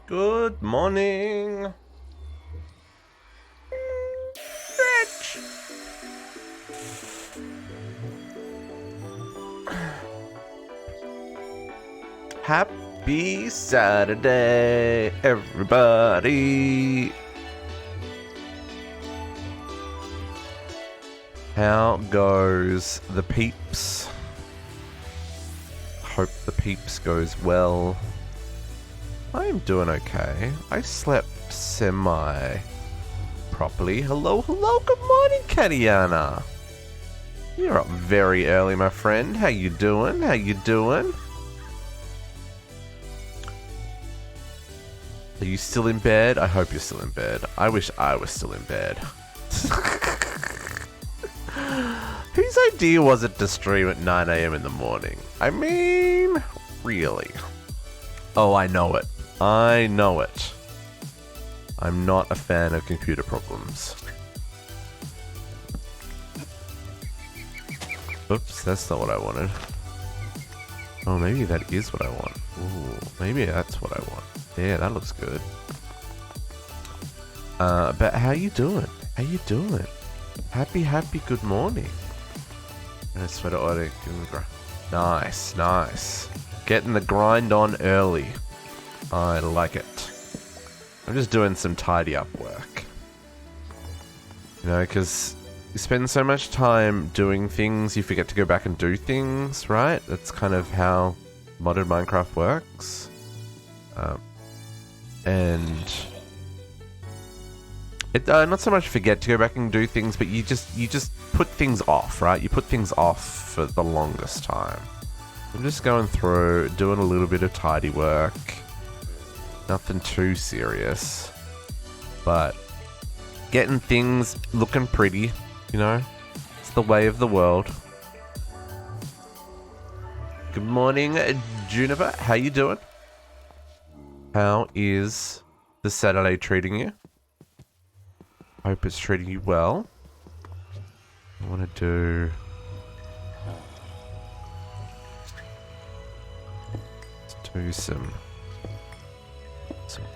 Good morning. Bitch. Happy Saturday, everybody. How goes the peeps? Hope the peeps goes well. I'm doing okay. I slept semi-properly. Hello, good morning, Katiana. You're up very early, my friend. How you doing? Are you still in bed? I hope you're still in bed. I wish I was still in bed. Whose idea was it to stream at 9 AM in the morning? I mean, really? Oh, I know it. I'm not a fan of computer problems. Oops, that's not what I wanted. Oh, maybe that is what I want. Ooh, maybe that's what I want. Yeah, that looks good. But how you doing? Happy good morning. Nice. Getting the grind on early. I like it. I'm just doing some tidy up work. You know, because you spend so much time doing things, you forget to go back and do things, right? That's kind of how modern Minecraft works. And it not so much forget to go back and do things, but you just put things off, right? You put things off for the longest time. I'm just going through, doing a little bit of tidy work. Nothing too serious, but getting things looking pretty, you know? It's the way of the world. Good morning, Juniper. How you doing? How is the Saturday treating you? Hope it's treating you well. I want to do... Let's do some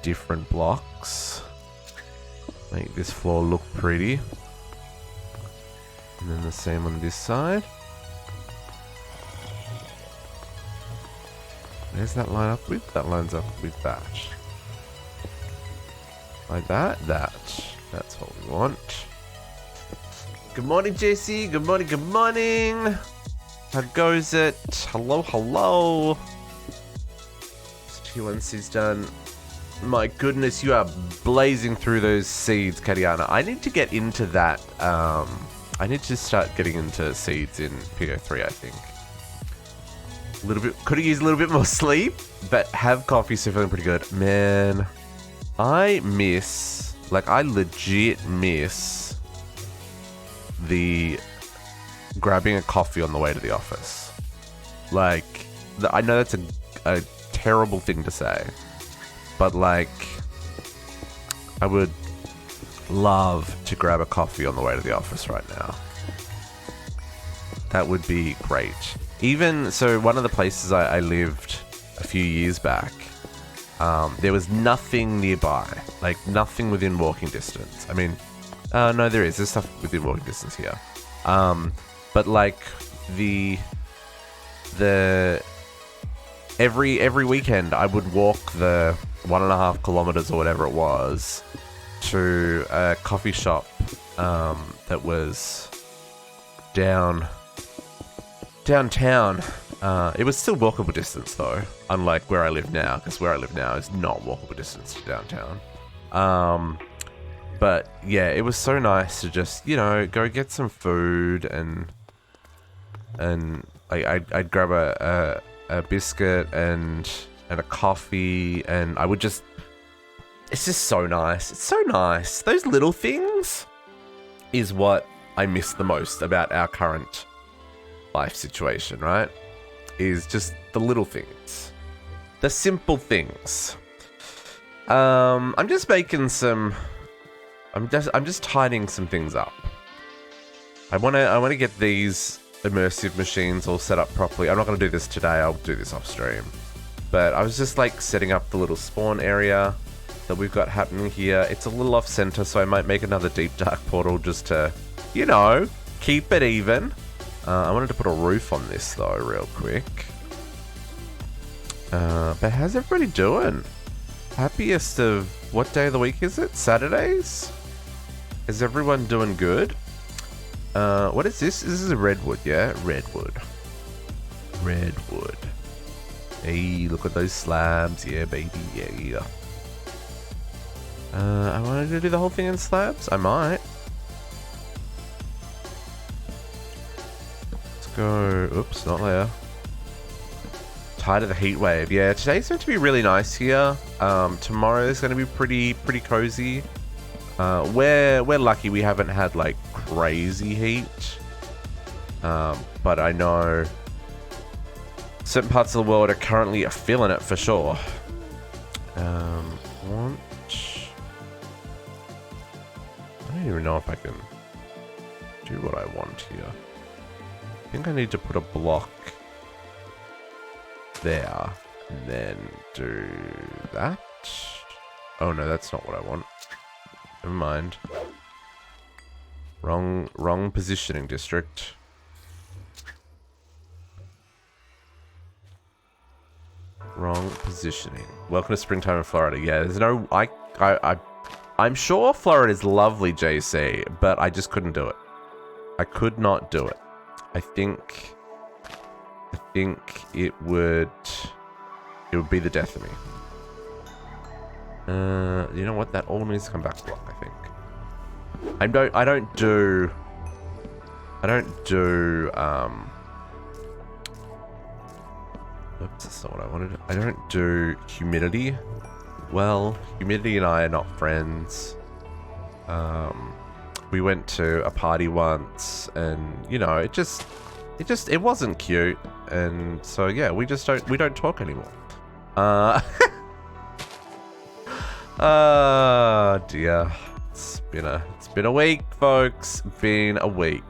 different blocks. Make this floor look pretty. And then the same on this side. Where's that line up with? That lines up with that. Like that. That's what we want. Good morning, JC. Good morning. How goes it? Hello. Once he's done. My goodness, you are blazing through those seeds, Katiana. I need to get into that. I need to start getting into seeds in PO3, I think. A little bit. Could have used a little bit more sleep, but have coffee, so feeling pretty good. Man, I legit miss the grabbing a coffee on the way to the office. Like, I know that's a terrible thing to say. But, like, I would love to grab a coffee on the way to the office right now. That would be great. Even, so one of the places I lived a few years back, there was nothing nearby. Like, nothing within walking distance. I mean, no, there is. There's stuff within walking distance here. But, like, every weekend I would walk the 1.5 kilometers or whatever it was to a coffee shop that was downtown. It was still walkable distance though, unlike where I live now, because where I live now is not walkable distance to downtown. But yeah, it was so nice to just, you know, go get some food and I'd grab a biscuit and a coffee, and I would just... It's just so nice. It's so nice. Those little things is what I miss the most about our current life situation, right? Is just the little things. The simple things. I'm just making some... I'm just tidying some things up. I want to get these immersive machines all set up properly. I'm not going to do this today. I'll do this off stream. But I was just like setting up the little spawn area that we've got happening here. It's a little off center, so I might make another deep dark portal just to, you know, keep it even. I wanted to put a roof on this though, real quick. But how's everybody doing? Happiest of what day of the week is it? Saturdays? Is everyone doing good? What is this? This is a redwood, yeah? Redwood. Redwood. Hey, look at those slabs. Yeah, baby. Yeah. I wanted to do the whole thing in slabs. I might. Let's go. Oops, not there. Tired of the heat wave. Yeah, today's going to be really nice here. Tomorrow is going to be pretty cozy. We're lucky we haven't had like crazy heat. But I know certain parts of the world are currently feeling it for sure. I don't even know if I can do what I want here. I think I need to put a block there and then do that. Oh no, that's not what I want. Never mind. Wrong positioning, district. Wrong positioning. Welcome to springtime in Florida. Yeah, there's no... I'm sure Florida is lovely, JC, but I just couldn't do it. I could not do it. I think it would be the death of me. You know what? That all needs to come back block, I think. I don't do oops, that's not what I wanted. I don't do humidity. Well, humidity and I are not friends. We went to a party once and, you know, it wasn't cute. And so, yeah, we don't talk anymore. Oh dear. It's been a week, folks. Been a week.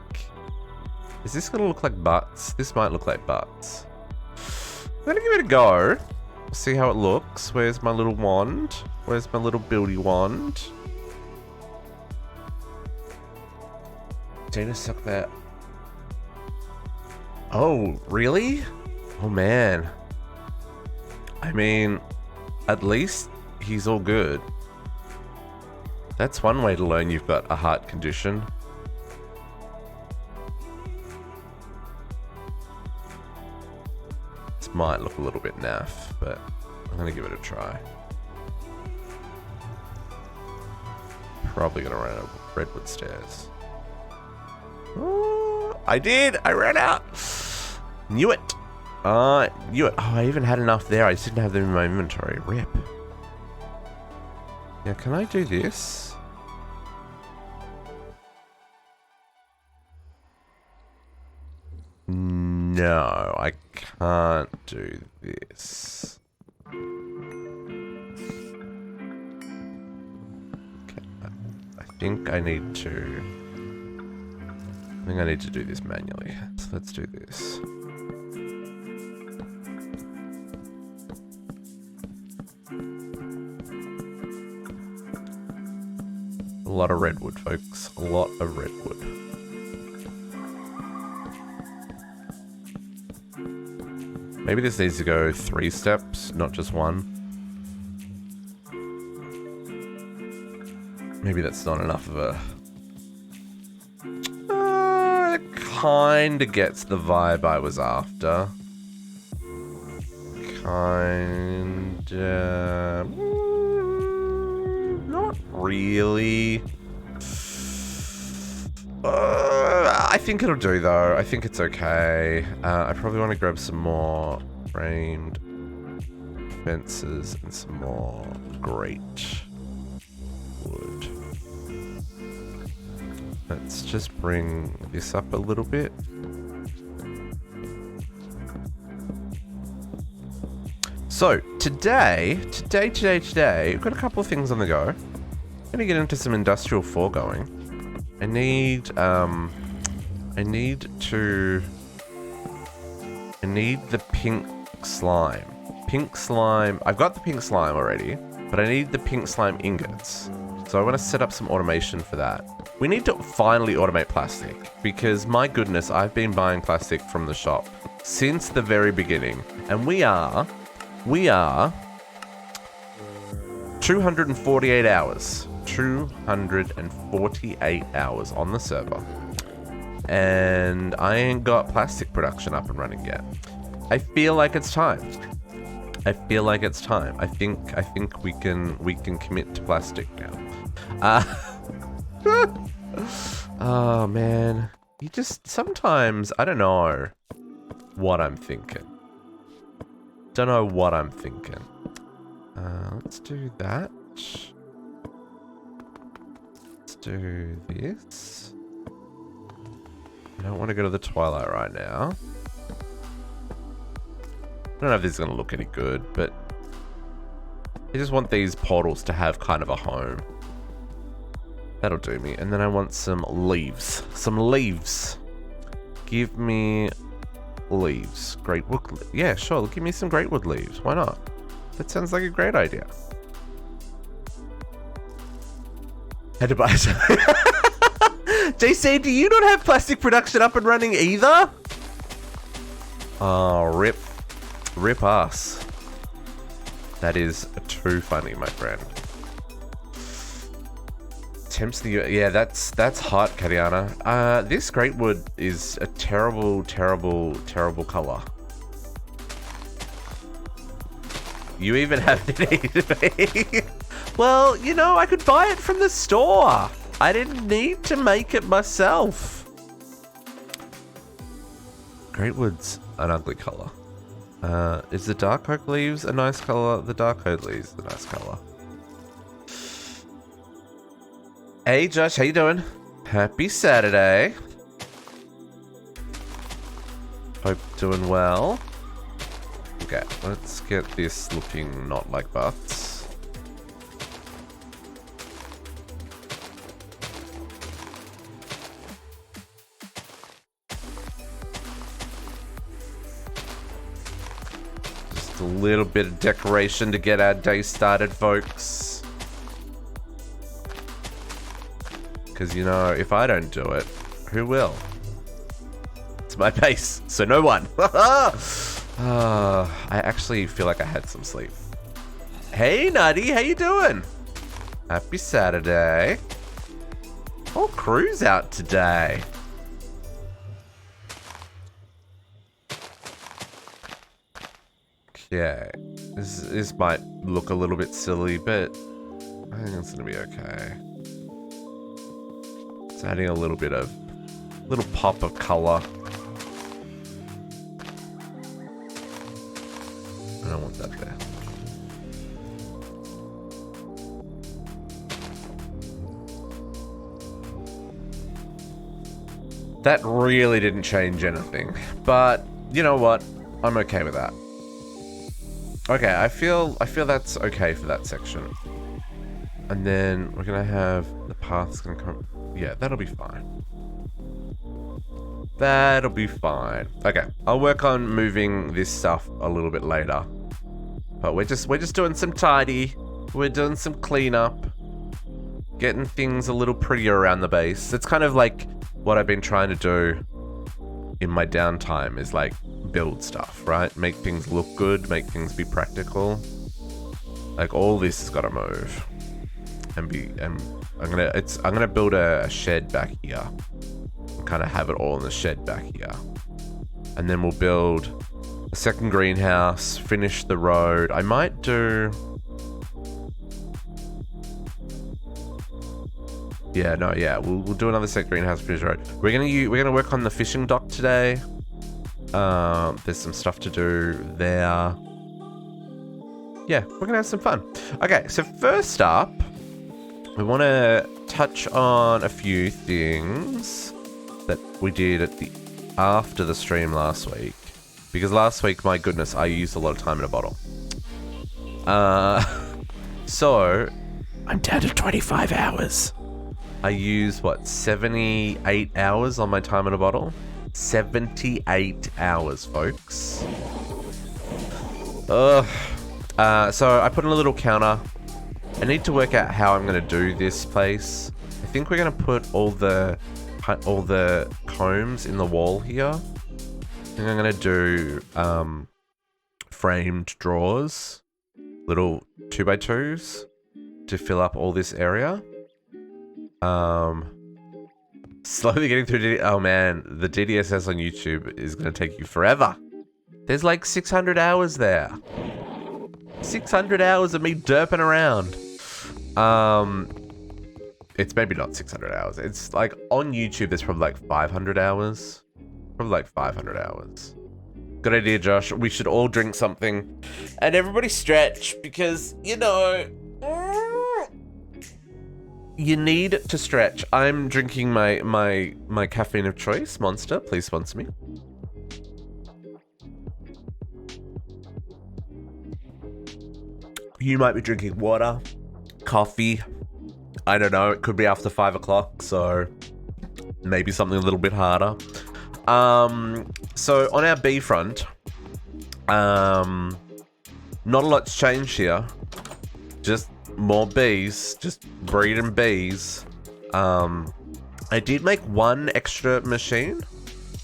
Is this gonna look like butts? This might look like butts. I'm gonna give it a go. See how it looks. Where's my little wand? Where's my little buildy wand? Dana, suck that. Oh, really? Oh man. I mean, at least he's all good. That's one way to learn you've got a heart condition. This might look a little bit naff, but I'm gonna give it a try. Probably gonna run out of redwood stairs. Oh, I did! I ran out! Knew it! Knew it. Oh, I even had enough there. I just didn't have them in my inventory. Rip. Yeah, can I do this? No, I can't do this. Okay, I think I need to do this manually. So let's do this. A lot of redwood, folks. A lot of redwood. Maybe this needs to go 3 steps, not just 1. Maybe that's not enough of a... it kinda gets the vibe I was after. Kinda... not really. I think it'll do though. I think it's okay. I probably want to grab some more framed fences and some more great wood. Let's just bring this up a little bit. So today, we've got a couple of things on the go. I'm gonna get into some industrial foregoing. I need the pink slime. pink slime. I've got the pink slime already, but I need the pink slime ingots. So I want to set up some automation for that. We need to finally automate plastic because my goodness, I've been buying plastic from the shop since the very beginning. And we are 248 hours. 248 hours on the server. And I ain't got plastic production up and running yet. I feel like it's time. I think we can commit to plastic now. Oh man. You just sometimes I don't know what I'm thinking. Let's do that. Let's do this. I don't want to go to the Twilight right now. I don't know if this is going to look any good, but I just want these portals to have kind of a home. That'll do me. And then I want some leaves. Give me leaves. Greatwood. Yeah, sure. Give me some greatwood leaves. Why not? That sounds like a great idea. Had to buy some. JC, do you not have plastic production up and running either? Oh, rip us. That is too funny, my friend. Attempts the yeah, that's hot, Kariana. This greatwood is a terrible color. You even have to eat me. Well, you know, I could buy it from the store. I didn't need to make it myself. Greatwood's an ugly color. Is the dark oak leaves a nice color? The dark oak leaves a nice color. Hey Josh, how you doing? Happy Saturday. Hope doing well. Okay, let's get this looking not like butts. Just a little bit of decoration to get our day started, folks. Because, you know, if I don't do it, who will? It's my base, so no one. I actually feel like I had some sleep. Hey, Nutty, how you doing? Happy Saturday. Whole crew's out today. Okay. This might look a little bit silly, but I think it's gonna be okay. It's adding a little pop of color. I don't want that there. That really didn't change anything, but you know what? I'm okay with that. Okay, I feel that's okay for that section. And then we're gonna have the path's gonna come. Yeah, that'll be fine. That'll be fine. Okay, I'll work on moving this stuff a little bit later. But we're just doing some tidy. We're doing some cleanup. Getting things a little prettier around the base. It's kind of like what I've been trying to do in my downtime is like build stuff, right? Make things look good, make things be practical. Like all this has got to move. I'm gonna build a shed back here. Kind of have it all in the shed back here. And then we'll build a second greenhouse, finish the road. I might do... Yeah, no, yeah, we'll do another second greenhouse, finish the road. We're gonna work on the fishing dock today. There's some stuff to do there. Yeah, we're gonna have some fun. Okay, so first up, we want to touch on a few things that we did after the stream last week. Because last week, my goodness, I used a lot of time in a bottle. So, I'm down to 25 hours. I used, 78 hours on my time in a bottle? 78 hours, folks. Ugh. So I put in a little counter. I need to work out how I'm going to do this place. I think we're going to put all the combs in the wall here. I think I'm going to do framed drawers, little 2x2s to fill up all this area. Slowly getting through oh man, the DDSS on YouTube is going to take you forever. There's like 600 hours there. 600 hours of me derping around. It's maybe not 600 hours. It's like on YouTube, there's probably like 500 hours. Probably like 500 hours. Good idea, Josh. We should all drink something and everybody stretch because, you know, you need to stretch. I'm drinking my caffeine of choice, Monster. Please sponsor me. You might be drinking water, coffee. I don't know. It could be after 5 o'clock, so maybe something a little bit harder. So on our B front, not a lot's changed here. Just more bees, just breeding bees. I did make one extra machine,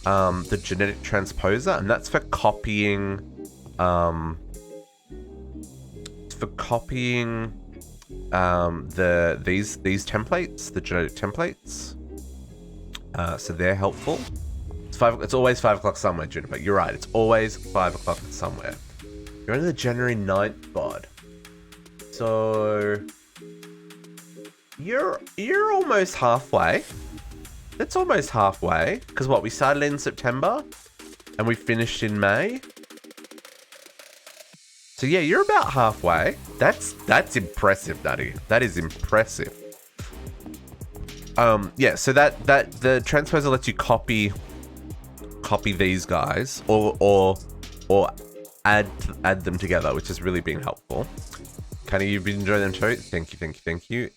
the genetic transposer, and that's for copying, these templates, the genetic templates. So they're helpful. It's always 5 o'clock somewhere, Juniper. You're right. It's always 5 o'clock somewhere. You're on the January 9th VOD. So you're almost halfway. That's almost halfway. Because what, we started in September and we finished in May. So yeah, you're about halfway. That's impressive, Nutty. That is impressive. Yeah, so that the transposer lets you copy these guys or add them together, which has really been helpful. Kind of, you've been enjoying them too. Thank you.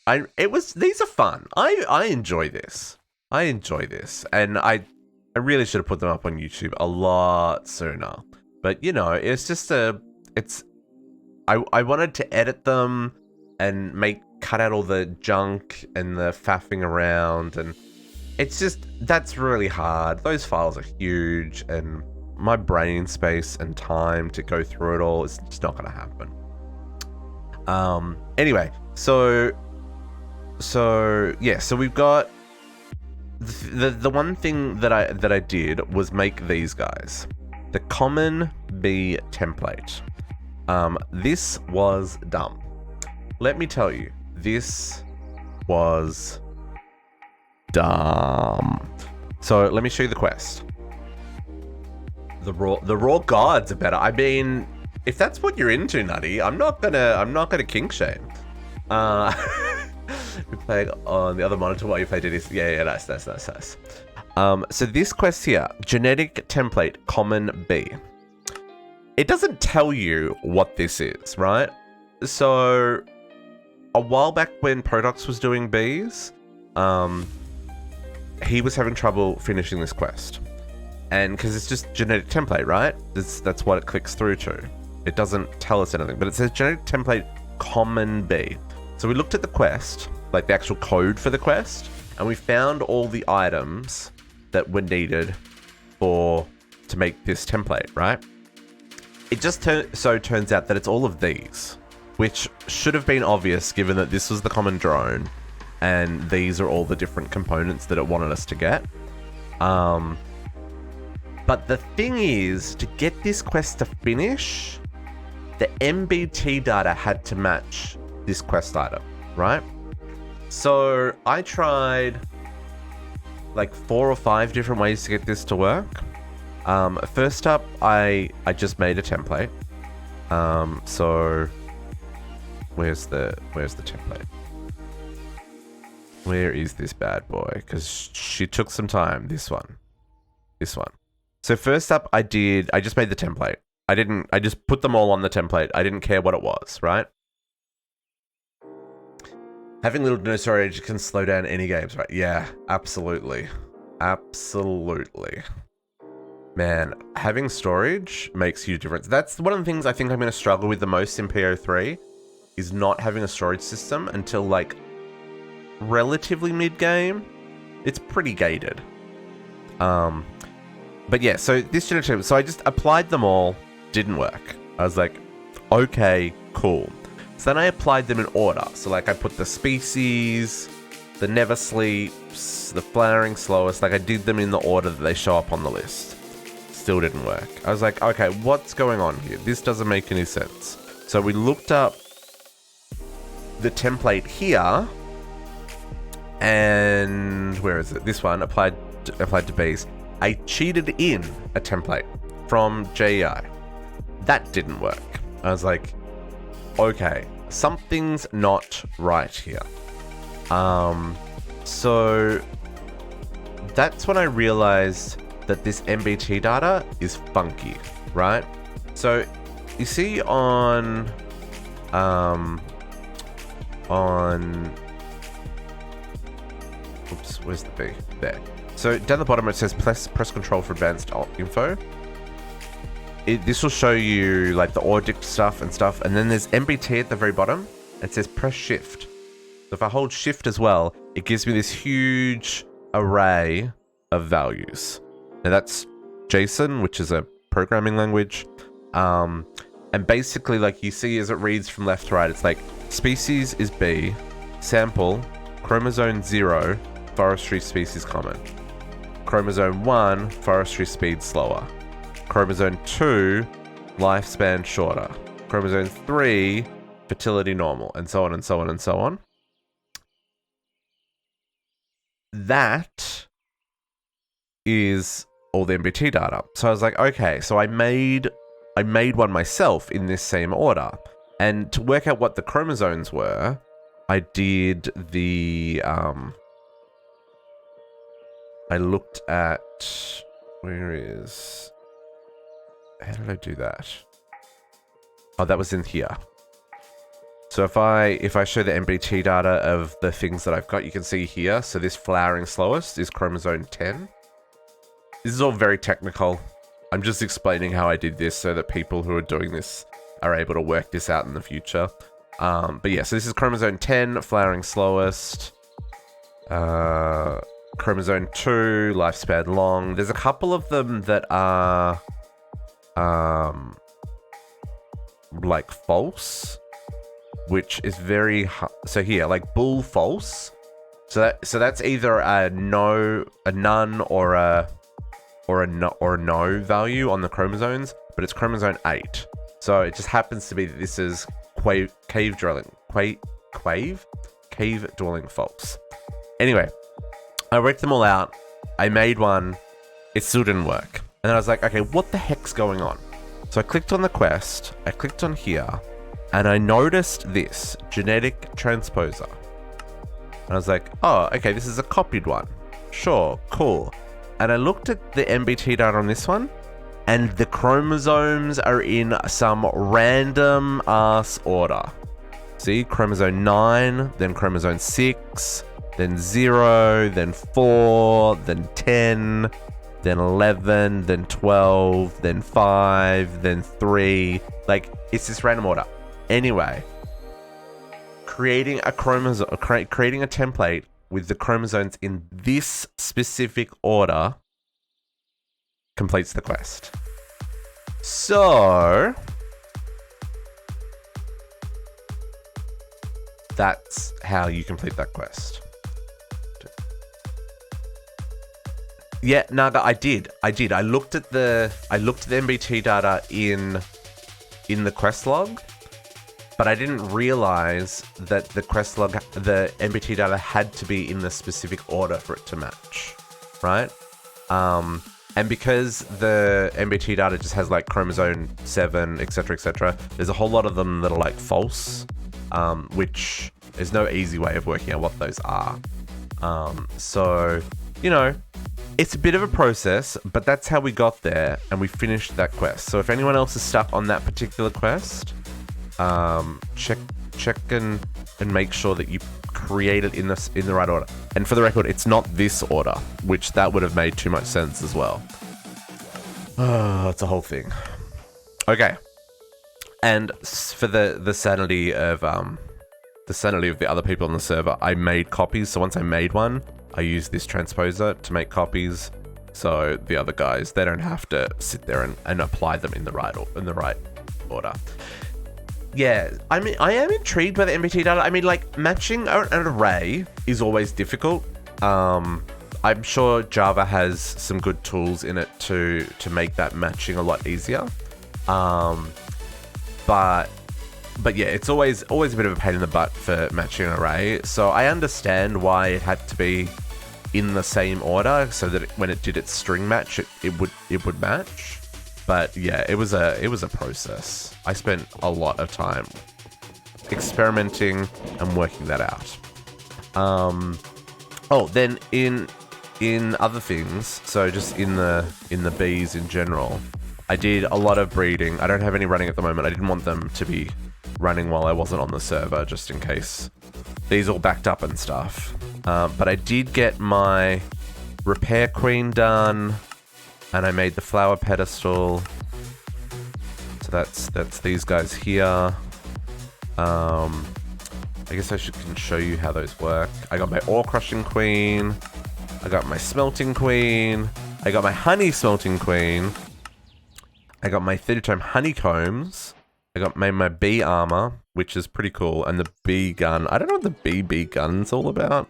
These are fun. I enjoy this. And I really should have put them up on YouTube a lot sooner. But you know, it's just I wanted to edit them and cut out all the junk and the faffing around, and it's just, that's really hard. Those files are huge, and my brain space and time to go through it all is just not going to happen. Anyway, so we've got the one thing that I did was make these guys, the common bee template. This was dumb. Let me tell you, this was dumb. So let me show you the quest. The raw gods are better. I mean, if that's what you're into, Nutty, I'm not gonna kink shame. We play on the other monitor while you play this. Yeah, nice. So this quest here, genetic template, common B. It doesn't tell you what this is, right? So a while back when Prodox was doing bees, he was having trouble finishing this quest. And because it's just genetic template, right? That's what it clicks through to. It doesn't tell us anything, but it says genetic template common B. So we looked at the quest, like the actual code for the quest, and we found all the items that were needed to make this template, right? It just turns out that it's all of these, which should have been obvious given that this was the common drone and these are all the different components that it wanted us to get. But the thing is, to get this quest to finish, the MBT data had to match this quest item, right? So I tried like 4 or 5 different ways to get this to work. First up, I just made a template. So where's the template? Where is this bad boy? Because she took some time. This one. So first up, I just made the template. I just put them all on the template. I didn't care what it was, right? Having little no storage can slow down any games, right? Yeah, absolutely. Man, having storage makes a huge difference. That's one of the things I think I'm going to struggle with the most in PO3 is not having a storage system until like relatively mid-game. It's pretty gated. But yeah, so this generation, so I just applied them all, didn't work. I was like, okay, cool. So then I applied them in order. So like I put the species, the never sleeps, the flowering slowest, like I did them in the order that they show up on the list. Still didn't work. I was like, okay, what's going on here? This doesn't make any sense. So we looked up the template here, and where is it? This one, applied to bees. I cheated in a template from JEI. That didn't work. I was like, okay, something's not right here. So that's when I realized that this MBT data is funky, right? So you see on oops, where's the B? There. So down the bottom it says press control for advanced info. This will show you like the audit stuff, and then there's MBT at the very bottom. It says press shift. So if I hold shift as well, it gives me this huge array of values. Now that's JSON, which is a programming language. And basically, like you see as it reads from left to right, it's like species is B, sample, chromosome 0, forestry species common. Chromosome 1, forestry speed slower. Chromosome 2, lifespan shorter. Chromosome 3, fertility normal, and so on and so on and so on. That is all the MBT data. So I was like, okay, so I made one myself in this same order. And to work out what the chromosomes were, I did the I looked at how did I do that? Oh, that was in here. So if I show the MBT data of the things that I've got, you can see here. So this flowering slowest is chromosome 10. This is all very technical. I'm just explaining how I did this so that people who are doing this are able to work this out in the future. But yeah, so this is chromosome 10, flowering slowest. Chromosome 2, lifespan long. There's a couple of them that are like false, which is very so here, like bull false. So that's either a no, a none, or a no value on the chromosomes, but it's chromosome 8. So it just happens to be that this is cave dwelling false. Anyway, I worked them all out. I made one. It still didn't work. And then I was like, okay, what the heck's going on? So I clicked on the quest. I clicked on here, and I noticed this genetic transposer. And I was like, oh, okay, this is a copied one. Sure, cool. And I looked at the MBT data on this one, and the chromosomes are in some random ass order. See, chromosome 9, then chromosome 6, then 0, then 4, then 10, then 11, then 12, then 5, then 3. Like, it's this random order. Anyway, creating a template with the chromosomes in this specific order completes the quest. So that's how you complete that quest. Yeah, Naga, I did. I looked at the MBT data in the quest log, but I didn't realize that the MBT data had to be in the specific order for it to match, right? And because the MBT data just has like chromosome 7, etc., there's a whole lot of them that are like false, which there's no easy way of working out what those are. So, you know, it's a bit of a process, but that's how we got there, and we finished that quest. So if anyone else is stuck on that particular quest, check and make sure that you create it in the right order. And for the record, it's not this order, which that would have made too much sense as well. Oh, it's a whole thing. Okay. And for the sanity of the other people on the server, I made copies. So once I made one, I used this transposer to make copies. So the other guys, they don't have to sit there and apply them in the right order. Yeah, I mean, I am intrigued by the MBT data. I mean, like, matching an array is always difficult. I'm sure Java has some good tools in it to make that matching a lot easier. But yeah, it's always a bit of a pain in the butt for matching an array. So I understand why it had to be in the same order so that when it did its string match, it would match. But yeah, it was a process. I spent a lot of time experimenting and working that out. Then in other things, so just in the bees in general, I did a lot of breeding. I don't have any running at the moment. I didn't want them to be running while I wasn't on the server, just in case these all backed up and stuff. But I did get my repair queen done, and I made the flower pedestal. So that's these guys here. I guess I can show you how those work. I got my ore crushing queen. I got my smelting queen. I got my honey smelting queen. I got my 30-time honeycombs. I got my bee armor, which is pretty cool, and the bee gun. I don't know what the bee gun's all about.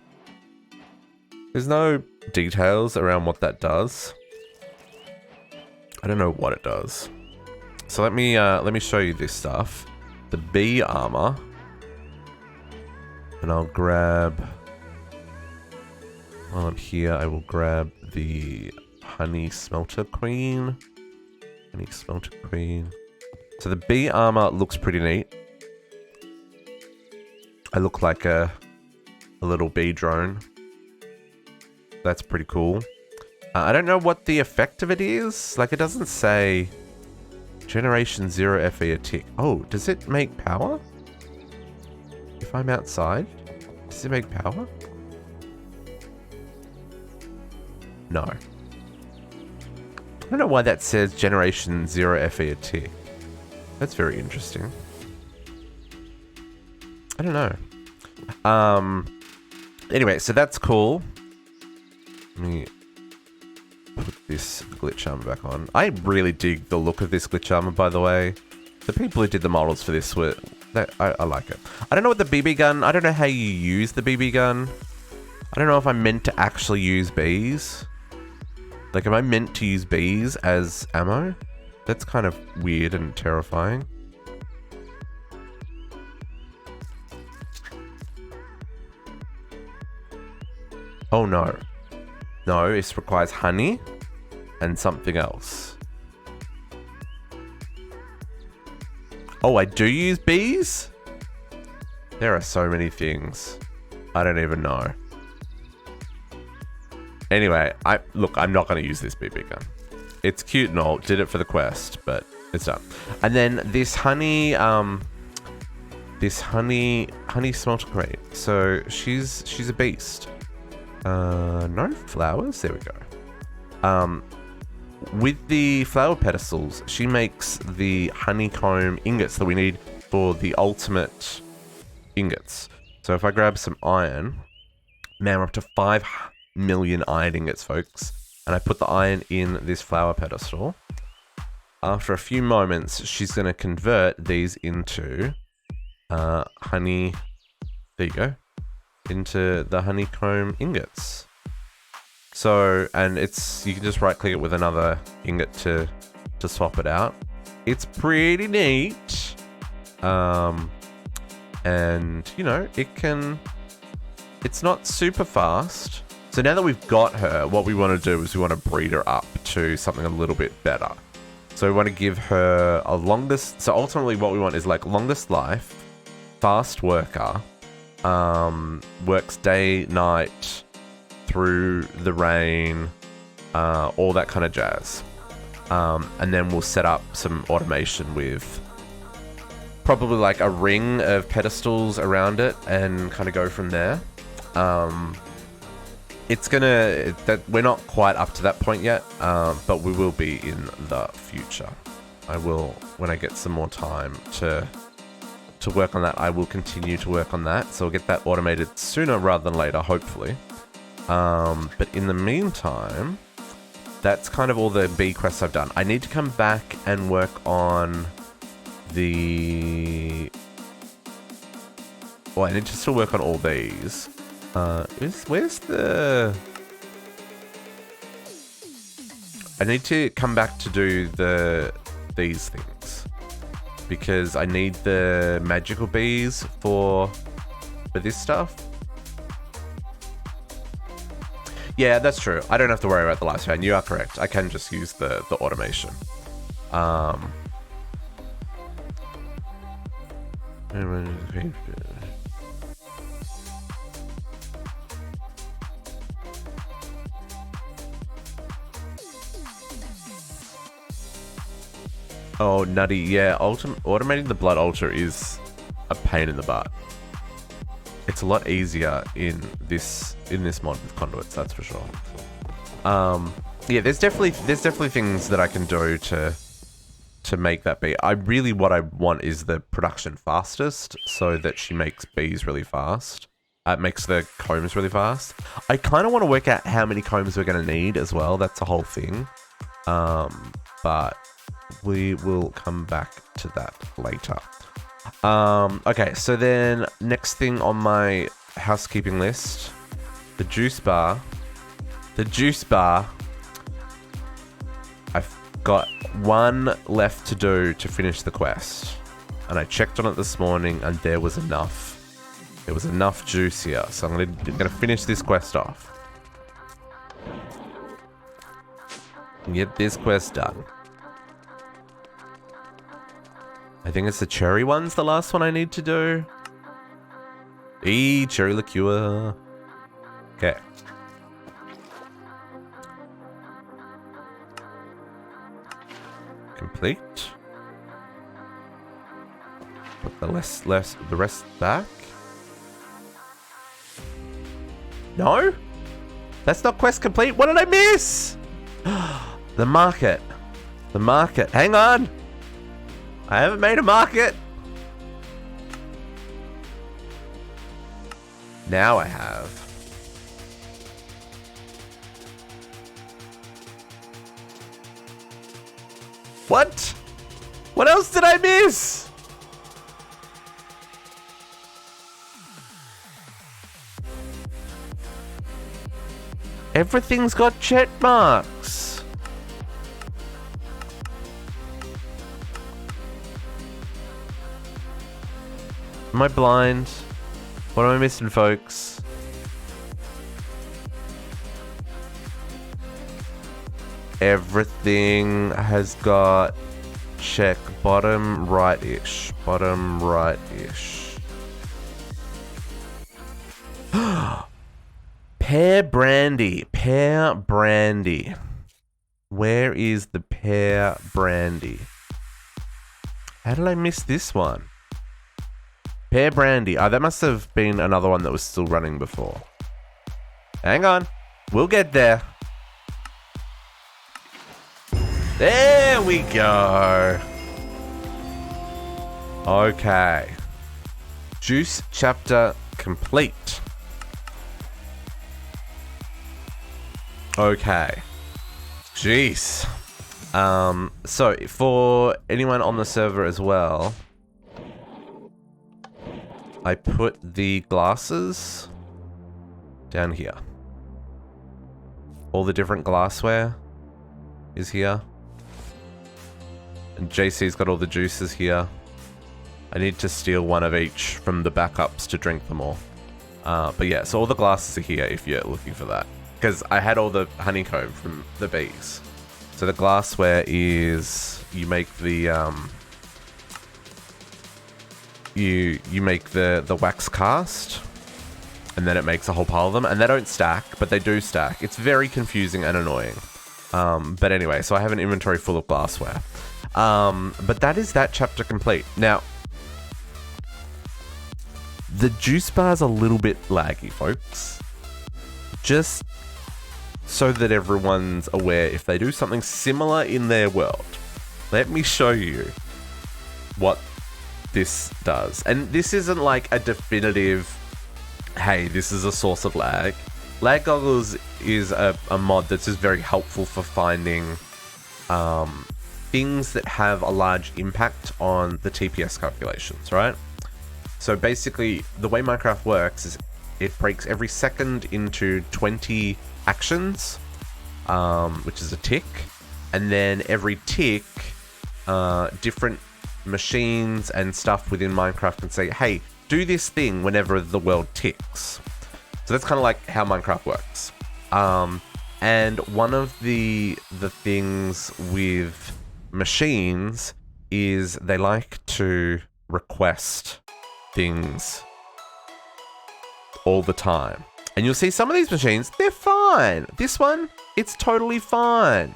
There's no details around what that does. I don't know what it does. So let me show you this stuff. The bee armor, and I'll grab. While I'm here, I will grab the honey smelter queen. Honey smelter queen. So the bee armor looks pretty neat. I look like a little bee drone. That's pretty cool. I don't know what the effect of it is. Like, it doesn't say generation 0 FE a tick. Oh, does it make power? If I'm outside, does it make power? No. I don't know why that says generation 0 FE a tick. That's very interesting. I don't know. Anyway, so that's cool. Let me put this glitch armor back on. I really dig the look of this glitch armor, by the way. The people who did the models for this were... I like it. I don't know what the BB gun... I don't know how you use the BB gun. I don't know if I'm meant to actually use bees. Like, am I meant to use bees as ammo? That's kind of weird and terrifying. Oh no. No, this requires honey and something else. Oh, I do use bees? There are so many things. I don't even know. Anyway, I'm not going to use this BB gun. It's cute and all. Did it for the quest, but it's done. And then this honey smelter crate. So she's a beast. No flowers. There we go. With the flower pedestals, she makes the honeycomb ingots that we need for the ultimate ingots. So if I grab some iron, man, we're up to 5 million iron ingots, folks. And I put the iron in this flower pedestal. After a few moments, she's going to convert these into honey. There you go. Into the honeycomb ingots. So, and you can just right click it with another ingot to swap it out. It's pretty neat. And you know, it's not super fast. So now that we've got her, what we want to do is we want to breed her up to something a little bit better. So we want to give her a longest, so ultimately what we want is like longest life, fast worker, works day, night, through the rain, all that kind of jazz. And then we'll set up some automation with probably like a ring of pedestals around it and kind of go from there. it's gonna, that we're not quite up to that point yet, but we will be in the future. I will, when I get some more time to work on that, I will continue to work on that. So we'll get that automated sooner rather than later, hopefully. But in the meantime, that's kind of all the bee quests I've done. I need to come back and work on the... Well, I need to still work on all these. Where's the... I need to come back to do these things. Because I need the magical bees for this stuff. Yeah, that's true. I don't have to worry about the lifespan. You are correct. I can just use the automation. Oh, nutty. Yeah, automating the blood altar is a pain in the butt. It's a lot easier in this mod with conduits, that's for sure. Yeah, there's definitely things that I can do to make that be. What I want is the production fastest, so that she makes bees really fast. Makes the combs really fast. I kind of want to work out how many combs we're going to need as well. That's a whole thing. But we will come back to that later. Okay, so then next thing on my housekeeping list, the juice bar. The juice bar. I've got one left to do to finish the quest. And I checked on it this morning and there was enough. There was enough juice here. So I'm gonna finish this quest off. And get this quest done. I think it's the cherry one's the last one I need to do. Cherry liqueur. Okay. Complete. Put the rest back. No? That's not quest complete. What did I miss? The market. The market. Hang on. I haven't made a market. Now I have. What? What else did I miss? Everything's got check marks. Am I blind? What am I missing, folks? Everything has got check. Bottom right-ish. Bottom right-ish. Pear brandy. Pear brandy. Where is the pear brandy? How did I miss this one? Pear brandy. Oh, that must have been another one that was still running before. Hang on. We'll get there. There we go. Okay. Juice chapter complete. Okay. Jeez. So for anyone on the server as well, I put the glasses down here. All the different glassware is here. And JC's got all the juices here. I need to steal one of each from the backups to drink them all. But yeah, so all the glasses are here if you're looking for that. Because I had all the honeycomb from the bees. So the glassware is, you make the you make the wax cast, and then it makes a whole pile of them, and they don't stack, but they do stack. It's very confusing and annoying. But anyway, so I have an inventory full of glassware. But that is that chapter complete. Now, the juice bar's a little bit laggy, folks. just so that everyone's aware if they do something similar in their world. Let me show you what this does. And this isn't like a definitive, hey, this is a source of lag. Lag goggles is a mod that's just very helpful for finding things that have a large impact on the TPS calculations, right? So basically, the way Minecraft works is it breaks every second into 20 actions, which is a tick, and then every tick, different machines and stuff within Minecraft can say, hey, do this thing whenever the world ticks. So that's kind of like how Minecraft works. And one of the things with machines is they like to request things all the time. And you'll see some of these machines, they're fine. This one, it's totally fine.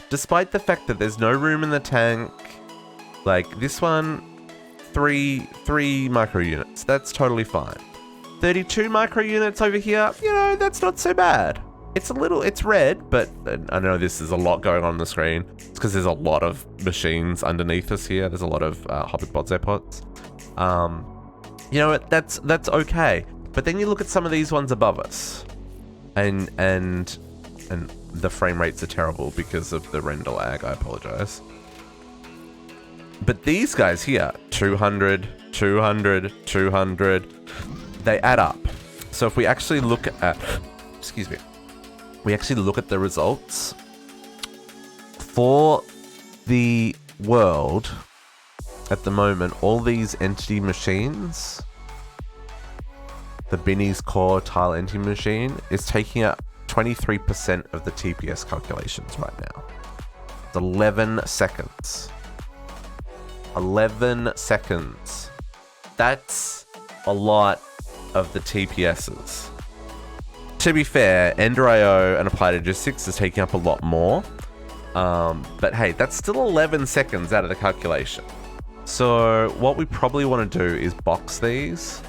Despite the fact that there's no room in the tank. Like this one, three micro units. That's totally fine. 32 micro units over here, you know, that's not so bad. It's red, but I know this is a lot going on the screen. It's because there's a lot of machines underneath us here. There's a lot of Hobbit Bodzo pots. You know what, that's okay. But then you look at some of these ones above us, and the frame rates are terrible because of the render lag. I apologize. But these guys here, 200, 200, 200, they add up. So if we actually look at, excuse me, we actually look at the results for the world at the moment, all these entity machines, the Binnie's core tile entity machine is taking up 23% of the TPS calculations right now. It's 11 seconds. 11 seconds. That's a lot of the TPSs. To be fair, Ender.io and Applied Logistics is taking up a lot more. But hey, that's still 11 seconds out of the calculation. So what we probably want to do is box these,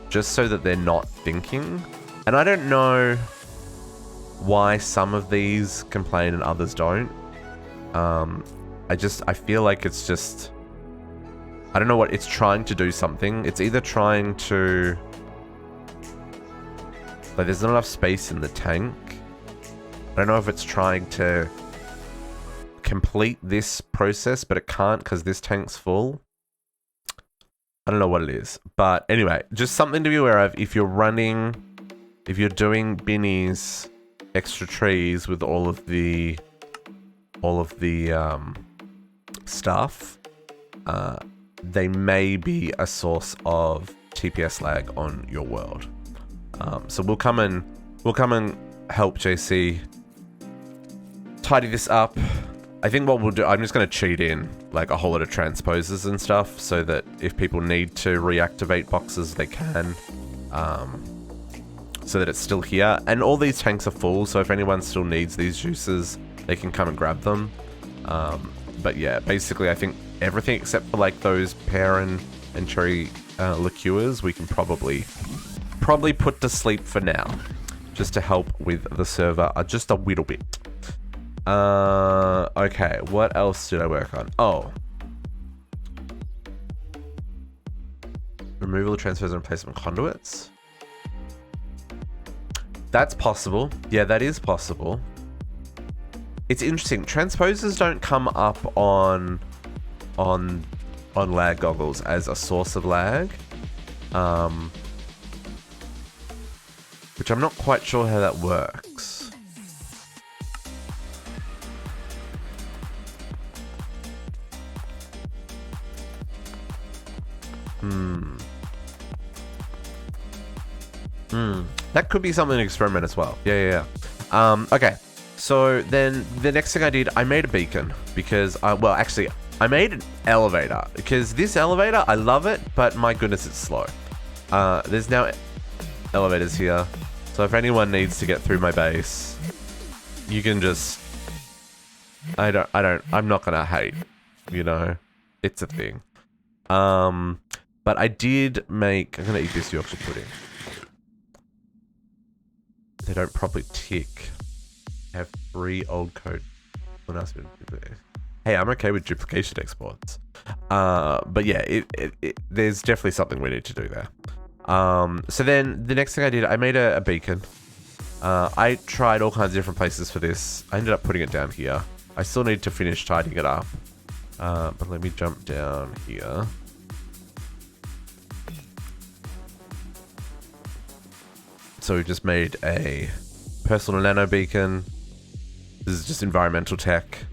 just so that they're not thinking. And I don't know why some of these complain and others don't. I feel like it's just, I don't know what it's trying to do something. It's either trying to, like, there's not enough space in the tank. I don't know if it's trying to complete this process, but it can't because this tank's full. I don't know what it is. But anyway, just something to be aware of if you're doing Binnie's extra trees with all of the stuff, they may be a source of TPS lag on your world. So we'll come and help JC tidy this up. I think what we'll do, I'm just going to cheat in like a whole lot of transposes and stuff so that if people need to reactivate boxes, they can, so that it's still here. And all these tanks are full, so if anyone still needs these juices, they can come and grab them. But yeah, basically I think everything except for like those pear and cherry liqueurs we can probably put to sleep for now, just to help with the server just a little bit. Okay, what else did I work on? Oh. Removal of transfers and replacement conduits. That's possible. Yeah, that is possible. It's interesting. Transposers don't come up on lag goggles as a source of lag. Which I'm not quite sure how that works. That could be something to experiment as well. Yeah. Okay. So then the next thing I did, I made a beacon because I made an elevator because this elevator, I love it, but my goodness, it's slow. There's now elevators here. So if anyone needs to get through my base, you can just, I'm not gonna hate, you know, it's a thing. But I did make, I'm gonna eat this Yorkshire pudding. they don't properly tick. I have 3 old code. What else? Hey, I'm okay with duplication exports. But yeah, there's definitely something we need to do there. So then the next thing I did, I made a beacon. I tried all kinds of different places for this. I ended up putting it down here. I still need to finish tidying it up. But let me jump down here. So we've just made a personal nano beacon. This is just environmental tech.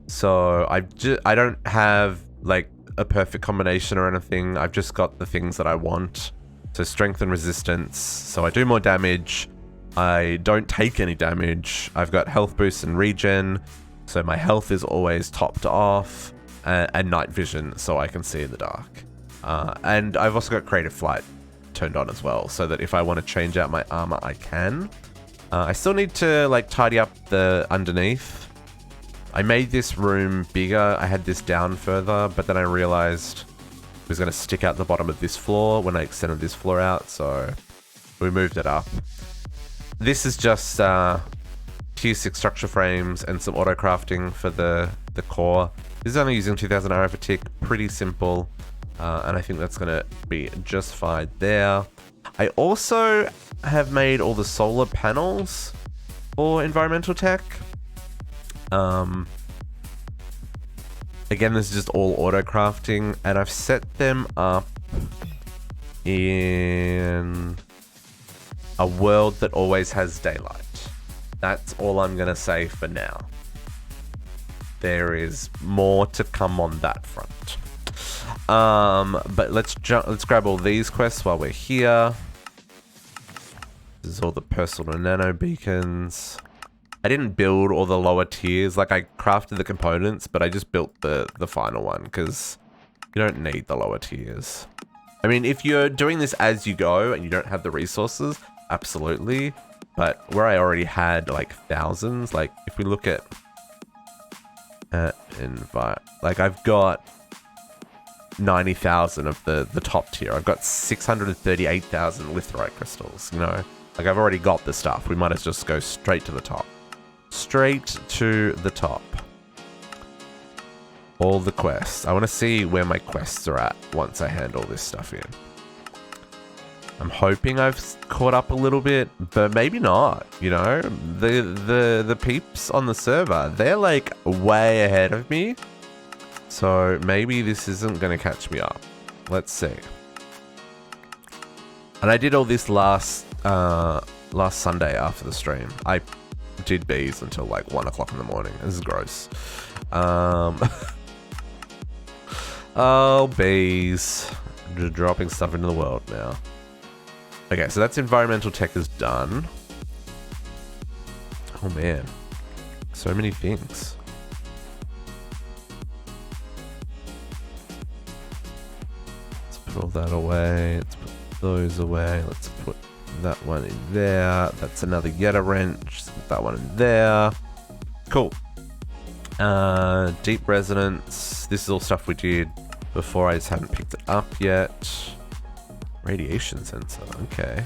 So I don't have like a perfect combination or anything. I've just got the things that I want. So strength and resistance. So I do more damage. I don't take any damage. I've got health boost and regen. So my health is always topped off. And night vision, so I can see in the dark. And I've also got creative flight turned on as well, so that if I want to change out my armor, I can. I still need to like tidy up the underneath. I made this room bigger. I had this down further, but then I realized it was going to stick out the bottom of this floor when I extended this floor out, so we moved it up. This is just tier 6 structure frames and some auto crafting for the core. This is only using 2000 arrow per tick, pretty simple, and I think that's going to be just fine there. I also have made all the solar panels for environmental tech. Again, this is just all auto crafting, and I've set them up in a world that always has daylight. That's all I'm gonna say for now. There is more to come on that front. But let's grab all these quests while we're here. This is all the personal nano beacons. I didn't build all the lower tiers. Like, I crafted the components, but I just built the final one because you don't need the lower tiers. I mean, if you're doing this as you go and you don't have the resources, absolutely. But where I already had like thousands, like if we look at like I've got 90,000 of the top tier. I've got 638,000 litherite crystals, you know? Like, I've already got the stuff. We might as well just go straight to the top. Straight to the top. All the quests. I want to see where my quests are at once I hand all this stuff in. I'm hoping I've caught up a little bit, but maybe not, you know? The peeps on the server, they're like way ahead of me. So maybe this isn't going to catch me up. Let's see. And I did all this last Sunday after the stream. I did bees until like 1 o'clock in the morning. This is gross. Oh, bees. Just dropping stuff into the world now. Okay, so that's environmental tech is done. Oh man. So many things. Let's put all that away. Let's put those away. Let's put that one in there. That's another Yeta wrench. Let's put that one in there. Cool. Deep resonance. This is all stuff we did before. I just haven't picked it up yet. Radiation sensor. Okay.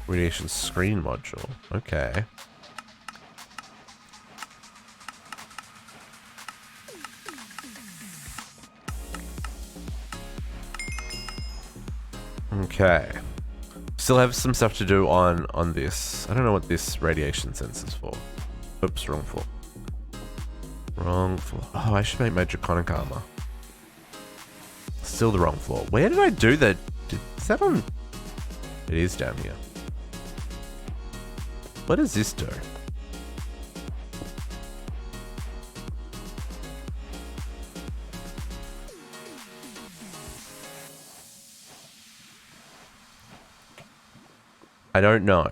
Radiation screen module. Okay. Okay. Still have some stuff to do on this. I don't know what this radiation sensor's for. Oops, wrong floor. Wrong floor. Oh, I should make my draconic armor. Still the wrong floor. Where did I do that? Is that on? It is down here. What does this do? I don't know.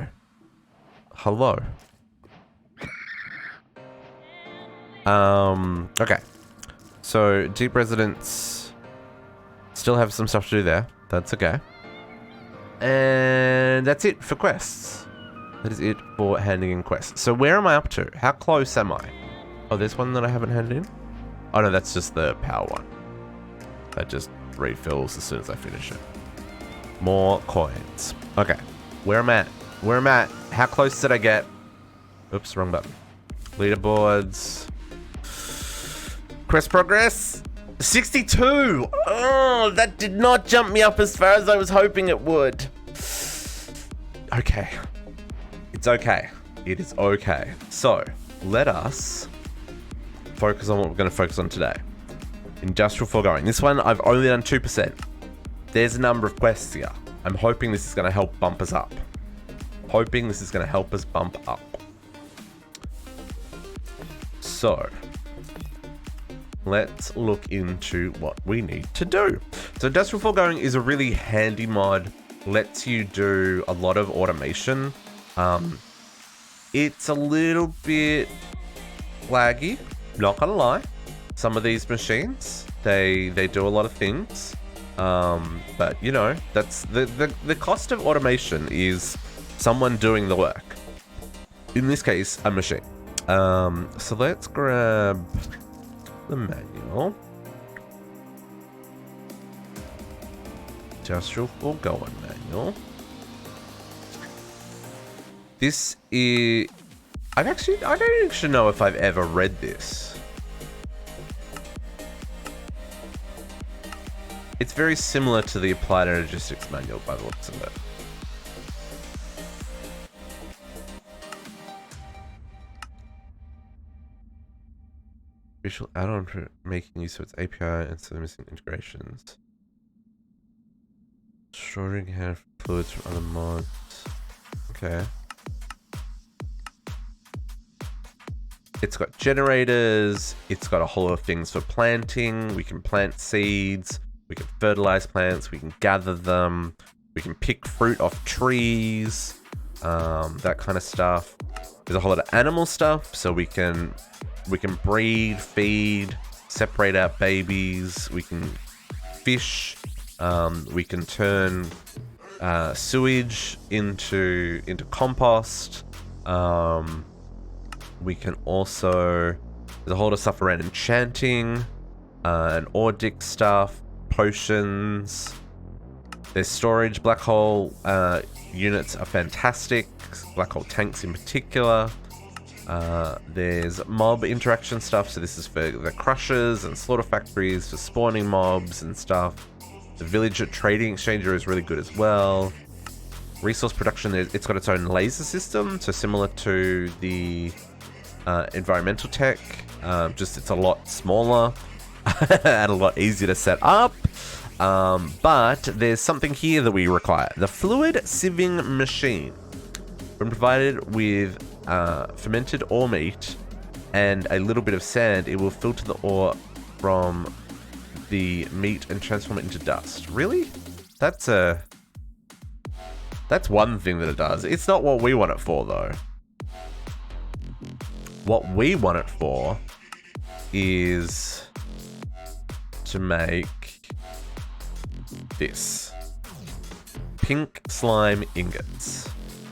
Hello. Okay. So, deep residence. Still have some stuff to do there. That's okay. And that's it for quests. That is it for handing in quests. So where am I up to? How close am I? Oh, there's one that I haven't handed in? Oh no, that's just the power one. That just refills as soon as I finish it. More coins. Okay. Where am I at? Where am I at? How close did I get? Oops, wrong button. Leaderboards. Quest progress. 62! Oh, that did not jump me up as far as I was hoping it would. Okay. It's okay. It is okay. So, let us focus on what we're going to focus on today. Industrial foregoing. This one, I've only done 2%. There's a number of quests here. I'm hoping this is going to help bump us up. Hoping this is going to help us bump up. So, let's look into what we need to do. So industrial foregoing is a really handy mod. Lets you do a lot of automation. It's a little bit laggy, not gonna lie. Some of these machines, they do a lot of things. But you know, that's the cost of automation is someone doing the work. In this case, a machine. So let's grab the manual. Industrial foregoing manual. This is... I don't actually know if I've ever read this. It's very similar to the Applied Energistics manual by the looks of it. Visual add-on for making use of its API instead of missing integrations. Storing hand fluids from other mods. Okay. It's got generators. It's got a whole lot of things for planting. We can plant seeds. We can fertilize plants. We can gather them. We can pick fruit off trees. That kind of stuff. There's a whole lot of animal stuff, so we can breed, feed, separate out babies. We can fish. We can turn sewage into compost. We can also... There's a whole lot of stuff around enchanting, and Ordic stuff, potions. There's storage. Black hole units are fantastic. Black hole tanks in particular. There's mob interaction stuff. So this is for the crushers and slaughter factories for spawning mobs and stuff. The villager trading exchanger is really good as well. Resource production, it's got its own laser system. So similar to the environmental tech, just it's a lot smaller and a lot easier to set up. But there's something here that we require. The fluid sieving machine. When provided with fermented ore meat and a little bit of sand, it will filter the ore from the meat and transform it into dust. Really? That's one thing that it does. It's not what we want it for, though. What we want it for is to make this. Pink slime ingots.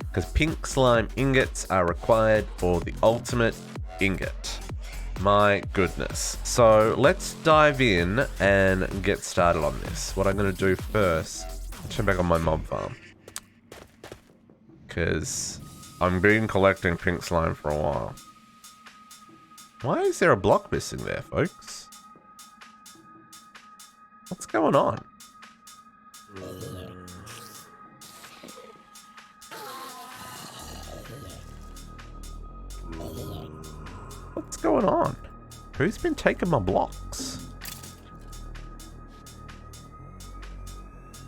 Because pink slime ingots are required for the ultimate ingot. My goodness. So let's dive in and get started on this. What I'm going to do first, turn back on my mob farm. Because I've been collecting pink slime for a while. Why is there a block missing there, folks? What's going on? What's going on? Who's been taking my blocks?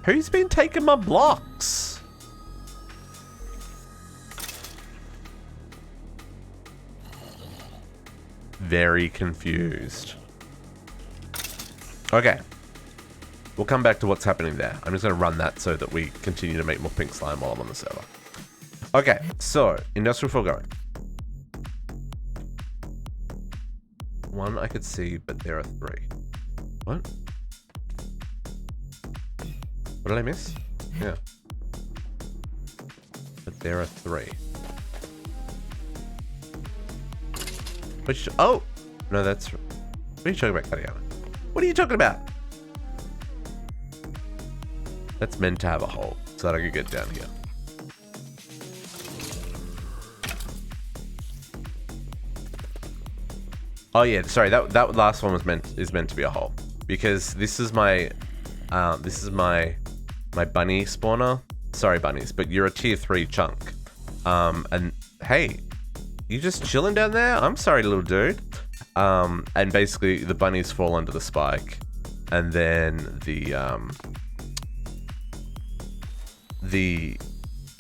Who's been taking my blocks? Very confused. Okay. We'll come back to what's happening there. I'm just going to run that so that we continue to make more pink slime while I'm on the server. Okay, so industrial foregoing. One I could see, but there are three. What? What did I miss? Yeah. But there are three. Which, oh! No, that's... What are you talking about, Kariana? What are you talking about? That's meant to have a hole so that I could get down here. Oh yeah, sorry. That last one was meant to be a hole because this is my my bunny spawner. Sorry, bunnies, but you're a tier 3 chunk. And hey, you just chilling down there? I'm sorry, little dude. And basically the bunnies fall under the spike, and then the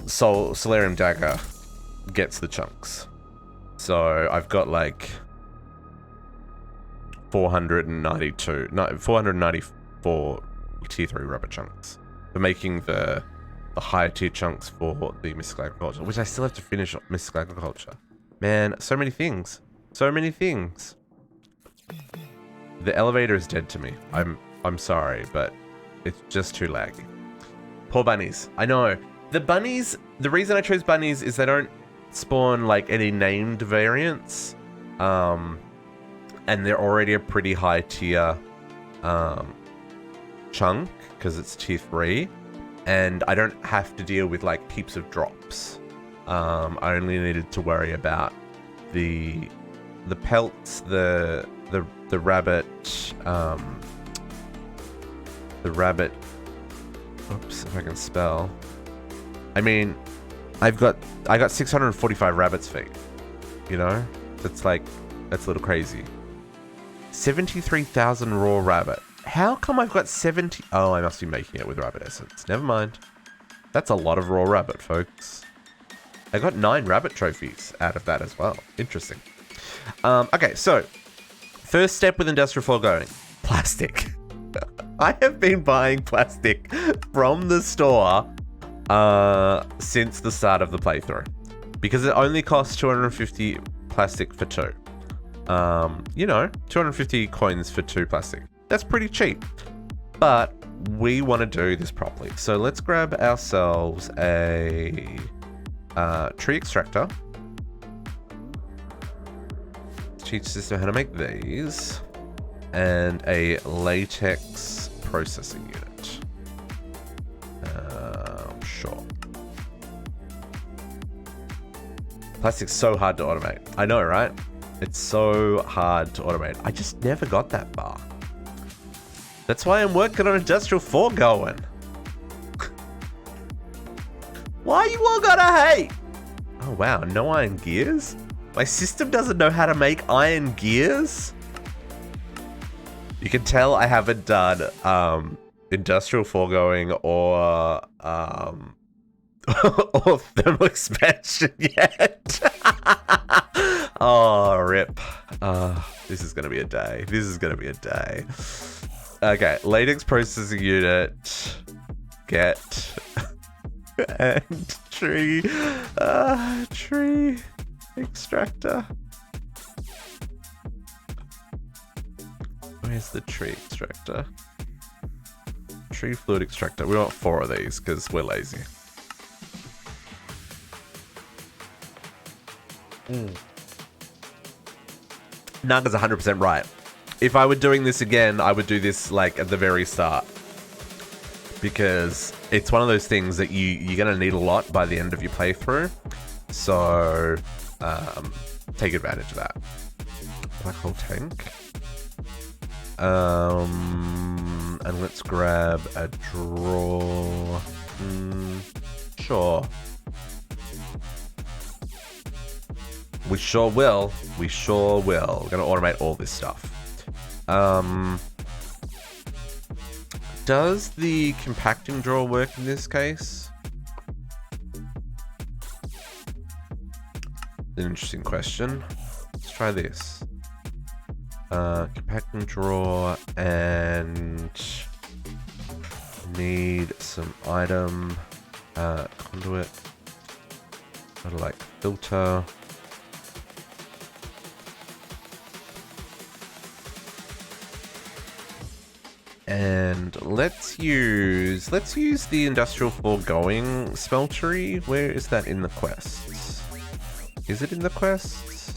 Solarium dagger gets the chunks. So I've got like 494 tier 3 rubber chunks for making the higher tier chunks for the mystical agriculture, which I still have to finish mystical agriculture. Man, so many things. So many things. The elevator is dead to me. I'm sorry, but it's just too laggy. Poor bunnies. I know. The bunnies, the reason I chose bunnies is they don't spawn like any named variants. And they're already a pretty high tier chunk because it's tier 3, and I don't have to deal with like heaps of drops. I only needed to worry about the pelts, the rabbit, oops, if I can spell. I mean, I got 645 rabbit's feet. You know, that's a little crazy. 73,000 raw rabbit. How come I've got 70? Oh, I must be making it with rabbit essence. Never mind. That's a lot of raw rabbit, folks. I got 9 rabbit trophies out of that as well. Interesting. Okay, so first step with industrial foregoing: plastic. I have been buying plastic from the store since the start of the playthrough because it only costs 250 plastic for 2. You know, 250 coins for 2 plastic. That's pretty cheap. But we want to do this properly. So let's grab ourselves a tree extractor. Teach system how to make these. And a latex processing unit. Sure. Plastic's so hard to automate. I know, right? It's so hard to automate. I just never got that far. That's why I'm working on industrial foregoing. Why you all gotta hate? Oh wow, no iron gears? My system doesn't know how to make iron gears? You can tell I haven't done industrial foregoing or or thermal expansion yet. Oh, rip. This is going to be a day. This is going to be a day. Okay, latex processing unit. Get. And tree extractor. Where's the tree extractor? Tree fluid extractor. We want 4 of these because we're lazy. Naga's 100% right. If I were doing this again, I would do this like at the very start. Because it's one of those things that you're going to need a lot by the end of your playthrough. So, take advantage of that. Black hole tank. And let's grab a draw. Sure. We sure will. We sure will. We're gonna automate all this stuff. Does the compacting drawer work in this case? An interesting question. Let's try this. Compacting drawer and need some item conduit. Sort of like filter. And let's use the industrial foregoing smeltery. Where is that in the quests? Is it in the quests?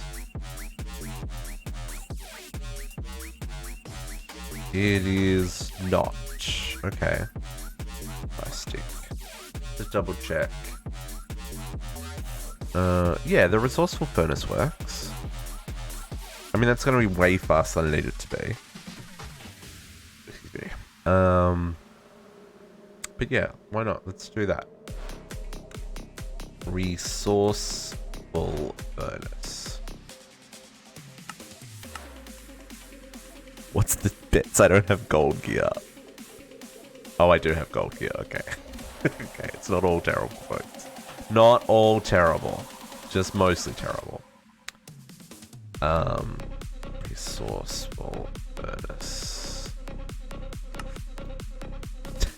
It is not. Okay. If I double check. Yeah, the resourceful furnace works. I mean, that's going to be way faster than I need it to be. Excuse me. But yeah, why not? Let's do that. Resourceful furnace. What's the bits? I don't have gold gear. Oh, I do have gold gear. Okay. Okay, it's not all terrible, folks. Not all terrible. Just mostly terrible. Resourceful furnace.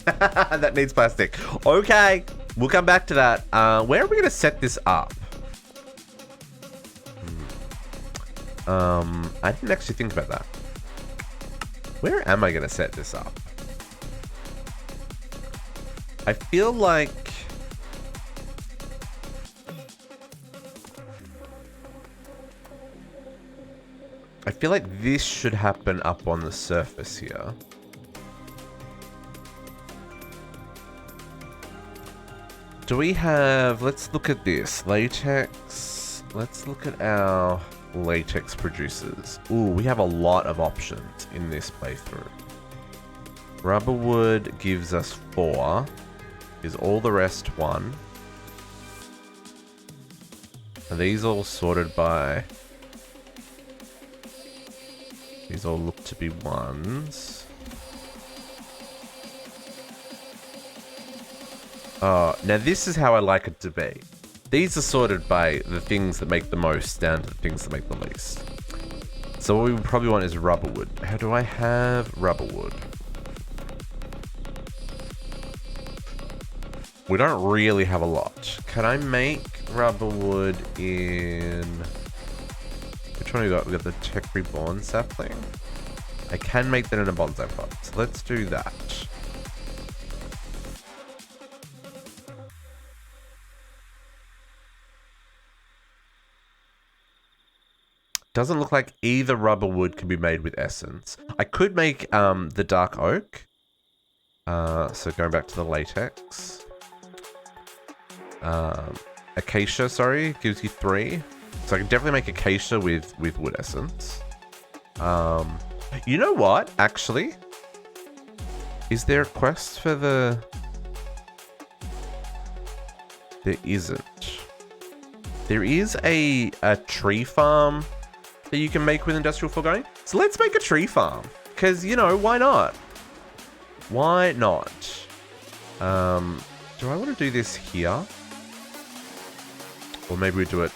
That needs plastic. Okay, we'll come back to that. Where are we gonna set this up? I didn't actually think about that. Where am I gonna set this up? I feel like this should happen up on the surface here. Do we have, let's look at this. Latex. Let's look at our latex producers. Ooh, we have a lot of options in this playthrough. Rubber wood gives us 4. Is all the rest 1? Are these all sorted by... These all look to be 1s. Oh, now this is how I like it to be. These are sorted by the things that make the most down to the things that make the least. So what we would probably want is rubber wood. How do I have rubber wood? We don't really have a lot. Can I make rubber wood in... Which one we got? We got the Tech Reborn sapling. I can make that in a bonsai pot. So let's do that. Doesn't look like either rubber wood can be made with essence. I could make the dark oak. So going back to the latex. Acacia, sorry, gives you 3. So I can definitely make acacia with wood essence. You know what, actually? Is there a quest for the... There isn't. There is a tree farm that you can make with industrial foregoing. So let's make a tree farm. Because, you know, why not? Why not? Do I want to do this here? Or maybe we do it...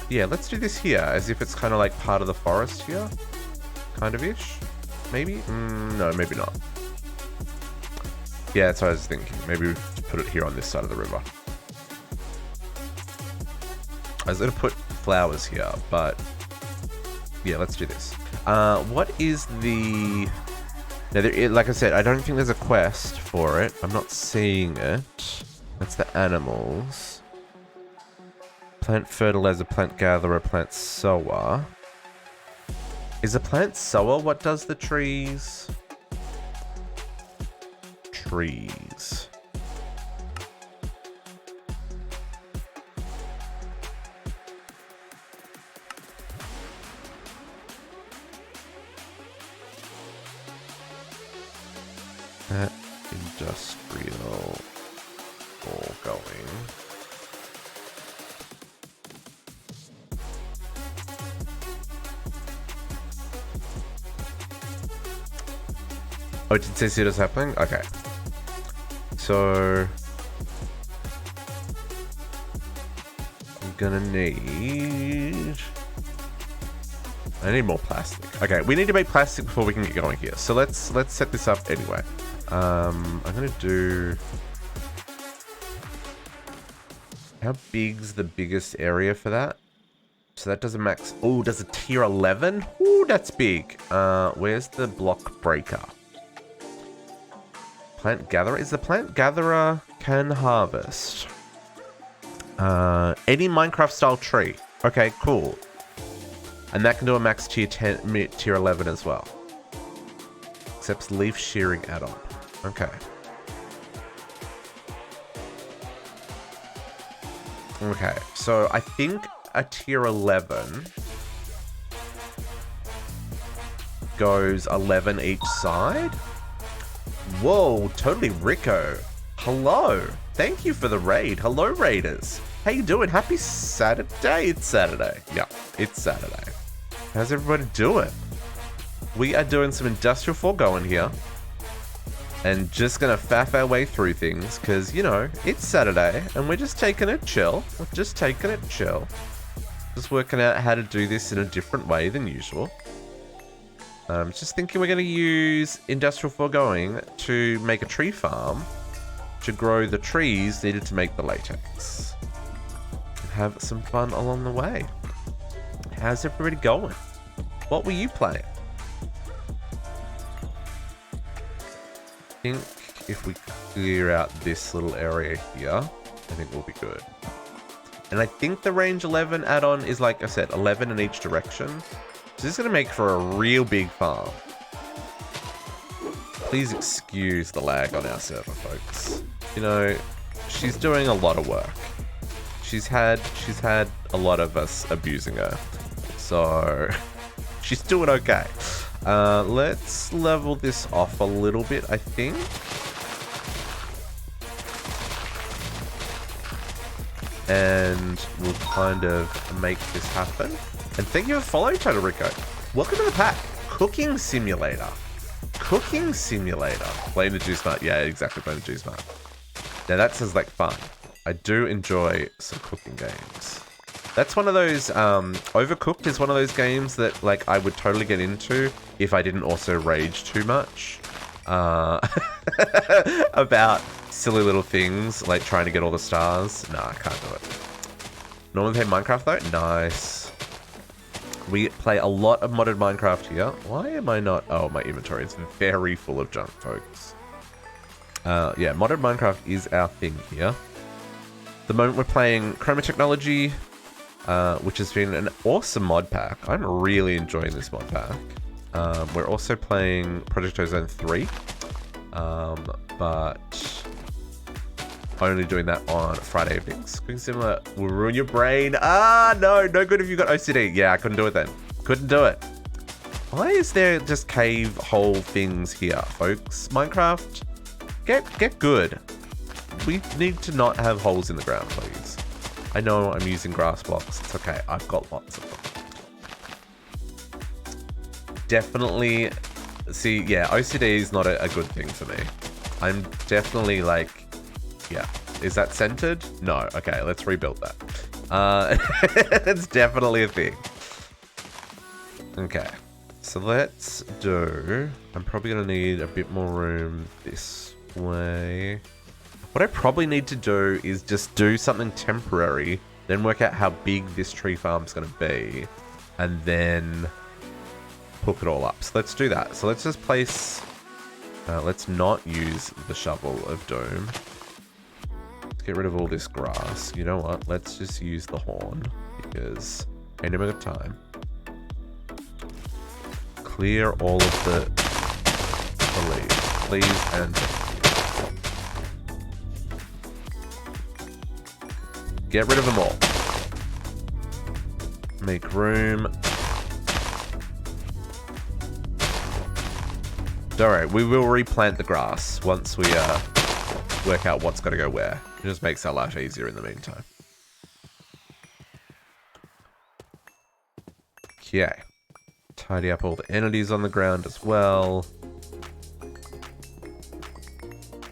yeah, let's do this here, as if it's kind of like part of the forest here. Kind of-ish. Maybe? No, maybe not. Yeah, that's what I was thinking. Maybe we put it here on this side of the river. I was going to put flowers here, but... yeah, let's do this. What is the... Now, like I said, I don't think there's a quest for it. I'm not seeing it. That's the animals. Plant fertilizer, plant gatherer, plant sower. Is a plant sower what does the trees? Trees. That industrial all going. Oh, it did see what's happening? Okay. So I'm gonna need... I need more plastic. Okay, we need to make plastic before we can get going here. So let's set this up anyway. I'm gonna do... How big's the biggest area for that? So that does a max... Oh, does a tier 11? Ooh, that's big. Where's the block breaker? Plant gatherer? Is the plant gatherer can harvest? Any Minecraft style tree. Okay, cool. And that can do a max tier 10, tier 11 as well. accepts leaf shearing add-on. Okay. Okay, so I think a tier 11 goes 11 each side. Whoa, totally Rico. Hello. Thank you for the raid. Hello, raiders. How you doing? Happy Saturday. It's Saturday. Yeah, it's Saturday. How's everybody doing? We are doing some industrial foregoing here. And just gonna faff our way through things, because, you know, it's Saturday, and we're just taking it chill. We're just taking it chill. Just working out how to do this in a different way than usual. Just thinking we're gonna use industrial foregoing to make a tree farm to grow the trees needed to make the latex. And have some fun along the way. How's everybody going? What were you playing? I think if we clear out this little area here, I think we'll be good. And I think the range 11 add-on is, like I said, 11 in each direction. So this is going to make for a real big farm. Please excuse the lag on our server, folks. You know, she's doing a lot of work. She's had a lot of us abusing her. So she's doing okay. Let's level this off a little bit, I think. And we'll kind of make this happen. And thank you for following, Totorico. Welcome to the pack. Cooking Simulator. Cooking Simulator. Playing the Juice Mart. Yeah, exactly, playing the Juice Mart. Now that sounds like fun. I do enjoy some cooking games. That's one of those, Overcooked is one of those games that, like, I would totally get into if I didn't also rage too much. About silly little things, like trying to get all the stars. Nah, I can't do it. Normally play Minecraft though? Nice. We play a lot of modded Minecraft here. Why am I not? Oh, my inventory is very full of junk, folks. Yeah, modded Minecraft is our thing here. The moment we're playing Chroma technology, which has been an awesome mod pack. I'm really enjoying this mod pack. We're also playing Project Ozone 3, but only doing that on Friday evenings. Cooking Simulator will ruin your brain. Ah, no good if you got OCD. Yeah, I couldn't do it then. Couldn't do it. Why is there just cave hole things here, folks? Minecraft, get good. We need to not have holes in the ground, please. I know I'm using grass blocks. It's okay. I've got lots of them. Definitely. See, yeah, OCD is not a good thing for me. I'm definitely like, yeah. Is that centered? No. Okay, let's rebuild that. It's definitely a thing. Okay. So let's do... I'm probably going to need a bit more room this way. What I probably need to do is just do something temporary, then work out how big this tree farm's going to be, and then hook it all up. So let's do that. So let's just place... let's not use the shovel of doom. Let's get rid of all this grass. You know what? Let's just use the horn, because ain't never got time. Clear all of the leaves, please, and... get rid of them all. Make room. Alright, we will replant the grass once we work out what's got to go where. It just makes our life easier in the meantime. Okay. Tidy up all the entities on the ground as well.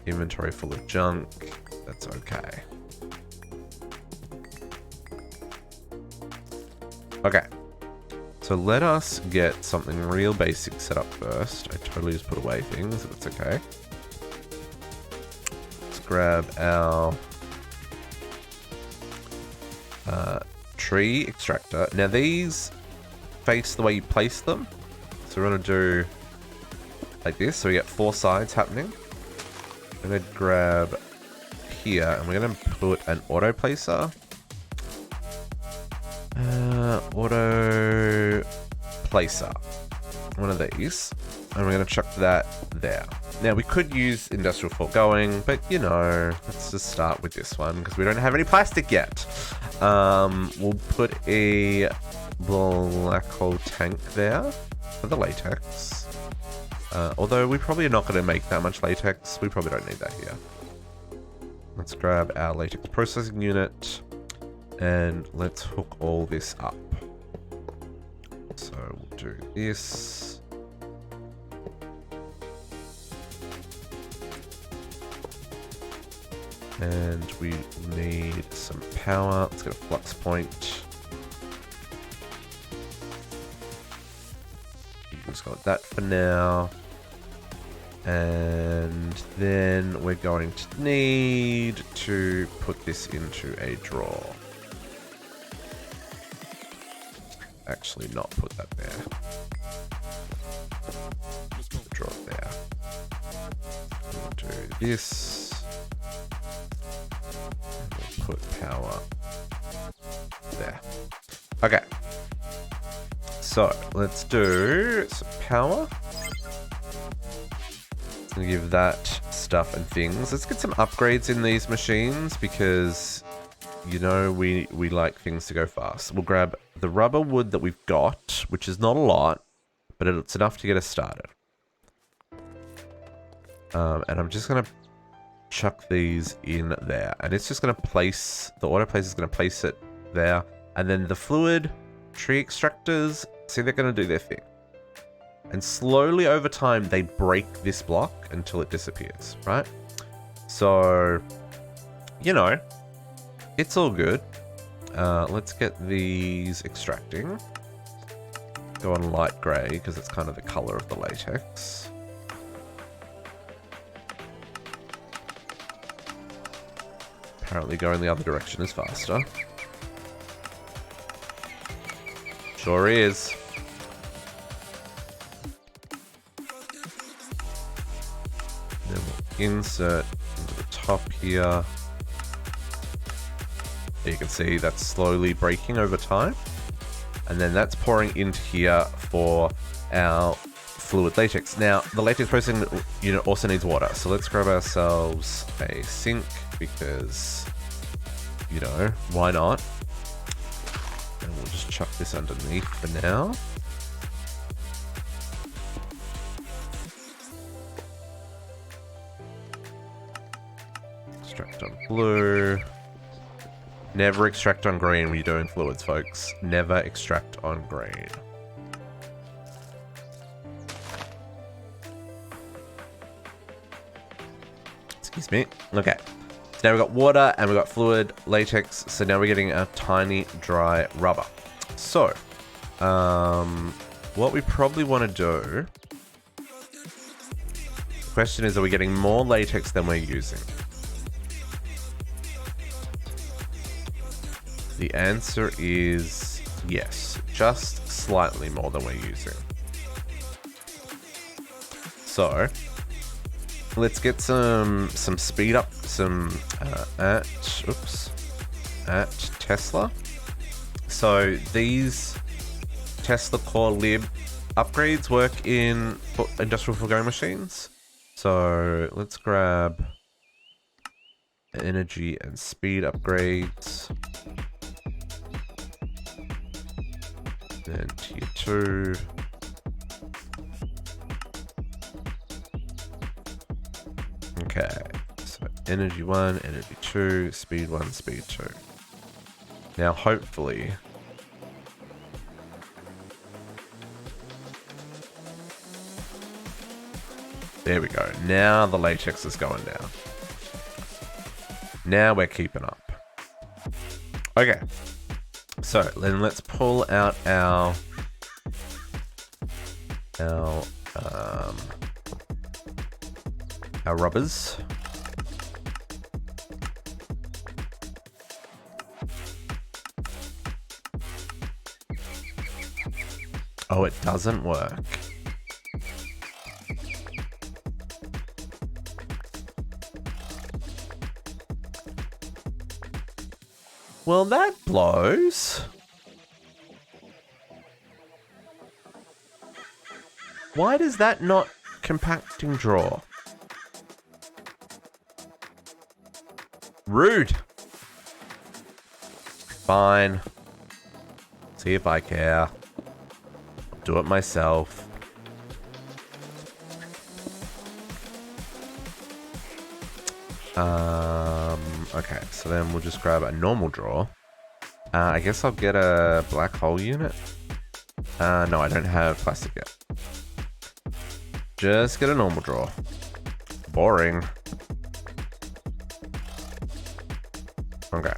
Inventory full of junk. That's okay. Okay, so let us get something real basic set up first. I totally just put away things, if it's okay. Let's grab our tree extractor. Now these face the way you place them. So we're going to do like this, so we get 4 sides happening. I'm going to grab here, and we're going to put an auto placer. Auto placer. one of these, and we're going to chuck that there. Now, we could use industrial foregoing, but, you know, let's just start with this one, because we don't have any plastic yet. We'll put a black hole tank there for the latex. Although we probably are not going to make that much latex. We probably don't need that here. Let's grab our latex processing unit, and let's hook all this up. So we'll do this. And we need some power. Let's get a flux point. You can just go with that for now. And then we're going to need to put this into a drawer. Actually, not put that there. Draw it there. We'll do this. We'll put power there. Okay. So let's do some power. Gonna give that stuff and things. Let's get some upgrades in these machines because, you know, we like things to go fast. We'll grab the rubber wood that we've got, which is not a lot, but it's enough to get us started. And I'm just gonna chuck these in there, and it's just gonna place, the auto place is gonna place it there, and then the fluid tree extractors, see, they're gonna do their thing. And slowly over time, they break this block until it disappears, right? So, you know, it's all good. Let's get these extracting. Go on light grey, because it's kind of the color of the latex. Apparently going the other direction is faster. Sure is. Then we'll insert into the top here. You can see that's slowly breaking over time. And then that's pouring into here for our fluid latex. Now, the latex processing unit also needs water. So let's grab ourselves a sink because, you know, why not? And we'll just chuck this underneath for now. Extract on blue. Never extract on green when you're doing fluids, folks. Never extract on green. Excuse me. Okay. So now we've got water and we've got fluid, latex. So now we're getting a tiny dry rubber. So, what we probably want to do... The question is, are we getting more latex than we're using? The answer is yes, just slightly more than we're using. So let's get some speed up, at Tesla. So these Tesla core lib upgrades work in industrial foregoing machines. So let's grab energy and speed upgrades. Then tier 2. Okay, so energy 1, energy 2, speed 1, speed 2. Now hopefully there we go. Now the latex is going down. Now we're keeping up. Okay. So then let's pull out our rubbers. Oh, it doesn't work. Well, that blows. Why does that not compacting drawer? Rude. Fine. See if I care. I'll do it myself. Okay, so then we'll just grab a normal drawer. I guess I'll get a black hole unit. No, I don't have plastic yet. Just get a normal drawer. Boring. Okay.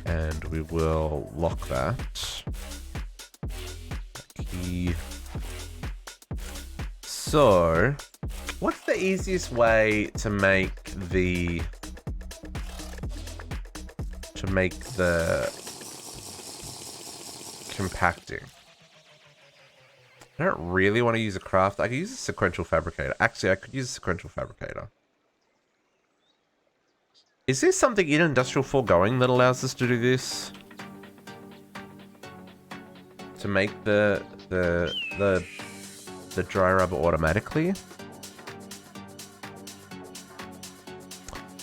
And we will lock that. Key. So, what's the easiest way to make the compacting? I don't really want to use a craft. I could use a sequential fabricator. Actually, I could use a sequential fabricator. Is there something in industrial foregoing that allows us to do this? To make the dry rubber automatically?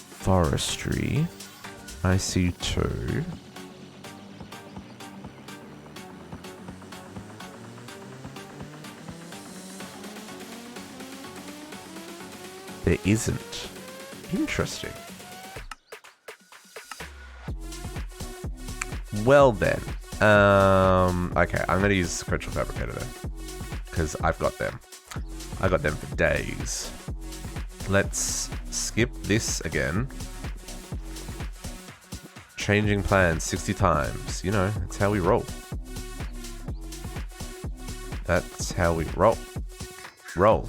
Forestry. I see 2. There isn't. Interesting. Well then. Okay, I'm gonna use a sequential fabricator then. Because I've got them. I got them for days. Let's skip this again. Changing plans 60 times. You know, that's how we roll. That's how we roll. Roll.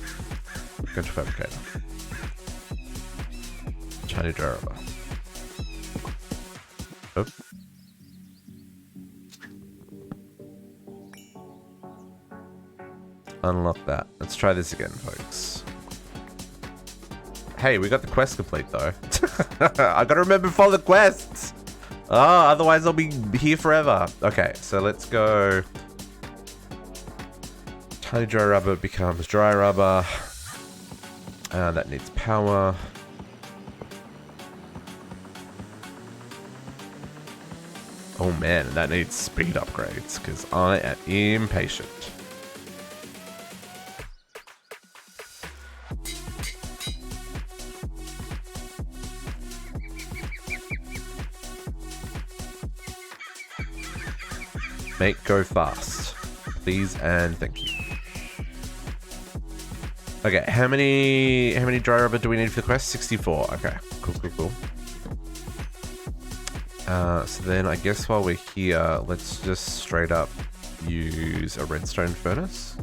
Sequential fabricator. Tiny dry rubber. Oh. Unlock that. Let's try this again, folks. Hey, we got the quest complete, though. I gotta remember to follow the quests! Oh, otherwise I'll be here forever. Okay, so let's go. Tiny dry rubber becomes dry rubber. That needs power. Oh man, that needs speed upgrades, because I am impatient. Make go fast. Please and thank you. Okay, how many dry rubber do we need for the quest? 64. Okay, cool. So then I guess while we're here, let's just straight up use a redstone furnace.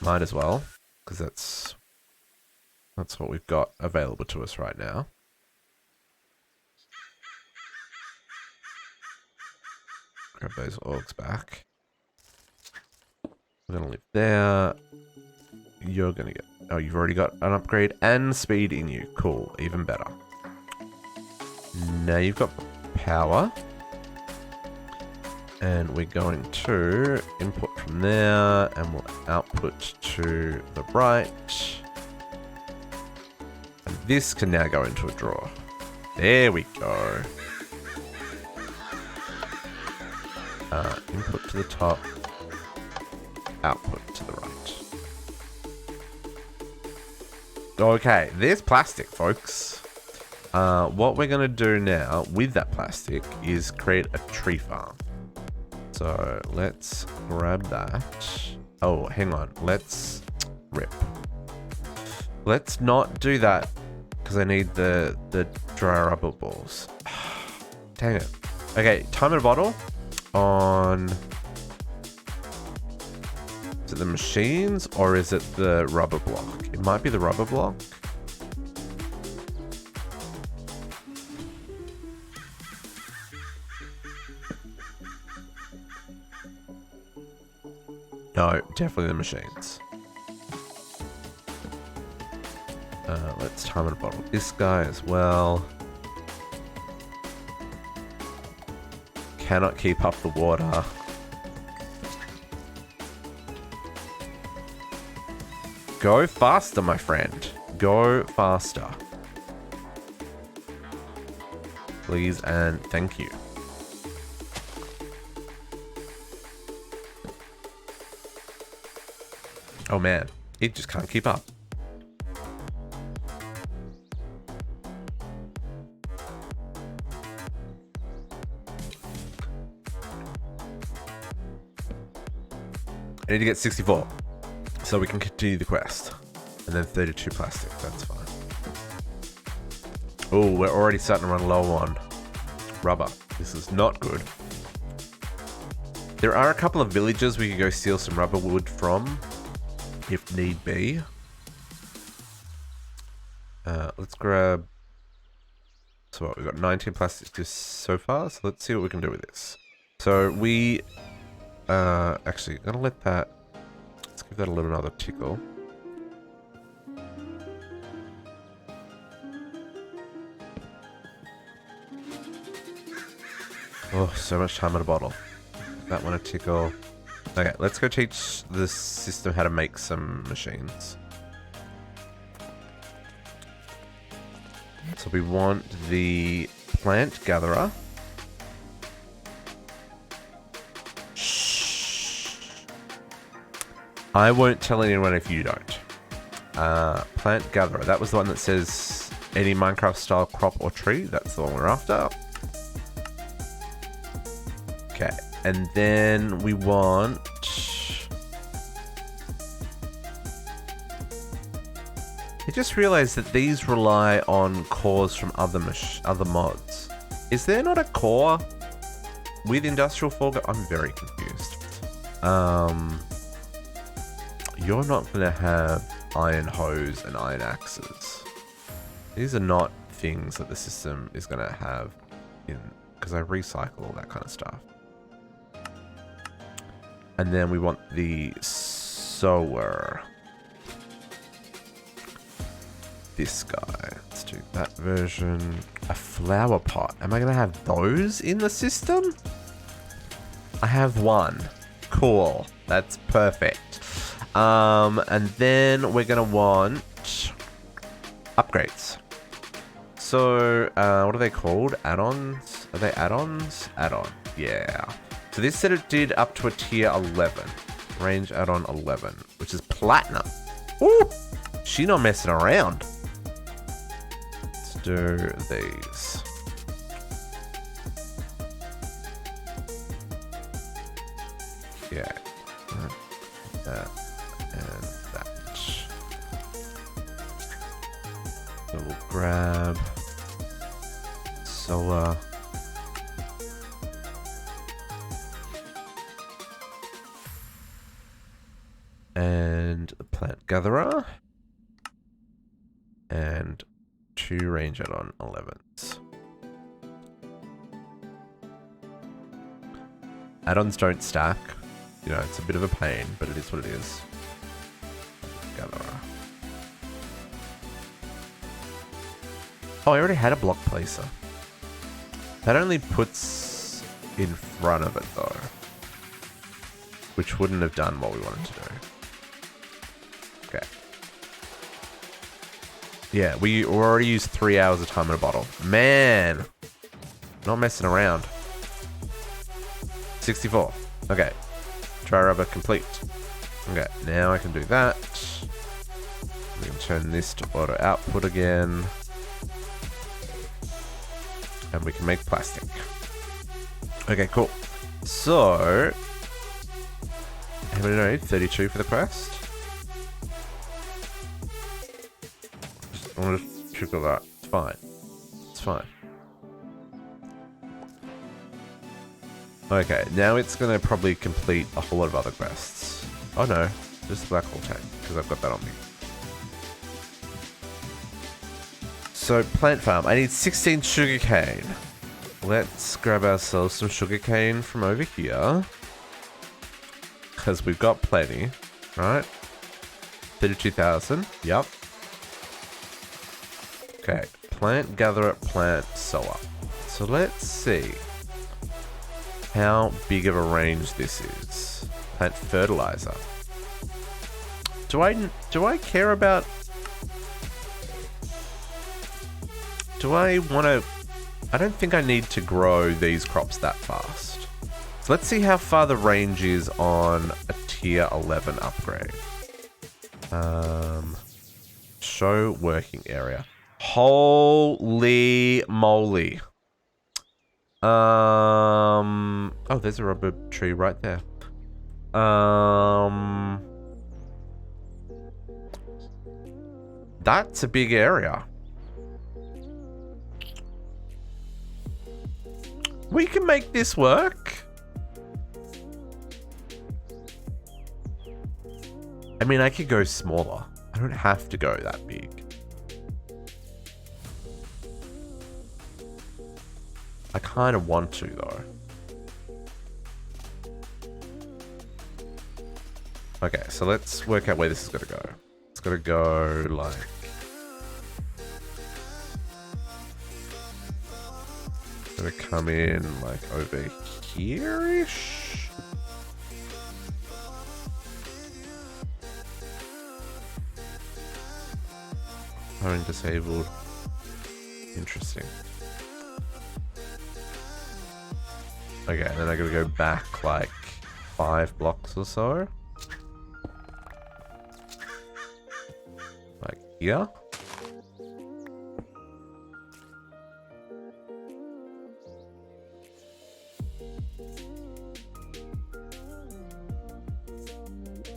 Might as well, because that's what we've got available to us right now. Grab those orgs back. We're gonna live there. You're gonna get... Oh, you've already got an upgrade and speed in you. Cool, even better. Now you've got power. And we're going to input from there, and we'll output to the right. And this can now go into a drawer. There we go. Input to the top, output to the right. Okay, there's plastic, folks. What we're going to do now with that plastic is create a tree farm. So let's grab that. Oh, hang on. Let's rip. Let's not do that because I need the dry rubber balls. Dang it. Okay, time in a bottle on... Is it the machines or is it the rubber block? It might be the rubber block. No, definitely the machines. Let's time in a bottle this guy as well. Cannot keep up the water. Go faster, my friend. Go faster. Please and thank you. Oh man, it just can't keep up. I need to get 64 so we can continue the quest. And then 32 plastic, that's fine. Oh, we're already starting to run low on rubber. This is not good. There are a couple of villages we could go steal some rubber wood from, if need be. Let's grab... So what, we've got 19 plastics just so far, so let's see what we can do with this. So we... actually, I'm gonna let that... Let's give that a little another tickle. Oh, so much time in a bottle. That one a tickle. Okay, let's go teach the system how to make some machines. So we want the plant gatherer. Shh. I won't tell anyone if you don't. Plant gatherer. That was the one that says any Minecraft style crop or tree. That's the one we're after. Okay, and then we want... I just realized that these rely on cores from other mods. Is there not a core with industrial foregoing? I'm very confused. You're not going to have iron hose and iron axes. These are not things that the system is going to have in, because I recycle all that kind of stuff. And then we want the sower. This guy. Let's do that version. A flower pot. Am I going to have those in the system? I have one. Cool. That's perfect. And then we're going to want upgrades. So, what are they called? Add-ons? Are they add-ons? Add-on. Yeah. So this said it did up to a tier 11. Range add-on 11, which is platinum. Ooh! She not messing around. Let's do these. Yeah. That and that. So we'll grab solar. And the plant gatherer. And 2 range add-on 11s. Add-ons don't stack. You know, it's a bit of a pain, but it is what it is. Gatherer. Oh, I already had a block placer. That only puts in front of it, though. Which wouldn't have done what we wanted to do. Okay. Yeah, we already used 3 hours of time in a bottle. Man! Not messing around. 64. Okay. Dry rubber complete. Okay, now I can do that. We can turn this to auto output again. And we can make plastic. Okay, cool. So... how many do I need? 32 for the quest? I want to trickle that. It's fine. It's fine. Okay, now it's going to probably complete a whole lot of other quests. Oh no, just the black hole tank, because I've got that on me. So, plant farm. I need 16 sugarcane. Let's grab ourselves some sugarcane from over here. Because we've got plenty, right? 32,000, yep. Okay, plant gatherer, plant sower. So let's see how big of a range this is. Plant fertilizer. Do I care about... Do I want to... I don't think I need to grow these crops that fast. So let's see how far the range is on a tier 11 upgrade. Show working area. Holy moly. Oh, there's a rubber tree right there. That's a big area. We can make this work. I mean, I could go smaller. I don't have to go that big. I kind of want to, though. Okay, so let's work out where this is going to go. It's going to go like... It's going to come in like over here-ish. Home disabled. Interesting. Okay, and then I gotta go back like 5 blocks or so. Like here.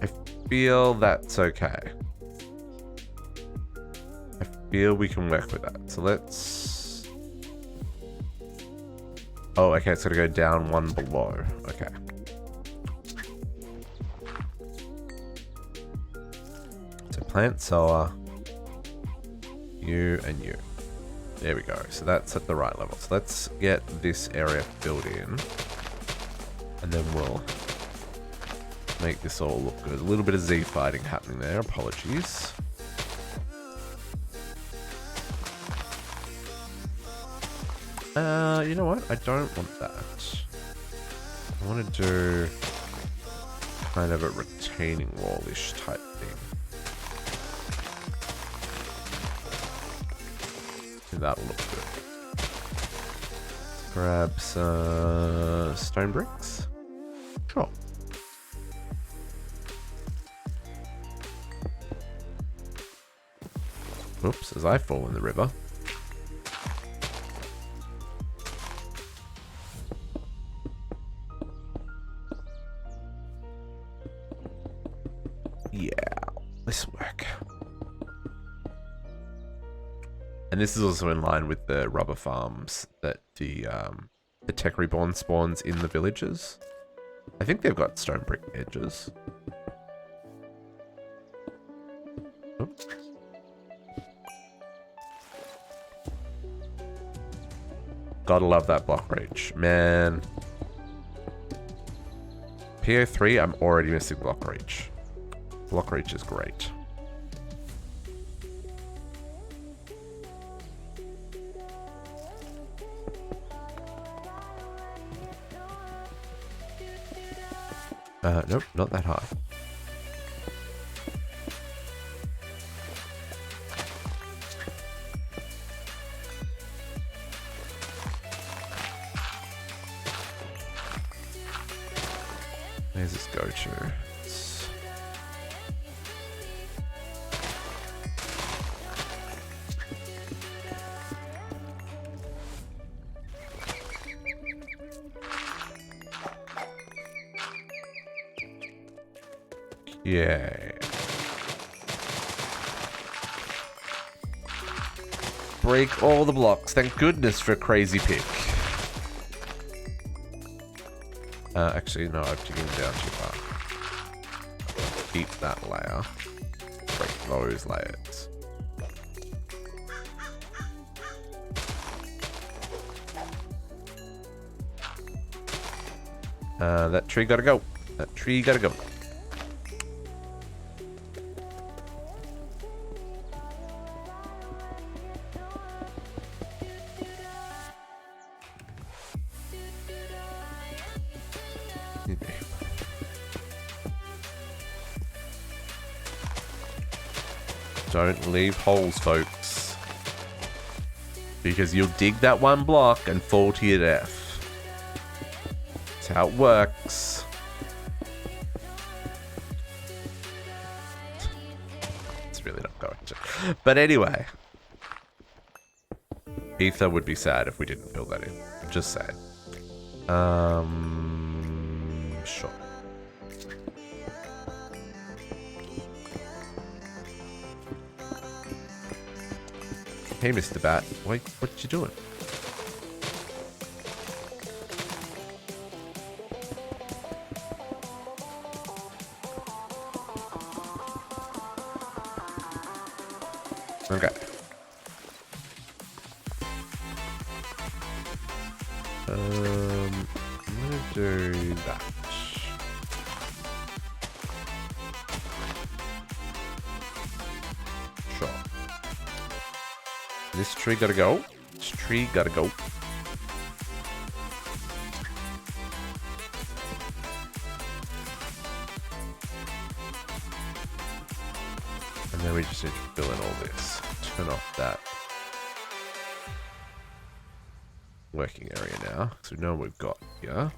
I feel that's okay. I feel we can work with that. So let's... Oh, okay, it's gonna go down 1 below. Okay. So plant solar. You and you. There we go. So that's at the right level. So let's get this area filled in. And then we'll make this all look good. A little bit of Z fighting happening there. Apologies. You know what? I don't want that. I want to do kind of a retaining wall-ish type thing. That'll look good. Grab some stone bricks. Sure. Oops, as I fall in the river. Yeah, this will work. And this is also in line with the rubber farms that the tech reborn spawns in the villages. I think they've got stone brick edges. Oops. Gotta love that block reach, man. PO3, I'm already missing block reach. Block reach is great. Nope, not that high. Where's this go to? Yay. Break all the blocks. Thank goodness for Crazy Pick. Actually, no, I've taken down too far. Keep that layer. Break those layers. That tree gotta go. That tree gotta go. Don't leave holes, folks. Because you'll dig that one block and fall to your death. That's how it works. It's really not going to. But anyway. Ether would be sad if we didn't fill that in. Just saying. Sure. Hey, Mr. Bat. Wait, what you doing? Okay. I'm gonna do that. Sure. This tree gotta go. This tree gotta go. And then we just need to fill in all this. Turn off that working area now, so we know what we've got here.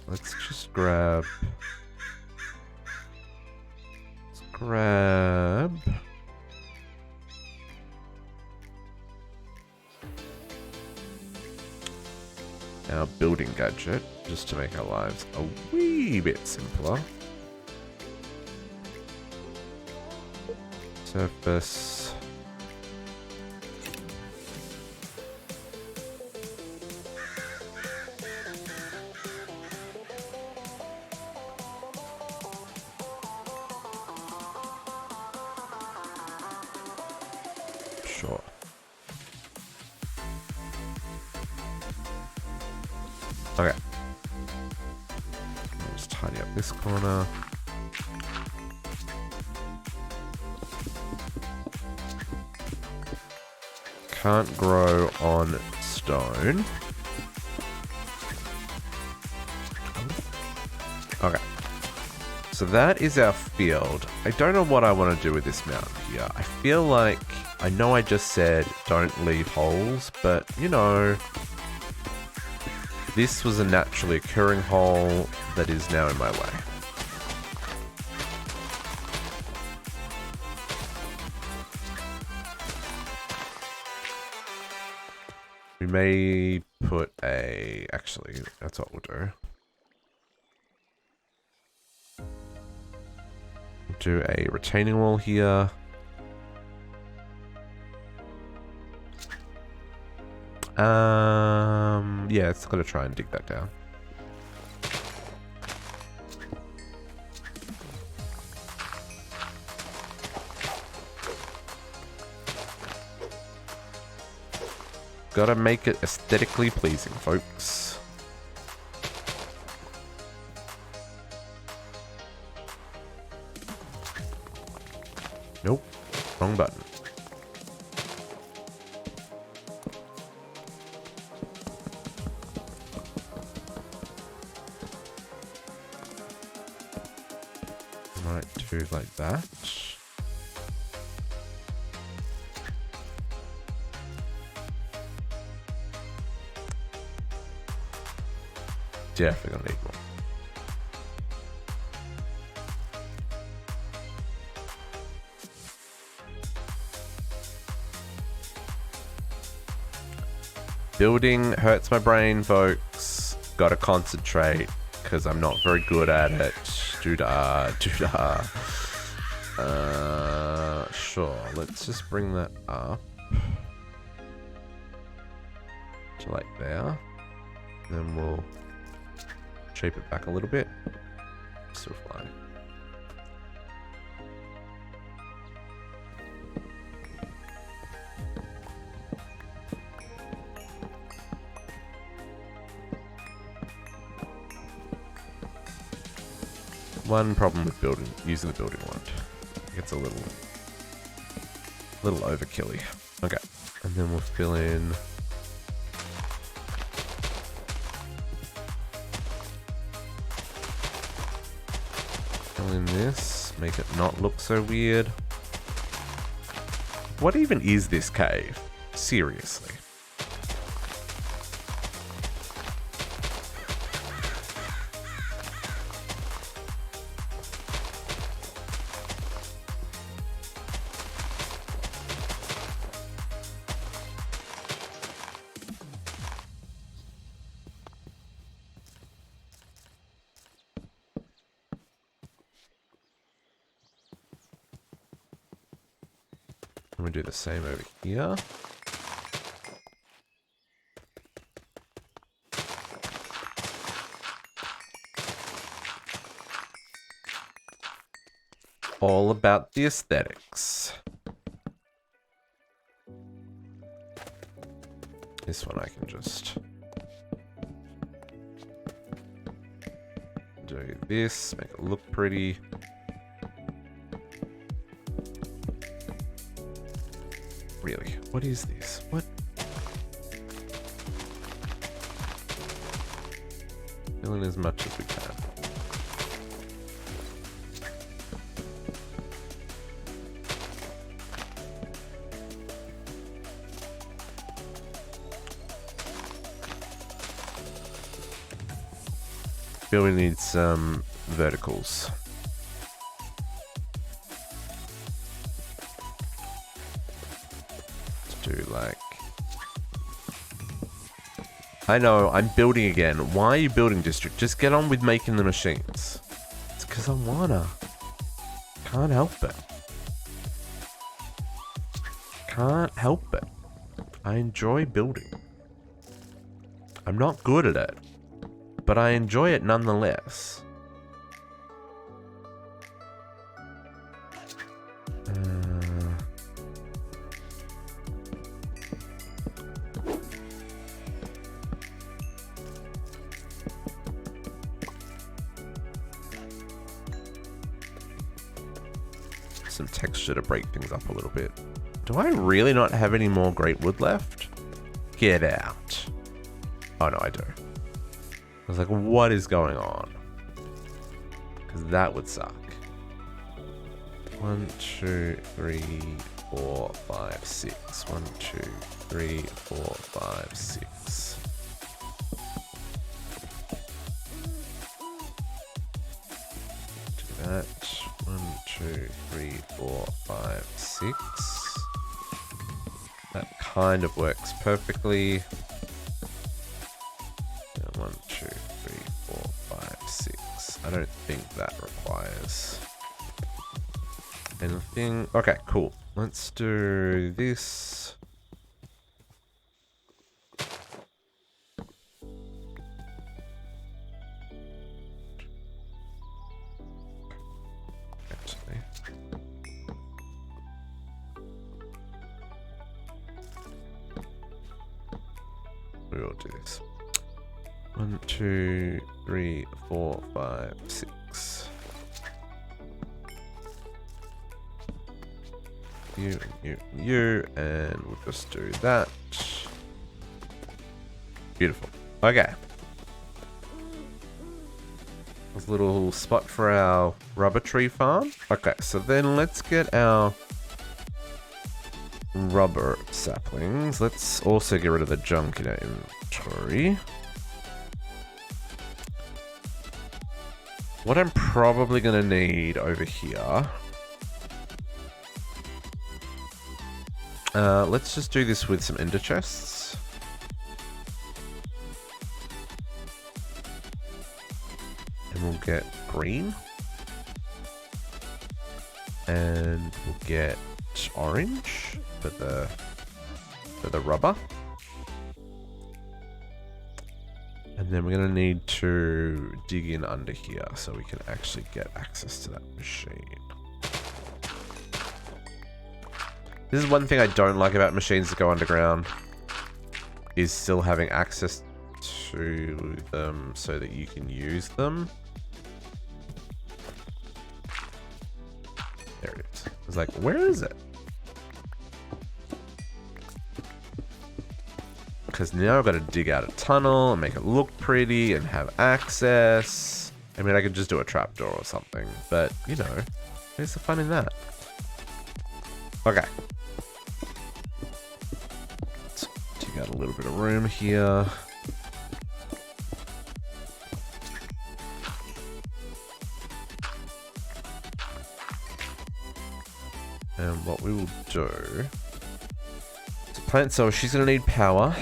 Let's just grab... our building gadget, just to make our lives a wee bit simpler. Surface. Sure. Okay. Let's tidy up this corner. Can't grow on stone. Okay. So that is our field. I don't know what I want to do with this mountain here. I feel like, I know I just said don't leave holes, but you know, this was a naturally occurring hole that is now in my way. We may put a... Actually, that's what we'll do. We'll do a retaining wall here. Yeah, it's gonna try and dig that down. Gotta make it aesthetically pleasing, folks. Nope, wrong button. Might do like that. Definitely gonna need more. Building hurts my brain, folks. Gotta concentrate, because I'm not very good at it. Doo-dah. Sure, let's just bring that up. To like there. Then we'll shape it back a little bit. Still fine. One problem with using the building wand. It gets a little overkilly. Okay, and then we'll fill in. Fill in this, make it not look so weird. What even is this cave? Seriously. We do the same over here. All about the aesthetics. This one I can just do this, make it look pretty. Really? What is this? What? Fill in as much as we can. Feel we need some verticals. Like, I know, I'm building again. Why are you building, District? Just get on with making the machines. It's because I wanna. Can't help it. Can't help it. I enjoy building. I'm not good at it, but I enjoy it nonetheless. Some texture to break things up a little bit. Do I really not have any more great wood left? Get out. Oh no, I do. I was like, what is going on? Because that would suck. 1, 2, 3, 4, 5, 6. 1, 2, 3, 4, 5, 6. Do that. 1, 2, 3, 4, 5, 6. That kind of works perfectly. 1, 2, 3, 4, 5, 6. I don't think that requires anything. Okay, cool. Let's do this. Actually. We will do this. 1, 2, 3, 4, 5, 6. You, and we'll just do that. Beautiful. Okay. There's a little spot for our rubber tree farm. Okay, so then let's get our rubber saplings. Let's also get rid of the junk in our inventory. What I'm probably going to need over here... let's just do this with some ender chests. And we'll get green. And we'll get orange for the rubber. And then we're going to need to dig in under here so we can actually get access to that machine. This is one thing I don't like about machines that go underground, is still having access to them so that you can use them. There it is. I was like, where is it? Because now I've got to dig out a tunnel and make it look pretty and have access. I mean, I could just do a trapdoor or something, but, you know, there's the fun in that. Okay. Let's take out a little bit of room here. And what we will do... So plant cell, she's going to need power.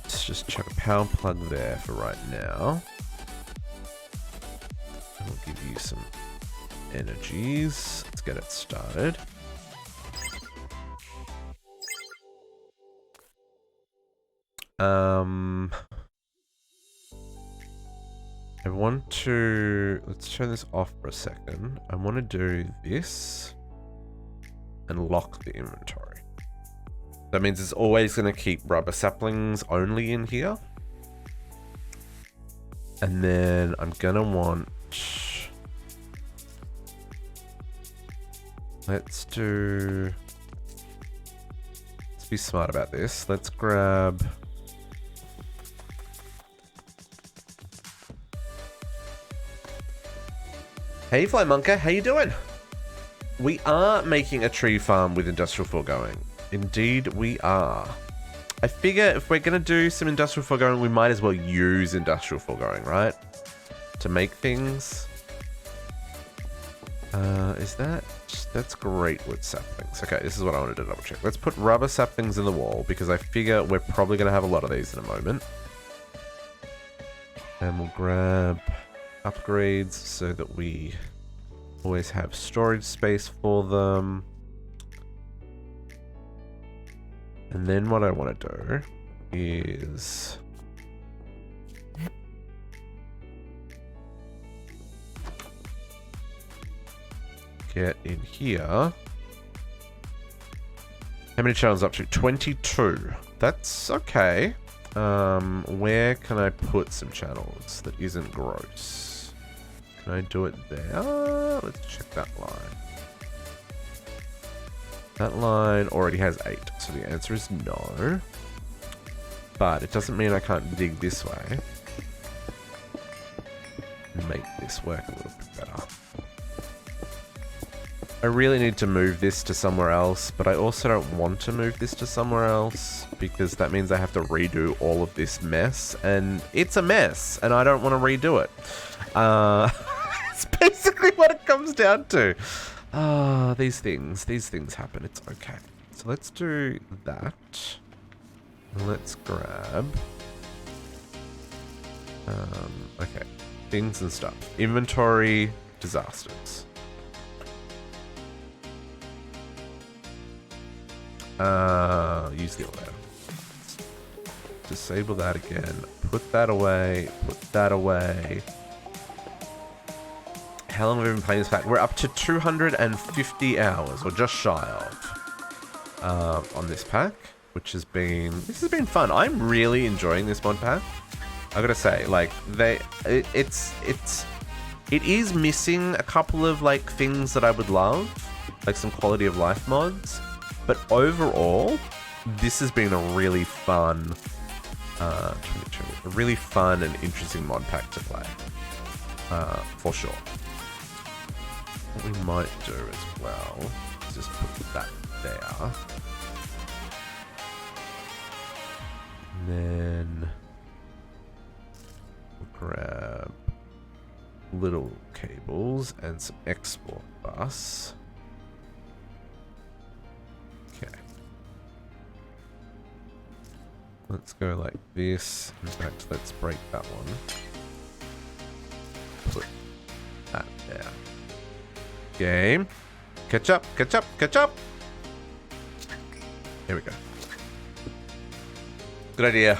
Let's just chuck a power plug there for right now. And we'll give you some energies. Let's get it started. I want to... Let's turn this off for a second. I want to do this and lock the inventory. That means it's always going to keep rubber saplings only in here. And then I'm going to want... Let's be smart about this. Let's grab... Hey Fly Monka, how you doing? We are making a tree farm with industrial foregoing. Indeed we are. I figure if we're going to do some industrial foregoing, we might as well use industrial foregoing, right? To make things. That's great wood saplings. Okay, this is what I wanted to double check. Let's put rubber saplings in the wall because I figure we're probably going to have a lot of these in a moment. And we'll grab upgrades so that we always have storage space for them. And then what I want to do is get in here. How many channels up to? 22. That's okay. Where can I put some channels that isn't gross? Can I do it there? Let's check that line. That line already has 8, so the answer is no. But it doesn't mean I can't dig this way and make this work a little bit better. I really need to move this to somewhere else, but I also don't want to move this to somewhere else because that means I have to redo all of this mess, and it's a mess, and I don't want to redo it. It's basically what it comes down to. These things happen. It's okay. So let's do that. Let's grab... okay. Things and stuff. Inventory disasters. Use the order. Disable that again. Put that away. Put that away. How long have we been playing this pack? We're up to 250 hours, or just shy of, on this pack, which has been... This has been fun. I'm really enjoying this mod pack. I gotta say, like, it is missing a couple of, like, things that I would love, like some quality of life mods. But overall, this has been a really fun, a really fun and interesting mod pack to play, for sure. What we might do as well is just put that there, and then we'll grab little cables and some export bus. Let's go like this. In fact, let's break that one. Put that there. Game. Catch up, catch up, catch up. Here we go. Good idea.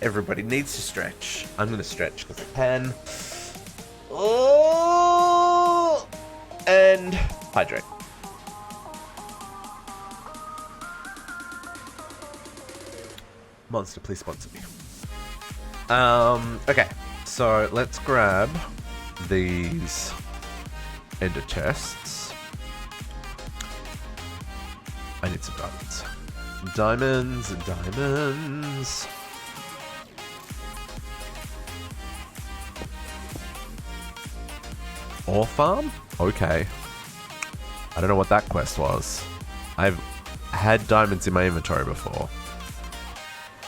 Everybody needs to stretch. I'm going to stretch because I can. Oh! And hydrate. Monster, please sponsor me. Okay, so let's grab these ender chests. I need some diamonds. Diamonds and diamonds. Ore farm? Okay. I don't know what that quest was. I've had diamonds in my inventory before.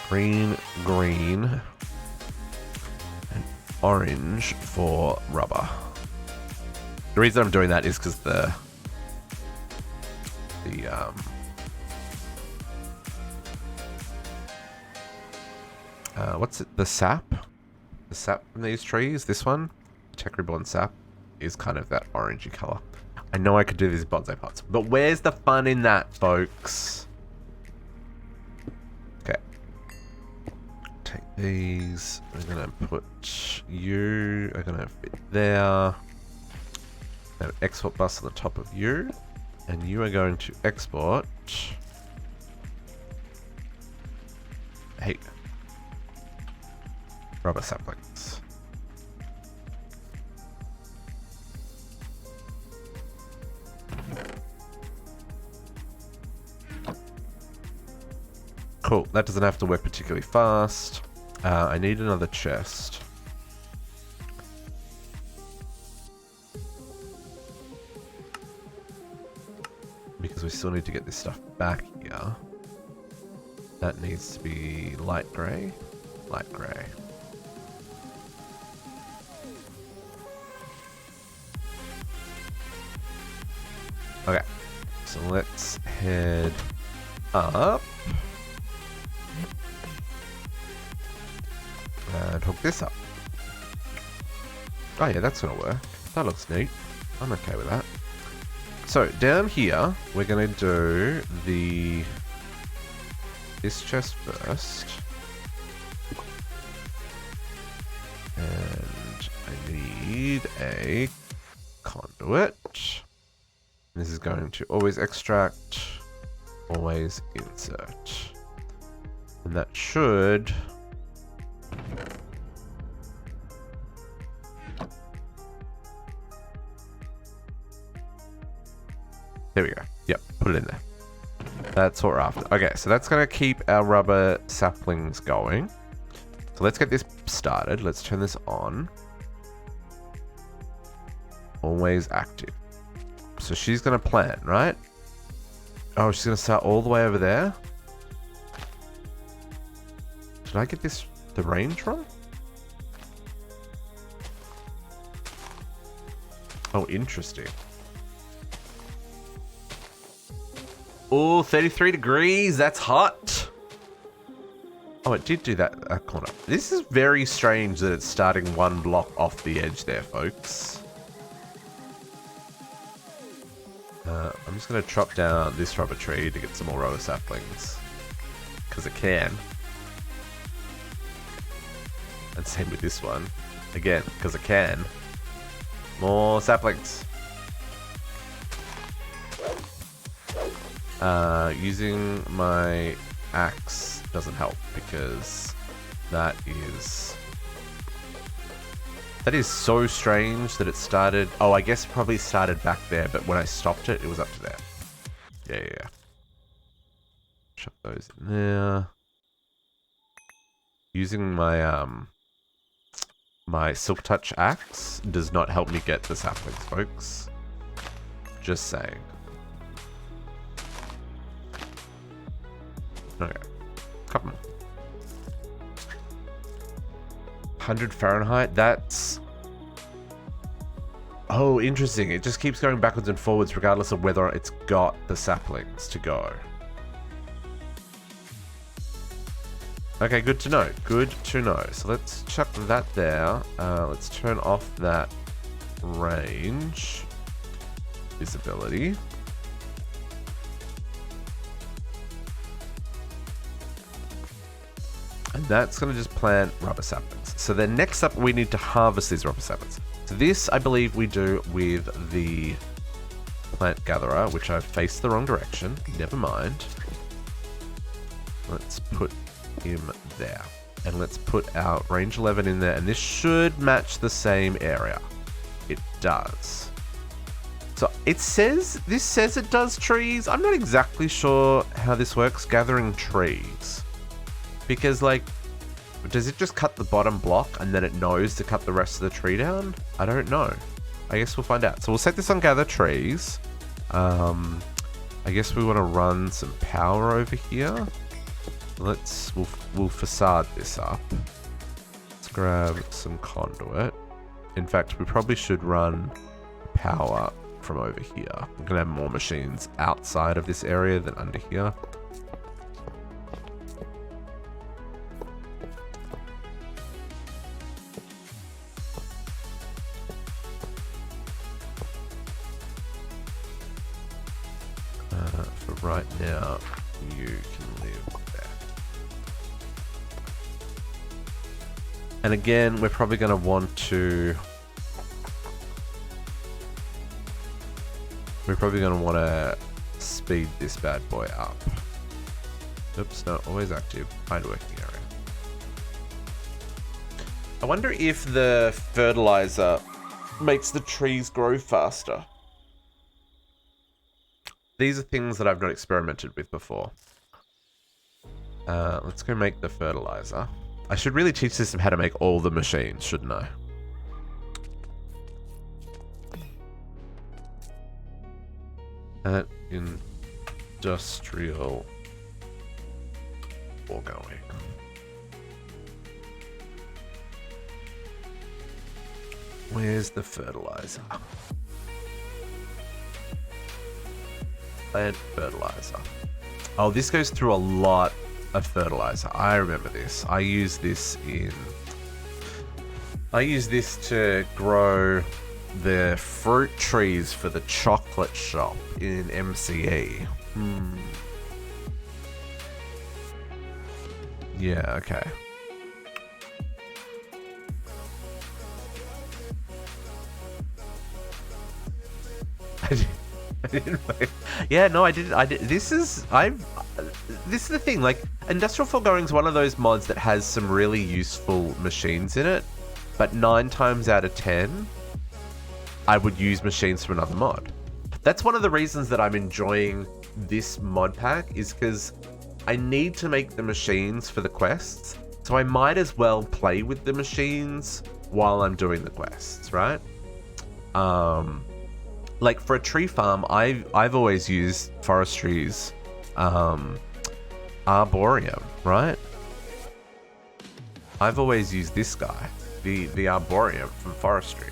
Green, green, and orange for rubber. The reason I'm doing that is because what's it? The sap? The sap from these trees, this one, Tech Reborn sap, is kind of that orangey color. I know I could do these bonsai pots, but where's the fun in that, folks? Okay. Take these. I'm gonna put you. I'm gonna fit there. An export bus on the top of you, and you are going to export. Hey. Rubber saplings. Cool, that doesn't have to work particularly fast. I need another chest. Because we still need to get this stuff back here. That needs to be light grey. Light grey. Okay, so let's head up and hook this up. Oh yeah, that's gonna work. That looks neat. I'm okay with that. So down here, we're gonna do this chest first, and I need a conduit. This is going to always extract, always insert. And that should... There we go. Yep, put it in there. That's what we're after. Okay, so that's going to keep our rubber saplings going. So let's get this started. Let's turn this on. Always active. So she's going to plant, right? Oh, she's going to start all the way over there? Did I get this the range wrong? Oh, interesting. Oh, 33 degrees. That's hot. Oh, it did do that corner. This is very strange that it's starting one block off the edge there, folks. I'm just going to chop down this rubber tree to get some more rubber saplings. Because it can. And same with this one. Again, because it can. More saplings. Using my axe doesn't help because that is so strange that it started. Oh, I guess probably started back there, but when I stopped it, it was up to there. Yeah. Chuck those in there. Using my my Silk Touch axe does not help me get the saplings, folks. Just saying. Okay, couple more. 100 Fahrenheit, that's... Oh, interesting. It just keeps going backwards and forwards regardless of whether it's got the saplings to go. Okay, good to know. Good to know. So let's chuck that there. Let's turn off that range visibility. And that's going to just plant rubber saplings. So then next up, we need to harvest these rubber saplings. So this, I believe, we do with the plant gatherer, which I've faced the wrong direction. Never mind. Let's put him there. And let's put our range 11 in there. And this should match the same area. It does. So this says it does trees. I'm not exactly sure how this works, gathering trees. Because, like, does it just cut the bottom block and then it knows to cut the rest of the tree down? I don't know. I guess we'll find out. So we'll set this on gather trees. I guess we want to run some power over here. We'll facade this up. Let's grab some conduit. In fact, we probably should run power from over here. I'm gonna have more machines outside of this area than under here. For right now, you can live there. And again, we're probably going to want to... We're probably going to want to speed this bad boy up. Oops, no, always active. Hide working area. I wonder if the fertilizer makes the trees grow faster. These are things that I've not experimented with before. Let's go make the fertilizer. I should really teach this how to make all the machines, shouldn't I? At industrial foregoing. Where's the fertilizer? Plant fertilizer. Oh, this goes through a lot of fertilizer. I remember this. I use this to grow the fruit trees for the chocolate shop in MCE. Yeah, okay. Yeah, no, I did. This is the thing. Like, Industrial Foregoing is one of those mods that has some really useful machines in it, but 9 times out of 10, I would use machines from another mod. That's one of the reasons that I'm enjoying this mod pack, is because I need to make the machines for the quests, so I might as well play with the machines while I'm doing the quests, right? Like for a tree farm, I've always used Forestry's Arboreum, right? I've always used this guy, the Arboreum from Forestry.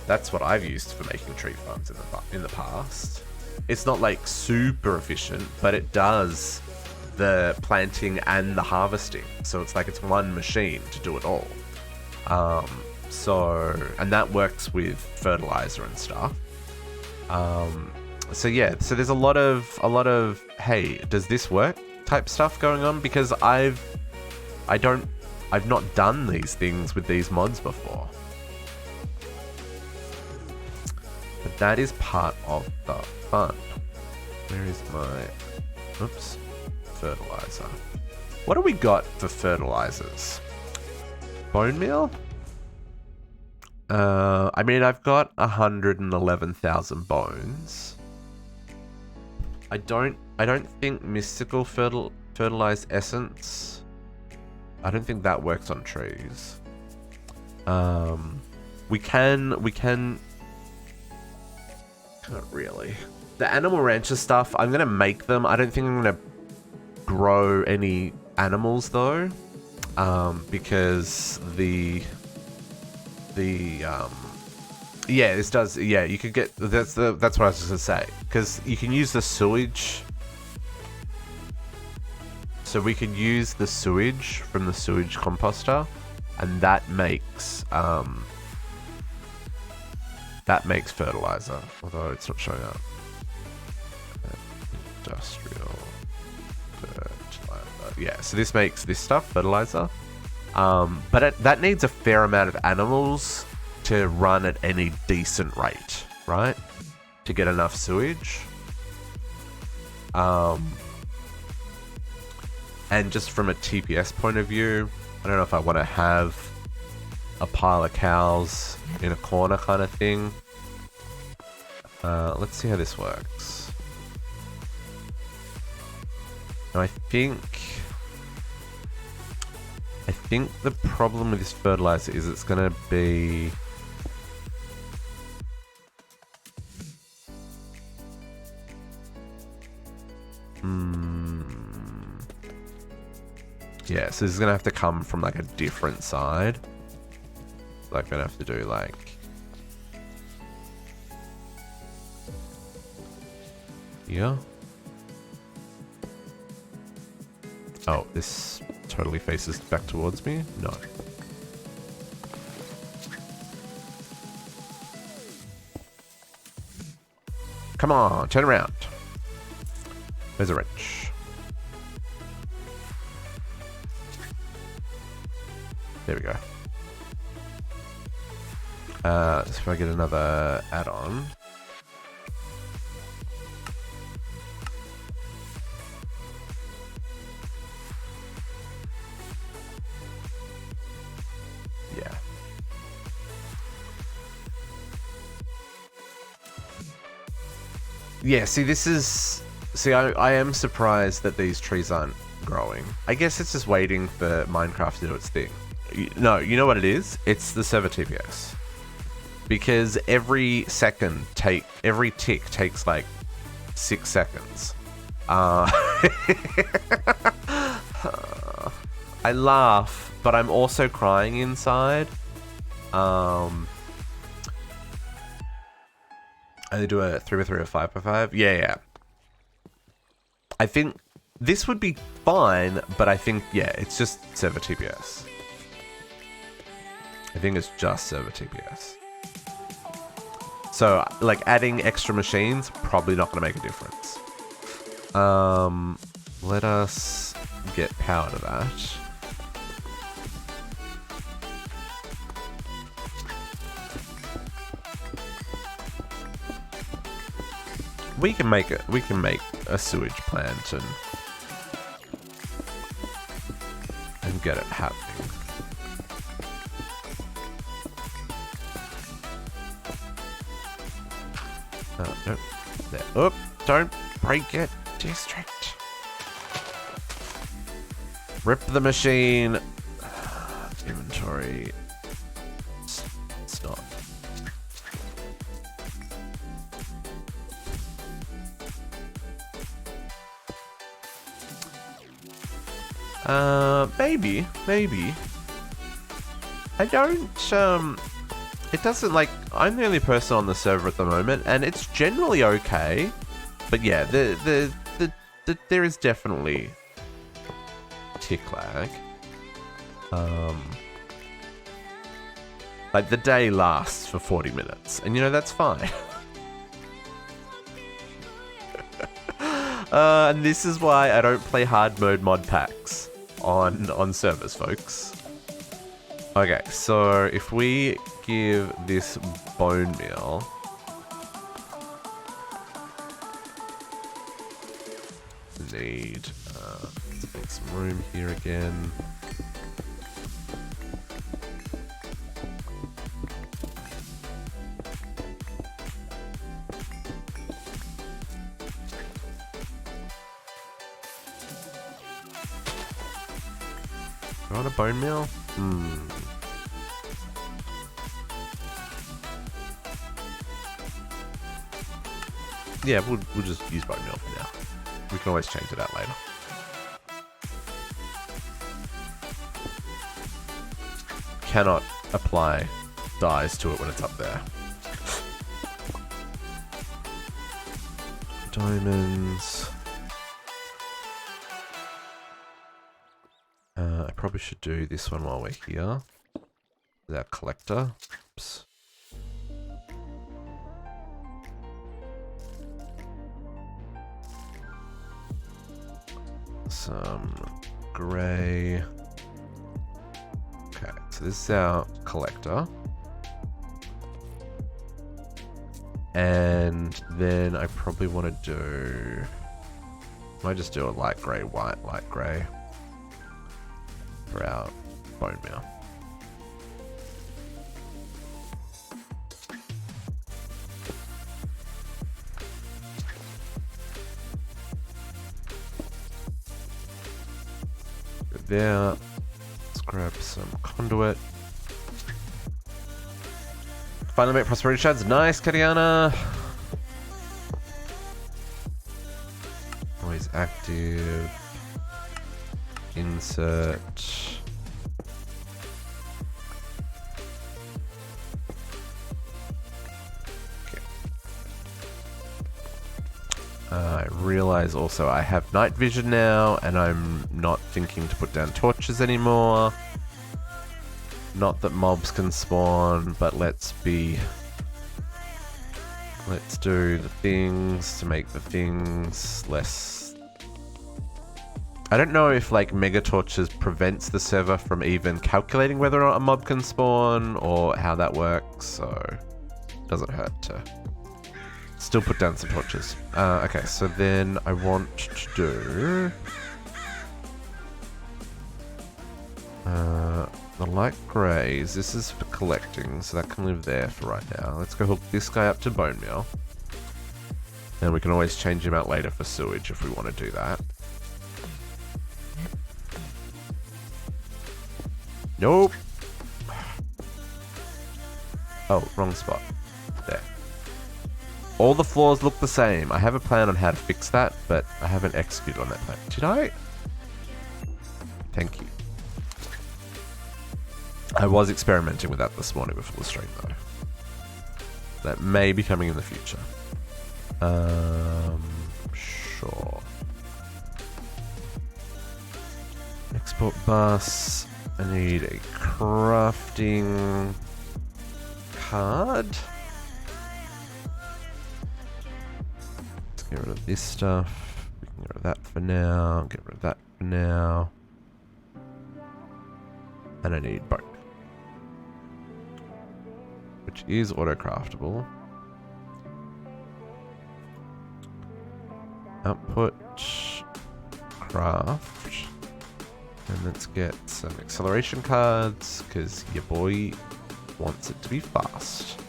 That's what I've used for making tree farms in the past. It's not like super efficient, but it does the planting and the harvesting. So it's like it's one machine to do it all. And that works with fertilizer and stuff. So yeah, so there's a lot of hey, does this work type stuff going on, because I've not done these things with these mods before. But that is part of the fun. Where is my fertilizer? What do we got for fertilizers? Bone meal? I mean, I've got 111,000 bones. I don't think mystical fertilized essence. I don't think that works on trees. We can. Not really. The animal rancher stuff, I'm gonna make them. I don't think I'm gonna grow any animals though, because yeah, this does. Yeah, you could get. That's what I was just gonna say, because you can use the sewage. So we could use the sewage from the sewage composter, and that makes fertilizer. Although it's not showing up. Industrial fertilizer. Yeah, so this makes this stuff fertilizer. But that needs a fair amount of animals to run at any decent rate, right? To get enough sewage. And just from a TPS point of view, I don't know if I want to have a pile of cows in a corner kind of thing. Let's see how this works. Now I think the problem with this fertilizer is it's going to be... Yeah, so this is gonna have to come from like a different side. So I'm gonna have to do like... here. Oh, this totally faces back towards me? No. Come on, turn around. There's a wrench. There we go. So if I get another add-on. Yeah. Yeah, see, this is... See, I am surprised that these trees aren't growing. I guess it's just waiting for Minecraft to do its thing. No, you know what it is? It's the server TPS. Because every every tick takes like 6 seconds. I laugh, but I'm also crying inside. I do a 3x3 or 5x5. Yeah. I think this would be fine, but I think, yeah, it's just server TPS. I think it's just server TPS. So, like, adding extra machines, probably not going to make a difference. Let us get power to that. We can make a sewage plant and get it happening. Oh, no. There. Oh, don't break it. District. Rip the machine. Inventory. Stop. Maybe. I don't, it doesn't, like, I'm the only person on the server at the moment, and it's generally okay. But yeah, there is definitely tick lag. Like, the day lasts for 40 minutes, and you know, that's fine. And this is why I don't play hard mode mod packs on servers, folks. Okay, so if we give this bone meal... Need let's make some room here again. You want a bone meal? Yeah, we'll just use bone meal for now. We can always change it out later. Cannot apply dyes to it when it's up there. Diamonds. I probably should do this one while we're here. With our collector. Oops. Some grey. Okay, so this is our collector. And then I probably want to do... I might just do a light grey, white, light grey for our bone meal. There. Let's grab some conduit. Finally make prosperity shards. Nice, Katiana. Always active. insert. I realize also I have night vision now, and I'm not thinking to put down torches anymore. Not that mobs can spawn, but let's do the things to make the things less... I don't know if like mega torches prevents the server from even calculating whether or not a mob can spawn, or how that works, so it doesn't hurt to still put down some torches. Okay, so then I want to do the light greys. This is for collecting, so that can live there for right now. Let's go hook this guy up to bone meal. And we can always change him out later for sewage if we want to do that. Nope. Oh, wrong spot. There. All the floors look the same. I have a plan on how to fix that, but I haven't executed on that plan. Did I? Thank you. I was experimenting with that this morning before the stream, though. That may be coming in the future. Sure. Export bus. I need a crafting card. Let's get rid of this stuff. We can get rid of that for now. Get rid of that for now. And I need bone, which is auto-craftable. Output, craft, and let's get some acceleration cards, because your boy wants it to be fast.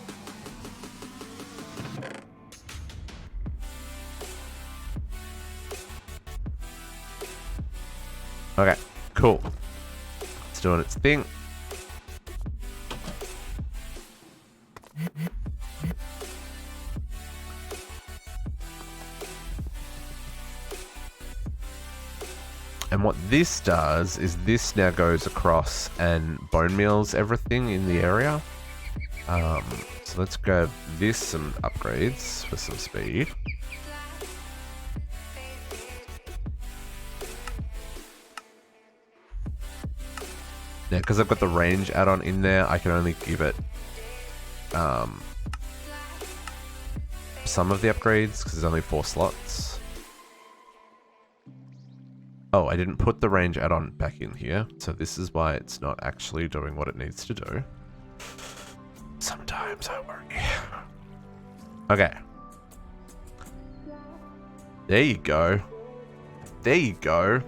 Okay, cool. It's doing its thing. And what this does is this now goes across and bone meals everything in the area. So let's grab this and upgrades for some speed. Now, because I've got the range add-on in there, I can only give it some of the upgrades because there's only 4 slots. Oh, I didn't put the range add-on back in here, so this is why it's not actually doing what it needs to do. Sometimes I worry. Okay. There you go. There you go.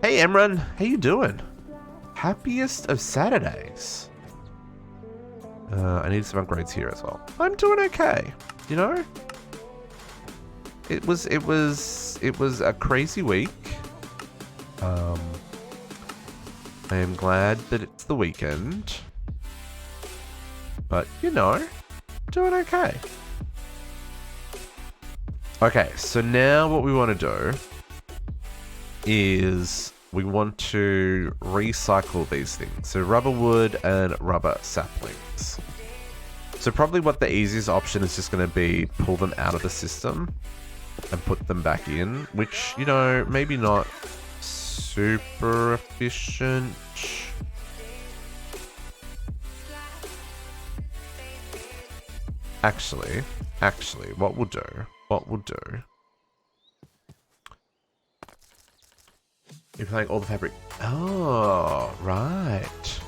Hey, Emran, how you doing? Happiest of Saturdays. I need some upgrades here as well. I'm doing okay. You know, it was a crazy week. I am glad that it's the weekend, but you know, doing okay. Okay, so now what we want to do is we want to recycle these things. So rubber wood and rubber saplings. So probably what the easiest option is just going to be pull them out of the system and put them back in, which, you know, maybe not super efficient. Actually, what we'll do, you're playing all the fabric. Oh, right.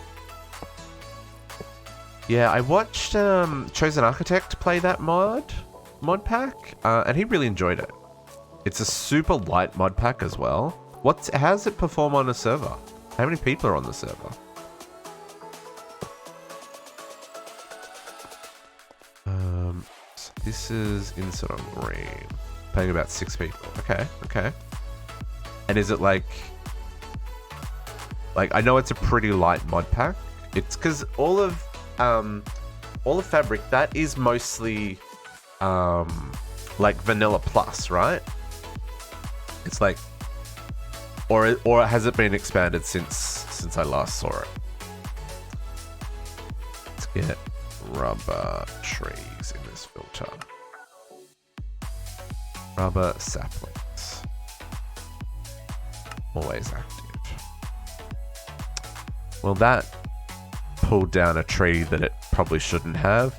Yeah, I watched Chosen Architect play that mod pack, and he really enjoyed it. It's a super light mod pack as well. How does it perform on a server? How many people are on the server? So this is insert on green. Playing about 6 people. Okay. And is it like I know it's a pretty light mod pack. It's because all of fabric, that is mostly like vanilla plus, right? It's like or has it been expanded since I last saw it? Let's get rubber trees in this filter. Rubber saplings. Always active. Well, that pulled down a tree that it probably shouldn't have.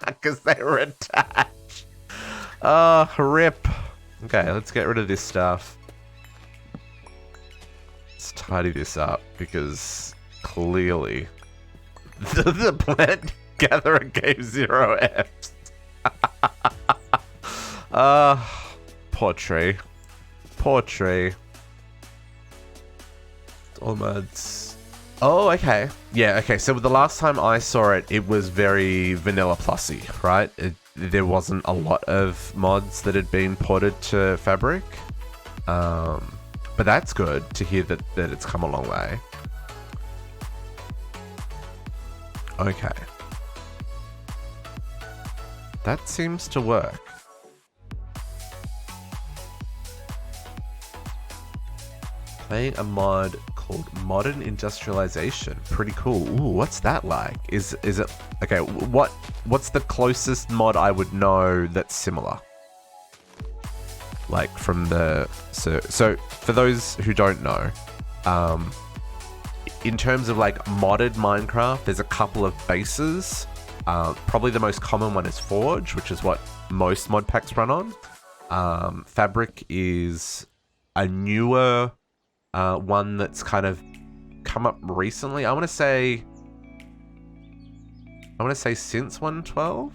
Because they were attached. Oh, rip. Okay, let's get rid of this stuff. Let's tidy this up because clearly the plant gatherer gave 0 Fs. Poor tree. Poor tree. All mods. Oh, okay. Yeah, okay. So the last time I saw it, it was very vanilla plussy, right? There wasn't a lot of mods that had been ported to Fabric. But that's good to hear that it's come a long way. Okay. That seems to work. Playing a mod called Modern Industrialization. Pretty cool. Ooh, what's that like? Is it okay? What's the closest mod I would know that's similar? Like from the so for those who don't know, in terms of like modded Minecraft, there's a couple of bases. Probably the most common one is Forge, which is what most mod packs run on. Fabric is a newer one that's kind of come up recently. I want to say since 1.12.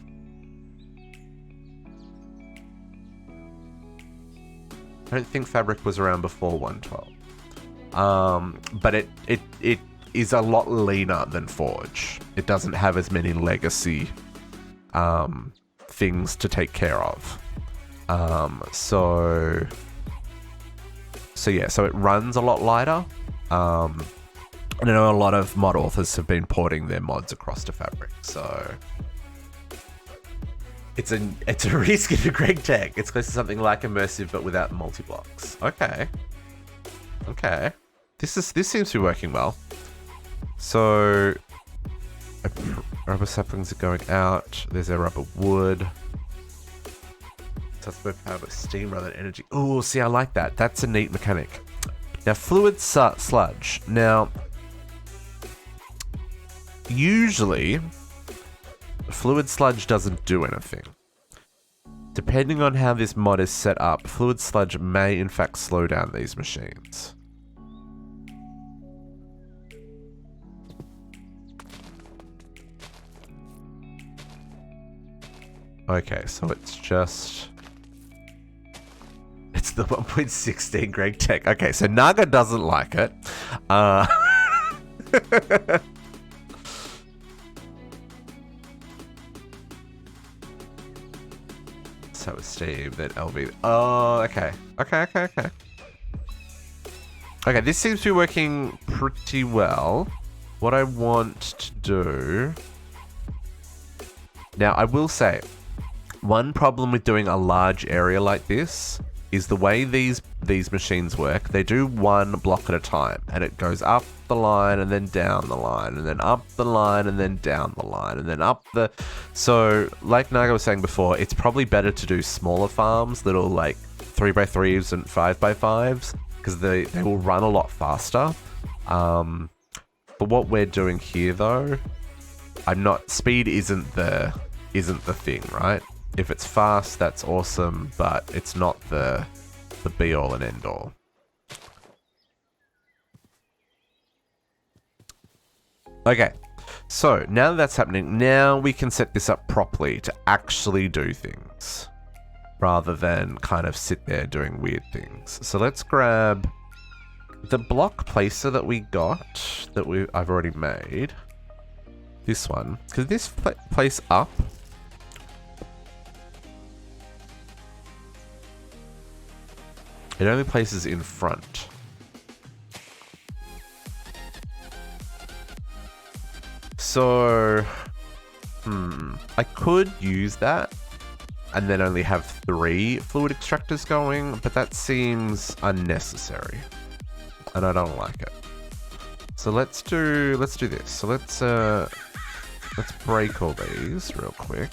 I don't think Fabric was around before 1.12. But it is a lot leaner than Forge. It doesn't have as many legacy things to take care of. So it runs a lot lighter. And I know a lot of mod authors have been porting their mods across to Fabric, so it's a reskin to Greg Tech. It's close to something like immersive but without multi-blocks. Okay. This seems to be working well. So rubber saplings are going out. There's our rubber wood. That's both powered by steam rather than energy. Oh, see, I like that. That's a neat mechanic. Now, fluid sludge. Now, usually, fluid sludge doesn't do anything. Depending on how this mod is set up, fluid sludge may in fact slow down these machines. Okay, so it's just... It's the 1.16 Greg Tech. Okay, so Naga doesn't like it. So is Steve, then LV. Oh, okay. Okay, this seems to be working pretty well. What I want to do... Now, I will say, one problem with doing a large area like this is the way these machines work. They do one block at a time, and it goes up the line and then down the line and then up the line and then down the line and then up the... So, like Naga was saying before, it's probably better to do smaller farms, little like 3x3s and 5x5s, because they will run a lot faster. But what we're doing here though, speed isn't the thing, right? If it's fast, that's awesome, but it's not the be-all and end-all. Okay, so now that that's happening, now we can set this up properly to actually do things, rather than kind of sit there doing weird things. So let's grab the block placer that we got, I've already made. This one, because this place up, it only places in front. So, I could use that and then only have 3 fluid extractors going, but that seems unnecessary, and I don't like it. So let's do this. So let's break all these real quick.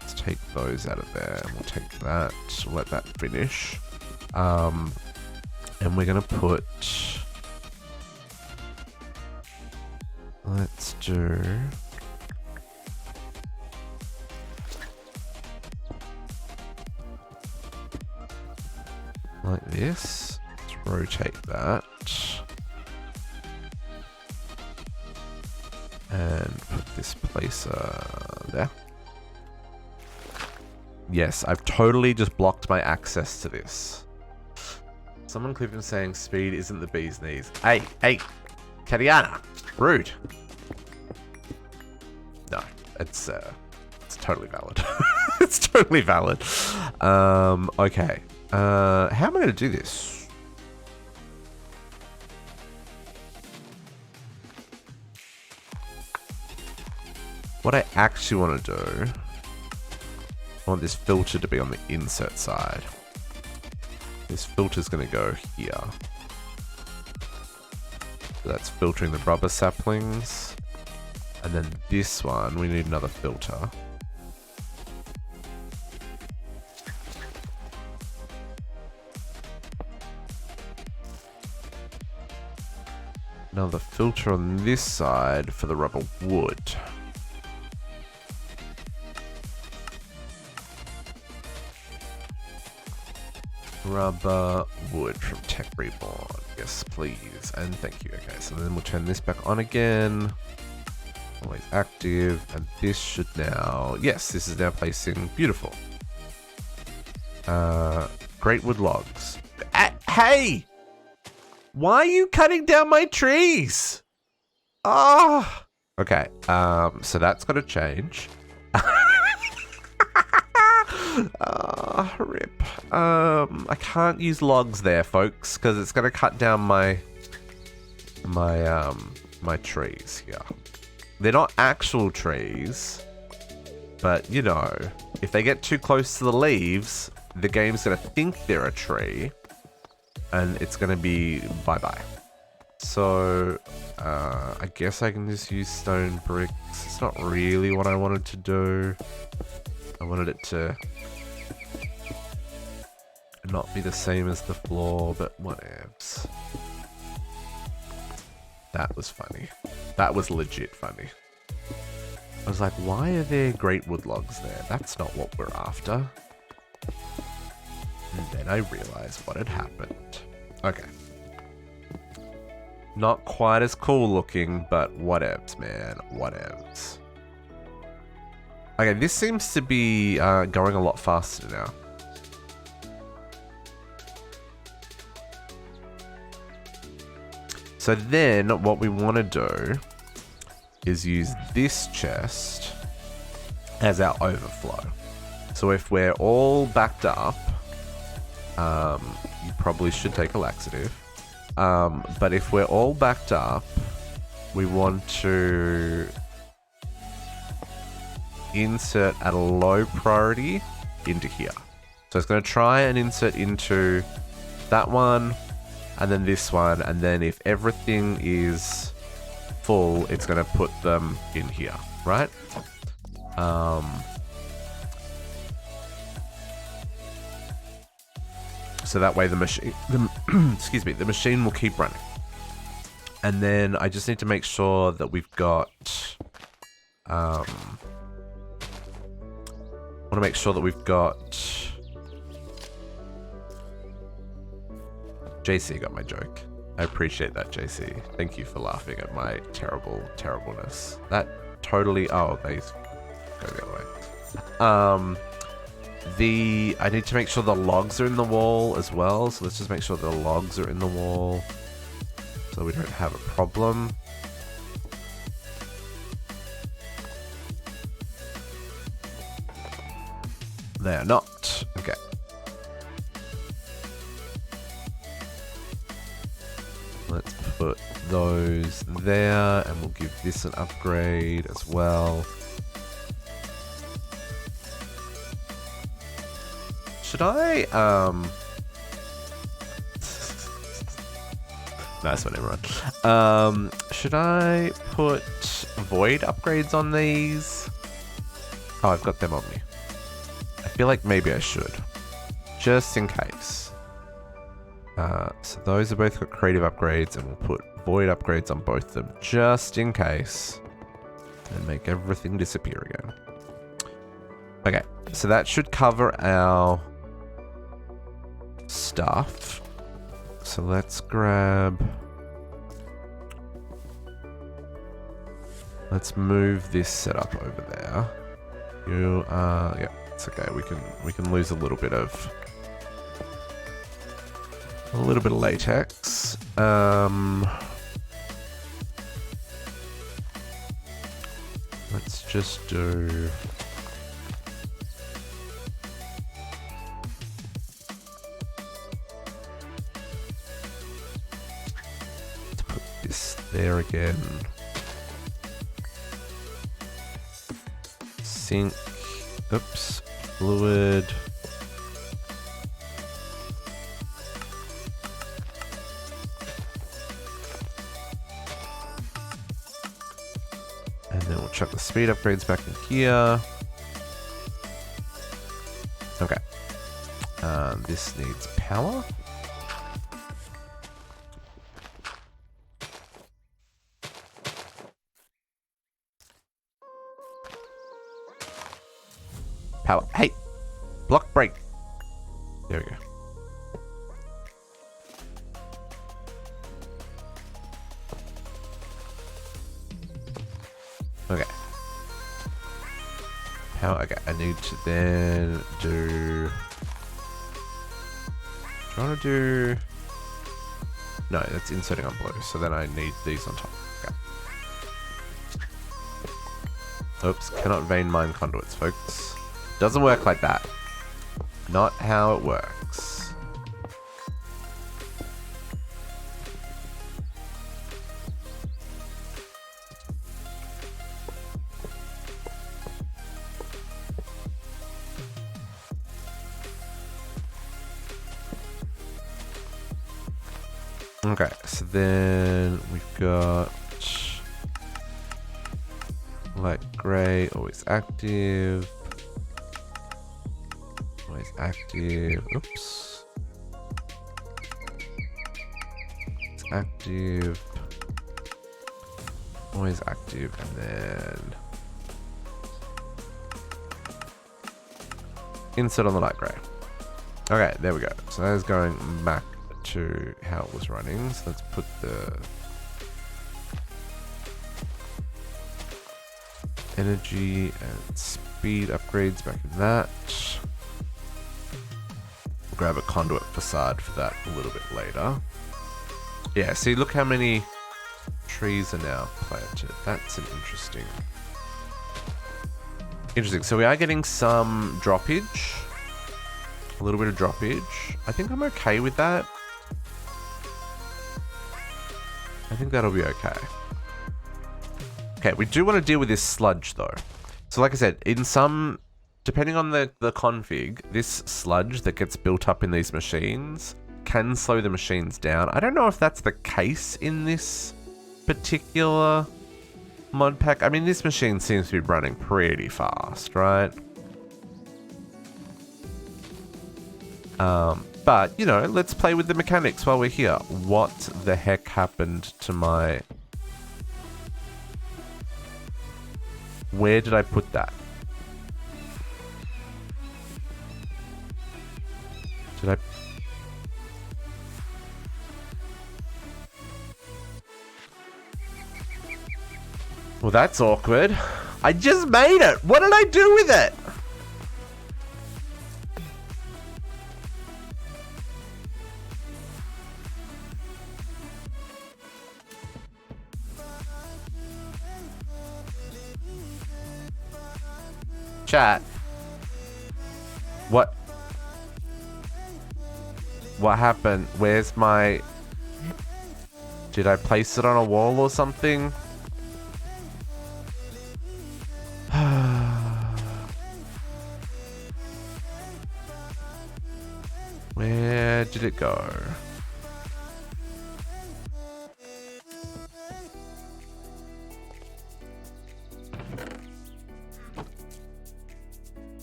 Let's take those out of there, and we'll take that. We'll let that finish. And we're gonna put. Let's do. Like this. Let's rotate that. And put this placer there. Yes, I've totally just blocked my access to this. Someone clipped him saying speed isn't the bee's knees. Hey, Katiana, rude. No, it's totally valid. It's totally valid. Okay. How am I going to do this? What I actually want to do, I want this filter to be on the insert side. This filter's going to go here. So that's filtering the rubber saplings. And then this one, we need another filter. Another filter on this side for the rubber wood. Rubber wood from Tech Reborn. Yes, please. And thank you. Okay, so then we'll turn this back on again. Always active. And this should now... Yes, this is now placing. Beautiful. Great wood logs. Hey! Why are you cutting down my trees? Ah! Oh. Okay, so that's got to change. Rip. I can't use logs there, folks, because it's going to cut down my trees here. They're not actual trees, but you know, if they get too close to the leaves, the game's going to think they're a tree, and it's going to be bye-bye. So, I guess I can just use stone bricks. It's not really what I wanted to do. I wanted it to not be the same as the floor, but whatevs. That was funny. That was legit funny. I was like, why are there great wood logs there? That's not what we're after. And then I realized what had happened. Okay. Not quite as cool looking, but whatevs, man. Whatevs. Okay, this seems to be going a lot faster now. So then what we want to do is use this chest as our overflow. So if we're all backed up, you probably should take a laxative. But if we're all backed up, we want to insert at a low priority into here. So it's going to try and insert into that one, and then this one, and then if everything is full, it's going to put them in here, right? So that way the machine, excuse me, the machine will keep running. And then I just need to make sure that we've got, I want to make sure that we've got, JC got my joke. I appreciate that, JC. Thank you for laughing at my terribleness. That totally, oh, they go the other way. I need to make sure the logs are in the wall as well. So let's just make sure the logs are in the wall so we don't have a problem. They are not. Okay. Let's put those there, and we'll give this an upgrade as well. Should I, nice one, everyone. Should I put void upgrades on these? Oh, I've got them on me. I feel like maybe I should, just in case. So those are both got creative upgrades, and we'll put void upgrades on both of them, just in case. And make everything disappear again. Okay, so that should cover our stuff. So let's grab... Let's move this setup over there. You yeah, it's okay. We can lose a little bit of latex. Let's just do... Let's put this there again. Sink. Oops. Fluid. And then we'll chuck the speed upgrades back in here. Okay. This needs power. Power. Hey! Block break. There we go. Okay. Power. Okay, I need to then do... Do I want to do... No, that's inserting on blue, so then I need these on top. Okay. Oops, cannot vein mine conduits, folks. Doesn't work like that. Not how it works. Okay, so then we've got light gray, always active. Always active. Oops. It's active. Always active, and then insert on the light gray. Okay, there we go. So that is going back to how it was running. So let's put the energy and speed upgrades back in that. We'll grab a conduit facade for that a little bit later. Yeah, see, look how many trees are now planted. That's an interesting. So we are getting some droppage. A little bit of droppage. I think I'm okay with that. I think that'll be okay. Okay, we do want to deal with this sludge though. So like I said, in some, depending on the config, this sludge that gets built up in these machines can slow the machines down. I don't know if that's the case in this particular mod pack. I mean, this machine seems to be running pretty fast, right? But, you know, let's play with the mechanics while we're here. What the heck happened to my... Where did I put that? Did I... Well, that's awkward. I just made it! What did I do with it? Chat. What happened? Where's my... Did I place it on a wall or something? Where did it go?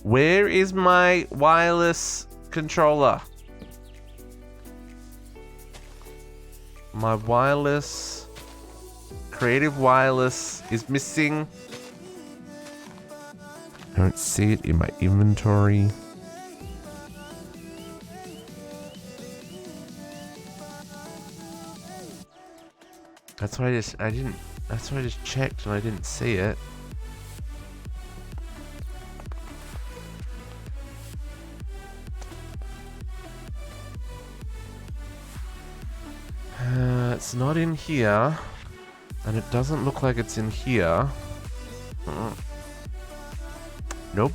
Where is my wireless controller? My wireless, creative wireless is missing. I don't see it in my inventory. That's why that's why I just checked and I didn't see it. It's not in here, and it doesn't look like it's in here. Nope.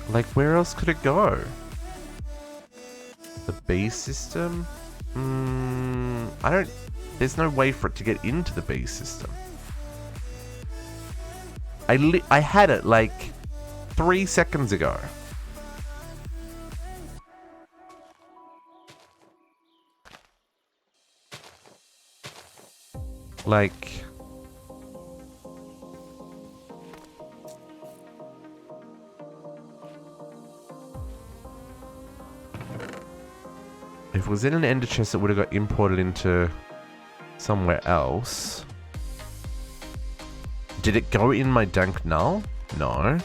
Like, where else could it go? The B system? There's no way for it to get into the B system. I had it like 3 seconds ago. Like, if it was in an ender chest, it would have got imported into somewhere else. Did it go in my dank null? No.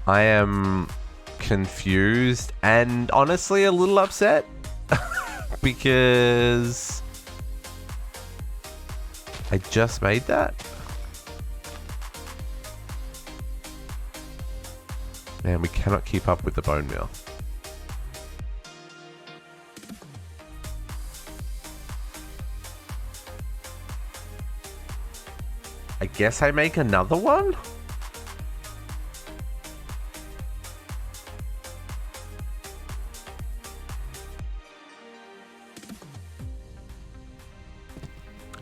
I am confused and honestly a little upset because I just made that. Man, we cannot keep up with the bone meal. I guess I make another one?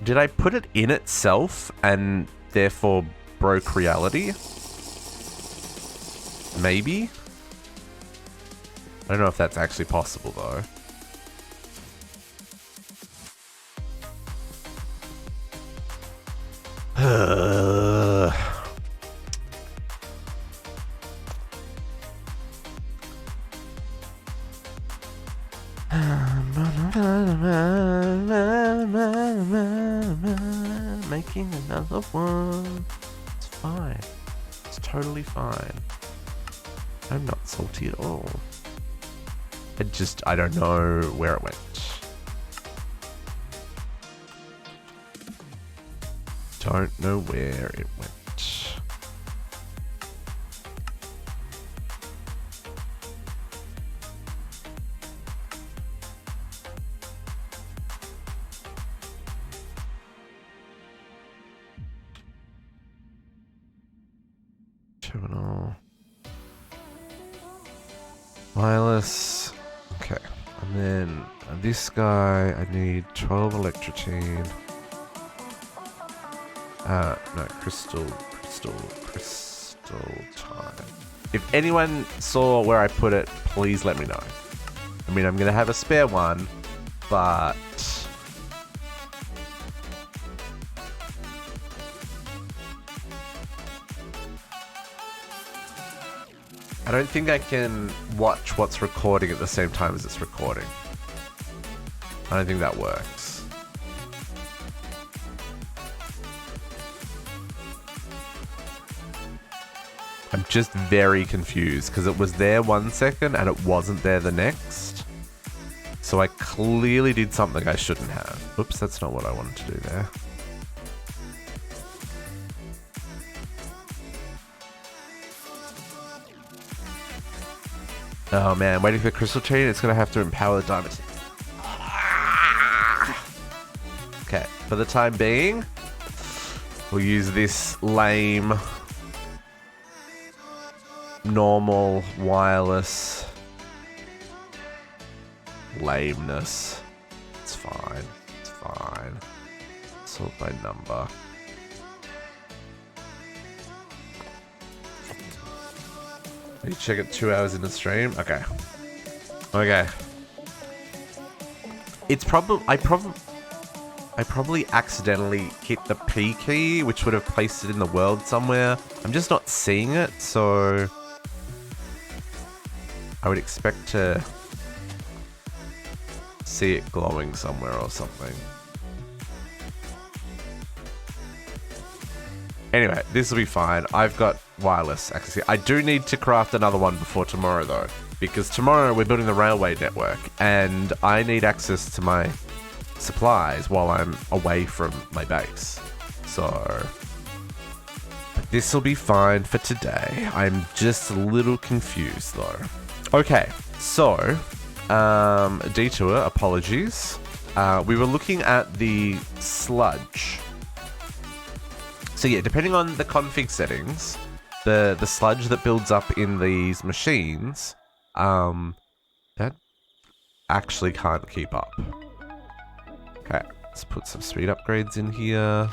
Did I put it in itself and therefore broke reality? Maybe? I don't know if that's actually possible though. Making another one. It's fine. It's totally fine. I'm not salty at all. I don't know where it went. Don't know where it went. Terminal. Wireless. Okay. And then this guy, I need 12 electrotine. No, crystal time. If anyone saw where I put it, please let me know. I mean, I'm gonna have a spare one, but I don't think I can watch what's recording at the same time as it's recording. I don't think that works. I'm just very confused because it was there 1 second and it wasn't there the next. So I clearly did something I shouldn't have. Oops, that's not what I wanted to do there. Oh man, waiting for the crystal chain, it's gonna have to empower the diamond. Okay, for the time being, We'll use this lame, normal, wireless lameness. It's fine. It's fine. Sort by number. You check it 2 hours in the stream? Okay. Okay. It's I probably accidentally hit the P key, which would have placed it in the world somewhere. I'm just not seeing it, so I would expect to see it glowing somewhere or something. Anyway, this will be fine. I've got wireless access here. I do need to craft another one before tomorrow, though, because tomorrow we're building the railway network, and I need access to my supplies while I'm away from my base. So this will be fine for today. I'm just a little confused, though. Okay, so detour, apologies. We were looking at the sludge. So yeah, depending on the config settings, the sludge that builds up in these machines, that actually can't keep up. Okay, let's put some speed upgrades in here.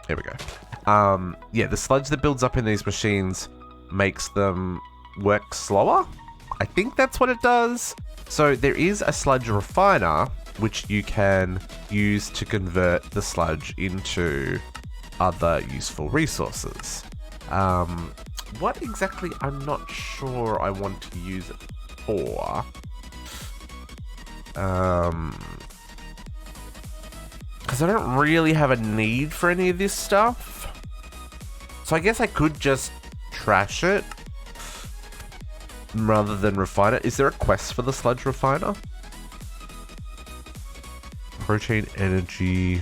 There we go. Yeah, the sludge that builds up in these machines makes them work slower. I think that's what it does. So there is a sludge refiner, which you can use to convert the sludge into other useful resources. What exactly, I'm not sure I want to use it for. Because I don't really have a need for any of this stuff. So I guess I could just trash it rather than refine it. Is there a quest for the sludge refiner? Protein energy,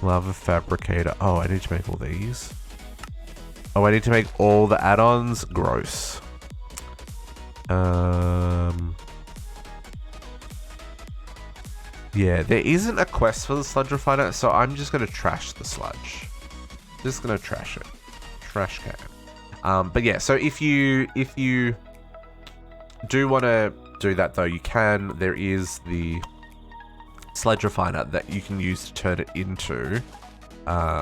lava fabricator. Oh, I need to make all these. Oh, I need to make all the add-ons. Gross. Yeah, there isn't a quest for the sludge refiner, so I'm just gonna trash the sludge. Just gonna trash it. Trash can. But yeah, so if you do want to do that, though, you can. There is the sludge refiner that you can use to turn it into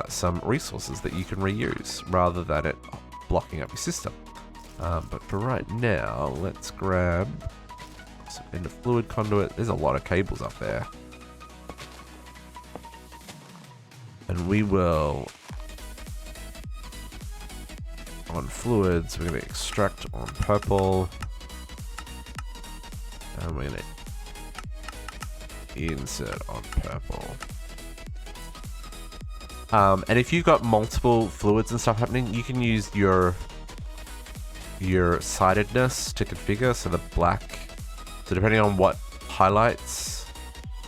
some resources that you can reuse rather than it blocking up your system. But for right now, let's grab some end fluid conduit. There's a lot of cables up there. And we will, on fluids, we're going to extract on purple. And we're going to insert on purple. And if you've got multiple fluids and stuff happening, you can use your sidedness to configure. So the black, so depending on what highlights,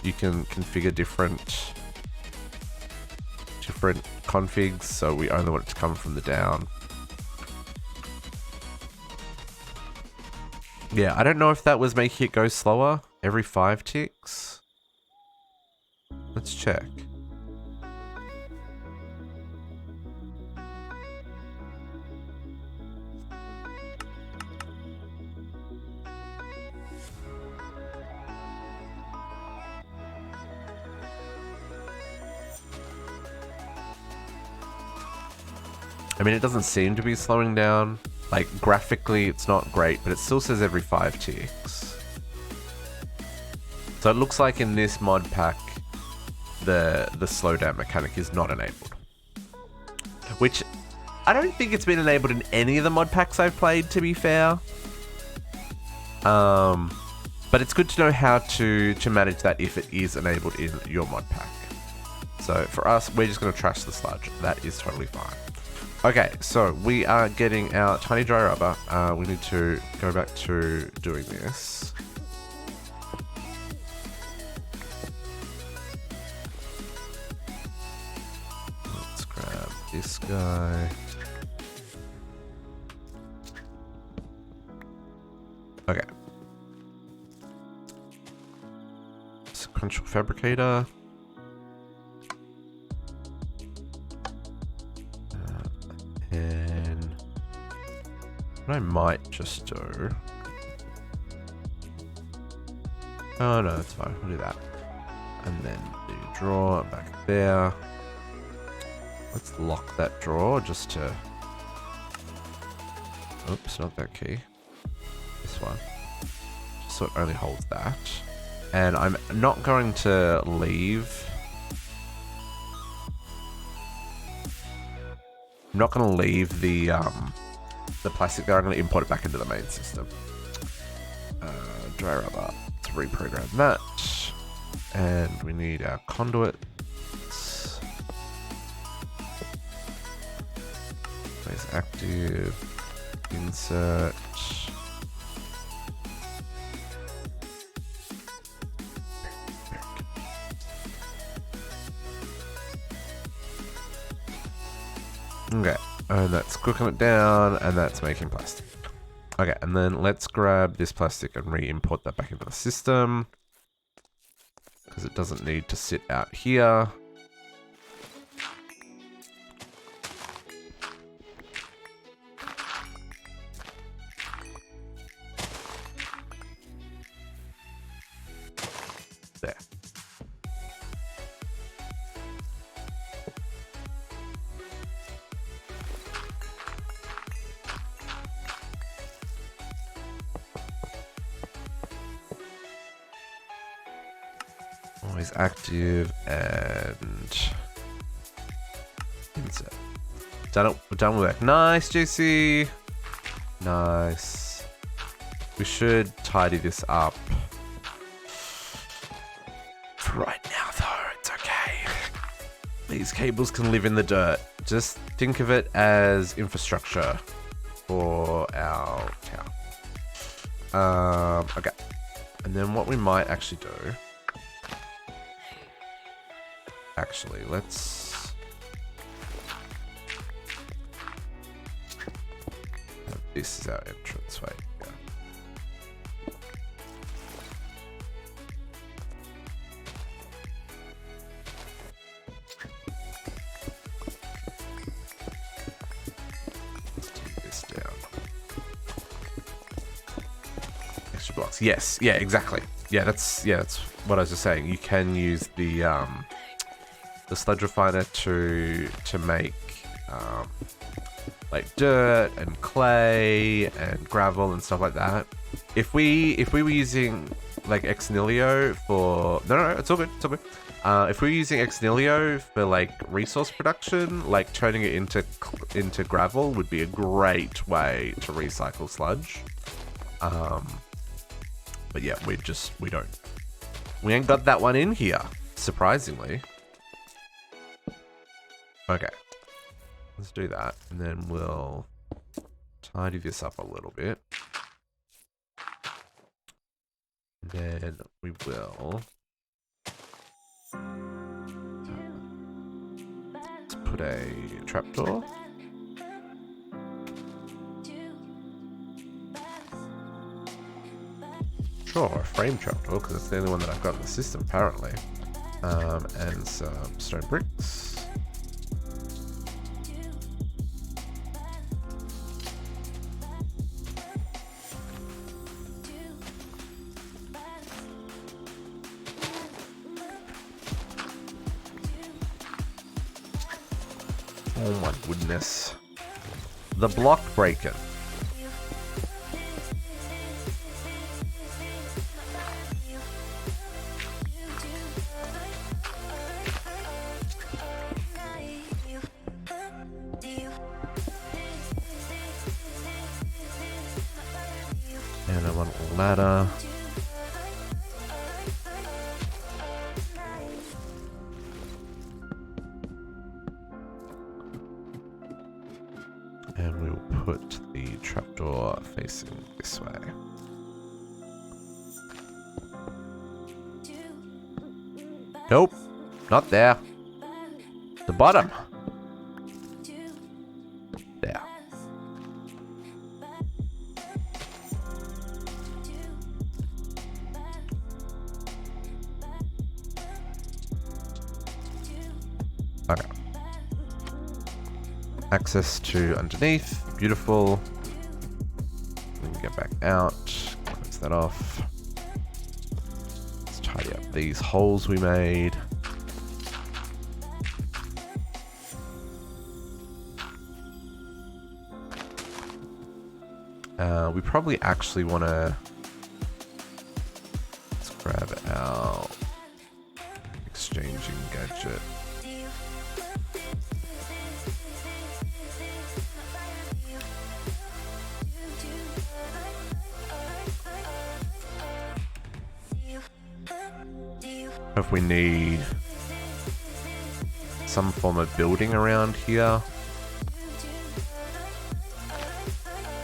you can configure different configs. So we only want it to come from the down. Yeah, I don't know if that was making it go slower every 5 ticks. Let's check. I mean, it doesn't seem to be slowing down. Like, graphically, it's not great, but it still says every 5 ticks. So it looks like in this mod pack, the slowdown mechanic is not enabled. Which, I don't think it's been enabled in any of the mod packs I've played, to be fair. But it's good to know how to manage that if it is enabled in your mod pack. So for us, we're just going to trash the sludge. That is totally fine. Okay, so we are getting our tiny dry rubber. We need to go back to doing this. Let's grab this guy. Okay. Let's sequential fabricator. And what I might just do... Oh no, that's fine. We'll do that. And then do drawer back there. Let's lock that drawer just to... Oops, not that key. This one. Just so it only holds that. And I'm not going to leave... I'm not going to leave the plastic there. I'm going to import it back into the main system. Dry rubber. Let's reprogram that. And we need our conduits. Place active. Insert. Okay, and that's cooking it down, and that's making plastic. Okay, and then let's grab this plastic and re-import that back into the system. Because it doesn't need to sit out here. There. Always active and insert. Done work. Nice, JC. Nice. We should tidy this up. For right now, though, it's okay. These cables can live in the dirt. Just think of it as infrastructure for our town. Okay. And then what we might actually do... Actually, let's... This is our entrance way. Yeah. Let's take this down. Extra blocks. Yes. Yeah. Exactly. Yeah. That's what I was just saying. You can use the sludge refiner to make like dirt and clay and gravel and stuff like that. If we were using like ex nihilo for no, it's all good, it's all good. If we were using ex nihilo for like resource production, like turning it into gravel would be a great way to recycle sludge. But yeah, we ain't got that one in here, surprisingly. Okay, let's do that, and then we'll tidy this up a little bit. Then we will let's put a trapdoor. Sure, a frame trapdoor, because it's the only one that I've got in the system, apparently. And some stone bricks. Oh my goodness. The block breaker. And I want a ladder. And we'll put the trapdoor facing this way. Nope, not there. The bottom. There. Okay. Access to underneath. Beautiful. We can get back out. Close that off. Let's tidy up these holes we made. We probably actually want to... Let's grab our exchanging gadget. If we need some form of building around here,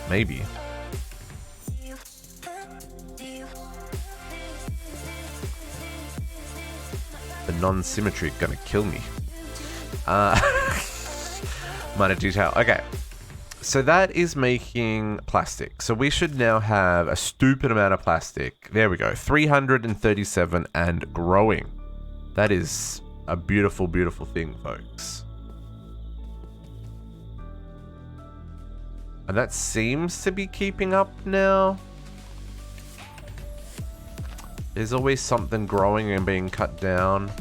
maybe. The non-symmetry gonna kill me. Minor detail. Okay. So that is making plastic. So we should now have a stupid amount of plastic. There we go. 337 and growing. That is a beautiful, beautiful thing, folks. And that seems to be keeping up now. There's always something growing and being cut down.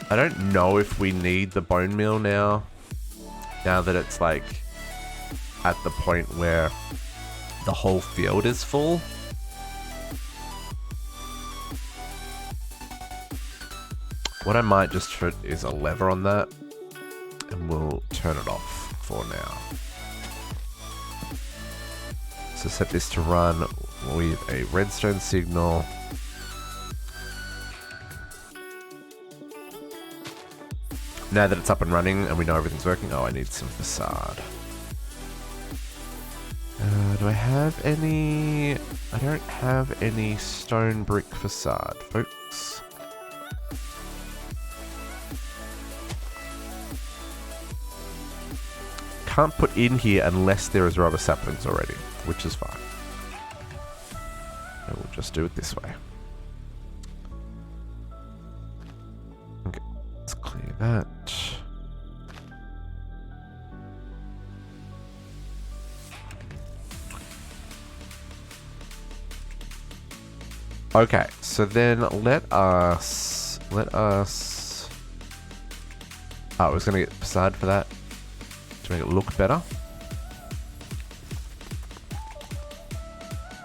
I don't know if we need the bone meal now. Now that it's like at the point where the whole field is full. What I might just put is a lever on that. And we'll turn it off for now. So set this to run with a redstone signal. Now that it's up and running and we know everything's working, oh, I need some facade. Do I have any? I don't have any stone brick facade, folks. Can't put in here unless there is rubber saplings already, which is fine. And we'll just do it this way. Okay, let's clear that. Okay, so then let us. Oh, I was gonna get facade for that to make it look better.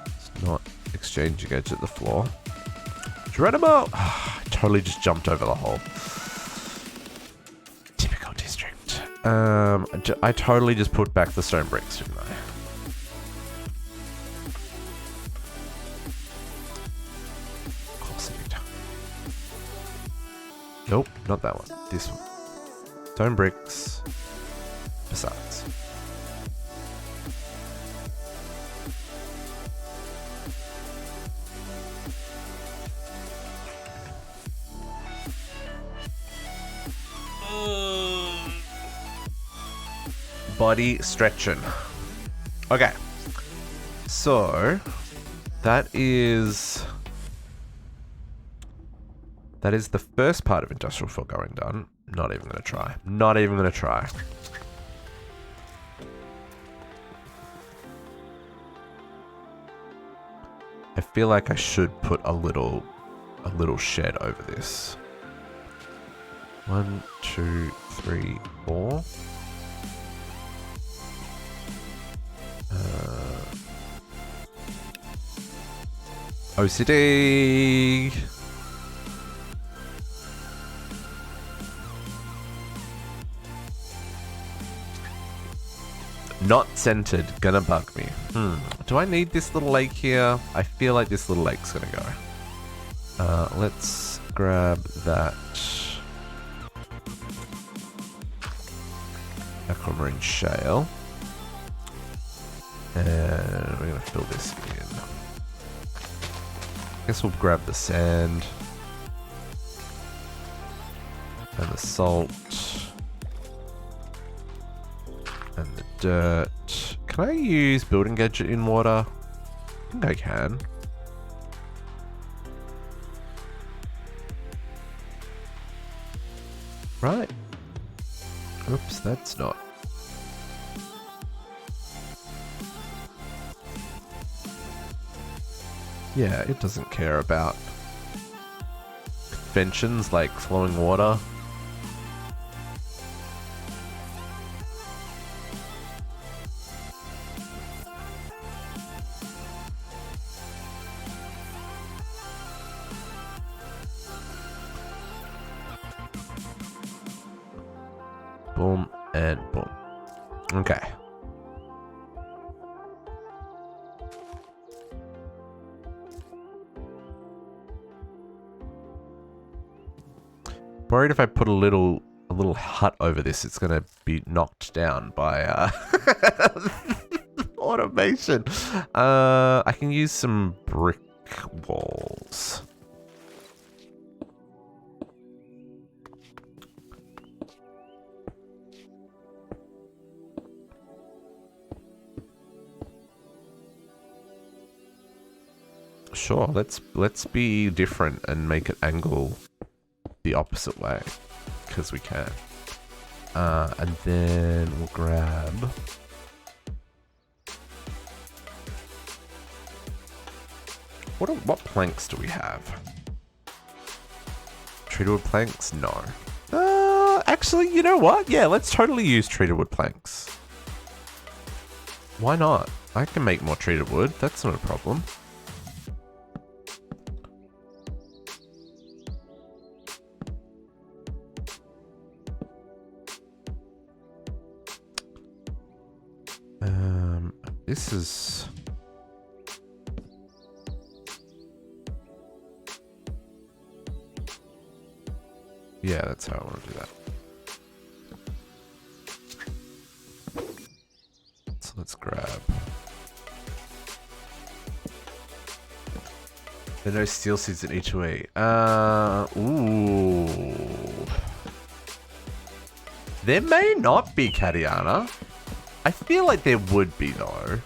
It's not exchanging edge at the floor. Geronimo! I totally just jumped over the hole. Typical district. I totally just put back the stone bricks, didn't I? Nope, not that one. This one. Stone bricks. Facades. Body stretching. Okay. So, that is the first part of industrial foregoing done. Not even going to try. Not even going to try. I feel like I should put a little shed over this. 1, 2, 3, 4. OCD. Not centered, gonna bug me. Do I need this little lake here? I feel like this little lake's gonna go. Let's grab that aquamarine shale. And we're gonna fill this in. Guess we'll grab the sand. And the salt. And the dirt. Can I use building gadget in water? I think I can. Right. Oops, that's not. Yeah, it doesn't care about conventions like flowing water. Boom and boom. Okay. Worried if I put a little hut over this, it's gonna be knocked down by automation. I can use some brick walls. Sure, let's be different and make it angle the opposite way, because we can. And then we'll grab... What planks do we have? Treated wood planks? No. Actually, you know what? Yeah, let's totally use treated wood planks. Why not? I can make more treated wood. That's not a problem. This is... Yeah, that's how I want to do that. So let's grab... There are no steel seeds in each way. Ooh. There may not be, Katiana. I feel like there would be, though.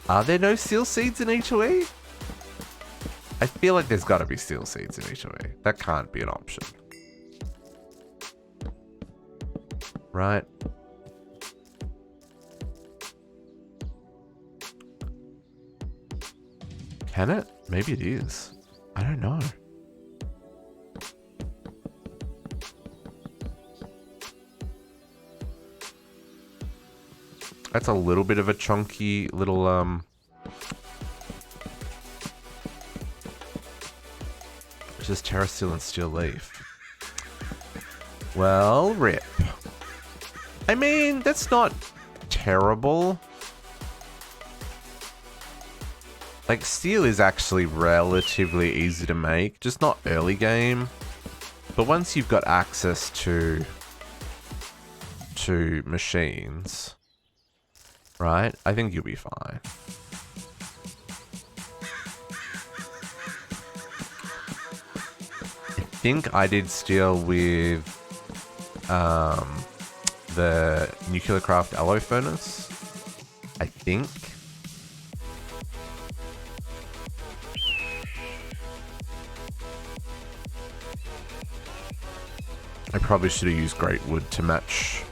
Are there no steel seeds in HOE? I feel like there's gotta be steel seeds in HOE. That can't be an option. Right. Can it? Maybe it is. I don't know. That's a little bit of a chunky little, it's just terra steel and steel leaf. Well, rip. I mean, that's not terrible. Like, steel is actually relatively easy to make, just not early game. But once you've got access to machines... Right? I think you'll be fine. I think I did steel with the nuclear craft alloy furnace. I think. I probably should have used great wood to match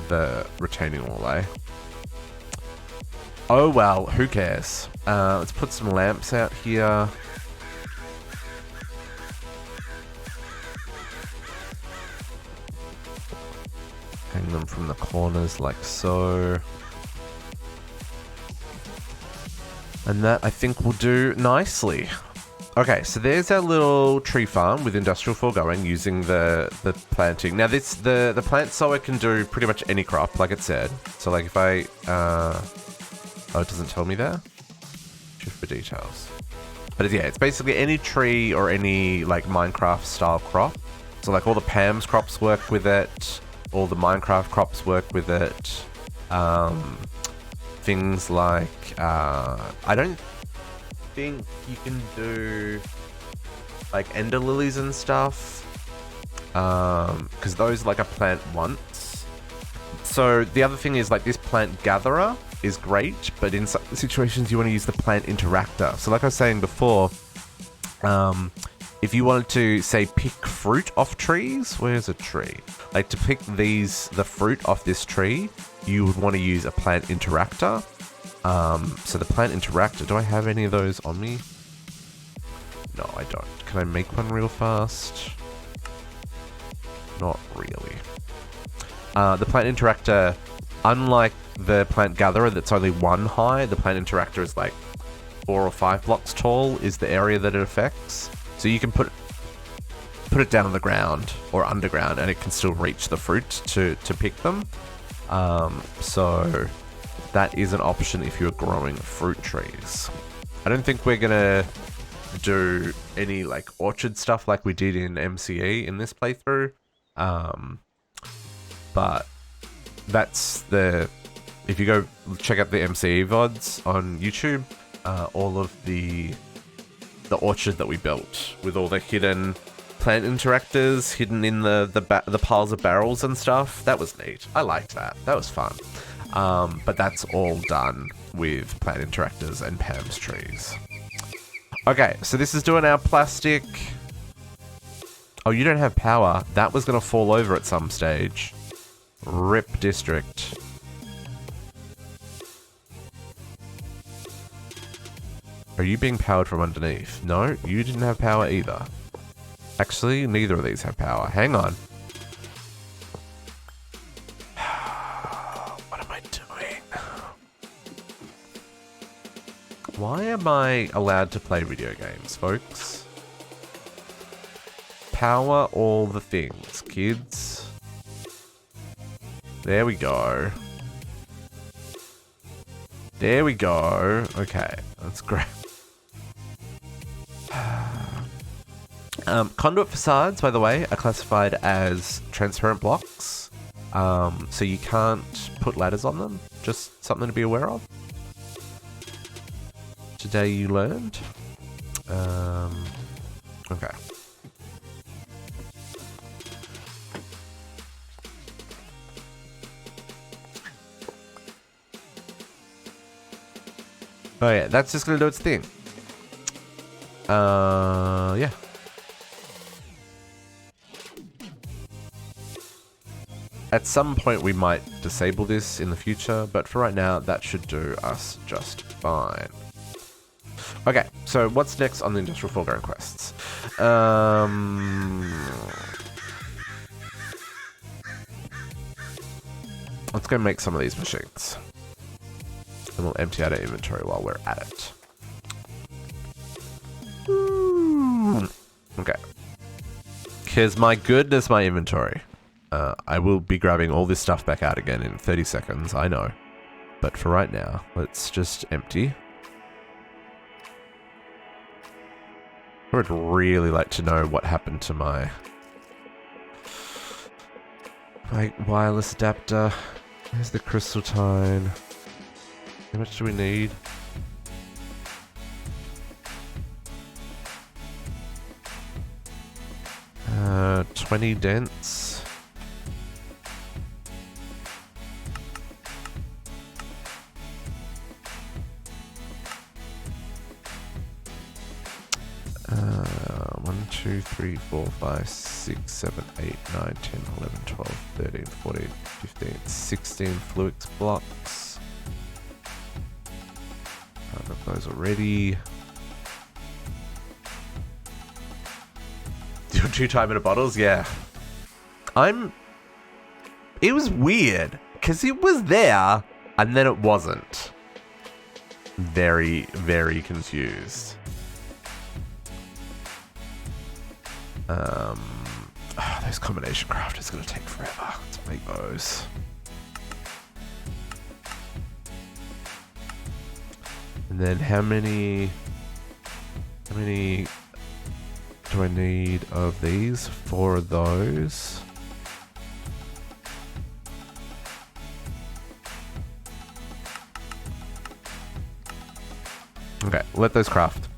the retaining wall, eh? Oh well, who cares? Let's put some lamps out here. Hang them from the corners like so. And that, I think, will do nicely. Okay, so there's our little tree farm with industrial foregoing using the planting. Now this the plant sower can do pretty much any crop, like it said. So like if I oh, it doesn't tell me there. Shift for details. But yeah, it's basically any tree or any like Minecraft style crop. So like all the Pam's crops work with it. All the Minecraft crops work with it. Things like I don't think you can do like ender lilies and stuff. Because those like a plant once. So the other thing is like this plant gatherer is great, but in some situations you want to use the plant interactor. So like I was saying before, If you wanted to, say, pick fruit off trees, where's a tree? Like, to pick the fruit off this tree, you would want to use a plant interactor. So the plant interactor, do I have any of those on me? No, I don't. Can I make one real fast? Not really. The plant interactor, unlike the plant gatherer that's only 1 high, the plant interactor is like 4 or 5 blocks tall is the area that it affects. So you can put it down on the ground or underground and it can still reach the fruit to pick them. So that is an option if you're growing fruit trees. I don't think we're gonna do any like orchard stuff like we did in MCE in this playthrough. But that's if you go check out the MCE VODs on YouTube, all of the orchard that we built with all the hidden plant interactors hidden in the piles of barrels and stuff. That was neat. I liked that. That was fun. But that's all done with plant interactors and Pam's trees. Okay, so this is doing our plastic. Oh, you don't have power. That was going to fall over at some stage. RIP district. Are you being powered from underneath? No, you didn't have power either. Actually, neither of these have power. Hang on. What am I doing? Why am I allowed to play video games, folks? Power all the things, kids. There we go. There we go. Okay, that's great. Conduit facades, by the way, are classified as transparent blocks. So you can't put ladders on them. Just something to be aware of. Today you learned. Okay. Oh yeah, that's just gonna do its thing. Yeah. At some point we might disable this in the future, but for right now, that should do us just fine. Okay, so what's next on the Industrial Foregoing quests? Let's go make some of these machines. And we'll empty out our inventory while we're at it. Okay. Because my goodness, my inventory. I will be grabbing all this stuff back out again in 30 seconds, I know. But for right now, let's just empty. I would really like to know what happened to my wireless adapter. Where's the crystal tine? How much do we need? 20 dents. One, 2, 3, 4, 5, 6, 7, 8, 9, 10, 11, 12, 13, 14, 15, 16 fluix blocks. I've got those already. Do 2 time-minute bottles? Yeah. It was weird, because it was there, and then it wasn't. Very, very confused. Those combination crafters are going to take forever to make those. And then how many do I need of these? 4 of those. Okay, let those craft.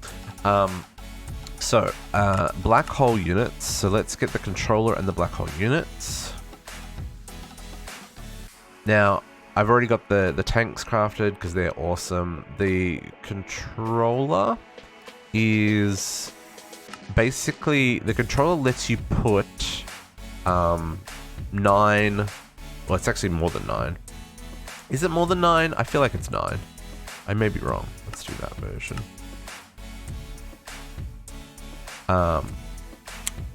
Black hole units. So let's get the controller and the black hole units. Now, I've already got the tanks crafted because they're awesome. The controller is basically the controller lets you put 9, well, it's actually more than 9. Is it more than 9? I feel like it's 9. I may be wrong. Let's do that version.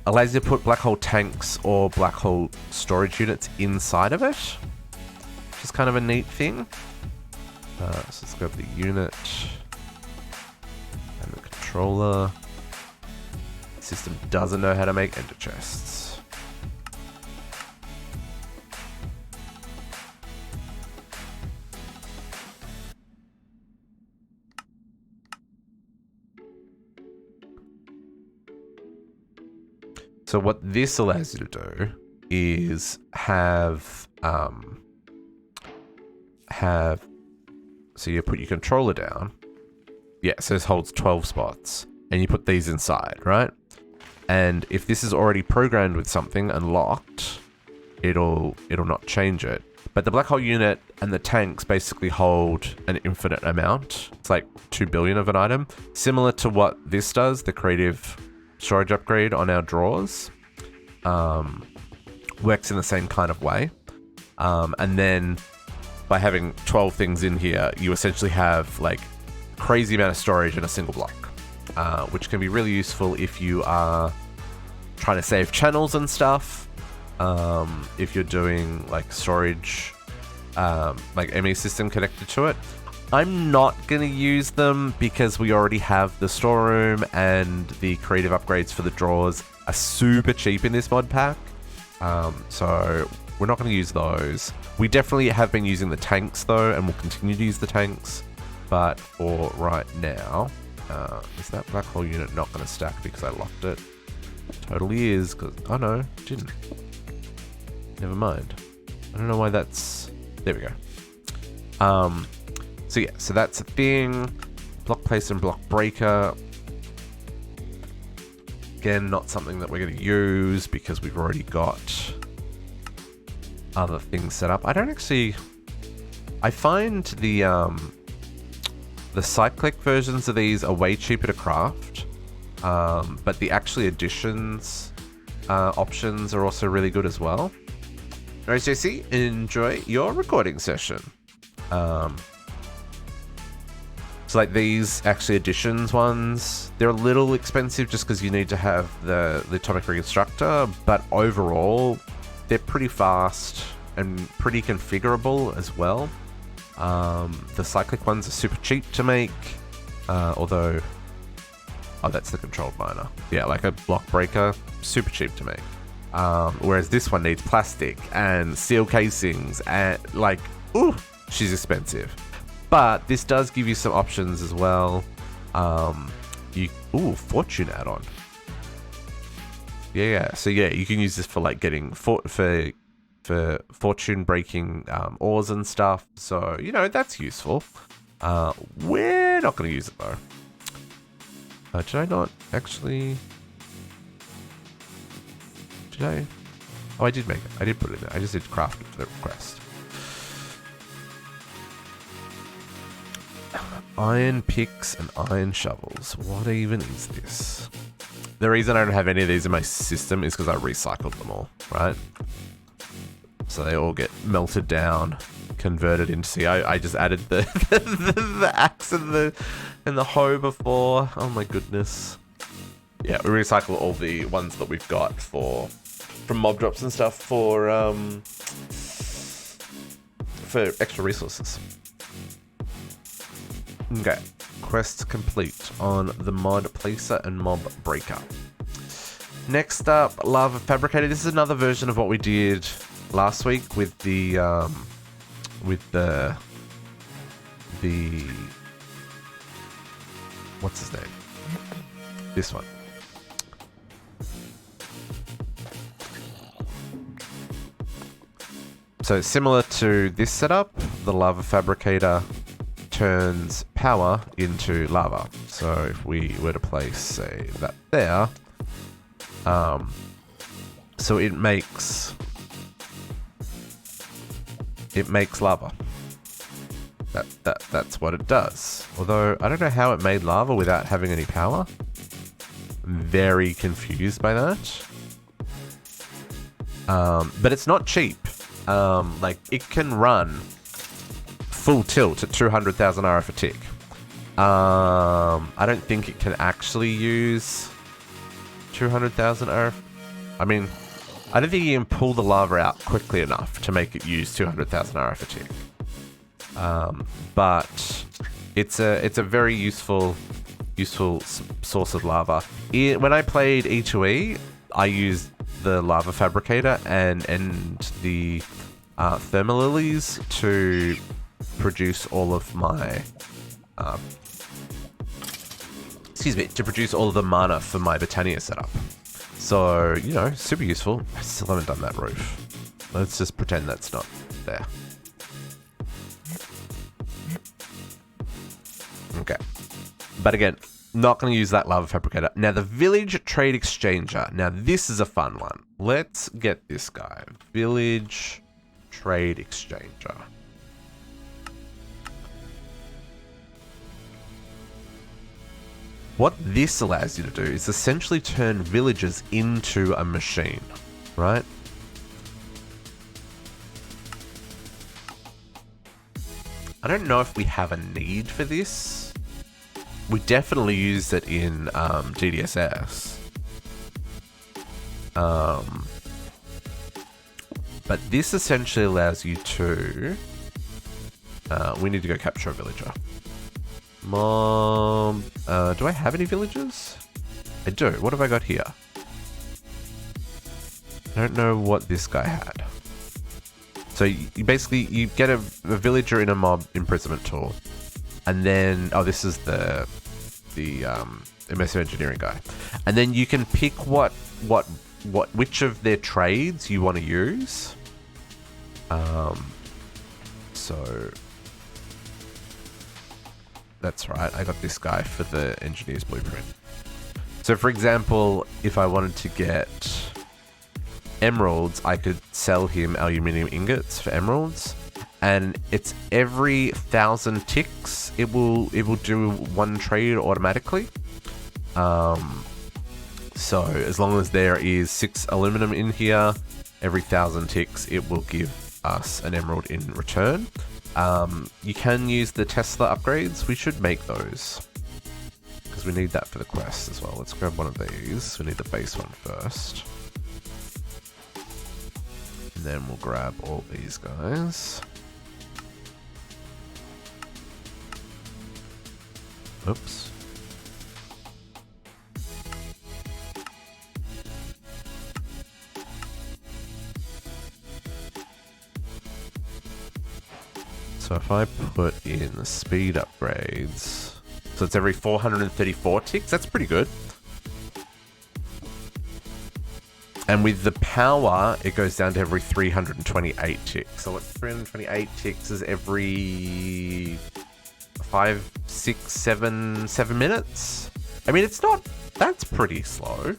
Allows you to put black hole tanks or black hole storage units inside of it, which is kind of a neat thing. So let's go with the unit and the controller. The system doesn't know how to make ender chests. So what this allows you to do is have so you put your controller down. Yeah, so this holds 12 spots and you put these inside, right? And if this is already programmed with something and locked, it'll not change it. But the black hole unit and the tanks basically hold an infinite amount. It's like 2 billion of an item, similar to what this does, the creative storage upgrade on our drawers. Works in the same kind of way. And then by having 12 things in here, you essentially have like crazy amount of storage in a single block, which can be really useful if you are trying to save channels and stuff. If you're doing like storage, like ME system connected to it. I'm not going to use them because we already have the storeroom and the creative upgrades for the drawers are super cheap in this mod pack. So we're not going to use those. We definitely have been using the tanks though, and we'll continue to use the tanks. But for right now, is that black hole unit not going to stack because I locked it? Totally is, because, oh no, it didn't. Never mind. I don't know why that's, there we go. So yeah, so that's a thing. Block place and block breaker. Again, not something that we're going to use because we've already got other things set up. I don't actually, I find the cyclic versions of these are way cheaper to craft. But the actually additions options are also really good as well. Alright, JC, enjoy your recording session. So like these actually additions ones, they're a little expensive just because you need to have the atomic reconstructor, but overall they're pretty fast and pretty configurable as well. The cyclic ones are super cheap to make, although, oh, that's the controlled miner. Yeah, like a block breaker, super cheap to make. Whereas this one needs plastic and steel casings and like, ooh, she's expensive. But this does give you some options as well. Ooh, fortune add-on. Yeah. So yeah, you can use this for like getting for fortune breaking ores and stuff. So you know that's useful. We're not going to use it though. Did I not actually? Did I? Oh, I did make it. I did put it in there. I just did craft it for the request. Iron picks and iron shovels. What even is this? The reason I don't have any of these in my system is because I recycled them all, right? So they all get melted down, converted into. See, I just added the the axe and the hoe before. Oh my goodness. Yeah, we recycle all the ones that we've got from mob drops and stuff for extra resources. Okay, quest complete on the mod placer and mob breaker. Next up, lava fabricator. This is another version of what we did last week with the what's his name? This one. So similar to this setup, the lava fabricator turns power into lava. So if we were to place, say, that there, so it makes lava. That's what it does. Although I don't know how it made lava without having any power. very confused by that. But it's not cheap. Like, it can run full tilt at 200,000 RF a tick. I don't think it can actually use 200,000 RF. I mean, I don't think you can pull the lava out quickly enough to make it use 200,000 RF a tick. But it's a very useful source of lava. When I played E2E, I used the lava fabricator and the thermal lilies to produce all of my to produce all of the mana for my Botania setup. So, you know, super useful. I still haven't done that roof. Let's just pretend that's not there. Okay. But again, not going to use that lava fabricator. Now, the village trade exchanger. Now, this is a fun one. Let's get this guy. Village trade exchanger. What this allows you to do is essentially turn villagers into a machine, right? I don't know if we have a need for this. We definitely used it in DDSS. But this essentially allows you to... we need to go capture a villager. Mom... do I have any villagers? I do. What have I got here? I don't know what this guy had. So you basically, you get a villager in a mob imprisonment tool. And then... Oh, this is the immersive engineering guy. And then you can pick which of their trades you want to use. So... That's right, I got this guy for the engineer's blueprint. So for example, if I wanted to get emeralds, I could sell him aluminium ingots for emeralds. And it's every 1,000 ticks, it will do one trade automatically. So as long as there is 6 aluminum in here, every 1,000 ticks, it will give us an emerald in return. You can use the Tesla upgrades. We should make those because we need that for the quest as well. Let's grab one of these. We need the base one first. And then we'll grab all these guys. Oops. So if I put in the speed upgrades, so it's every 434 ticks, that's pretty good. And with the power, it goes down to every 328 ticks. So what's 328 ticks is every 5, 6, 7 minutes? I mean, it's not, that's pretty slow.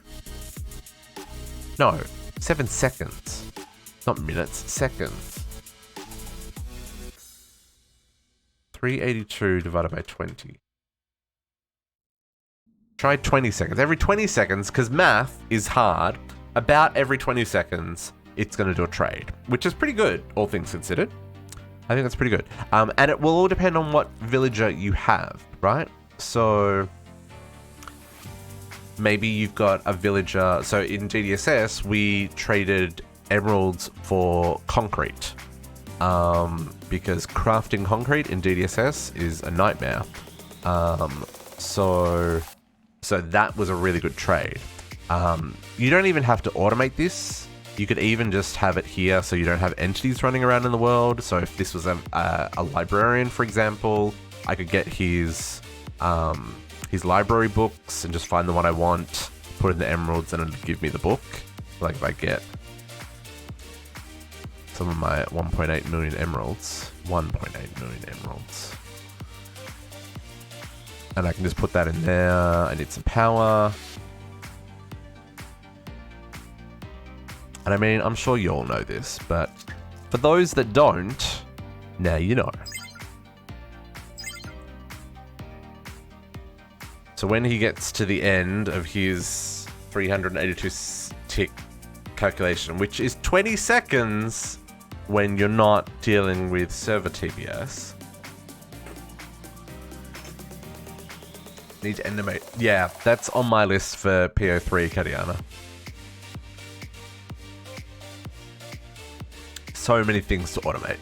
No, 7 seconds. Not minutes, seconds. 382 divided by 20. Try 20 seconds. Every 20 seconds, because math is hard, about every 20 seconds, it's going to do a trade, which is pretty good, all things considered. I think that's pretty good. And it will all depend on what villager you have, right? So maybe you've got a villager. So in GDSS, we traded emeralds for concrete. Because crafting concrete in DDSS is a nightmare. So that was a really good trade. You don't even have to automate this. You could even just have it here so you don't have entities running around in the world. So if this was a librarian, for example, I could get his library books and just find the one I want, put in the emeralds, and it'll give me the book. Like if I get some of my 1.8 million emeralds. 1.8 million emeralds. And I can just put that in there. I need some power. And I mean, I'm sure you all know this, but for those that don't, now you know. So when he gets to the end of his 382 tick calculation, which is 20 seconds when you're not dealing with server TBS. Need to animate. Yeah, that's on my list for PO3, Kadiana. So many things to automate.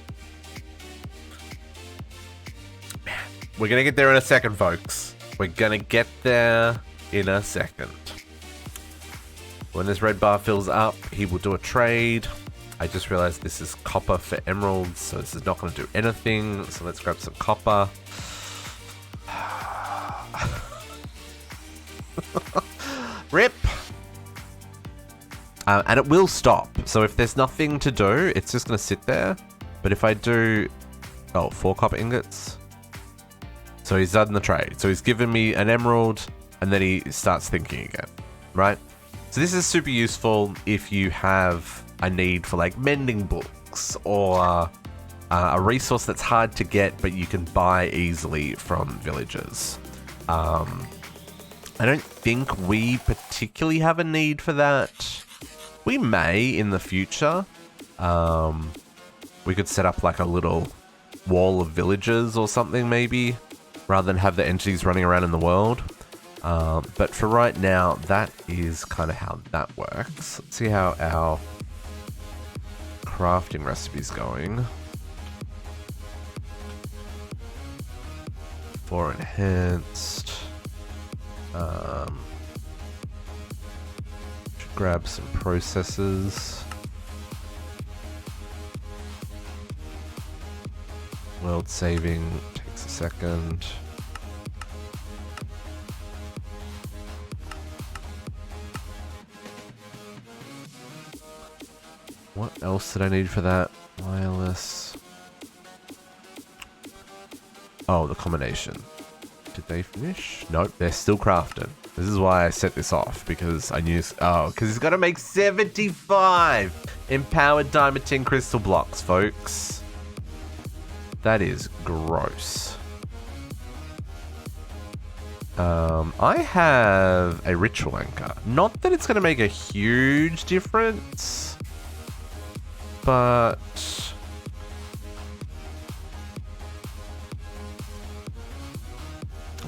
Man, we're gonna get there in a second, folks. We're gonna get there in a second. When this red bar fills up, he will do a trade. I just realized this is copper for emeralds, so this is not gonna do anything. So let's grab some copper. Rip. And it will stop. So if there's nothing to do, it's just going to sit there. But if I do... Oh, 4 copper ingots. So he's done the trade. So he's given me an emerald, and then he starts thinking again. Right? So this is super useful if you have a need for like mending books or a resource that's hard to get, but you can buy easily from villagers. I don't think we particularly have a need for that. We may in the future. We could set up like a little wall of villagers or something maybe, rather than have the entities running around in the world. But for right now, that is kind of how that works. Let's see how our crafting recipe's going. 4 enhanced. Should grab some processes. World saving takes a second. What else did I need for that? Wireless. Oh, the combination. Did they finish? Nope, they're still crafting. This is why I set this off, because I knew... Oh, because he's got to make 75 empowered diamond 10 crystal blocks, folks. That is gross. I have a ritual anchor. Not that it's going to make a huge difference, but...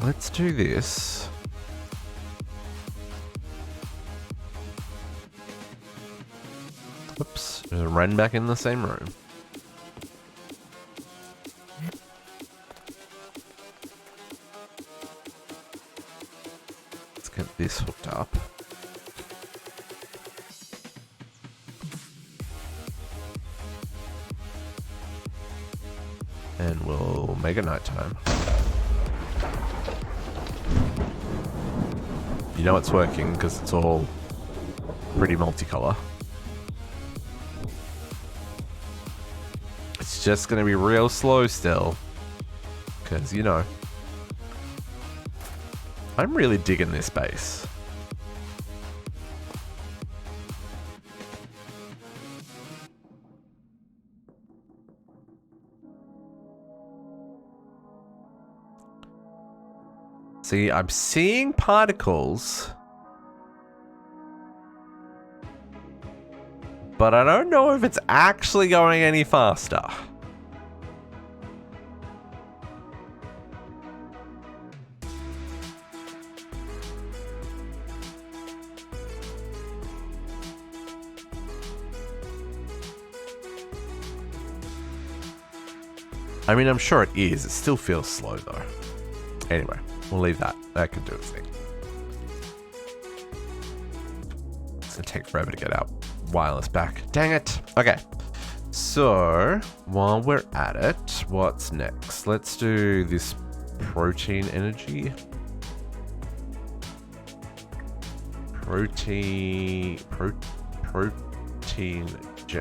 Let's do this. Oops, there's a wren back in the same room. Let's get this hooked up. And we'll make it nighttime. You know it's working because it's all pretty multicolor. It's just going to be real slow still. Because, you know, I'm really digging this base. See, I'm seeing particles, but I don't know if it's actually going any faster. I mean, I'm sure it is. It still feels slow, though. Anyway. We'll leave that. That can do its thing. It's gonna take forever to get our wireless back. Dang it. Okay. So, while we're at it, what's next? Let's do this protein energy. Protein.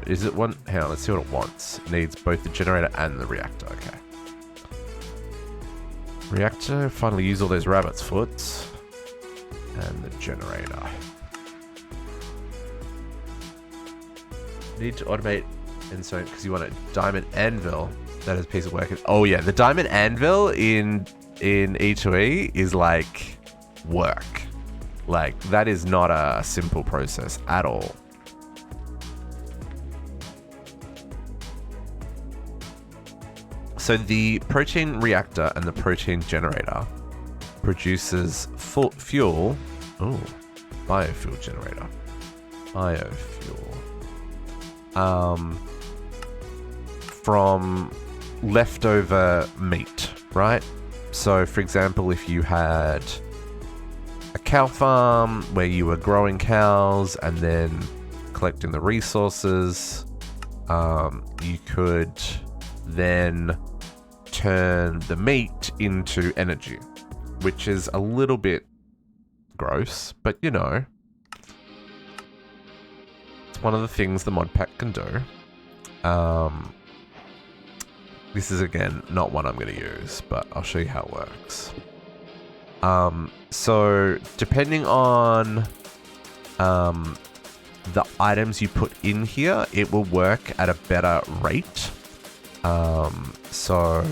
Is it one? Hang on, let's see what it wants. It needs both the generator and the reactor. Okay. Reactor, finally use all those rabbit's foots. And the generator. Need to automate and so because you want a diamond anvil that is a piece of work. Oh yeah, the diamond anvil in E2E is like work. Like, that is not a simple process at all. So the protein reactor and the protein generator produces fuel. Oh, biofuel generator. Biofuel. From leftover meat, right? So, for example, if you had a cow farm where you were growing cows and then collecting the resources, you could then turn the meat into energy, which is a little bit gross, but you know, it's one of the things the mod pack can do. This is, again, not one I'm going to use, but I'll show you how it works. So depending on the items you put in here, it will work at a better rate. So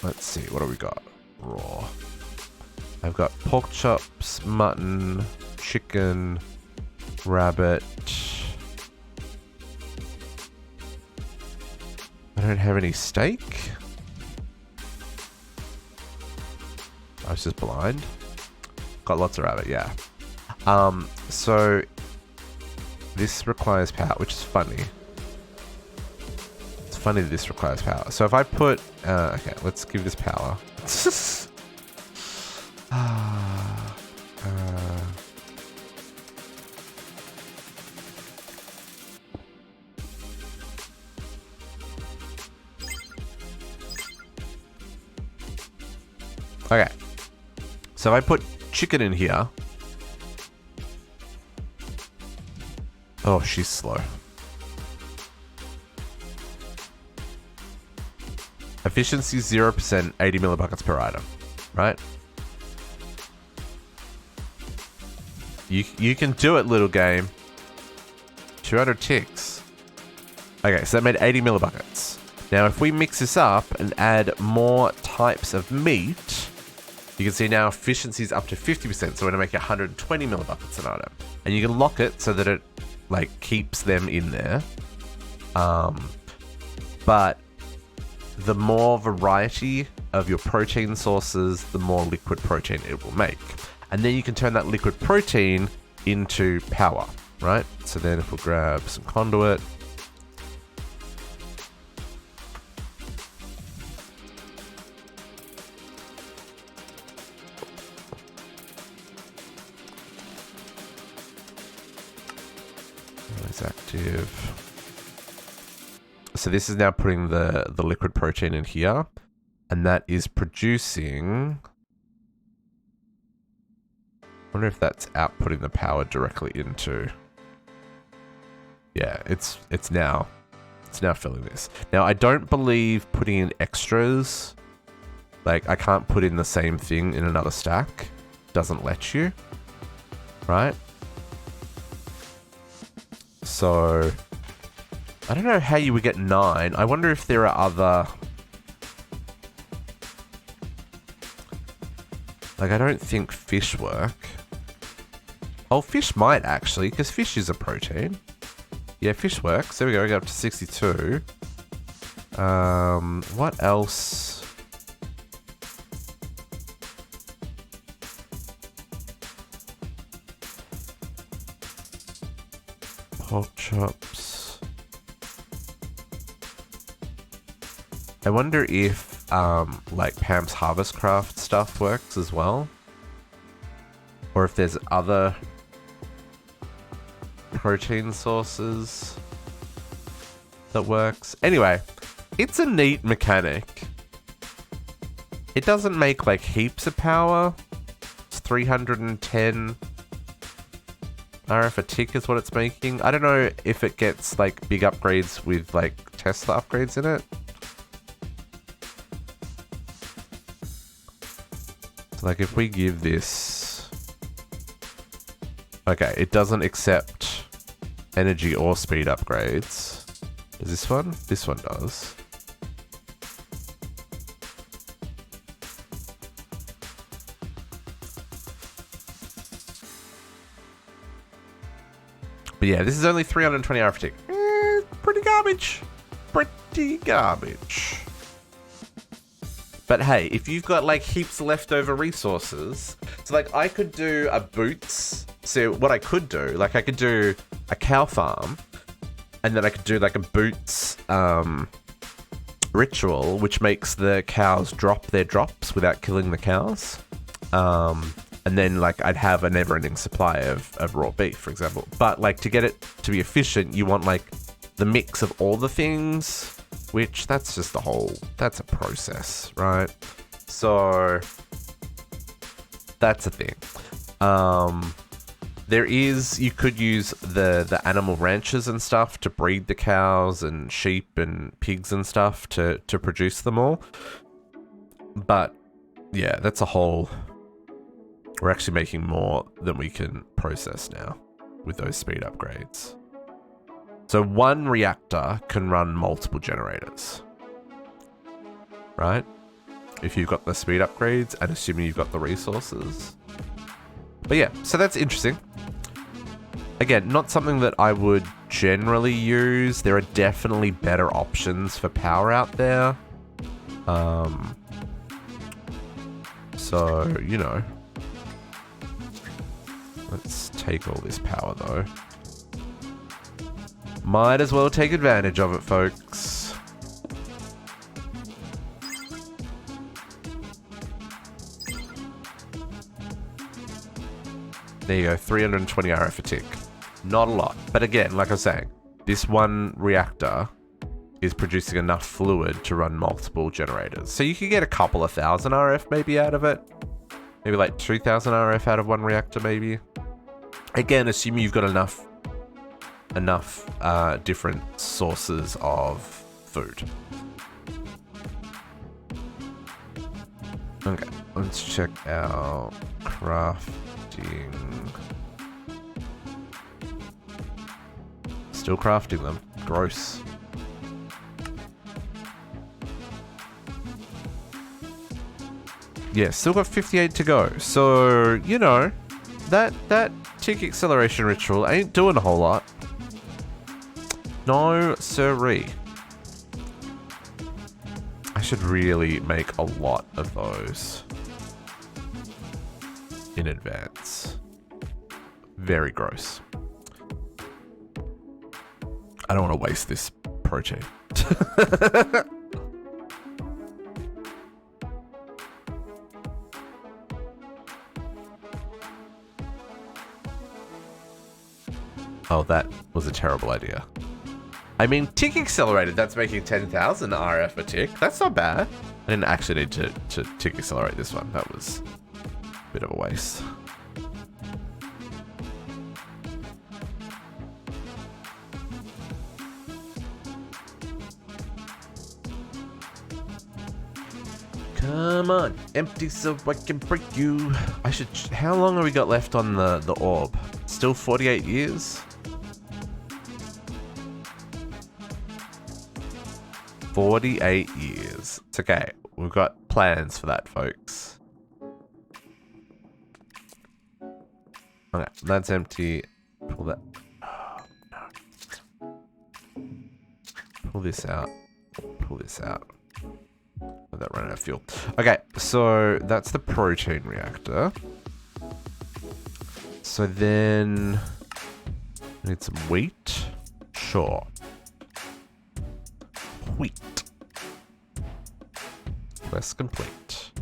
let's see, what do we got? Raw. I've got pork chops, mutton, chicken, rabbit. I don't have any steak. I was just blind. Got lots of rabbit, yeah. So this requires power, which is funny. It's funny that this requires power. So if I put, okay, let's give this power. Okay, so if I put chicken in here. Oh, she's slow. Efficiency 0%, 80 millibuckets per item, right? You can do it, little game. 200 ticks. Okay, so that made 80 millibuckets. Now, if we mix this up and add more types of meat, you can see now efficiency is up to 50%, so we're going to make 120 millibuckets an item. And you can lock it so that it, like, keeps them in there. But the more variety of your protein sources, the more liquid protein it will make. And then you can turn that liquid protein into power, right? So then if we'll grab some conduit. It's active. So this is now putting the liquid protein in here, and that is producing. I wonder if that's outputting the power directly into. Yeah, it's now filling this. Now I don't believe putting in extras, like I can't put in the same thing in another stack. Doesn't let you, right? So I don't know how you would get 9. I wonder if there are other. Like, I don't think fish work. Oh, fish might actually, because fish is a protein. Yeah, fish works. There we go. We got up to 62. What else? Pork chops. I wonder if like Pam's Harvest Craft stuff works as well, or if there's other protein sources that works. Anyway, it's a neat mechanic. It doesn't make like heaps of power. It's 310 RF a tick is what it's making. I don't know if it gets like big upgrades with like Tesla upgrades in it. So like if we give this, okay, it doesn't accept energy or speed upgrades. Is this one? This one does. But yeah, this is only 320 RF tick. Pretty garbage. Pretty garbage. But hey, if you've got like heaps of leftover resources, so like I could do a boots. So what I could do, like I could do a cow farm, and then I could do like a boots ritual, which makes the cows drop their drops without killing the cows. And then like I'd have a never-ending supply of raw beef, for example. But like to get it to be efficient, you want like the mix of all the things, which that's just that's a process, right? So that's a thing. You could use the animal ranches and stuff to breed the cows and sheep and pigs and stuff to produce them all. But yeah, that's a whole... We're actually making more than we can process now with those speed upgrades. So one reactor can run multiple generators, right? If you've got the speed upgrades and assuming you've got the resources. But yeah, so that's interesting. Again, not something that I would generally use. There are definitely better options for power out there. So, you know. Let's take all this power, though. Might as well take advantage of it, folks. There you go, 320 RF a tick. Not a lot. But again, like I was saying, this one reactor is producing enough fluid to run multiple generators. So you could get a couple of thousand RF maybe out of it. Maybe like 2,000 RF out of one reactor, maybe. Again, assuming you've got enough different sources of food. Okay, let's check out crafting. Still crafting them. Gross. Yeah, still got 58 to go. So, you know, that tick acceleration ritual ain't doing a whole lot. No siree. I should really make a lot of those in advance. Very gross. I don't want to waste this protein. Oh, that was a terrible idea. I mean, tick accelerated, that's making 10,000 RF a tick. That's not bad. I didn't actually need to tick accelerate this one. That was a bit of a waste. Come on, empty so I can break you. How long have we got left on the orb? Still 48 years? 48 years. It's okay. We've got plans for that, folks. Okay, that's empty. Pull that. Oh, no. Pull this out. Pull this out. Let that run out of fuel. Okay, so that's the protein reactor. So then... we need some wheat. Sure. Wheat. Quest complete.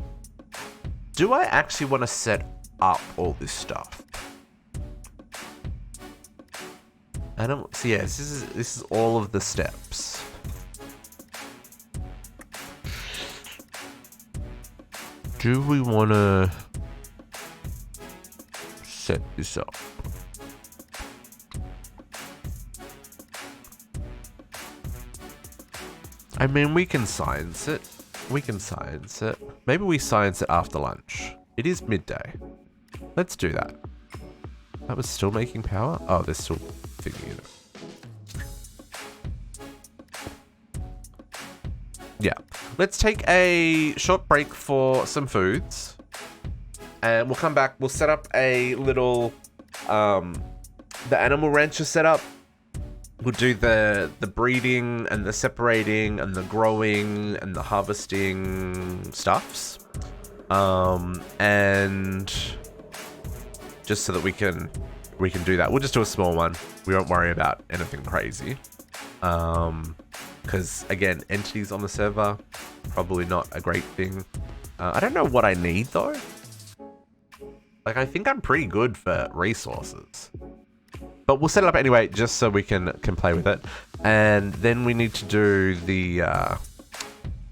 Do I actually want to set up all this stuff? I don't... So yeah, this is all of the steps. Do we want to set this up? I mean, we can science it. We can science it. Maybe we science it after lunch. It is midday. Let's do that. That was still making power? Oh, they're still thinking it. Yeah. Let's take a short break for some foods. And we'll come back. We'll set up a little the animal rancher setup. We'll do the breeding and the separating and the growing and the harvesting stuffs. And just so that we can do that. We'll just do a small one. We won't worry about anything crazy. Because again, entities on the server, probably not a great thing. I don't know what I need though. Like, I think I'm pretty good for resources. But we'll set it up anyway, just so we can play with it. And then we need to do the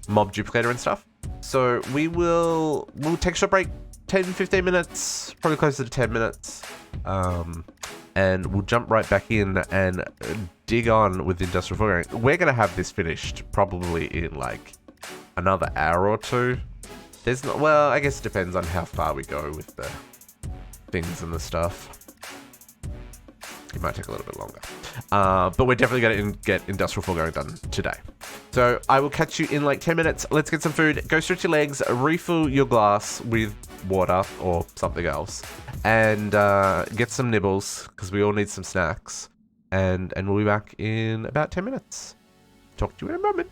mob duplicator and stuff. So we'll take a short break, 10-15 minutes, probably closer to 10 minutes. And we'll jump right back in and dig on with industrial foregoing. We're going to have this finished probably in like another hour or two. There's not, well, I guess it depends on how far we go with the things and the stuff. It might take a little bit longer. But we're definitely going to get industrial foregoing done today. So I will catch you in like 10 minutes. Let's get some food. Go stretch your legs. Refill your glass with water or something else. And get some nibbles, because we all need some snacks. And we'll be back in about 10 minutes. Talk to you in a moment.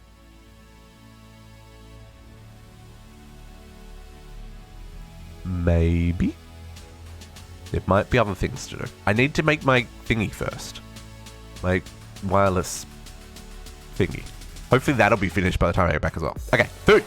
Maybe. There might be other things to do. I need to make my thingy first. My wireless thingy. Hopefully that'll be finished by the time I get back as well. Okay, food!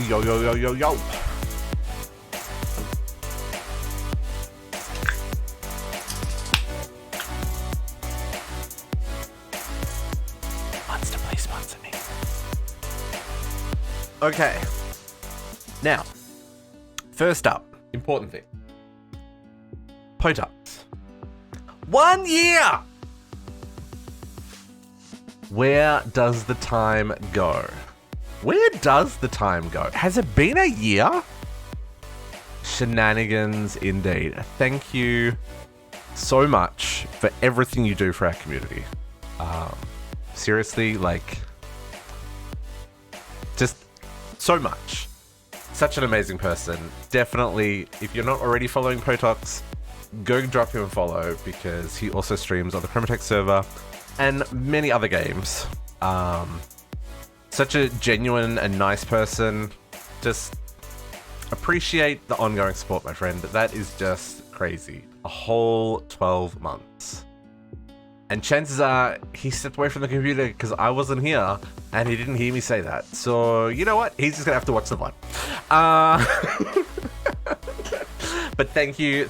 Yo, yo, yo, yo, yo. Monster, please sponsor me. Okay. Now, first up, important thing. Potux. 1 year! Where does the time go? Where does the time go? Has it been a year? Shenanigans indeed. Thank you so much for everything you do for our community. Seriously, like, just so much. Such an amazing person. Definitely, if you're not already following Potux, go drop him a follow because he also streams on the Chroma server and many other games. Such a genuine and nice person. Just appreciate the ongoing support, my friend. That is just crazy. A whole 12 months. And chances are he stepped away from the computer because I wasn't here and he didn't hear me say that. So, you know what? He's just going to have to watch the VOD. But thank you.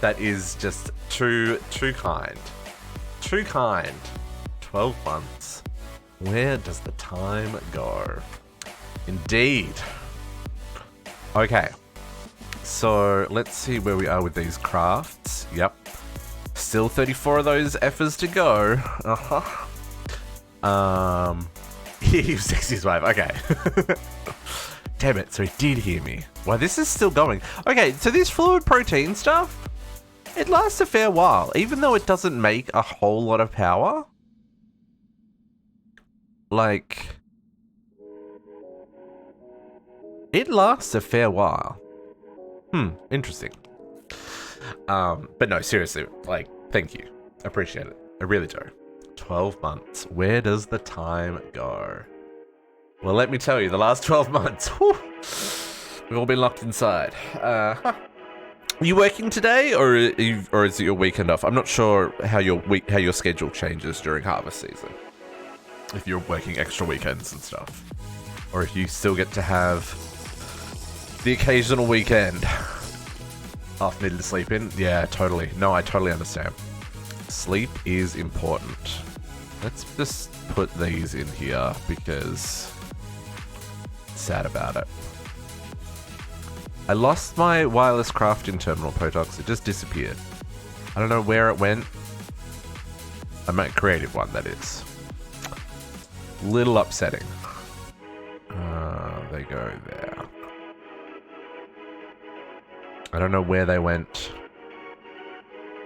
That is just too kind. Too kind. 12 months. Where does the time go? Indeed. Okay. So let's see where we are with these crafts. Yep. Still 34 of those effers to go. He was 65. Okay. Damn it. So he did hear me. Well, this is still going. Okay. So this fluid protein stuff, it lasts a fair while, even though it doesn't make a whole lot of power. Like, it lasts a fair while. Interesting. But no, seriously, like, thank you. Appreciate it. I really do. 12 months. Where does the time go? Well, let me tell you, the last 12 months, whew, we've all been locked inside. Are you working today, or is it your weekend off? I'm not sure how your schedule changes during harvest season. If you're working extra weekends and stuff, or if you still get to have the occasional weekend half needed to sleep in. Yeah, totally. No, I totally understand. Sleep is important. Let's just put these in here because sad about it. I lost my wireless crafting terminal, Potux. It just disappeared. I don't know where it went. I meant creative one, that is. Little upsetting. They go there. I don't know where they went.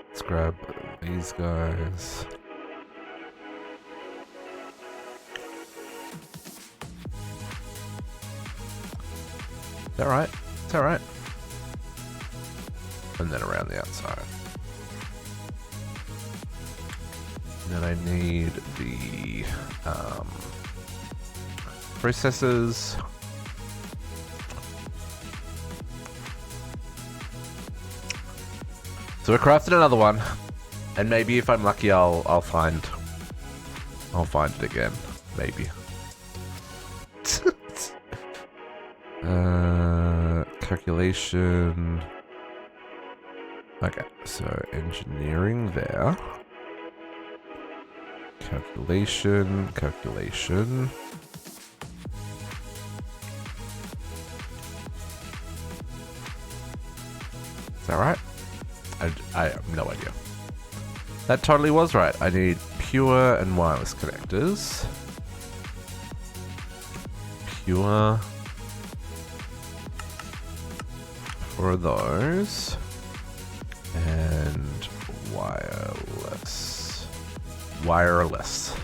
Let's grab these guys. Is that right? Is that right? And then around the outside. And then I need the processors. So we crafted another one, and maybe if I'm lucky, I'll find it again, maybe. Calculation. Okay, so engineering there. Calculation. Is that right? I have no idea. That totally was right. I need pure and wireless connectors. Pure for those. And wireless. Wireless.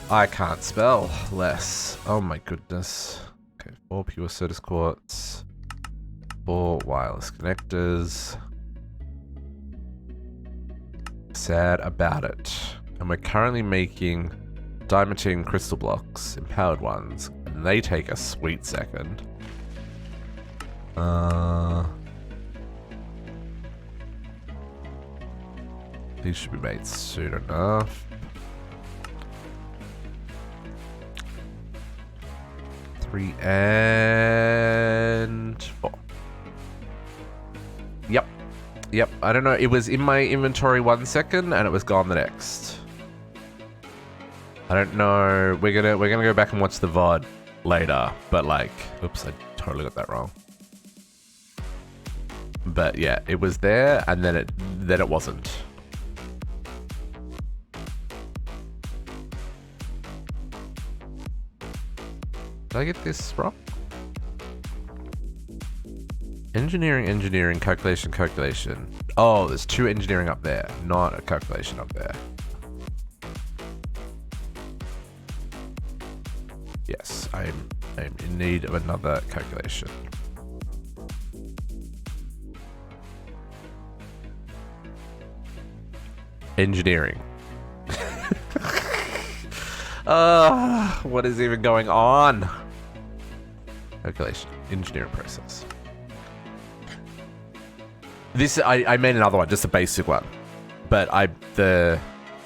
I can't spell less. Oh my goodness. Okay, 4 pure Certus quartz. 4 wireless connectors. Sad about it. And we're currently making diamantine crystal blocks, empowered ones, and they take a sweet second. These should be made soon enough. 3 and 4. Yep. Yep. I don't know. It was in my inventory 1 second and it was gone the next. I don't know. We're gonna go back and watch the VOD later, but like, oops, I totally got that wrong. But yeah, it was there and then it wasn't. Did I get this wrong? Engineering, calculation. Oh, there's 2 engineering up there, not a calculation up there. Yes, I'm in need of another calculation. Engineering. What is even going on? Calculation, engineering process. This I made another one, just a basic one, but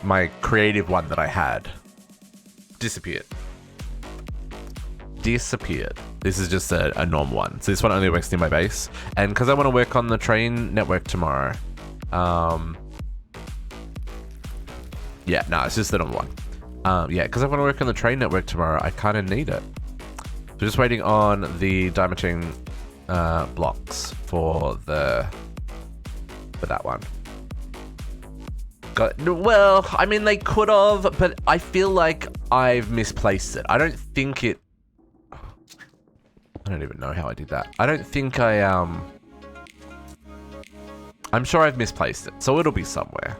my creative one that I had disappeared. This is just a normal one. So this one only works near my base, and because I want to work on the train network tomorrow, yeah, no, it's just the normal one. Yeah, because I want to work on the train network tomorrow, I kind of need it. So just waiting on the diamond chain blocks for that one. Well, I mean, they could have, but I feel like I've misplaced it. I don't even know how I did that. I don't think I'm sure I've misplaced it, so it'll be somewhere.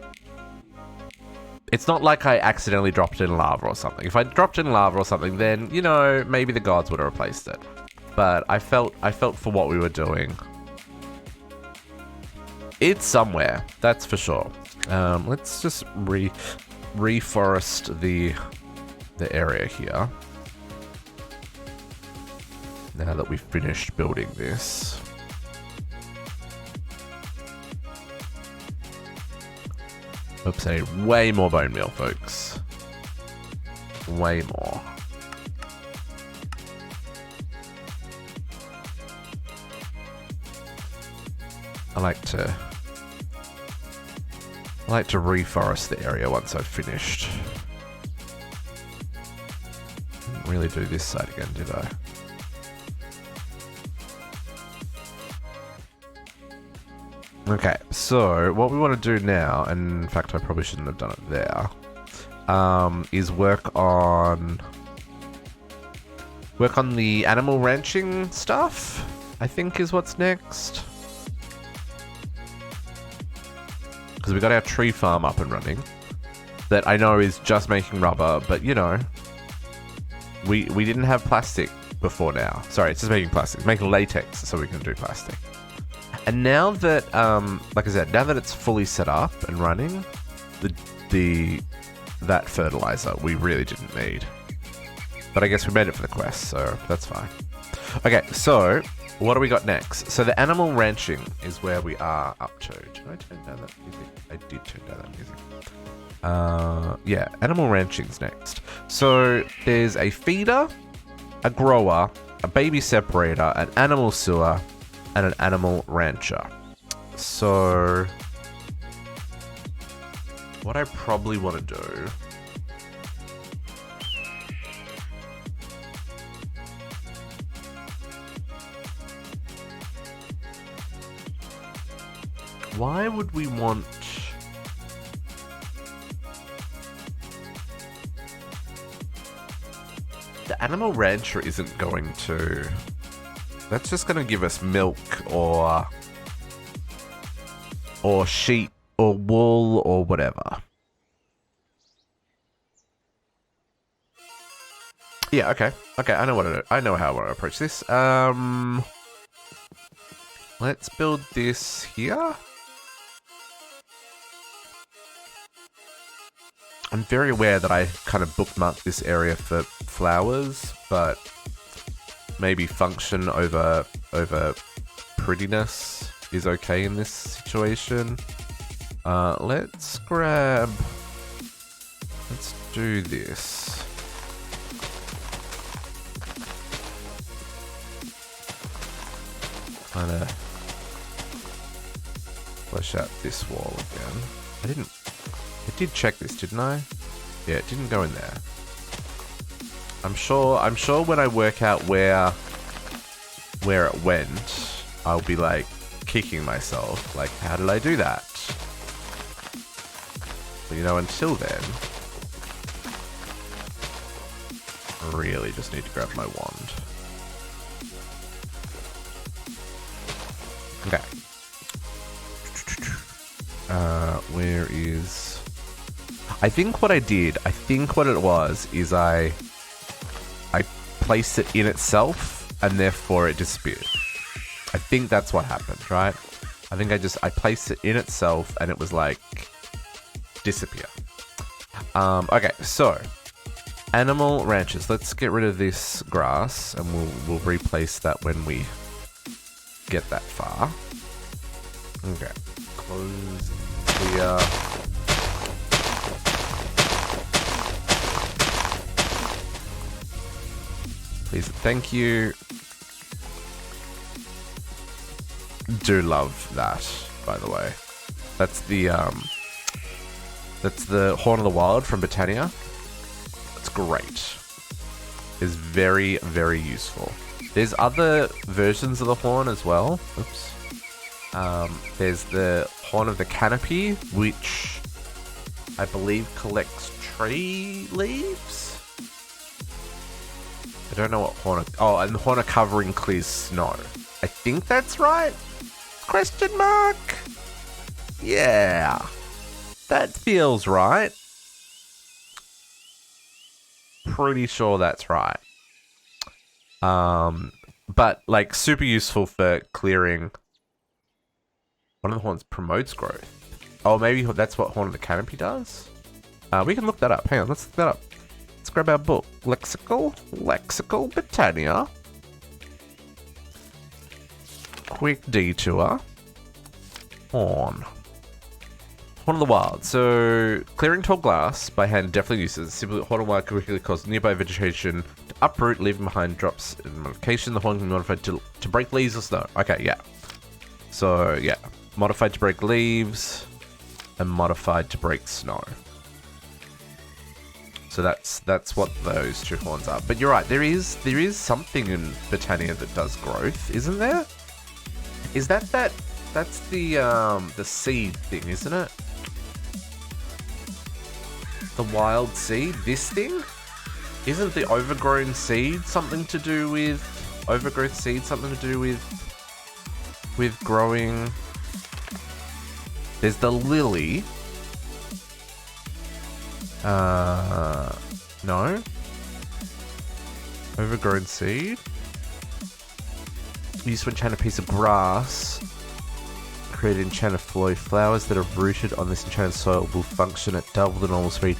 It's not like I accidentally dropped it in lava or something. If I dropped it in lava or something, then, you know, maybe the gods would have replaced it. But I felt for what we were doing. It's somewhere, that's for sure. Let's just reforest the area here. Now that we've finished building this. Oops, I need way more bone meal, folks. Way more. I like to reforest the area once I've finished. Didn't really do this side again, did I? Okay, so what we want to do now, and in fact I probably shouldn't have done it there, is work on the animal ranching stuff, I think is what's next. Because we got our tree farm up and running, that I know is just making rubber, but you know, we didn't have plastic before now. Sorry, it's just making plastic. It's making latex so we can do plastic. And now that, like I said, now that it's fully set up and running, that fertilizer we really didn't need. But I guess we made it for the quest, so that's fine. Okay, so what do we got next? So the animal ranching is where we are up to. Did I turn down that music? I did turn down that music. Yeah, animal ranching's next. So there's a feeder, a grower, a baby separator, an animal sewer, and an animal rancher. So what I probably want to do why would we want the animal rancher isn't going to, that's just going to give us milk or sheep or wool or whatever. Yeah, okay. Okay, I know how I want to approach this. Let's build this here. I'm very aware that I kind of bookmarked this area for flowers, but maybe function over prettiness is okay in this situation. Let's do this. Trying to flesh out this wall again. I did check this, didn't I? Yeah, it didn't go in there. I'm sure when I work out where it went, I'll be like kicking myself. Like, how did I do that? But you know, until then, I really just need to grab my wand. Okay. Where is... I think what it was is I placed it in itself and therefore it disappeared. I think that's what happened, right? I think I placed it in itself and it was like disappear. Okay, so animal ranches. Let's get rid of this grass and we'll replace that when we get that far. Okay. Close here. Please, thank you. Do love that, by the way. That's the Horn of the Wild from Britannia. It's great. It's very, very useful. There's other versions of the horn as well. Oops. There's the Horn of the Canopy, which I believe collects tree leaves. I don't know what horn of... Oh, and the Horn of Covering clears snow. I think that's right? Question mark? Yeah. That feels right. Pretty sure that's right. But like super useful for clearing. One of the horns promotes growth. Oh, maybe that's what Horn of the Canopy does? We can look that up. Hang on, let's look that up. Let's grab our book. Lexical Britannia. Quick detour. Horn of the Wild. So, clearing tall glass by hand definitely uses. Simply, Horn of the Wild quickly cause nearby vegetation to uproot, leaving behind drops in modification. The horn can be modified to break leaves or snow. Okay, yeah. So, yeah. Modified to break leaves and modified to break snow. So that's what those two horns are. But you're right, there is something in Britannia that does growth, isn't there? Is that's the seed thing, isn't it? The wild seed, this thing? Isn't the overgrown seed something to do with overgrowth seed something to do with growing? There's the lily. No. Overgrown seed. Used to enchant a piece of grass. Create enchanted flow. Flowers that are rooted on this enchanted soil will function at double the normal speed.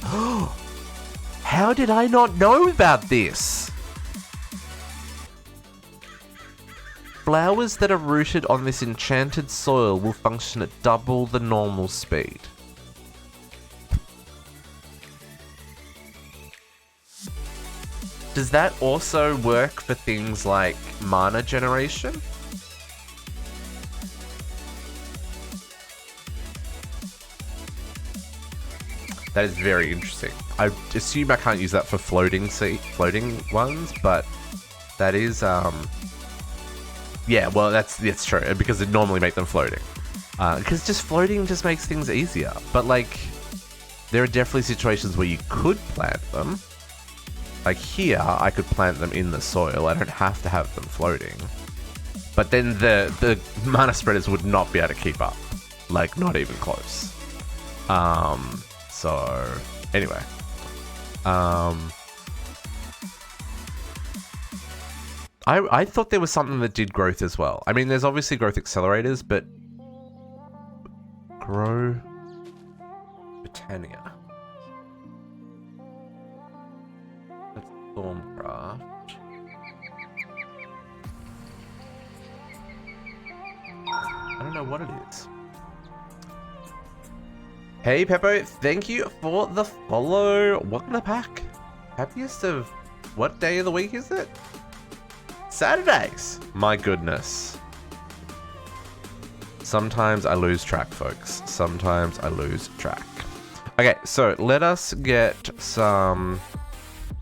How did I not know about this? Flowers that are rooted on this enchanted soil will function at double the normal speed. Does that also work for things like mana generation? That is very interesting. I assume I can't use that for floating ones, but that is yeah, well that's true because it normally make them floating. Because just floating just makes things easier. But like, there are definitely situations where you could plant them. Like here, I could plant them in the soil. I don't have to have them floating. But then the mana spreaders would not be able to keep up. Like, not even close. So, anyway. I thought there was something that did growth as well. I mean, there's obviously growth accelerators, but... Grow... Britannia. Stormcraft. I don't know what it is. Hey Peppo, thank you for the follow. Welcome to the pack. Happiest of what day of the week is it? Saturdays. My goodness. Sometimes I lose track, folks. Sometimes I lose track. Okay, so let us get some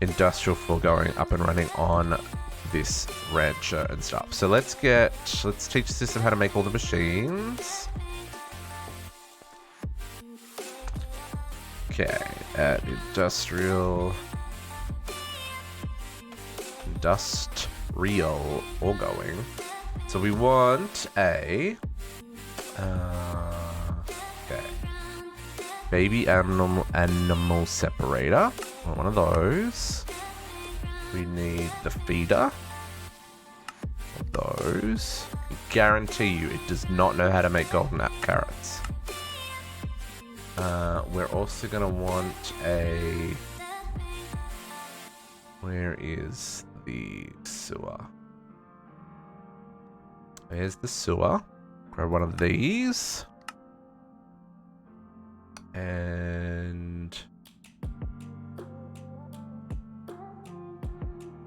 industrial foregoing up and running on this rancher and stuff. So let's teach the system how to make all the machines. Okay, add industrial foregoing. So we want a okay, baby animal separator. One of those. We need the feeder. Those. I guarantee you, it does not know how to make golden carrots. We're also gonna want a. Where is the sewer? There's the sewer. Grab one of these. And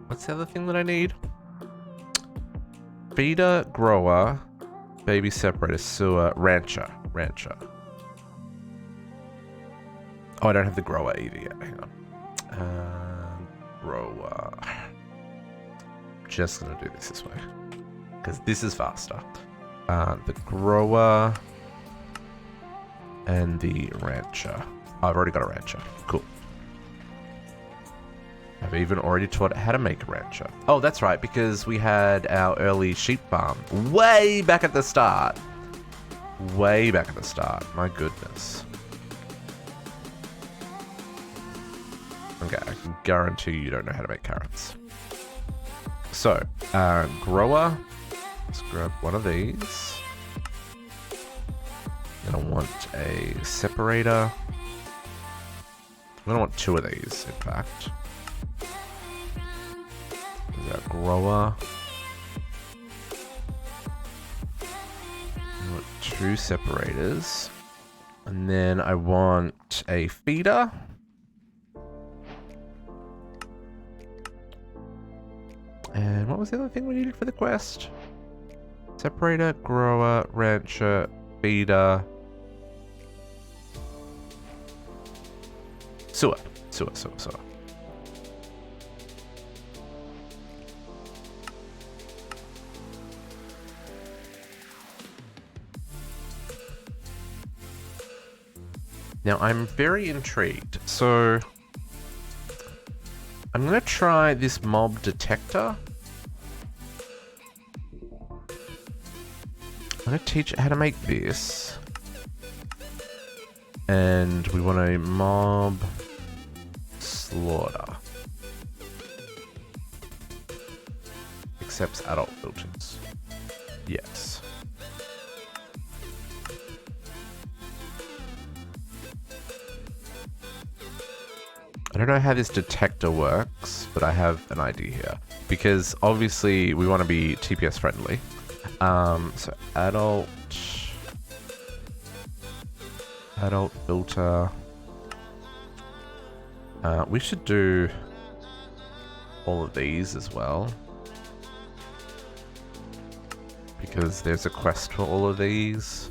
what's the other thing that I need? Feeder, grower, baby separator, sewer, rancher. Oh, I don't have the grower either yet. Hang on. Grower. Just gonna do this way because this is faster. The grower and the rancher. Oh, I've already got a rancher. Cool. I've even already taught it how to make a rancher. Oh, that's right, because we had our early sheep farm way back at the start. Way back at the start. My goodness. Okay, I can guarantee you don't know how to make carrots. So, grower. Let's grab one of these. Then I want a separator. I'm gonna want two of these, in fact. There's our grower. I want two separators. And then I want a feeder. And what was the other thing we needed for the quest? Separator, grower, rancher, feeder. Sewer. Now, I'm very intrigued. So, I'm going to try this mob detector. I'm going to teach it how to make this. And we want a mob slaughter. Accepts adult filters. Yes. I don't know how this detector works, but I have an idea here. Because obviously we want to be TPS friendly. So adult filter. We should do all of these as well. Because there's a quest for all of these.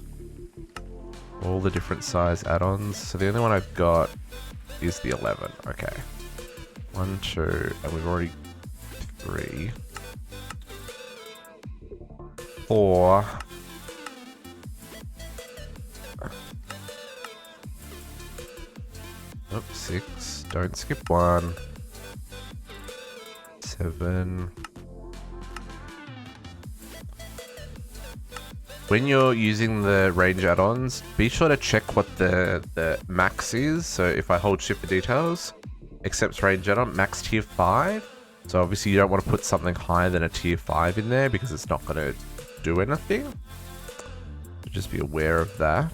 All the different size add-ons. So the only one I've got is the 11. Okay. 1, 2, and we've already 3. 4. Oops, 6. Don't skip 1. 7. When you're using the range add-ons, be sure to check what the max is. So if I hold shift for details, accepts range add-on, max tier 5. So obviously you don't want to put something higher than a tier 5 in there because it's not going to do anything. So just be aware of that.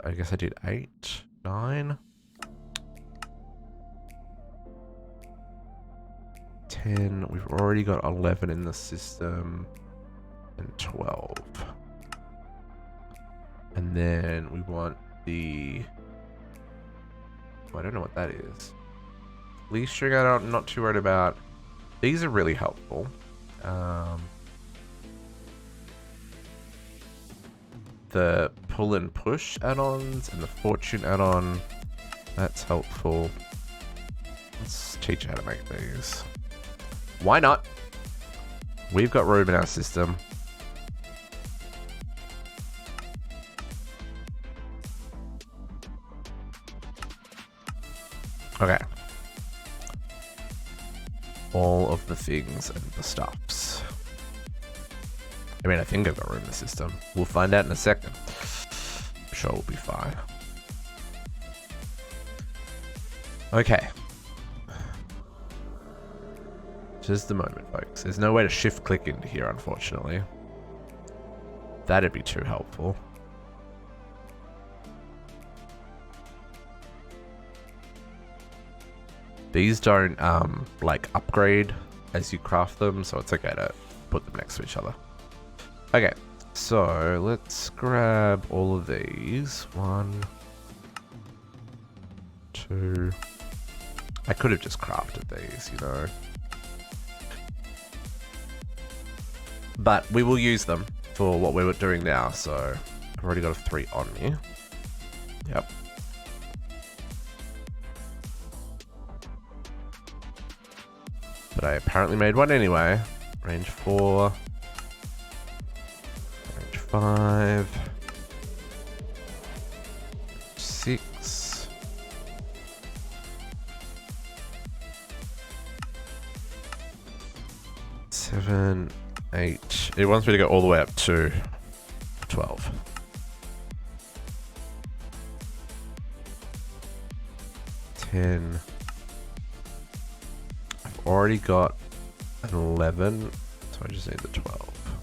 I guess I did 8, 9. 10. We've already got 11 in the system. And 12. And then we want the... I don't know what that is. Least string I'm not too worried about. These are really helpful. the pull and push add-ons and the fortune add-on. That's helpful. Let's teach you how to make these. Why not? We've got room in our system. Okay. All of the things and the stuffs. I mean, I think I've got room in the system. We'll find out in a second. I'm sure we'll be fine. Okay. Just a moment, folks. There's no way to shift click into here, unfortunately. That'd be too helpful. These don't, like, upgrade as you craft them, so it's okay to put them next to each other. Okay, so let's grab all of these. 1, 2. I could have just crafted these, you know. But we will use them for what we were doing now, so I've already got a 3 on me. Yep. But I apparently made one anyway. Range 4. Range 5. 6. 7, 8. It wants me to go all the way up to 12. Ten. I've already got an 11, so I just need the 12.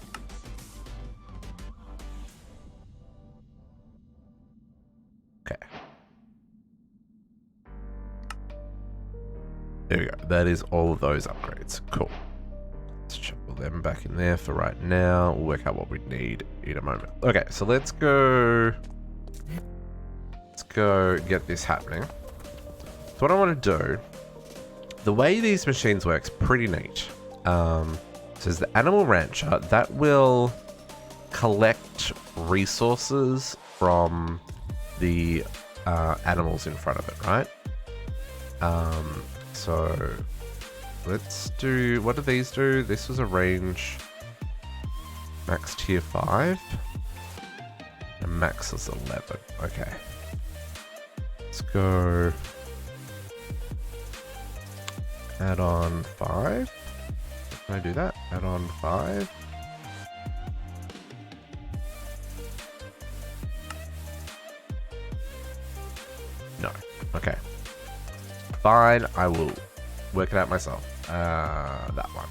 Okay. There we go. That is all of those upgrades. Cool. Let's shuffle them back in there for right now. We'll work out what we need in a moment. Okay, so let's go get this happening. So what I want to do, the way these machines work is pretty neat. So there's the animal rancher that will collect resources from the animals in front of it, right? So let's do, what do these do? This was a range max tier 5 and max is 11. Okay, let's go add on 5. Can I do that? Add on 5. No. Okay. Fine. I will work it out myself. That one.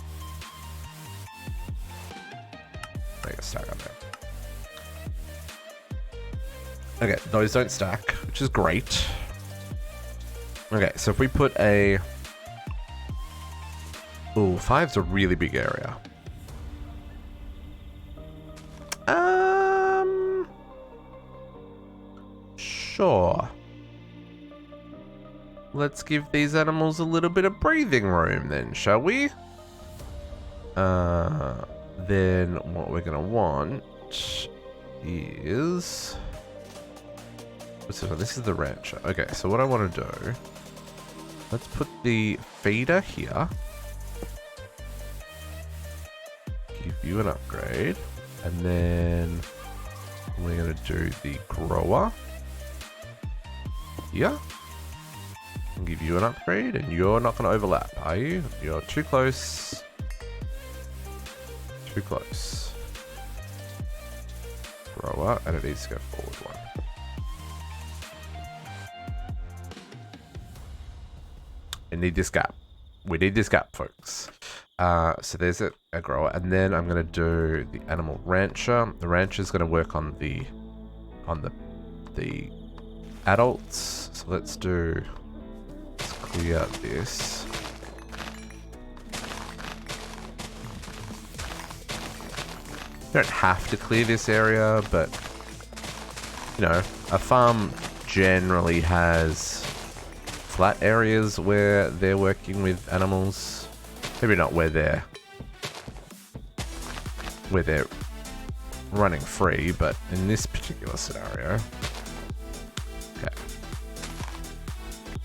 Make a stack on there. Okay, those don't stack, which is great. Okay, so if we put a... Ooh, 5's a really big area. Sure. Let's give these animals a little bit of breathing room then, shall we? Then what we're gonna want is... What's this one? This is the rancher. Okay, so what I want to do... Let's put the feeder here. Give you an upgrade. And then we're gonna do the grower here. And give you an upgrade, and you're not going to overlap, are you? You're too close. Too close. Grower, and it needs to go forward one. I need this gap. We need this gap, folks. So there's a grower, and then I'm going to do the animal rancher. The rancher is going to work on the adults. So let's do... Clear this. You don't have to clear this area, but you know, a farm generally has flat areas where they're working with animals. Maybe not where they're running free, but in this particular scenario. Okay.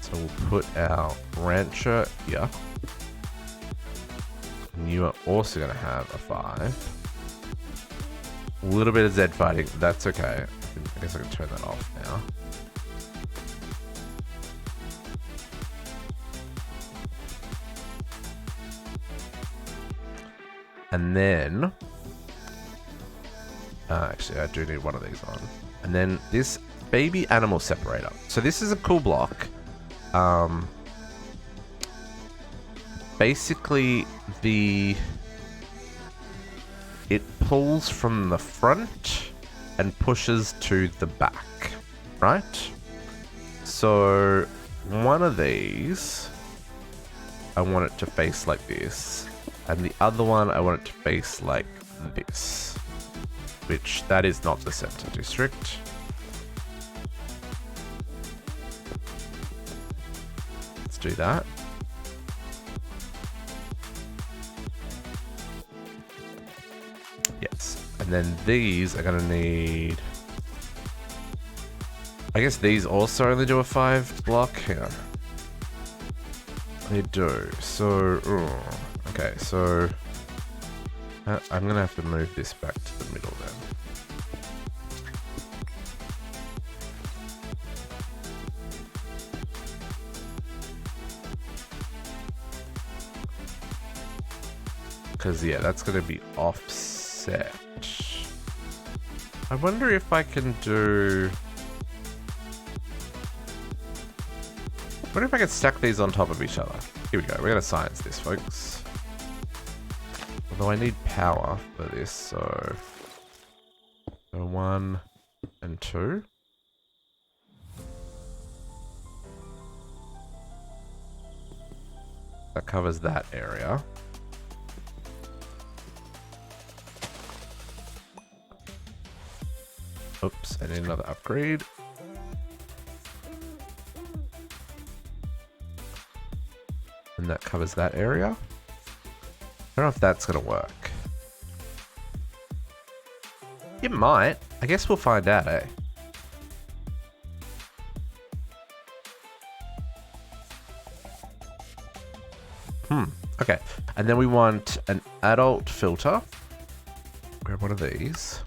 So we'll put our rancher here. And you are also going to have a 5. A little bit of Z fighting. That's okay. I guess I can turn that off now. And then... actually, I do need one of these on. And then this baby animal separator. So this is a cool block. Basically, it pulls from the front and pushes to the back, right? So one of these, I want it to face like this. And the other one, I want it to face like this. Which, that is not the center district. Let's do that. Yes. And then these are going to need... I guess these also only do a 5 block. Hang on. They do. So... okay, so... I'm going to have to move this back to the middle then. Because, yeah, that's going to be offset. I wonder if I can do... I wonder if I can stack these on top of each other. Here we go. We're going to science this, folks. Although I need power for this, so 1 and 2. That covers that area. Oops, I need another upgrade. And that covers that area. I don't know if that's going to work. It might. I guess we'll find out, eh? Okay. And then we want an adult filter. Grab one of these.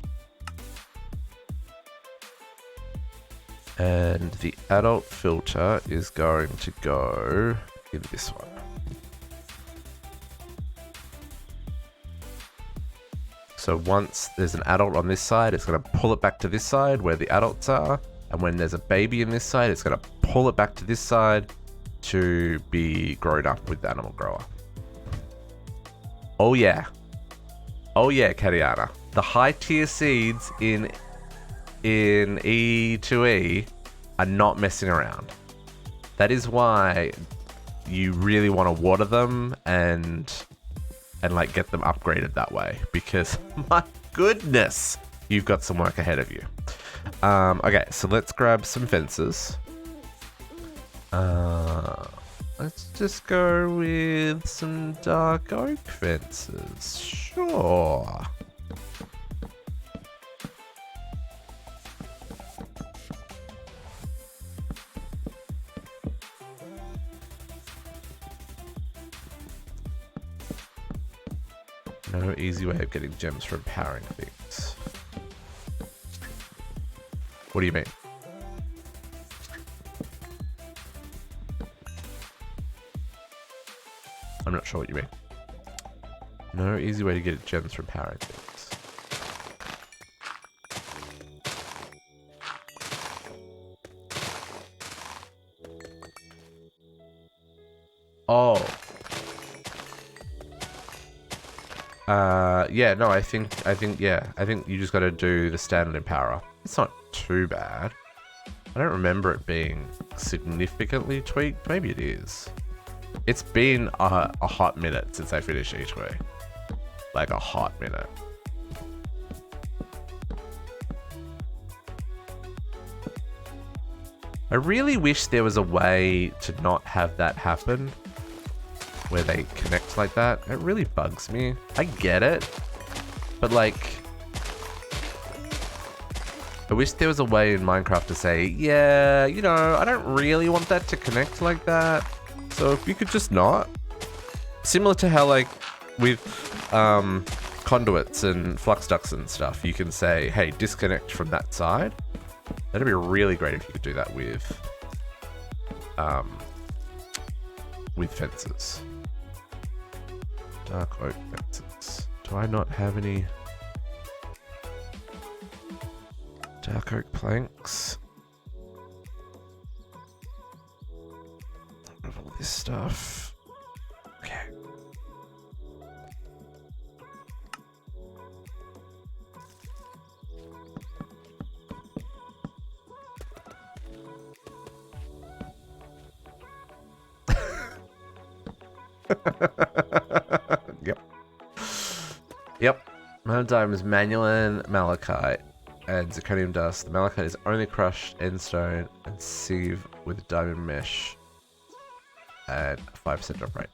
And the adult filter is going to go in this one. So once there's an adult on this side, it's going to pull it back to this side where the adults are. And when there's a baby in this side, it's going to pull it back to this side to be grown up with the animal grower. Oh yeah. Oh yeah, Katiana. The high tier seeds in E2E are not messing around. That is why you really want to water them and like get them upgraded that way, because my goodness, you've got some work ahead of you. Okay, so let's grab some fences. Let's just go with some dark oak fences. Sure. No easy way of getting gems for empowering things. What do you mean? I'm not sure what you mean. No easy way to get gems for empowering things. Oh. Yeah, no, I think you just got to do the standard empower. It's not too bad. I don't remember it being significantly tweaked. Maybe it is. It's been a hot minute since I finished each way. Like a hot minute. I really wish there was a way to not have that happen, where they connect like that. It really bugs me. I get it, but like, I wish there was a way in Minecraft to say, yeah, you know, I don't really want that to connect like that. So if you could just not. Similar to how, like, with conduits and flux ducts and stuff, you can say, hey, disconnect from that side. That'd be really great if you could do that with fences. Dark oak fences. Do I not have any dark oak planks? Of all this stuff. Okay. Yep. Yep. Diamonds, manulan, malachite, and zirconium dust. The malachite is only crushed endstone and sieve with diamond mesh at 5% drop rate.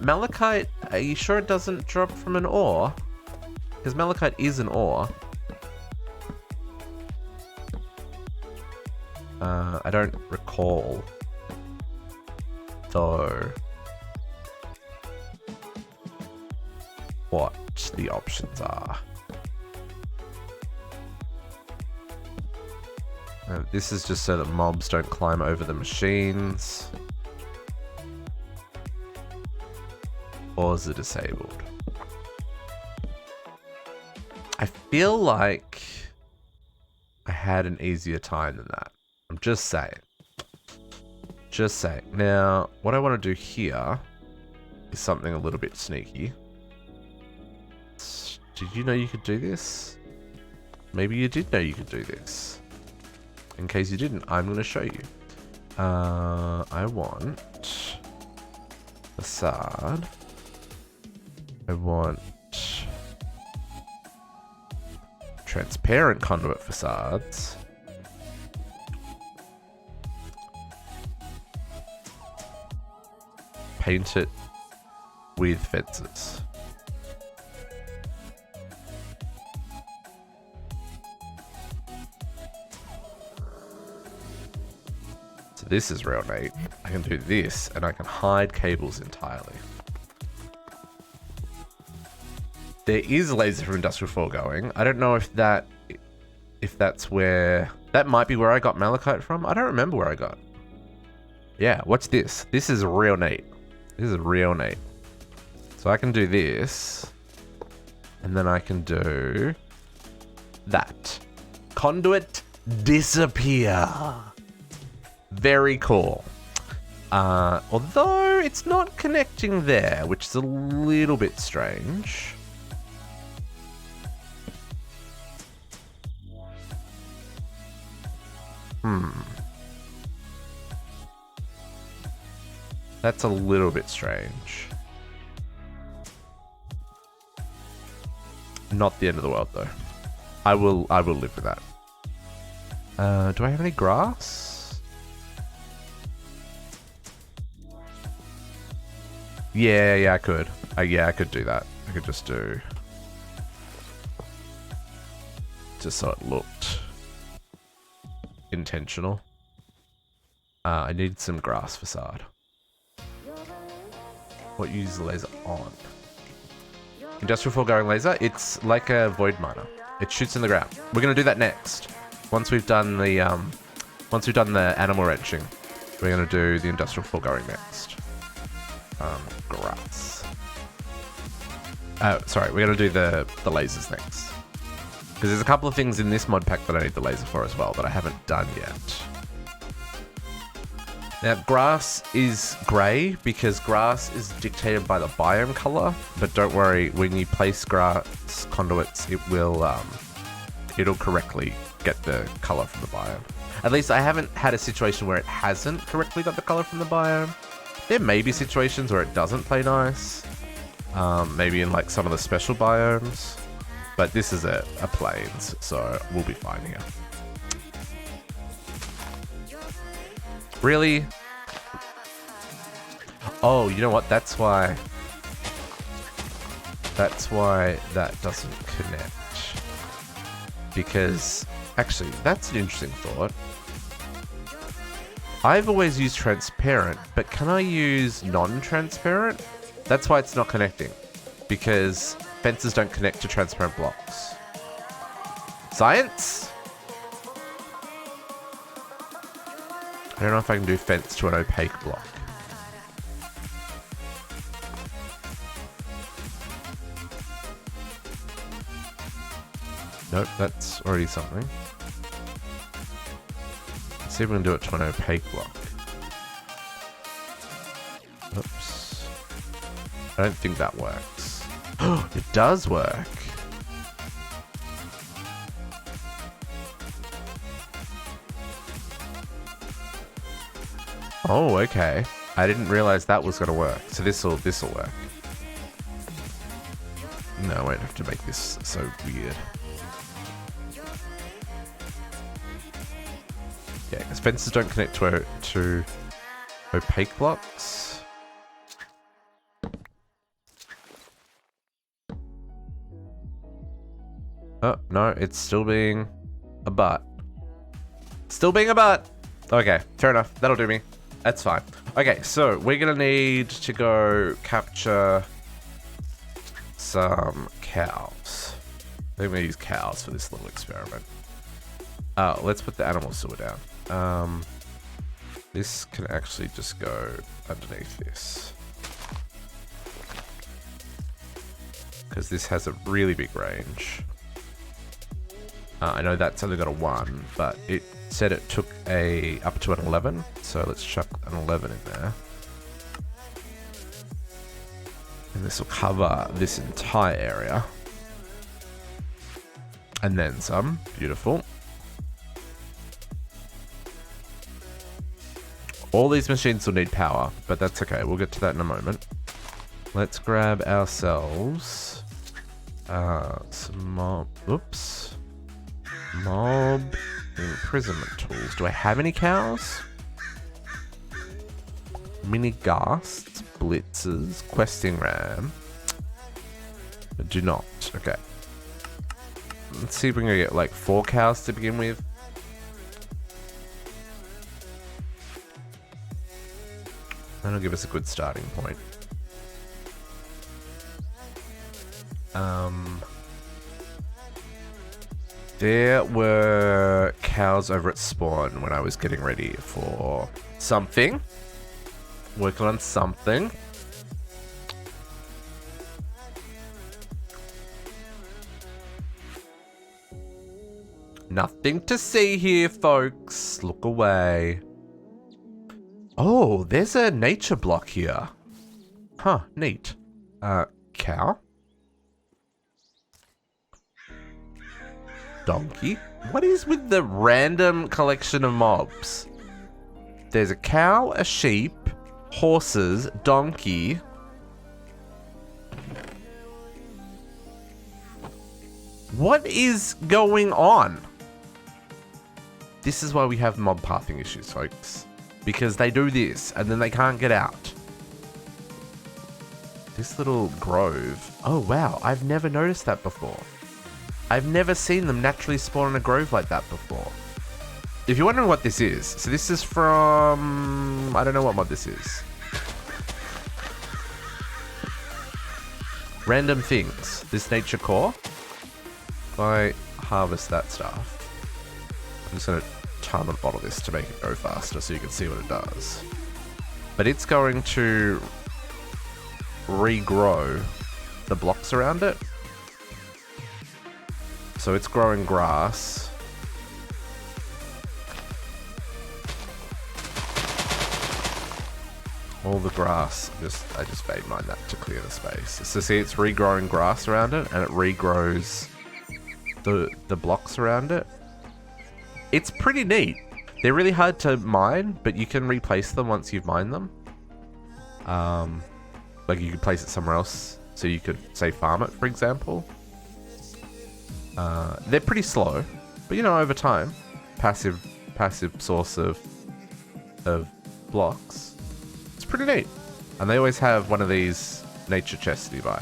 Malachite, are you sure it doesn't drop from an ore? Because malachite is an ore. I don't recall, though, what the options are. This is just so that mobs don't climb over the machines. Ores are disabled. I feel like I had an easier time than that. I'm just saying. Just saying. Now, what I want to do here is something a little bit sneaky. Did you know you could do this? Maybe you did know you could do this. In case you didn't, I'm going to show you. I want facade. I want transparent conduit facades. Paint it with fences. So this is real neat. I can do this and I can hide cables entirely. There is a laser from Industrial Foregoing. I don't know if that's where... That might be where I got malachite from. I don't remember where I got. Yeah, watch this. This is real neat. This is real neat. So I can do this. And then I can do that. Conduit disappear. Very cool. Although it's not connecting there, which is a little bit strange. That's a little bit strange. Not the end of the world though. I will live with that. Do I have any grass? Yeah, I could. Yeah, I could do that. I could just do... Just so it looked intentional. I need some grass facade. What uses the laser on? Industrial Foregoing laser. It's like a void miner. It shoots in the ground. We're gonna do that next. Once we've done the animal wrenching, we're gonna do the Industrial Foregoing next. Grass. Sorry, we're gonna do the lasers next. Because there's a couple of things in this mod pack that I need the laser for as well that I haven't done yet. Now, grass is grey because grass is dictated by the biome color, but don't worry, when you place grass conduits, it will, it'll correctly get the color from the biome. At least I haven't had a situation where it hasn't correctly got the color from the biome. There may be situations where it doesn't play nice, maybe in like some of the special biomes, but this is a plains, so we'll be fine here. Really? Oh, you know what? That's why that doesn't connect. because actually that's an interesting thought. I've always used transparent, but can I use non-transparent? That's why it's not connecting, because fences don't connect to transparent blocks. Science? I don't know if I can do fence to an opaque block. Nope, that's already something. Let's see if we can do it to an opaque block. Oops. I don't think that works. It does work. Oh, okay. I didn't realize that was gonna work. So this'll work. No, I won't have to make this so weird. Yeah, because fences don't connect to opaque blocks. Oh, no, it's still being a butt. Still being a butt! Okay, fair enough. That'll do me. That's fine. Okay, so we're gonna need to go capture some cows. I think we're gonna use cows for this little experiment. Let's put the animal sewer down. This can actually just go underneath this, because this has a really big range. I know that's only got a 1, but it said it took up to an 11, so let's chuck an 11 in there. And this will cover this entire area. And then some. Beautiful. All these machines will need power, but that's okay. We'll get to that in a moment. Let's grab ourselves some mob imprisonment tools. Do I have any cows? Mini ghasts, blitzers, questing ram. I do not. Okay. Let's see if we can get like 4 cows to begin with. That'll give us a good starting point. There were cows over at spawn when I was getting ready for something. Working on something. Nothing to see here, folks. Look away. Oh, there's a nature block here. Huh, neat. Cow? Donkey? What is with the random collection of mobs? There's a cow, a sheep, horses, donkey. What is going on? This is why we have mob pathing issues, folks. Because they do this, and then they can't get out. This little grove. Oh, wow. I've never noticed that before. I've never seen them naturally spawn in a grove like that before. If you're wondering what this is, so this is from... I don't know what mod this is. Random things. This nature core. If I harvest that stuff, I'm just going to time and bottle this to make it go faster so you can see what it does. But it's going to regrow the blocks around it. So it's growing grass. All the grass, I just fade mine that to clear the space. So see, it's regrowing grass around it, and it regrows the blocks around it. It's pretty neat. They're really hard to mine, but you can replace them once you've mined them. Like you could place it somewhere else, so you could, say, farm it, for example. They're pretty slow, but you know, over time, passive source of blocks. It's pretty neat. And they always have one of these nature chests nearby.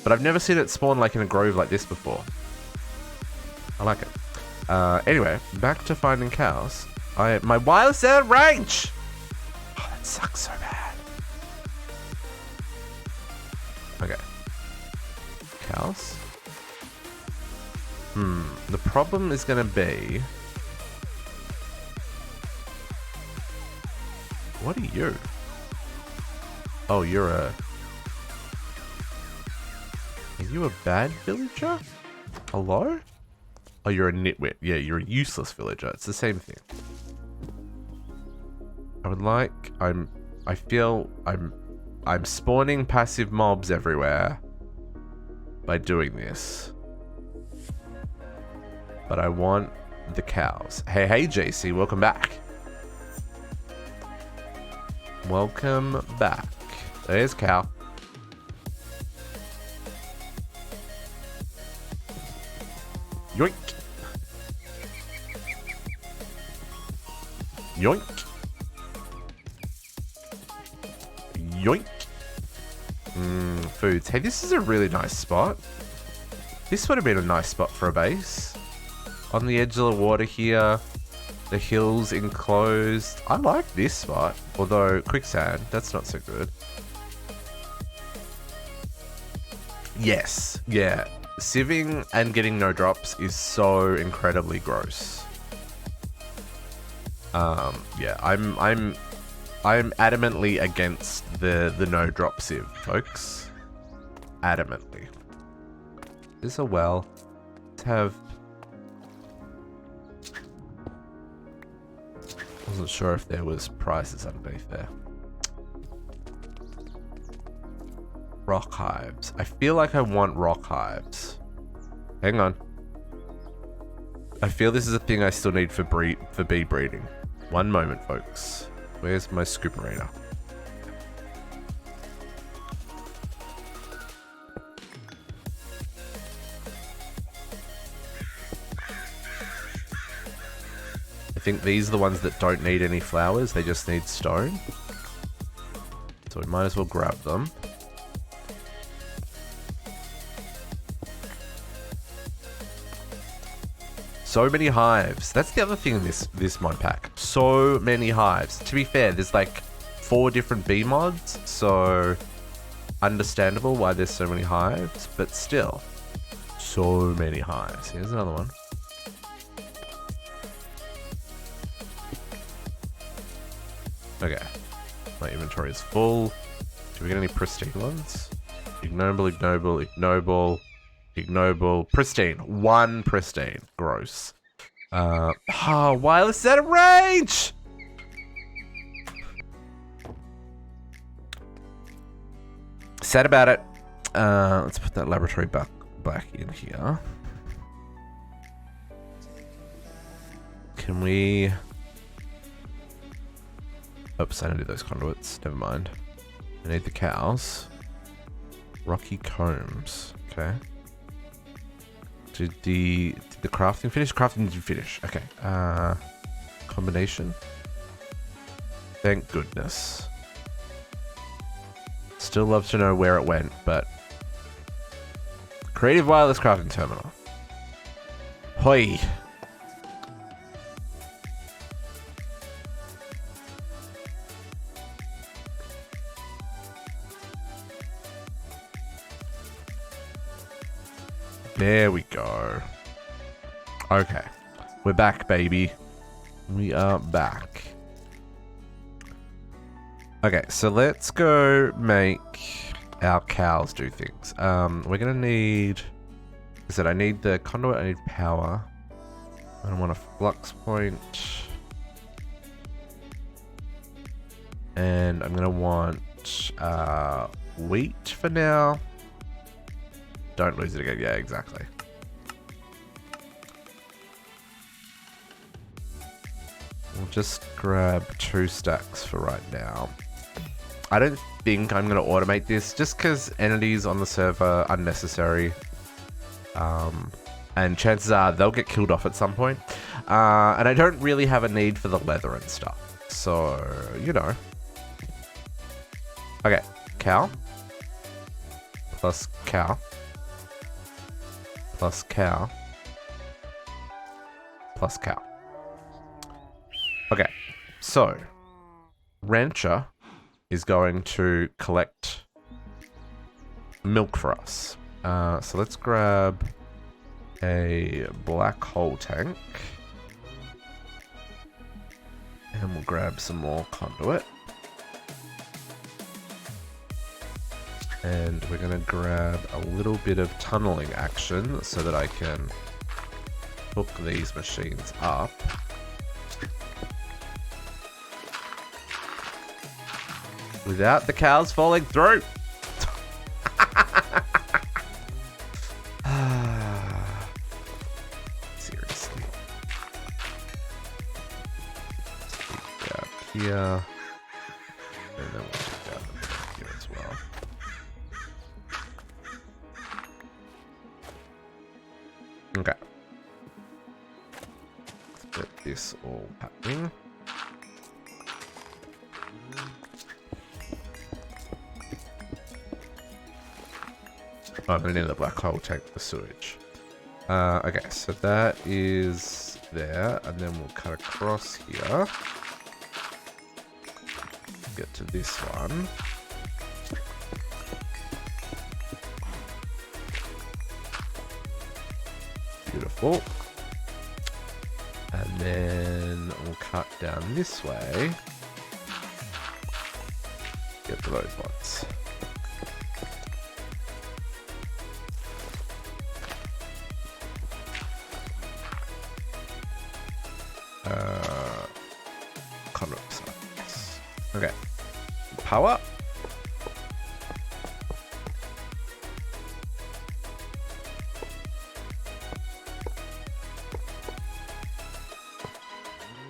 But I've never seen it spawn like in a grove like this before. I like it. Anyway, back to finding cows. My wireless out of range! Oh, that sucks so bad. Okay. Cows? The problem is gonna be... What are you? Oh, you're a... Are you a bad villager? Hello? Oh, you're a nitwit. Yeah, you're a useless villager. It's the same thing. I feel I'm spawning passive mobs everywhere by doing this. But I want the cows. Hey, JC, welcome back. Welcome back. There's cow. Yoink. Yoink. Yoink. Foods. Hey, this is a really nice spot. This would have been a nice spot for a base. On the edge of the water here. The hills enclosed. I like this spot. Although, quicksand, that's not so good. Yes. Yeah. Sieving and getting no drops is so incredibly gross. Yeah, I'm adamantly against the no drop sieve, folks. Adamantly. Is a well. Let's have... Wasn't sure if there was prizes underneath there. Rock hives. I feel like I want rock hives. Hang on. I feel this is a thing I still need for bee breeding. One moment, folks. Where's my scooperator? I think these are the ones that don't need any flowers. They just need stone. So we might as well grab them. So many hives. That's the other thing in this mod pack. So many hives. To be fair, there's like 4 different bee mods, so understandable why there's so many hives, but still, so many hives. Here's another one. Okay, my inventory is full. Do we get any pristine ones? Ignoble, ignoble, ignoble. Ignoble. Pristine. 1 pristine. Gross. Wireless out of range! Sad about it. Let's put that laboratory back in here. Can we... Oops, I don't do those conduits. Never mind. I need the cows. Rocky combs. Okay. Did the crafting finish? Crafting did finish. Okay. Combination. Thank goodness. Still love to know where it went, but... Creative wireless crafting terminal. Hoi. There we go. Okay. We're back, baby. We are back. Okay, so let's go make our cows do things. We're gonna need... I said I need the conduit, I need power. I want a flux point. And I'm gonna want wheat for now. Don't lose it again. Yeah, exactly. We'll just grab 2 stacks for right now. I don't think I'm going to automate this just because entities on the server are unnecessary. And chances are they'll get killed off at some point. And I don't really have a need for the leather and stuff. So, you know. Okay, cow. Plus cow. Plus cow. plus cow. Okay, so rancher is going to collect milk for us. So let's grab a black hole tank. And we'll grab some more conduit. And we're going to grab a little bit of tunneling action so that I can hook these machines up. Without the cows falling through. Seriously. Down here. And then we'll take down here as well. Okay. Let's get this all happening. Oh, I'm gonna need the black hole tank for sewage. Okay, so that is there, and then we'll cut across here. Get to this one. Beautiful. And then we'll cut down this way. Get to those ones. Okay. Power.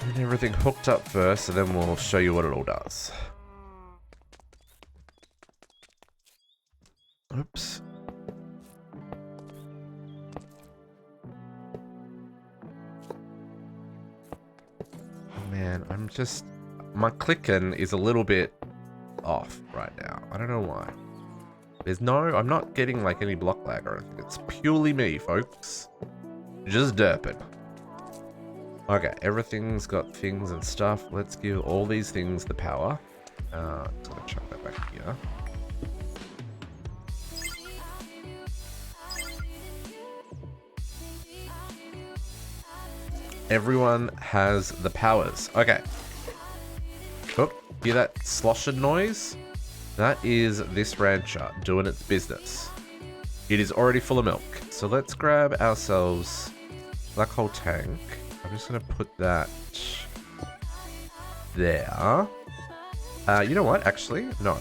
Get everything hooked up first, and then we'll show you what it all does. Oops. Oh man, my clicking is a little bit off right now. I don't know why. I'm not getting like any block lag or anything. It's purely me, folks. Just derping. Okay, everything's got things and stuff. Let's give all these things the power. I'm gonna chuck that back here. Everyone has the powers. Okay. Oh, hear that sloshing noise? That is this rancher doing its business. It is already full of milk. So let's grab ourselves black hole tank. I'm just going to put that there. You know what? Actually, no.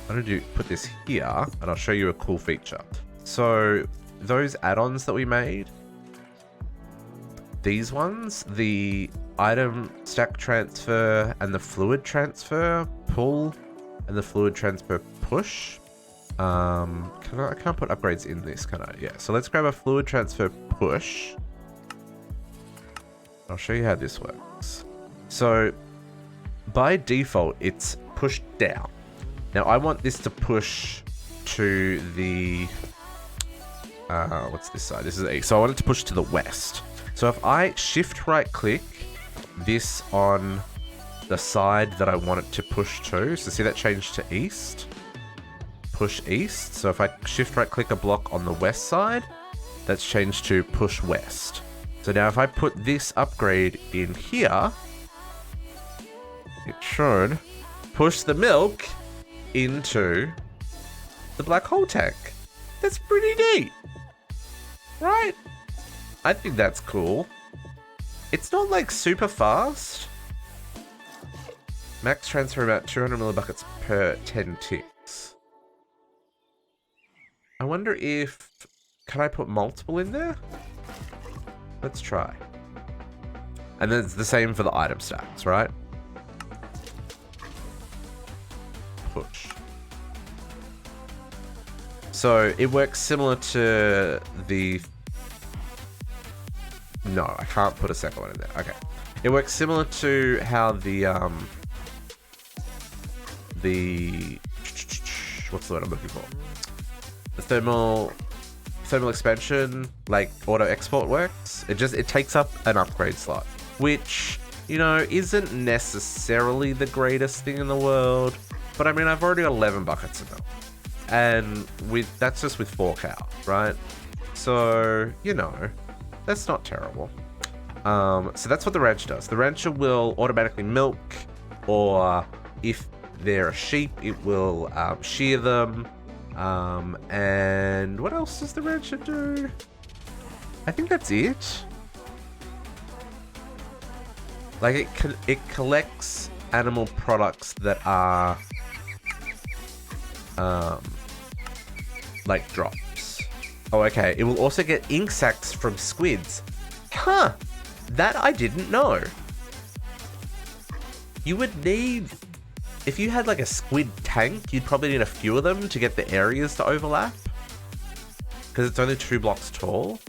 I'm going to put this here, and I'll show you a cool feature. So those add-ons that we made, these ones, the item stack transfer and the fluid transfer pull and the fluid transfer push. I can't put upgrades in this, can I? Yeah, so let's grab a fluid transfer push. I'll show you how this works. So by default, it's pushed down. Now I want this to push to the, what's this side? This is east. So I want it to push to the west. So if I shift right click this on the side that I want it to push to, so see that change to east? Push east. So if I shift right click a block on the west side, that's changed to push west. So now if I put this upgrade in here, it should push the milk into the black hole tank. That's pretty neat, right? I think that's cool. It's not like super fast. Max transfer about 200 millibuckets per 10 ticks. I wonder if... Can I put multiple in there? Let's try. And then it's the same for the item stacks, right? Push. So it works similar to the... No, I can't put a second one in there. Okay. It works similar to how the what's the word I'm looking for? The thermal thermal expansion, like auto export works. It takes up an upgrade slot, which, you know, isn't necessarily the greatest thing in the world. But I mean, I've already got 11 buckets of milk, and that's just with 4 cows, right? So, you know, that's not terrible. So that's what the rancher does. The rancher will automatically milk, or if they're a sheep, it will shear them. And what else does the rancher do? I think that's it. Like it collects animal products that are like drops. Oh, okay. It will also get ink sacs from squids. Huh. That I didn't know. You would need... If you had like a squid tank, you'd probably need a few of them to get the areas to overlap. Because it's only 2 blocks tall.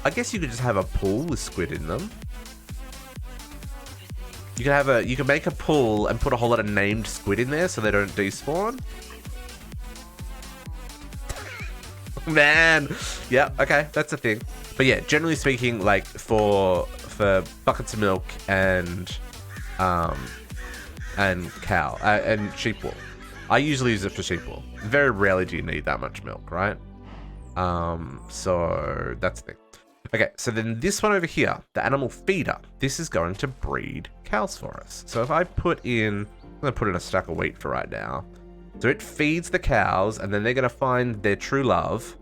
I guess you could just have a pool with squid in them. You can make a pool and put a whole lot of named squid in there so they don't despawn. Man. Yeah, okay, that's a thing. But yeah, generally speaking, like for buckets of milk and cow and sheep wool, I usually use it for sheep wool. Very rarely do you need that much milk, right? So that's the thing. Okay, so then this one over here, the animal feeder, this is going to breed cows for us. So if I put in, I'm gonna put in a stack of wheat for right now. So it feeds the cows, and then they're gonna find their true love,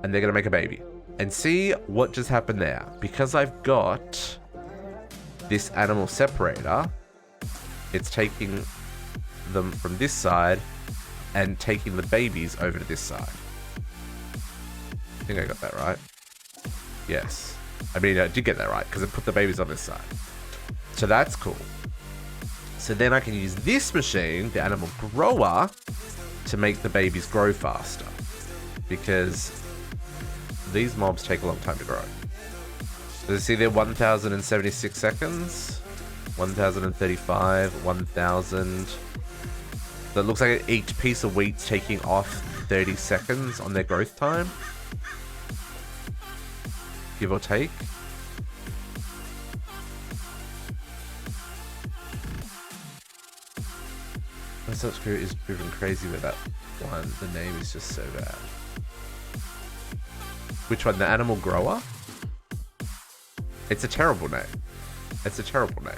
and they're gonna make a baby. And see what just happened there. Because I've got this animal separator, it's taking them from this side and taking the babies over to this side. I think I got that right. Yes. I mean, I did get that right because it put the babies on this side. So that's cool. So then I can use this machine, the animal grower, to make the babies grow faster. Because these mobs take a long time to grow. So you see they're 1,076 seconds, 1,035, 1,000. So it looks like each piece of wheat's taking off 30 seconds on their growth time. Give or take. My subscriber is driven crazy with that one. The name is just so bad. Which one? The animal grower? It's a terrible name. It's a terrible name.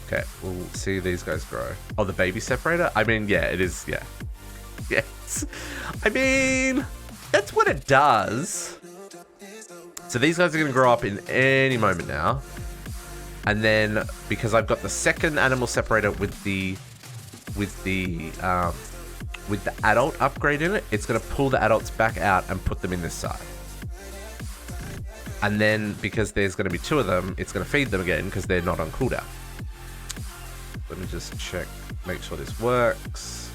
Okay, we'll see these guys grow. Oh, the baby separator? I mean, yeah, it is, yeah. Yes. I mean, that's what it does. So these guys are going to grow up in any moment now. And then, because I've got the second animal separator with the adult upgrade in it, it's going to pull the adults back out and put them in this side. And then, because there's going to be 2 of them, it's going to feed them again because they're not on cooldown. Let me just check, make sure this works.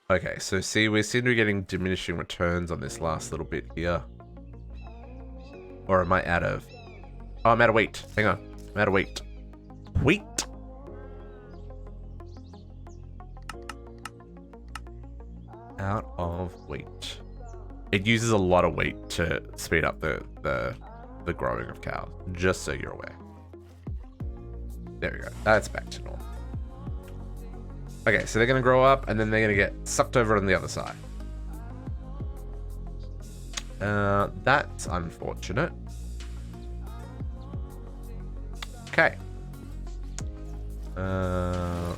Okay, so see, we seem to be getting diminishing returns on this last little bit here. Or am I out of... Oh, I'm out of wheat. Hang on. I'm out of wheat. Wheat? Out of wheat. It uses a lot of wheat to speed up the growing of cows, just so you're aware. There we go. That's back to normal. Okay, so they're going to grow up, and then they're going to get sucked over on the other side. That's unfortunate. Okay.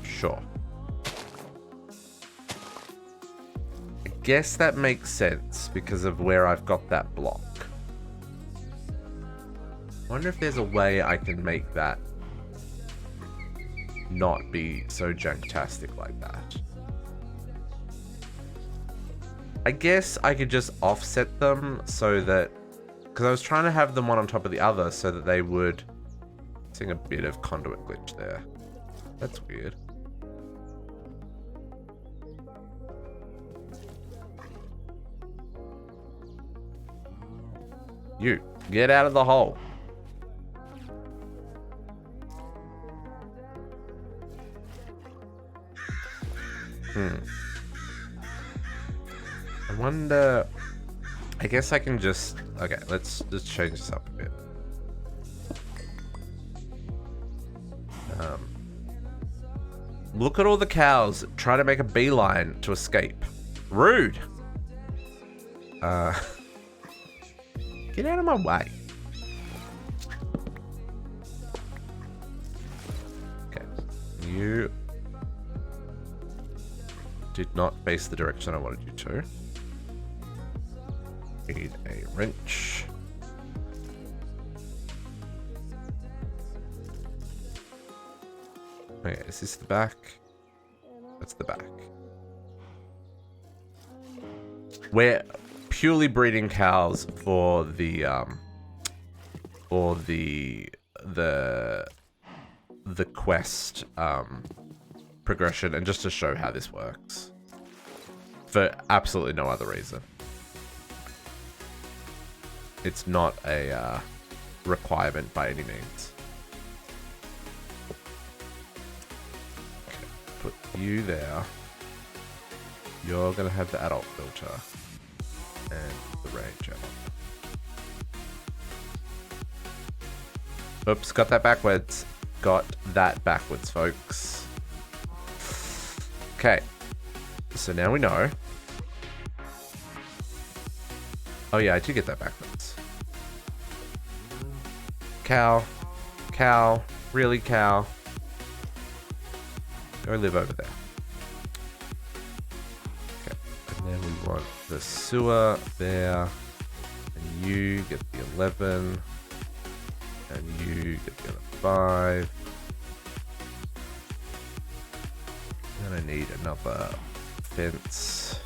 Sure. I guess that makes sense because of where I've got that block. I wonder if there's a way I can make that not be so janktastic like that. I guess I could just offset them so that, because I was trying to have them one on top of the other so that they would, seeing a bit of conduit glitch there. That's weird. You, get out of the hole. I wonder... I guess I can just... Okay, let's just change this up a bit. Look at all the cows trying to make a beeline to escape. Rude! Get out of my way. Okay. You did not face the direction I wanted you to. Need a wrench. Okay, is this the back? That's the back. We're purely breeding cows for the quest progression and just to show how this works. For absolutely no other reason. It's not a requirement by any means. Okay, put you there. You're gonna have the adult filter and the range adult. Oops, got that backwards. Got that backwards, folks. Okay, so now we know. Oh yeah, I did get that backwards. Cow. Cow. Really, cow. Go live over there. Okay, and then we want the sewer there. And you get the 11. And you get the other 5. And I need another fence.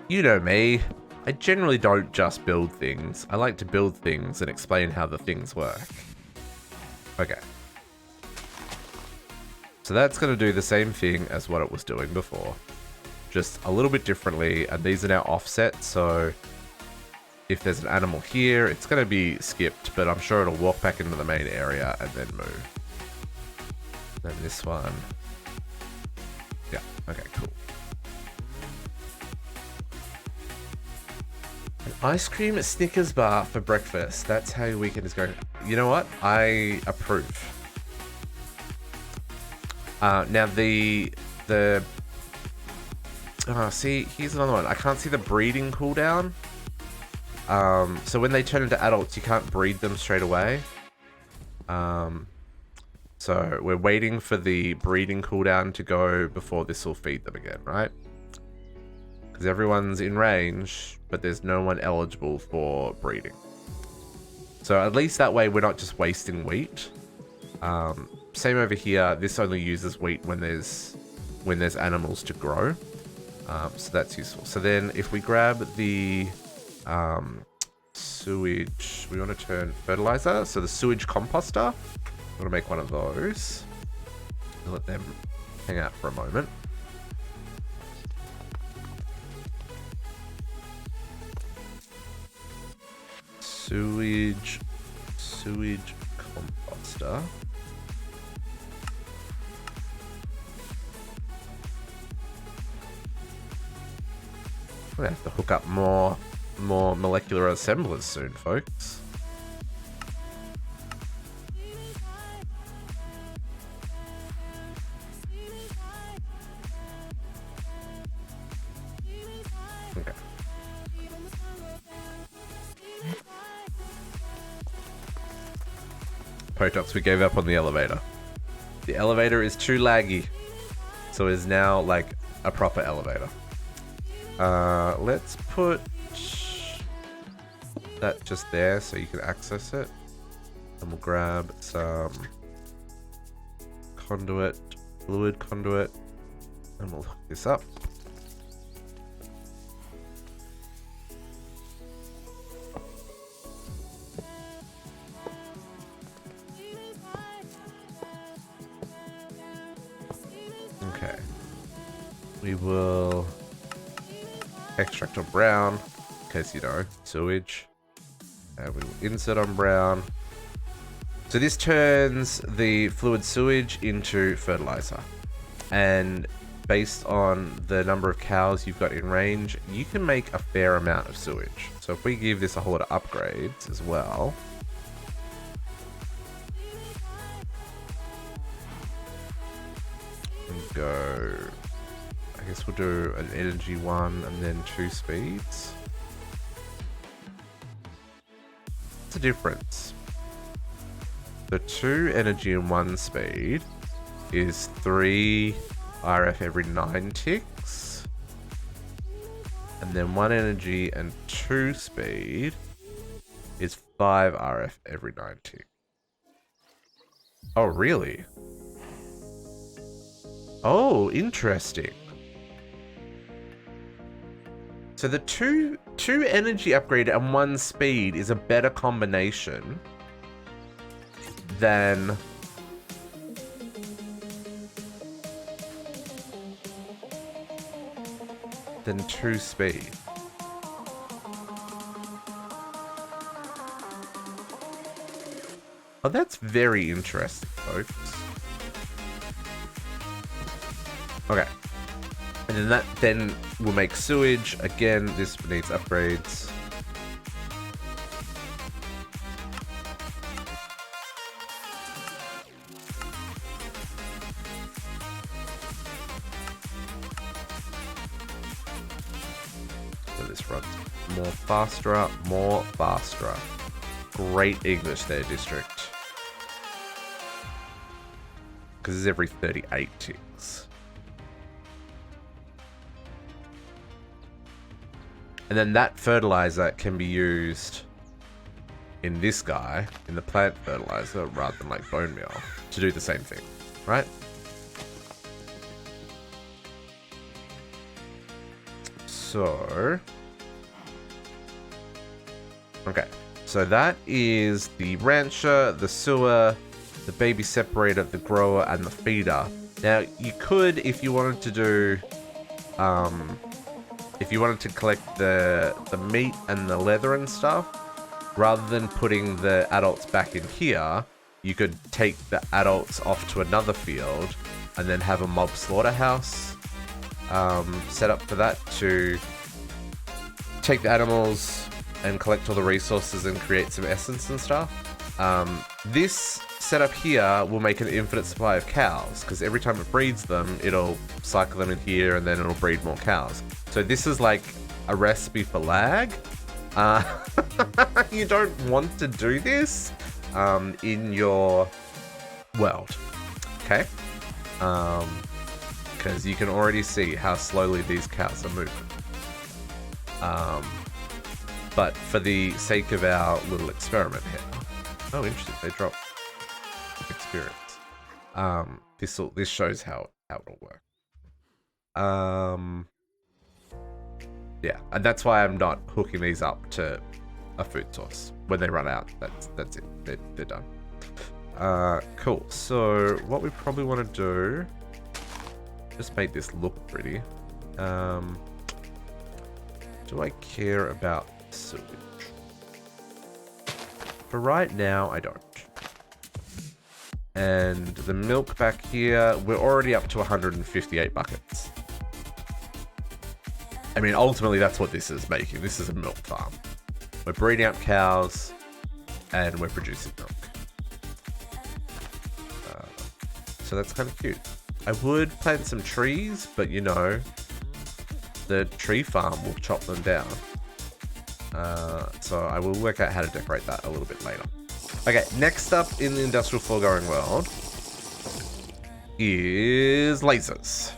You know me. I generally don't just build things. I like to build things and explain how the things work. Okay. So that's going to do the same thing as what it was doing before. Just a little bit differently, and these are now offset, so if there's an animal here, it's going to be skipped, but I'm sure it'll walk back into the main area and then move. Then this one. Yeah, okay, cool. An ice cream Snickers bar for breakfast. That's how your weekend is going. You know what? I approve. Now see, here's another one. I can't see the breeding cooldown. So when they turn into adults, you can't breed them straight away. So we're waiting for the breeding cooldown to go before this will feed them again, right? Because everyone's in range, but there's no one eligible for breeding. So at least that way we're not just wasting wheat. Same over here. This only uses wheat when there's animals to grow. So that's useful. So then if we grab the sewage, we want to turn fertilizer. So the sewage composter, we want to make one of those. And let them hang out for a moment. Sewage composter. I'm gonna have to hook up more molecular assemblers soon, folks. Okay. Potox, we gave up on the elevator. The elevator is too laggy, so it is now like a proper elevator. Let's put that just there so you can access it. And we'll grab some conduit, fluid conduit, and we'll hook this up. We will extract on brown, in case you know, sewage. And we will insert on brown. So this turns the fluid sewage into fertilizer. And based on the number of cows you've got in range, you can make a fair amount of sewage. So if we give this a whole lot of upgrades as well. And go, I guess we'll do an energy 1 and then 2 speeds. What's the difference? The 2 energy and 1 speed is 3 RF every 9 ticks. And then 1 energy and 2 speed is 5 RF every 9 ticks. Oh, really? Oh, interesting. So the two energy upgrade and 1 speed is a better combination than than 2 speed. Oh, that's very interesting, folks. Okay. And then that then will make sewage. Again, this needs upgrades. So this runs more faster, more faster. Great English there, district. Because it's every 38 ticks. And then that fertilizer can be used in this guy, in the plant fertilizer, rather than like bone meal, to do the same thing, right? So, okay. So that is the rancher, the sewer, the baby separator, the grower, and the feeder. Now, you could, if you wanted to do, if you wanted to collect the meat and the leather and stuff, rather than putting the adults back in here, you could take the adults off to another field and then have a mob slaughterhouse set up for that to take the animals and collect all the resources and create some essence and stuff. This setup here will make an infinite supply of cows, because every time it breeds them, it'll cycle them in here and then it'll breed more cows. So this is like a recipe for lag. You don't want to do this in your world, okay? Because you can already see how slowly these cows are moving. But for the sake of our little experiment here, oh, interesting, they drop experience. This shows how it'll work. Yeah, and that's why I'm not hooking these up to a food source. When they run out, that's it. They're done. Cool. So what we probably want to do, just make this look pretty. Do I care about sewage? For right now, I don't. And the milk back here, we're already up to 158 buckets. I mean, ultimately, that's what this is making. This is a milk farm. We're breeding up cows, and we're producing milk. So that's kind of cute. I would plant some trees, but you know, the tree farm will chop them down. So I will work out how to decorate that a little bit later. Okay, next up in the industrial foregoing world is lasers.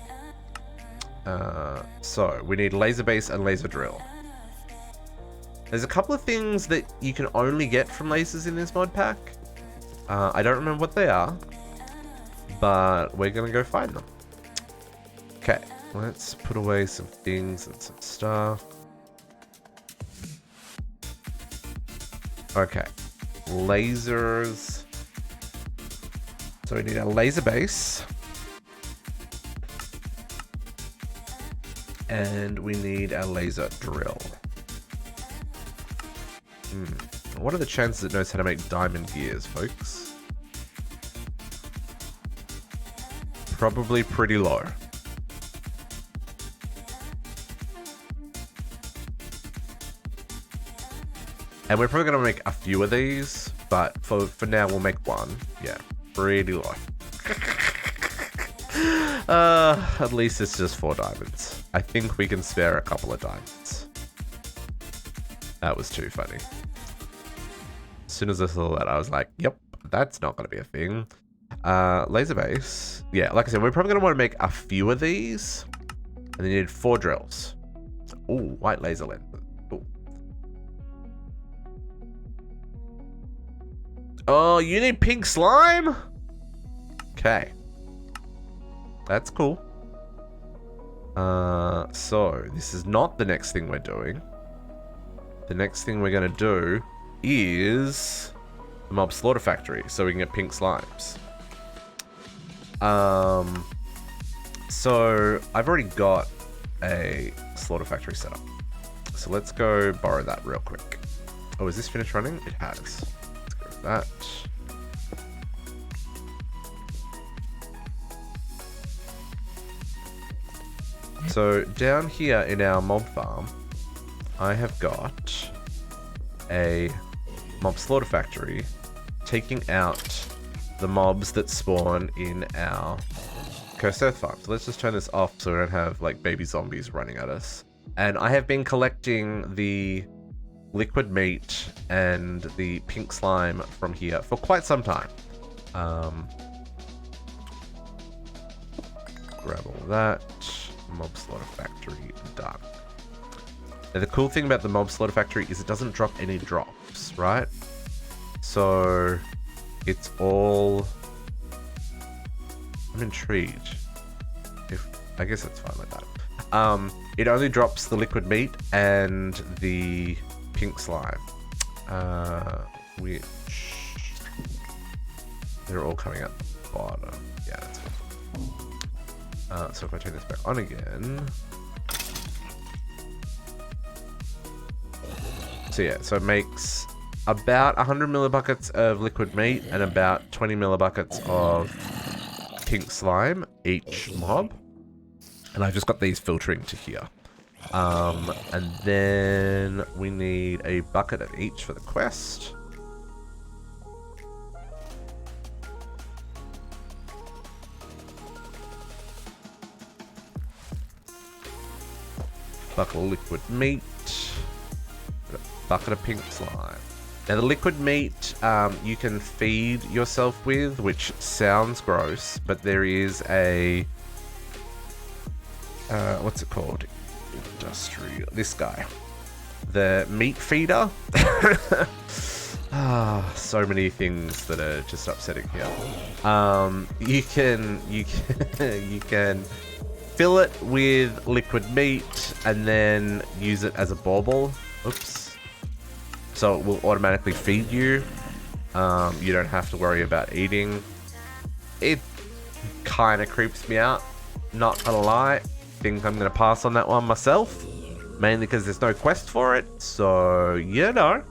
So we need laser base and laser drill. There's a couple of things that you can only get from lasers in this mod pack. I don't remember what they are, but we're gonna go find them. Okay, let's put away some things and some stuff. Okay, lasers. So we need a laser base. And we need a laser drill. What are the chances it knows how to make diamond gears, folks? Probably pretty low. And we're probably going to make a few of these, but for now we'll make one. Yeah, pretty low. At least it's just 4 diamonds. I think we can spare a couple of diamonds. That was too funny. As soon as I saw that, I was like, yep, that's not going to be a thing. Laser base. Yeah, like I said, we're probably going to want to make a few of these. And then you need 4 drills. Ooh, white laser lens. Ooh. Oh, you need pink slime? Okay. That's cool. So this is not the next thing we're doing. The next thing we're going to do is the mob slaughter factory, so we can get pink slimes. So I've already got a slaughter factory set up. So let's go borrow that real quick. Oh, is this finished running? It has. Let's go with that. So down here in our mob farm, I have got a mob slaughter factory taking out the mobs that spawn in our Cursed Earth farm. So let's just turn this off so we don't have like baby zombies running at us. And I have been collecting the liquid meat and the pink slime from here for quite some time. Grab all that. Mob slaughter factory done. Now the cool thing about the mob slaughter factory is it doesn't drop any drops, right? So it's all... I'm intrigued. I guess it's fine like that. It only drops the liquid meat and the pink slime, which they're all coming out the bottom. Yeah, that's fine. So if I turn this back on again. So yeah, so it makes about 100 millibuckets of liquid meat and about 20 millibuckets of pink slime each mob. And I've just got these filtering to here. And then we need a bucket of each for the quest. Bucket of liquid meat. A bucket of pink slime. Now the liquid meat you can feed yourself with, which sounds gross, but there is a... what's it called? Industrial. This guy. The meat feeder. So many things that are just upsetting here. You can fill it with liquid meat and then use it as a bauble. Oops. So it will automatically feed you. You don't have to worry about eating. It kind of creeps me out. Not gonna lie. Think I'm gonna pass on that one myself. Mainly because there's no quest for it. So, you know.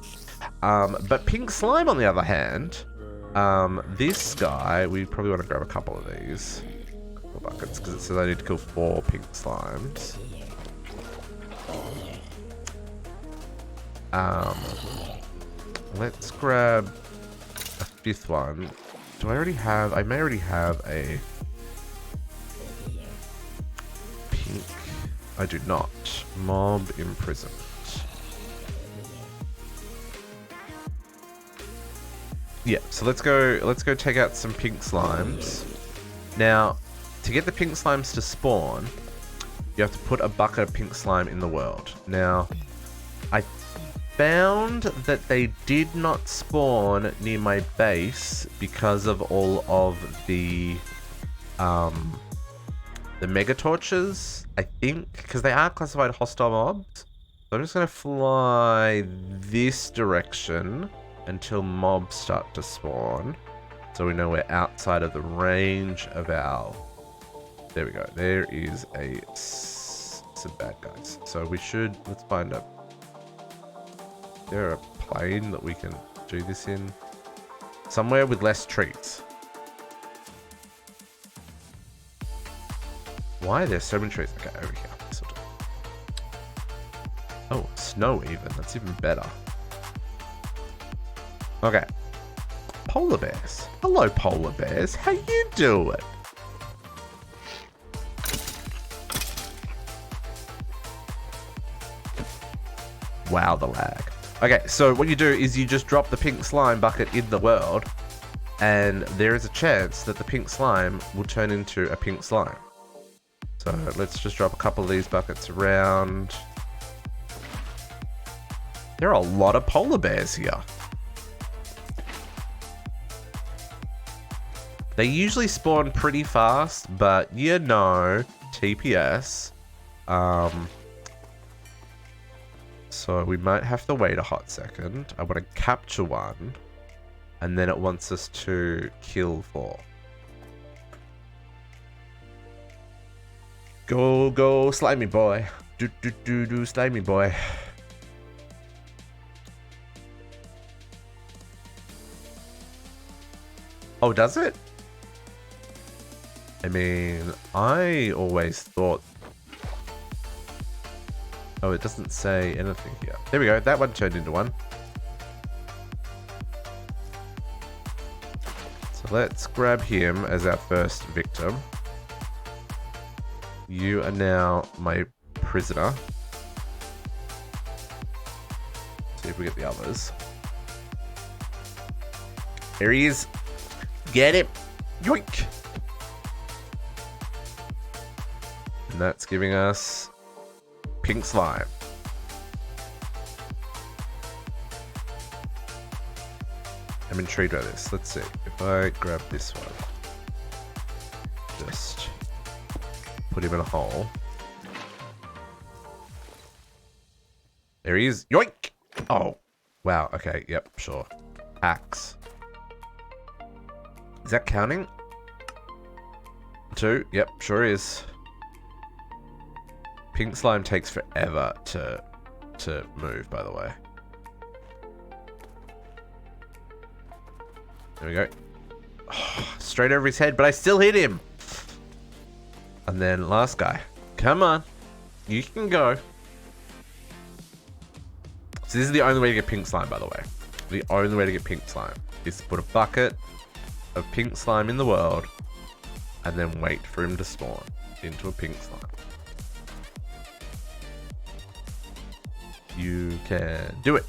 But pink slime on the other hand. This guy, we probably want to grab a couple of these. Buckets, because it says I need to kill 4 pink slimes. Let's grab a 5th one. Do I already have... I may already have a pink... I do not. Mob imprisonment. Yeah, so let's go take out some pink slimes. Now, to get the pink slimes to spawn, you have to put a bucket of pink slime in the world. Now, I found that they did not spawn near my base because of all of the mega torches, I think, because they are classified hostile mobs. So I'm just going to fly this direction until mobs start to spawn. So we know we're outside of the range of our... There we go. There is a and bad guys. So we should, let's find a, is there a plane that we can do this in? Somewhere with less trees. Why are there so many trees? Okay, over here. This'll do. Oh, snow even. That's even better. Okay. Polar bears. Hello, polar bears. How you doing? Wow, the lag. Okay, so what you do is you just drop the pink slime bucket in the world, and there is a chance that the pink slime will turn into a pink slime. So let's just drop a couple of these buckets around. There are a lot of polar bears here. They usually spawn pretty fast, but you know, TPS. So we might have to wait a hot second. I want to capture one, and then it wants us to kill 4. Go, go, slimy boy. Do, do, do, do, slimy boy. Oh, does it? I mean, I always thought... Oh, it doesn't say anything here. There we go. That one turned into one. So let's grab him as our first victim. You are now my prisoner. See if we get the others. Here he is. Get him. Yoink. And that's giving us pink slime. I'm intrigued by this. Let's see. If I grab this one. Just put him in a hole. There he is. Yoink! Oh. Wow. Okay. Yep. Sure. Axe. Is that counting? 2. Yep. Sure is. Pink slime takes forever to move, by the way. There we go. Oh, straight over his head, but I still hit him. And then last guy. Come on. You can go. So this is the only way to get pink slime, by the way. The only way to get pink slime is to put a bucket of pink slime in the world and then wait for him to spawn into a pink slime. You can do it.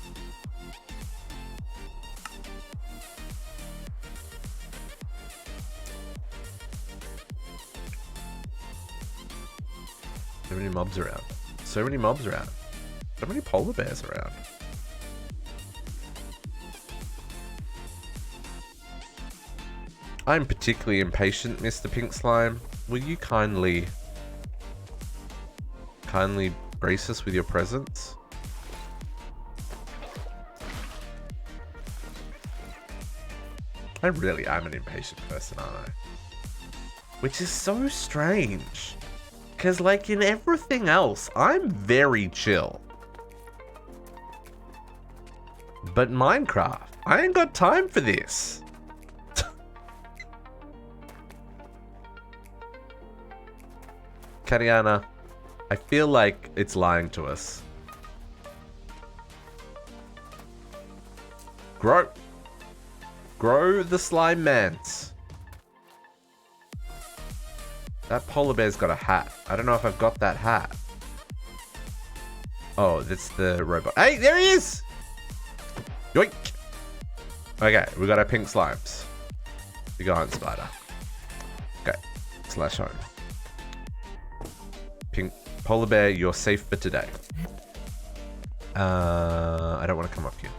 So many mobs around. So many mobs around. So many polar bears around. I'm particularly impatient, Mr. Pink Slime. Will you kindly grace us with your presence? I really am an impatient person, aren't I? Which is so strange. Because, like, in everything else, I'm very chill. But Minecraft, I ain't got time for this. Kariana, I feel like it's lying to us. Grow. Grow the slime mans. That polar bear's got a hat. I don't know if I've got that hat. Oh, that's the robot. Hey, there he is! Yoink! Okay, we got our pink slimes. You go on, spider. Okay, slash home. Pink polar bear, you're safe for today. I don't want to come up here.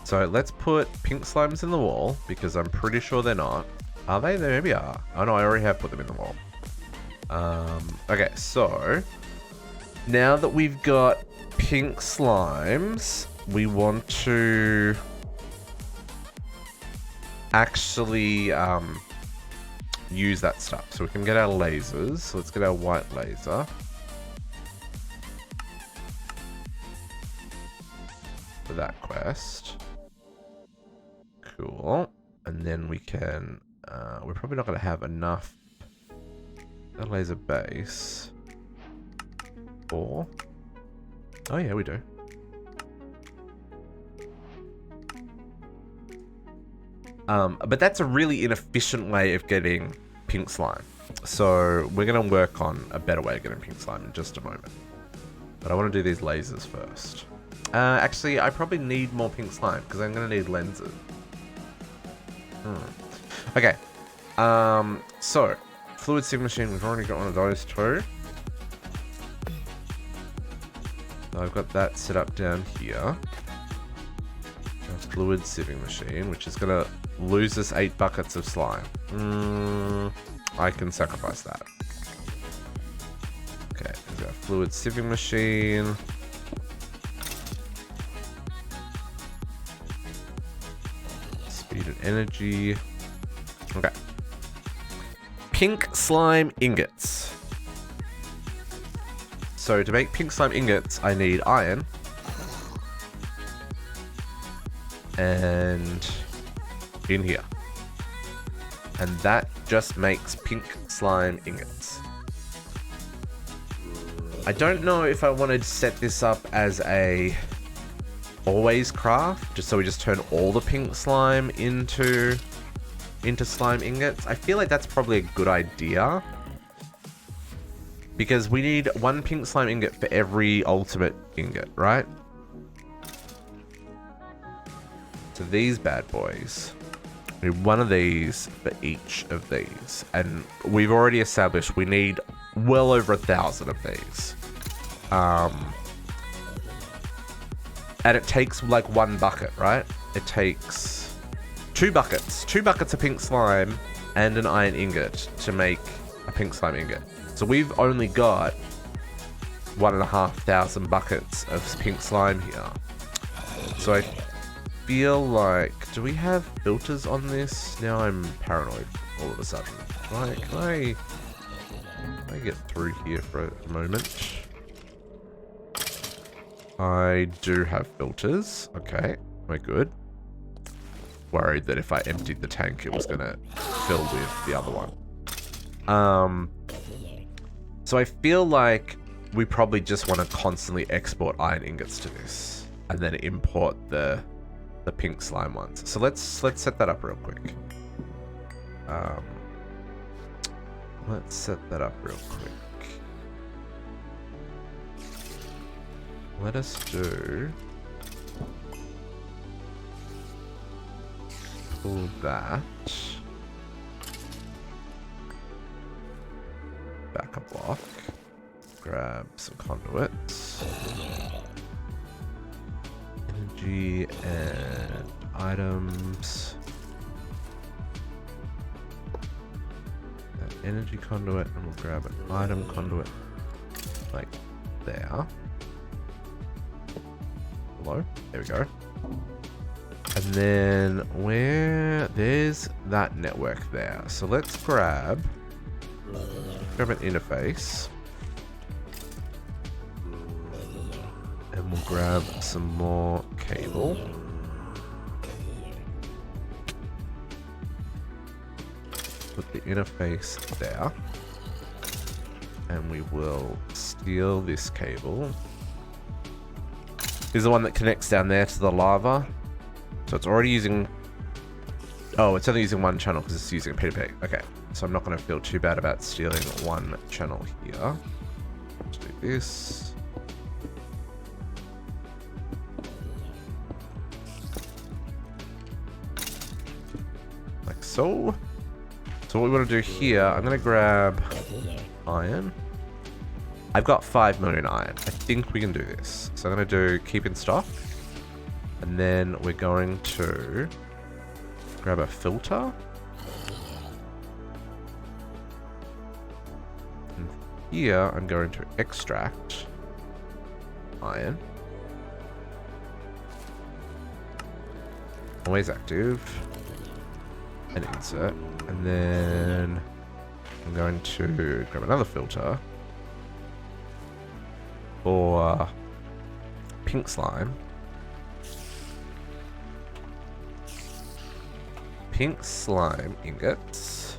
So let's put pink slimes in the wall because I'm pretty sure they're not. Are they? They maybe are. Oh no, I already have put them in the wall. Okay, so now that we've got pink slimes, we want to actually use that stuff. So we can get our lasers. So let's get our white laser. that quest. Cool. And then we can... we're probably not going to have enough... That laser base. 4. Oh yeah, we do. But that's a really inefficient way of getting pink slime. So we're going to work on a better way of getting pink slime in just a moment. But I want to do these lasers first. Actually, I probably need more pink slime because I'm going to need lenses. Okay. So, fluid sieving machine, we've already got one of those too. So I've got that set up down here. A fluid sieving machine, which is going to lose us 8 buckets of slime. I can sacrifice that. Okay, we've got a fluid sieving machine. Speed and energy. Okay. Pink slime ingots. So to make pink slime ingots, I need iron. And in here. And that just makes pink slime ingots. I don't know if I wanted to set this up as a always craft, just so we just turn all the pink slime into slime ingots. I feel like that's probably a good idea. Because we need 1 pink slime ingot for every ultimate ingot, right? So these bad boys. We need 1 of these for each of these. And we've already established we need well over 1,000 of these. And it takes like 1 bucket, right? It takes 2 buckets. 2 buckets of pink slime and an iron ingot to make a pink slime ingot. So we've only got 1,500 buckets of pink slime here. So I feel like... Do we have filters on this? Now I'm paranoid all of a sudden. Can I get through here for a moment? I do have filters. Okay, we're good. Worried that if I emptied the tank, it was going to fill with the other one. So I feel like we probably just want to constantly export iron ingots to this, and then import the pink slime ones. So let's set that up real quick. Let's set that up real quick. Let us do... Pull that. Back a block. Grab some conduits. Energy and items. That energy conduit, and we'll grab an item conduit like there. Hello? There we go. And then there's that network there. So let's grab an interface. And we'll grab some more cable. Put the interface there. And we will steal this cable. This is the one that connects down there to the lava. So it's already using... Oh, it's only using 1 channel because it's using a P2P. Okay, so I'm not going to feel too bad about stealing 1 channel here. Let's do this. Like so. So what we want to do here, I'm going to grab iron. I've got 5 million iron. I think we can do this. So I'm going to do keep in stock. And then we're going to grab a filter. And here I'm going to extract iron. Always active. And insert. And then I'm going to grab another filter for pink slime. pink slime ingots.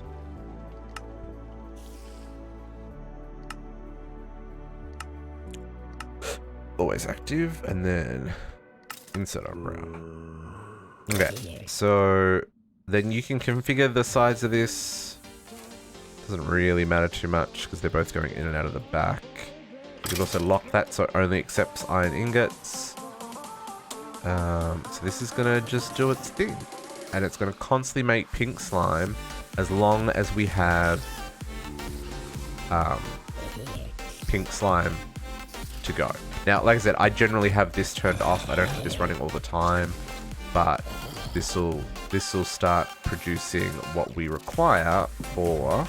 Always active, and then insert on brown. Okay, so then you can configure the sides of this. Doesn't really matter too much because they're both going in and out of the back. You can also lock that so it only accepts iron ingots. So this is gonna just do its thing, and it's gonna constantly make pink slime as long as we have pink slime to go. Now, like I said, I generally have this turned off. I don't have this running all the time, but this will start producing what we require for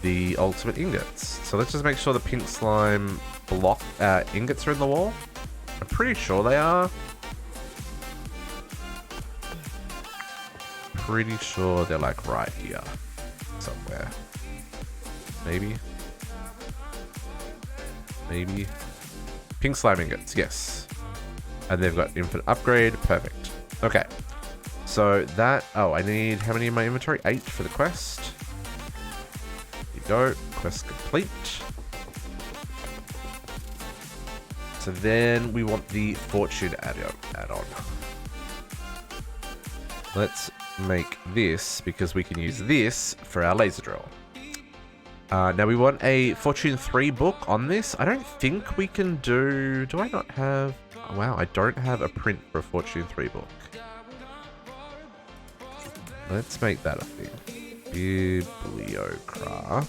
the ultimate ingots. So let's just make sure the pink slime block ingots are in the wall. I'm pretty sure they are. Pretty sure they're like right here somewhere. Maybe. Maybe. Pink slime ingots, yes. And they've got infinite upgrade. Perfect. Okay. So that... Oh, I need... How many in my inventory? 8 for the quest. There you go. Quest complete. So then we want the fortune add-on. Let's make this because we can use this for our laser drill. Now we want a Fortune 3 book on this. I don't think we can do... Do I not have... Oh, wow, I don't have a print for a Fortune 3 book. Let's make that a thing. Bibliocraft.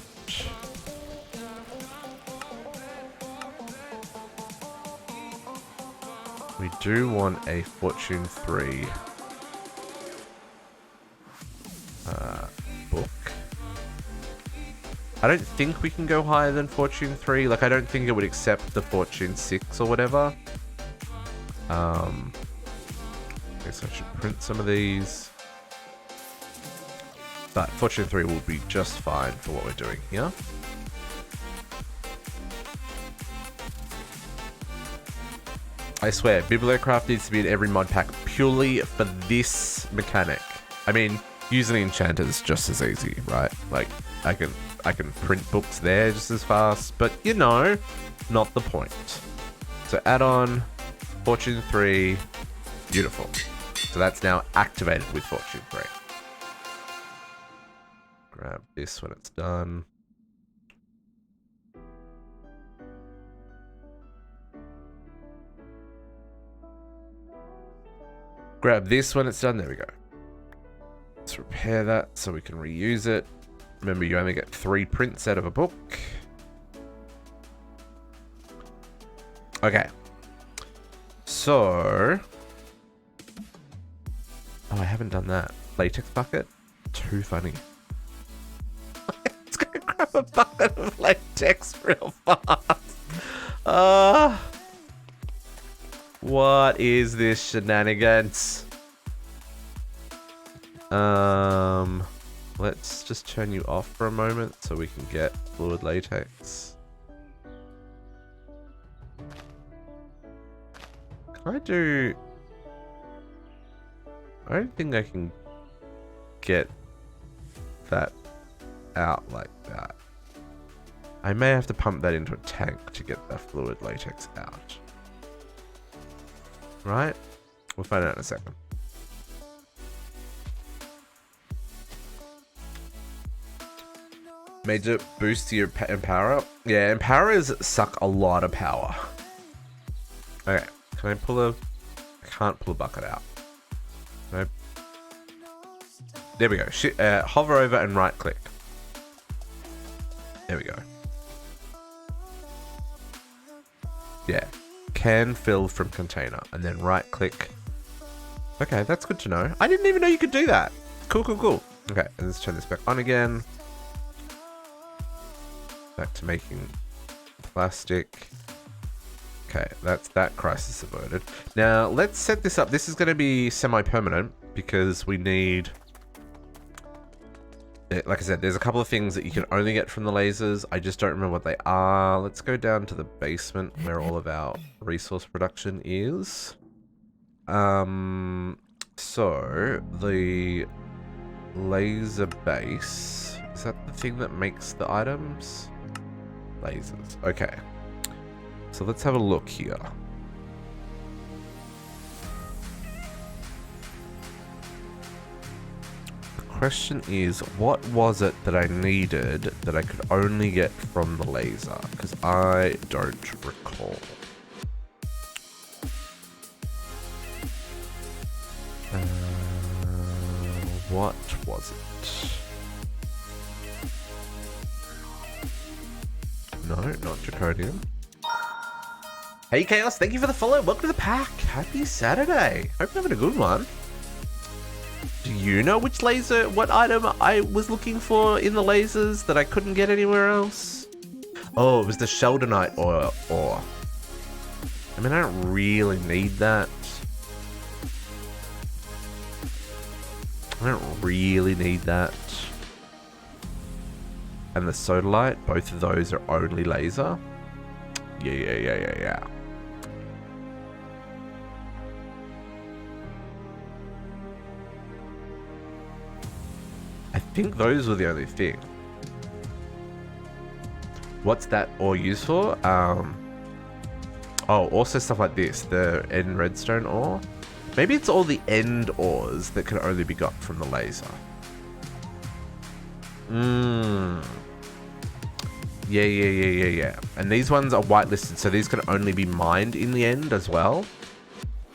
We do want a Fortune 3 book. I don't think we can go higher than Fortune 3. Like, I don't think it would accept the Fortune 6 or whatever. I guess I should print some of these. But Fortune 3 will be just fine for what we're doing here. I swear, Bibliocraft needs to be in every mod pack purely for this mechanic. I mean, using enchanters is just as easy, right? Like, I can print books there just as fast, but you know, not the point. So add on Fortune 3, beautiful. So that's now activated with Fortune 3. Grab this when it's done. Grab this when it's done, there we go. Let's repair that so we can reuse it. Remember, you only get 3 prints out of a book. Okay. So... Oh, I haven't done that. Latex bucket? Too funny. Let's go grab a bucket of latex real fast. What is this shenanigans? Let's just turn you off for a moment so we can get fluid latex. Can I do... I don't think I can get that out like that. I may have to pump that into a tank to get the fluid latex out. Right? We'll find out in a second. Major boost to your empower up. Yeah, empowerers suck a lot of power. Okay, can I pull a... I can't pull a bucket out. Nope. There we go. Hover over and right click. There we go. Yeah. Can fill from container. And then right click. Okay, that's good to know. I didn't even know you could do that. Cool, cool, cool. Okay, and let's turn this back on again. Back to making plastic. Okay, that's that crisis averted. Now, let's set this up. This is going to be semi-permanent because we need... Like I said, there's a couple of things that you can only get from the lasers. I just don't remember what they are. Let's go down to the basement where all of our resource production is. So, the laser base. Is that the thing that makes the items? Lasers. Okay. So let's have a look here. The question is, what was it that I needed that I could only get from the laser? Because I don't recall. What was it? No, not Draconian. Hey Chaos, thank you for the follow. Welcome to the pack. Happy Saturday. Hope you're having a good one. Do you know which laser, what item I was looking for in the lasers that I couldn't get anywhere else? Oh, it was the Sheldonite ore. I mean, I don't really need that. I don't really need that. And the sodalite, both of those are only laser. Yeah. I think those were the only thing. What's that ore used for? Oh, also stuff like this, the end redstone ore. Maybe it's all the end ores that can only be got from the laser. Yeah. And these ones are whitelisted, so these can only be mined in the end as well.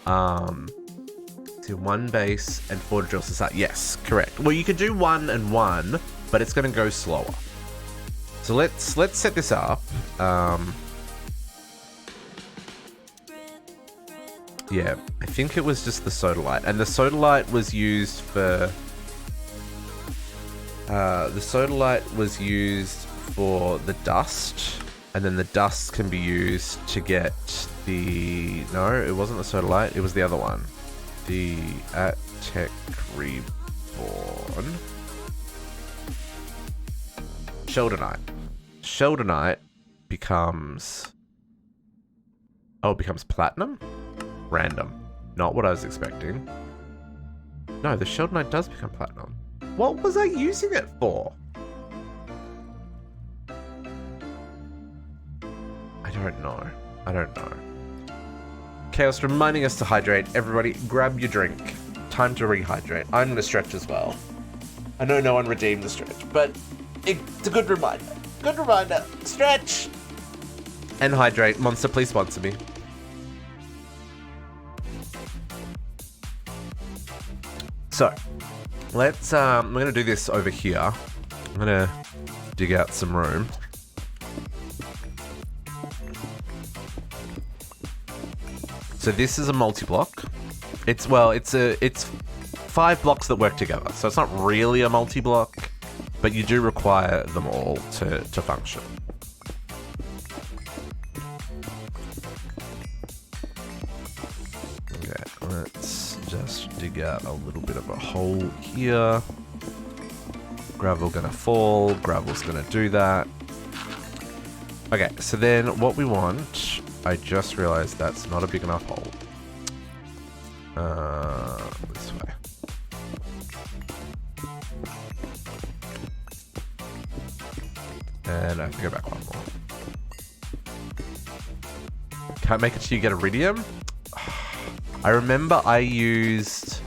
So 1 base and 4 drills to start. Yes, correct. Well, you could do 1 and 1, but it's going to go slower. So let's set this up. Yeah, I think it was just the sodalite, and the sodalite was used for. The sodalite was used for the dust, and then the dust can be used to get the. No, it wasn't the sodalite. It was the other one, the Tech Reborn. Sheldonite. Sheldonite becomes. Oh, it becomes platinum. Random. Not what I was expecting. No, the Sheldonite does become platinum. What was I using it for? I don't know. Chaos reminding us to hydrate. Everybody, grab your drink. Time to rehydrate. I'm gonna stretch as well. I know no one redeemed the stretch, but it's a good reminder. Good reminder. Stretch! And hydrate. Monster, please sponsor me. So, let's, we're going to do this over here. I'm going to dig out some room. So this is a multi-block. It's 5 blocks that work together. So it's not really a multi-block, but you do require them all to function. Okay, let's just dig out a little bit of a hole here. Gravel gonna fall, gravel's gonna do that. Okay, so then what we want, I just realized that's not a big enough hole. This way. And I have to go back one more. Can't make it till you get iridium? I remember I used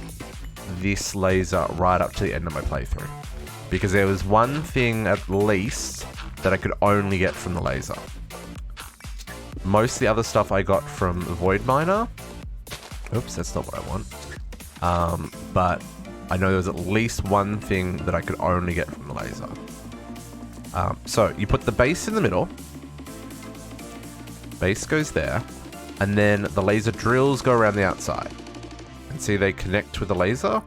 this laser right up to the end of my playthrough. Because there was one thing at least that I could only get from the laser. Most of the other stuff I got from Void Miner. Oops, that's not what I want. But I know there was at least one thing that I could only get from the laser. So you put the base in the middle. Base goes there. And then the laser drills go around the outside. And see, they connect with the laser.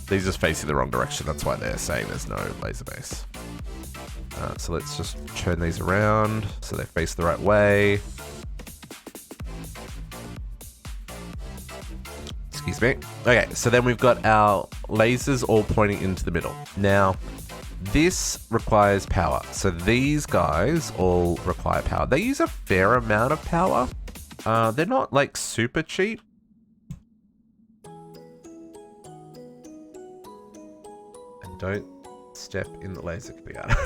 These are facing the wrong direction. That's why they're saying there's no laser base. So let's just turn these around so they face the right way. Excuse me. Okay, so then we've got our lasers all pointing into the middle. Now, this requires power. So these guys all require power. They use a fair amount of power. They're not like super cheap. And don't step in the laser cutter.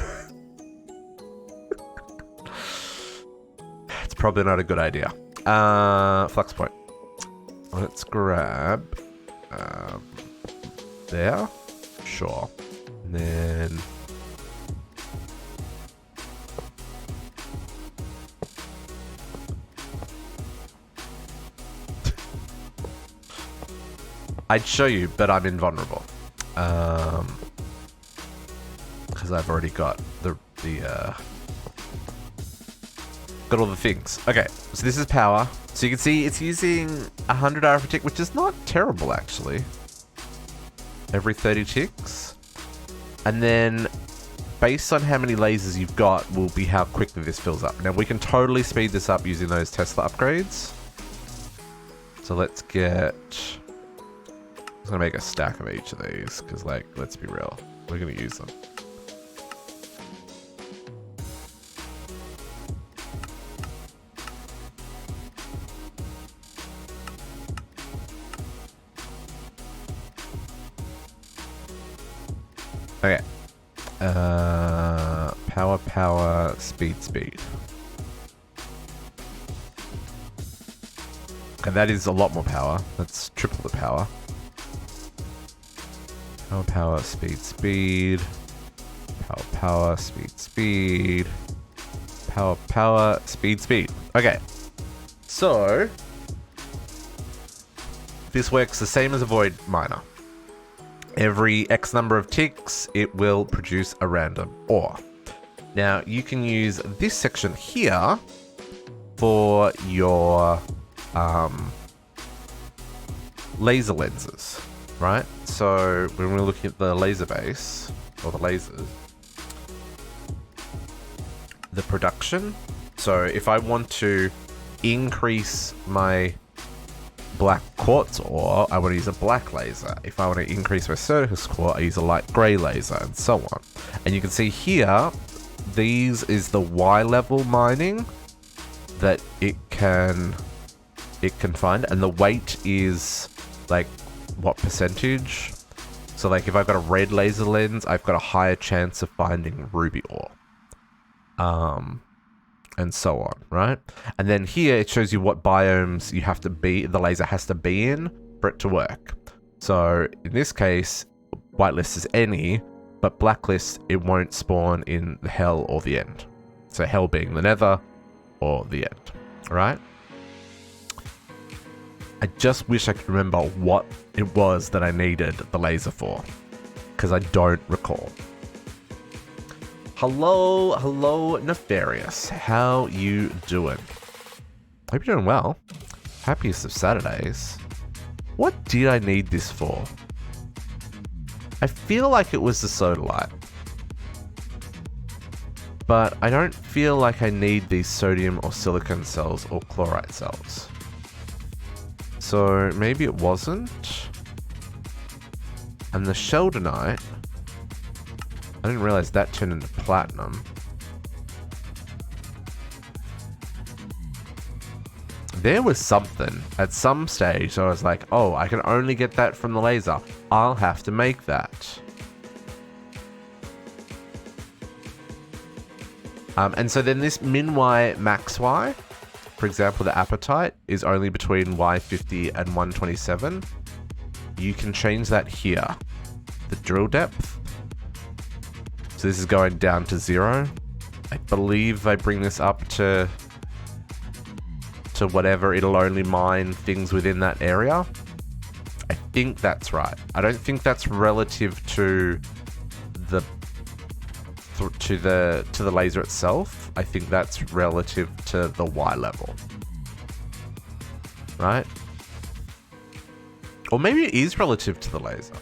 It's probably not a good idea. Flux point. Let's grab there. Sure. And then I'd show you, but I'm invulnerable. Because I've already got got all the things. Okay, so this is power. So you can see it's using 100 RF tick, which is not terrible actually. Every 30 ticks. And then based on how many lasers you've got will be how quickly this fills up. Now we can totally speed this up using those Tesla upgrades. So let's get... I'm gonna make a stack of each of these, because like, let's be real, we're gonna use them. Okay. Power, speed. And that is a lot more power. That's triple the power. Power, speed. Power, speed. Power, speed. Okay. So, this works the same as a void miner. Every X number of ticks, it will produce a random ore. Now, you can use this section here for your laser lenses, right? So when we're looking at the laser base, or the lasers, the production. So if I want to increase my black quartz ore, I want to use a black laser. If I want to increase my Certus core, I use a light grey laser, and so on. And you can see here, these is the Y level mining that it can find, and the weight is like what percentage. So like if I've got a red laser lens, I've got a higher chance of finding ruby ore. And so on, right? And then here it shows you what biomes you have to be, the laser has to be in for it to work. So in this case, whitelist is any, but blacklist, it won't spawn in the hell or the end. So hell being the nether or the end, right? I just wish I could remember what it was that I needed the laser for, because I don't recall. Hello, Nefarious. How you doing? Hope you're doing well. Happiest of Saturdays. What did I need this for? I feel like it was the soda light. But I don't feel like I need these sodium or silicon cells or chlorite cells. So maybe it wasn't. And the sheldonite, I didn't realize that turned into platinum. There was something at some stage. I was like, oh, I can only get that from the laser. I'll have to make that. And so then this min Y, max Y, for example, the apatite is only between Y50 and 127. You can change that here. The drill depth. So this is going down to 0. I believe I bring this up to whatever, it'll only mine things within that area. I think that's right. I don't think that's relative to the laser itself. I think that's relative to the Y level. Right? Or maybe it is relative to the laser.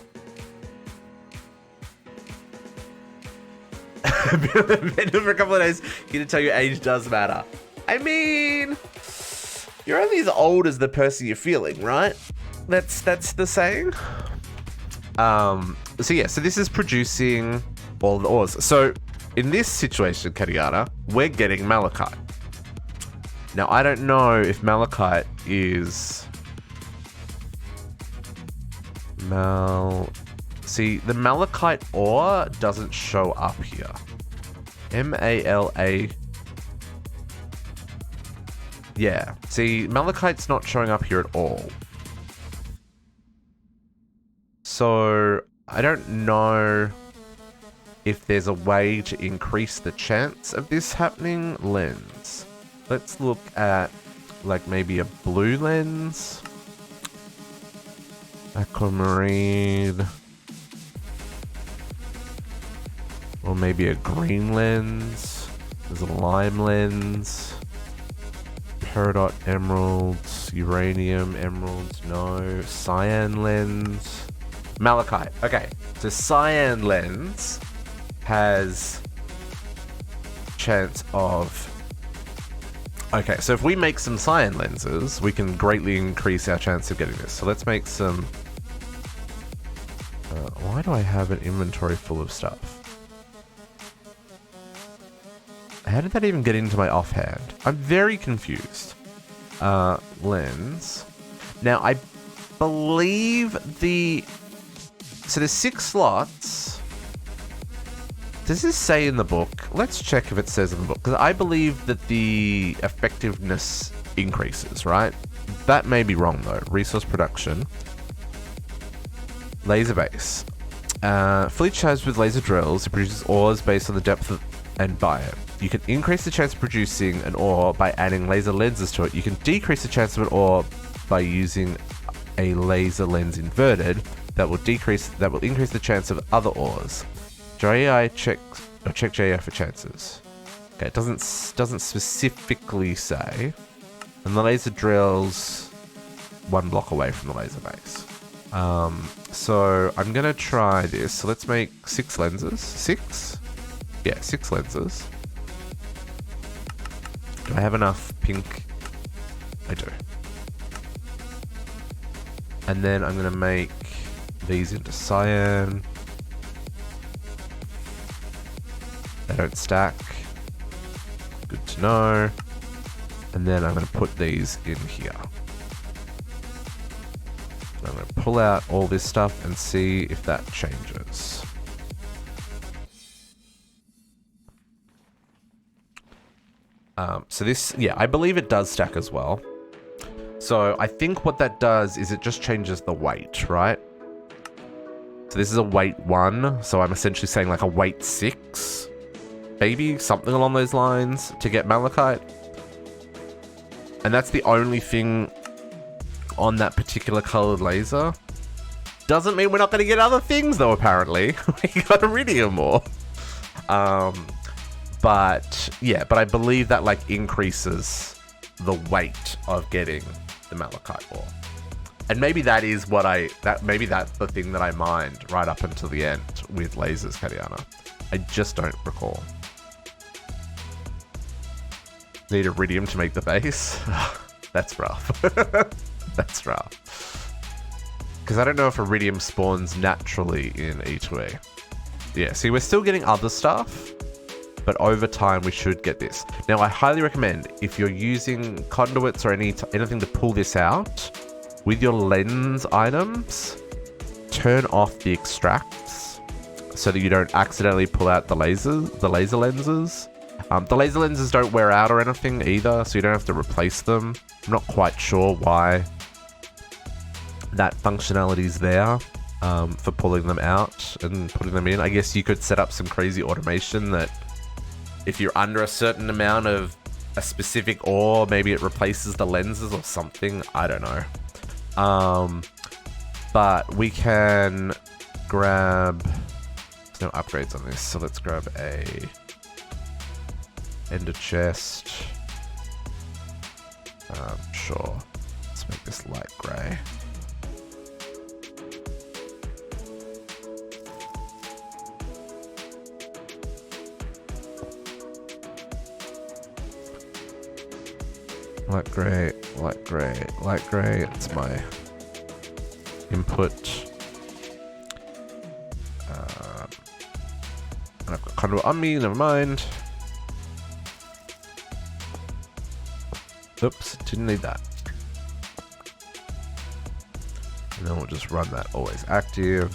Been for a couple of days. Here to tell you age does matter. I mean, you're only as old as the person you're feeling, right? That's the saying. So yeah, so this is producing all the ores. So in this situation, Kadiana, we're getting malachite. Now, I don't know if malachite is... See, the malachite ore doesn't show up here. M-A-L-A... Yeah, see, malachite's not showing up here at all. So, I don't know if there's a way to increase the chance of this happening. Lens. Let's look at, like, maybe a blue lens. Aquamarine. Or maybe a green lens. There's a lime lens. Peridot emeralds. Uranium emeralds. No. Cyan lens. Malachite. Okay. So cyan lens has chance of... Okay, so if we make some cyan lenses, we can greatly increase our chance of getting this. So let's make some... why do I have an inventory full of stuff? How did that even get into my offhand? I'm very confused. Lens. Now, I believe the... So there's 6 slots. Does this say in the book? Let's check if it says in the book. Because I believe that the effectiveness increases, right? That may be wrong, though. Resource production. Laser base. Fully charged with laser drills, it produces ores based on the depth and biome. You can increase the chance of producing an ore by adding laser lenses to it. You can decrease the chance of an ore by using a laser lens inverted. That will increase the chance of other ores. check JI for chances. Okay, it doesn't specifically say. And the laser drill's 1 block away from the laser base. So I'm gonna try this. So let's make 6 lenses. 6? Yeah, 6 lenses. Do I have enough pink? I do. And then I'm gonna make these into cyan. They don't stack. Good to know. And then I'm going to put these in here. I'm going to pull out all this stuff and see if that changes. So this, yeah, I believe it does stack as well. So I think what that does is it just changes the weight, right? So this is a weight 1, so I'm essentially saying like a weight 6, maybe something along those lines to get malachite. And that's the only thing on that particular colored laser. Doesn't mean we're not going to get other things though, apparently. We got iridium ore. But yeah, but I believe that like increases the weight of getting the malachite ore. And maybe that is what maybe that's the thing that I mined right up until the end with lasers, Kadiana. I just don't recall. Need iridium to make the base? That's rough. That's rough. Because I don't know if iridium spawns naturally in E2E. Yeah, see, we're still getting other stuff, but over time we should get this. Now, I highly recommend, if you're using conduits or anything to pull this out, with your lens items, turn off the extracts so that you don't accidentally pull out the laser lenses. The laser lenses don't wear out or anything either, so you don't have to replace them. I'm not quite sure why that functionality is there for pulling them out and putting them in. I guess you could set up some crazy automation that if you're under a certain amount of a specific ore, maybe it replaces the lenses or something. I don't know. But we can grab... There's no upgrades on this, so let's grab a ender chest. Sure. Let's make this light grey. Light grey, light grey, light grey. It's my input. And I've got conduit on me, never mind. Oops, didn't need that. And then we'll just run that always active.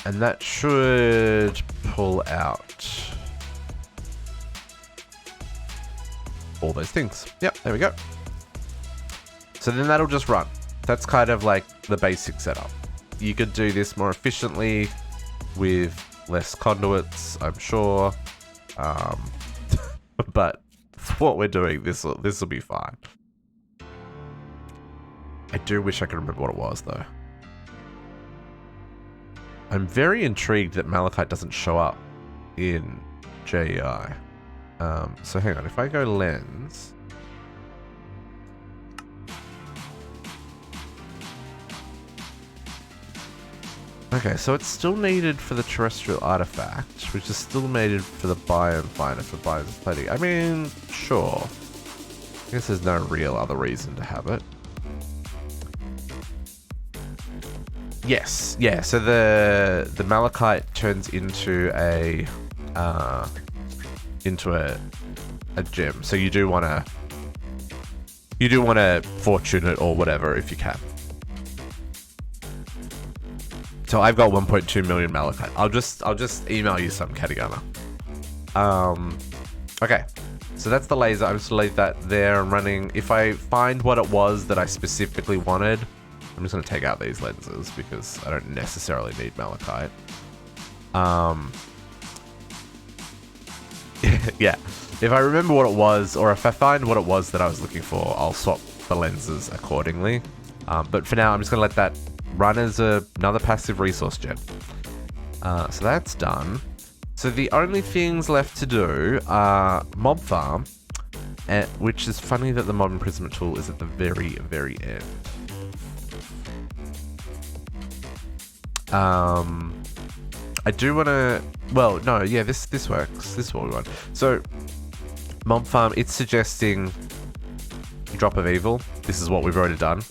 And that should pull out all those things. Yep, there we go. So then that'll just run. That's kind of like the basic setup. You could do this more efficiently with less conduits, I'm sure. But for what we're doing, this will be fine. I do wish I could remember what it was, though. I'm very intrigued that malachite doesn't show up in JEI. So hang on, if I go lens... Okay, so it's still needed for the terrestrial artifact, which is still needed for the biome finder for biomes plenty. I mean, sure. I guess there's no real other reason to have it. Yes, yeah, so the malachite turns into a gem. So you do wanna fortune it or whatever if you can. So I've got 1.2 million malachite. I'll just email you some, Katagana. Okay. So that's the laser. I'm just gonna leave that there and running. If I find what it was that I specifically wanted, I'm just gonna take out these lenses because I don't necessarily need malachite. Yeah. If I remember what it was, or if I find what it was that I was looking for, I'll swap the lenses accordingly. But for now, I'm just gonna let that run as another passive resource gen. So that's done. So the only things left to do are mob farm, which is funny that the mob imprisonment tool is at the very, very end. I do want to... Well, no, yeah, this works. This is what we want. So, mob farm, it's suggesting drop of evil. This is what we've already done.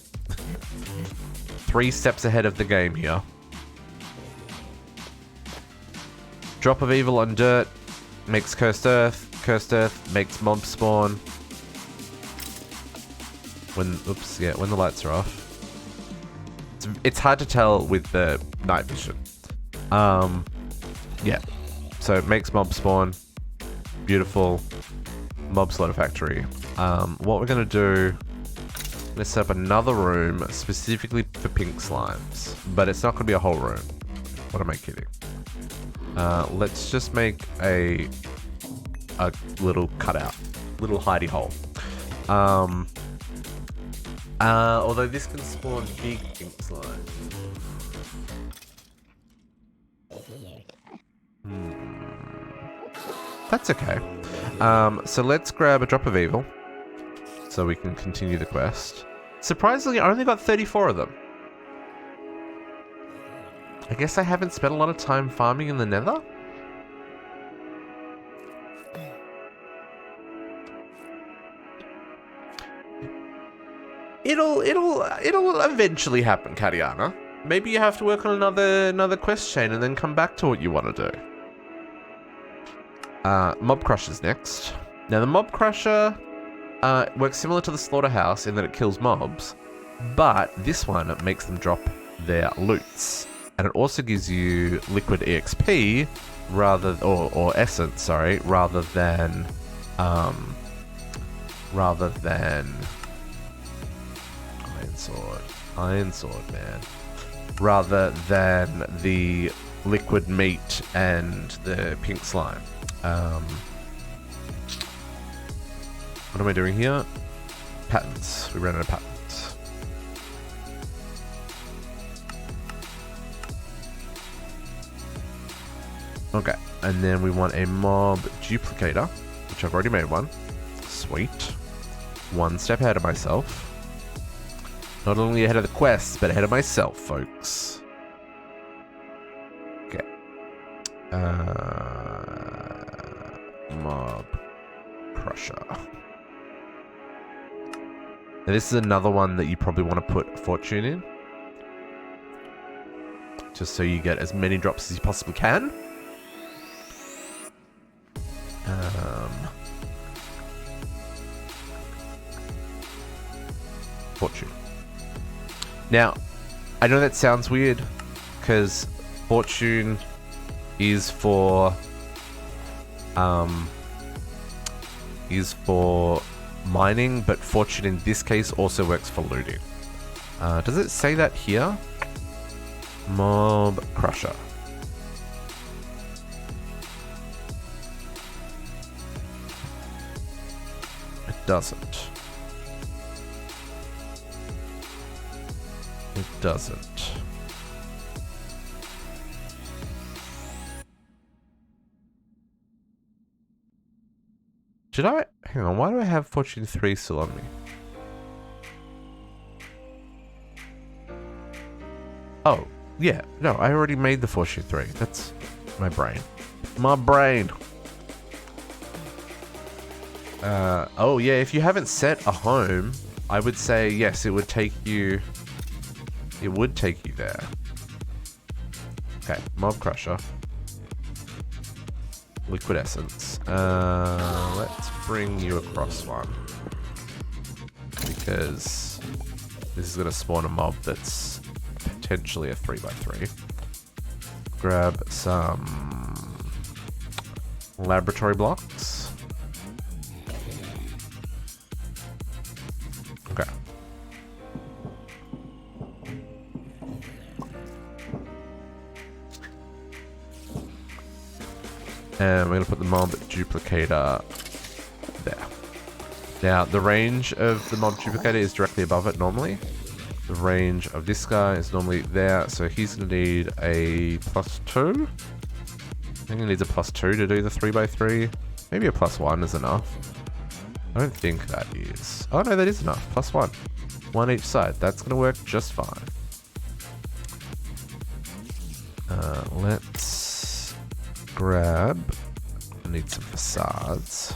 3 steps ahead of the game here. Drop of evil on dirt makes cursed earth. Cursed earth makes mob spawn. When the lights are off. It's hard to tell with the night vision. Yeah. So it makes mob spawn. Beautiful. Mob slaughter factory. What we're gonna do... Let's set up another room specifically for pink slimes, but it's not going to be a whole room. What am I kidding? Let's just make a little cutout, little hidey hole. Although this can spawn big pink slime. That's okay. So let's grab a drop of evil. So we can continue the quest. Surprisingly, I only got 34 of them. I guess I haven't spent a lot of time farming in the nether? It'll eventually happen, Katiana. Maybe you have to work on another quest chain and then come back to what you want to do. Mob Crusher's next. Now the Mob Crusher works similar to the Slaughterhouse in that it kills mobs, but this one makes them drop their loots. And it also gives you liquid EXP or essence, sorry, rather than Iron Sword, man. Rather than the liquid meat and the pink slime. What am I doing here? Patterns. We ran out of patterns. Okay, and then we want a mob duplicator, which I've already made one. Sweet. One step ahead of myself. Not only ahead of the quest, but ahead of myself, folks. Okay. Mob Crusher. Now this is another one that you probably want to put fortune in. Just so you get as many drops as you possibly can. fortune. Now, I know that sounds weird, because fortune is for mining, but fortune in this case also works for looting. Does it say that here? Mob crusher. It doesn't. It doesn't. Should I? Hang on, why do I have Fortune 3 still on me? Oh, yeah. No, I already made the Fortune 3. That's my brain. My brain. Oh, yeah, if you haven't set a home, I would say, yes, it would take you... It would take you there. Okay, Mob Crusher. Liquid Essence. Let's bring you across one. Because this is going to spawn a mob that's potentially a 3x3. Grab some laboratory blocks. Okay. And we're going to put the mob duplicator there. Now, the range of the mob duplicator is directly above it normally. The range of this guy is normally there, so he's going to need a +2. I think he needs a +2 to do the 3x3. Maybe a +1 is enough. I don't think that is. Oh no, that is enough. +1. One each side. That's going to work just fine. Let's grab... I need some facades.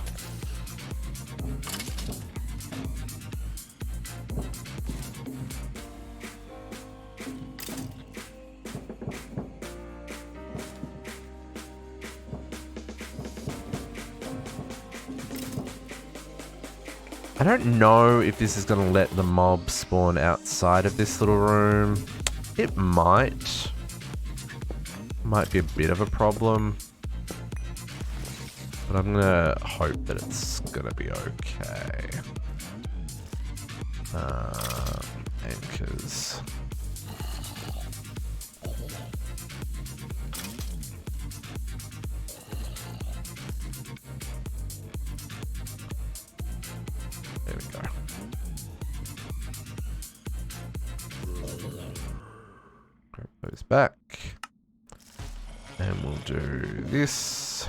I don't know if this is going to let the mob spawn outside of this little room. It might. Might be a bit of a problem. But I'm going to hope that it's going to be okay. Anchors. There we go. Grab those back. And we'll do this.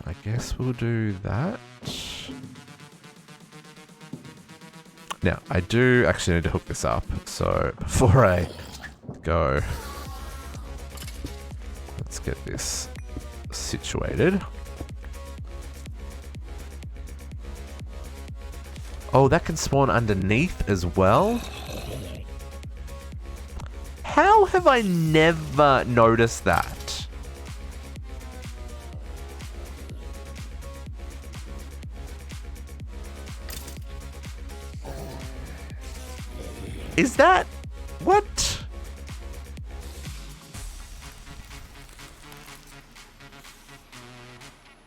I guess we'll do that. Now, I do actually need to hook this up. So before I go, let's get this situated. Oh, that can spawn underneath as well? How have I never noticed that? Is that... what?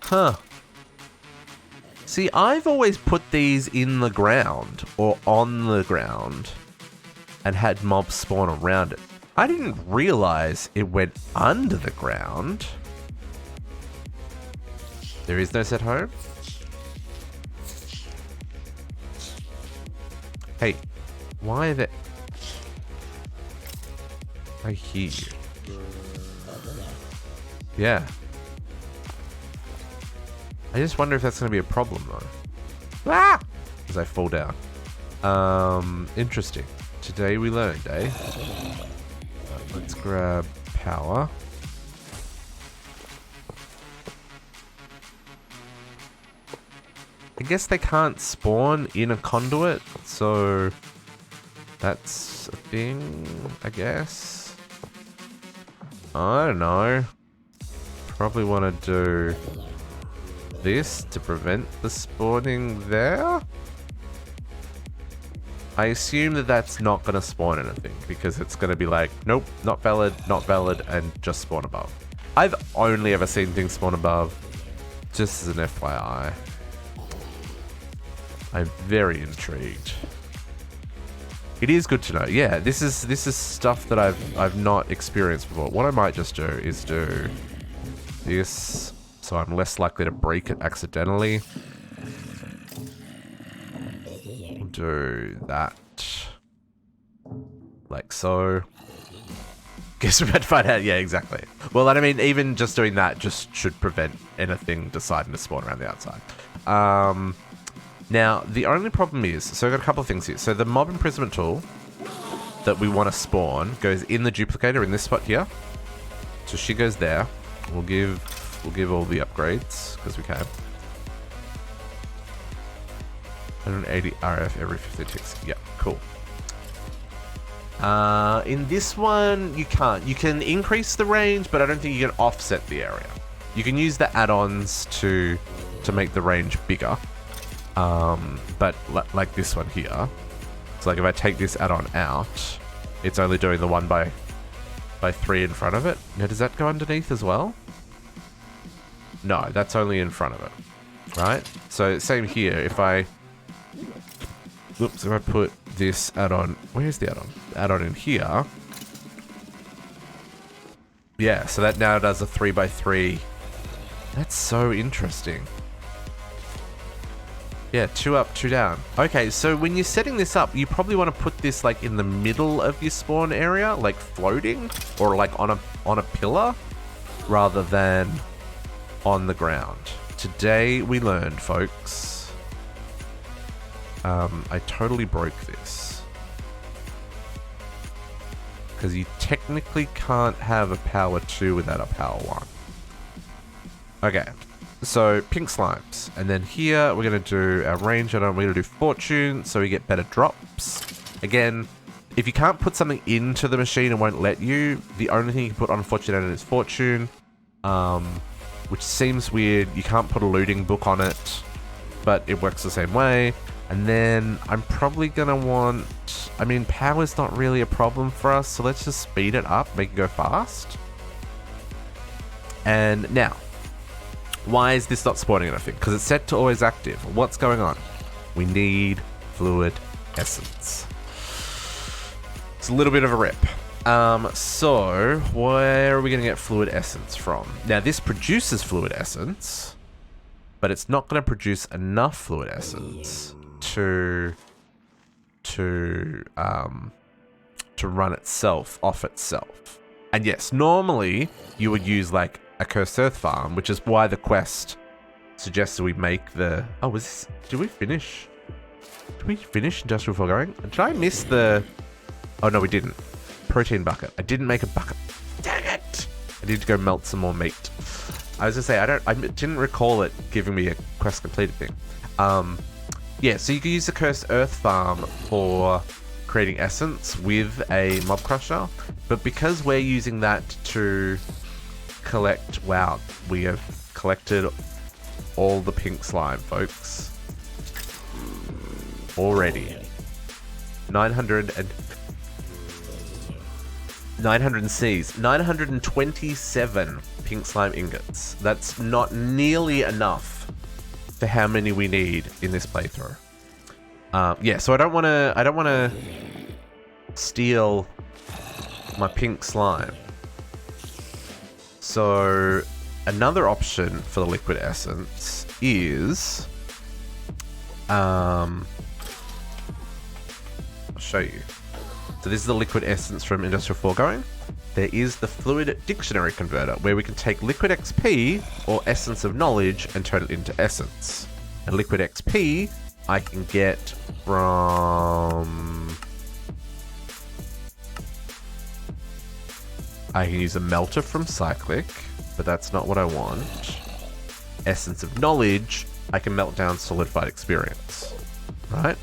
Huh. See, I've always put these in the ground or on the ground and had mobs spawn around it. I didn't realize it went under the ground. There is no set home. Hey, why are they... I hear you. Yeah. I just wonder if that's going to be a problem, though. Ah! As I fall down. Interesting. Today we learned, eh? Let's grab power. I guess they can't spawn in a conduit, so that's a thing, I guess. I don't know. Probably want to do this to prevent the spawning there. I assume that that's not going to spawn anything because it's going to be like, nope, not valid, and just spawn above. I've only ever seen things spawn above, just as an FYI. I'm very intrigued. It is good to know. Yeah, this is stuff that I've not experienced before. What I might just do is do this, so I'm less likely to break it accidentally. We'll do that, like so. Guess we're about to find out. Yeah, exactly. Well, I mean, even just doing that just should prevent anything deciding to spawn around the outside. Now, the only problem is, so I've got a couple of things here. So the mob imprisonment tool that we want to spawn goes in the duplicator in this spot here. So she goes there. We'll give all the upgrades because we can. 180 RF every 15 ticks. Yeah, cool. In this one, you can't. You can increase the range, but I don't think you can offset the area. You can use the add-ons to make the range bigger. But like this one here, it's like if I take this add-on out, it's only doing the 1x3 in front of it. Now, does that go underneath as well? No, that's only in front of it, right? So same here. If I put this add-on, where's the add-on? Add-on in here. Yeah, so that now does a 3x3. That's so interesting. Yeah, 2 up, 2 down. Okay, so when you're setting this up, you probably want to put this like in the middle of your spawn area, like floating, or like on a pillar, rather than on the ground. Today we learned, folks. I totally broke this. Because you technically can't have a power 2 without a power 1. Okay. So, pink slimes. And then here, we're going to do our range. We're going to do fortune, so we get better drops. Again, if you can't put something into the machine and won't let you, the only thing you can put on fortune is fortune. Which seems weird. You can't put a looting book on it, but it works the same way. And then, I'm probably going to want... I mean, power's not really a problem for us, so let's just speed it up, make it go fast. And now... why is this not spawning anything? Because it's set to always active. What's going on? We need fluid essence. It's a little bit of a rip. So, where are we going to get fluid essence from? Now, this produces fluid essence, but it's not going to produce enough fluid essence to run itself off itself. And yes, normally you would use like a cursed earth farm, which is why the quest suggested we make the... oh, did we finish industrial foregoing? Did I miss the... oh, no, we didn't. Protein bucket. I didn't make a bucket. Dang it! I need to go melt some more meat. I was gonna say, I didn't recall it giving me a quest completed thing. Yeah, so you can use the cursed earth farm for creating essence with a mob crusher, but because we're using that to collect... wow, we have collected all the pink slime, folks. Already. 927 pink slime ingots. That's not nearly enough for how many we need in this playthrough. Yeah, so I don't want to steal my pink slime. So another option for the liquid essence is I'll show you. So this is the liquid essence from Industrial Foregoing. There is the fluid dictionary converter where we can take liquid XP or essence of knowledge and turn it into essence. And liquid XP I can get from... I can use a melter from Cyclic, but that's not what I want. Essence of knowledge, I can melt down solidified experience. Right?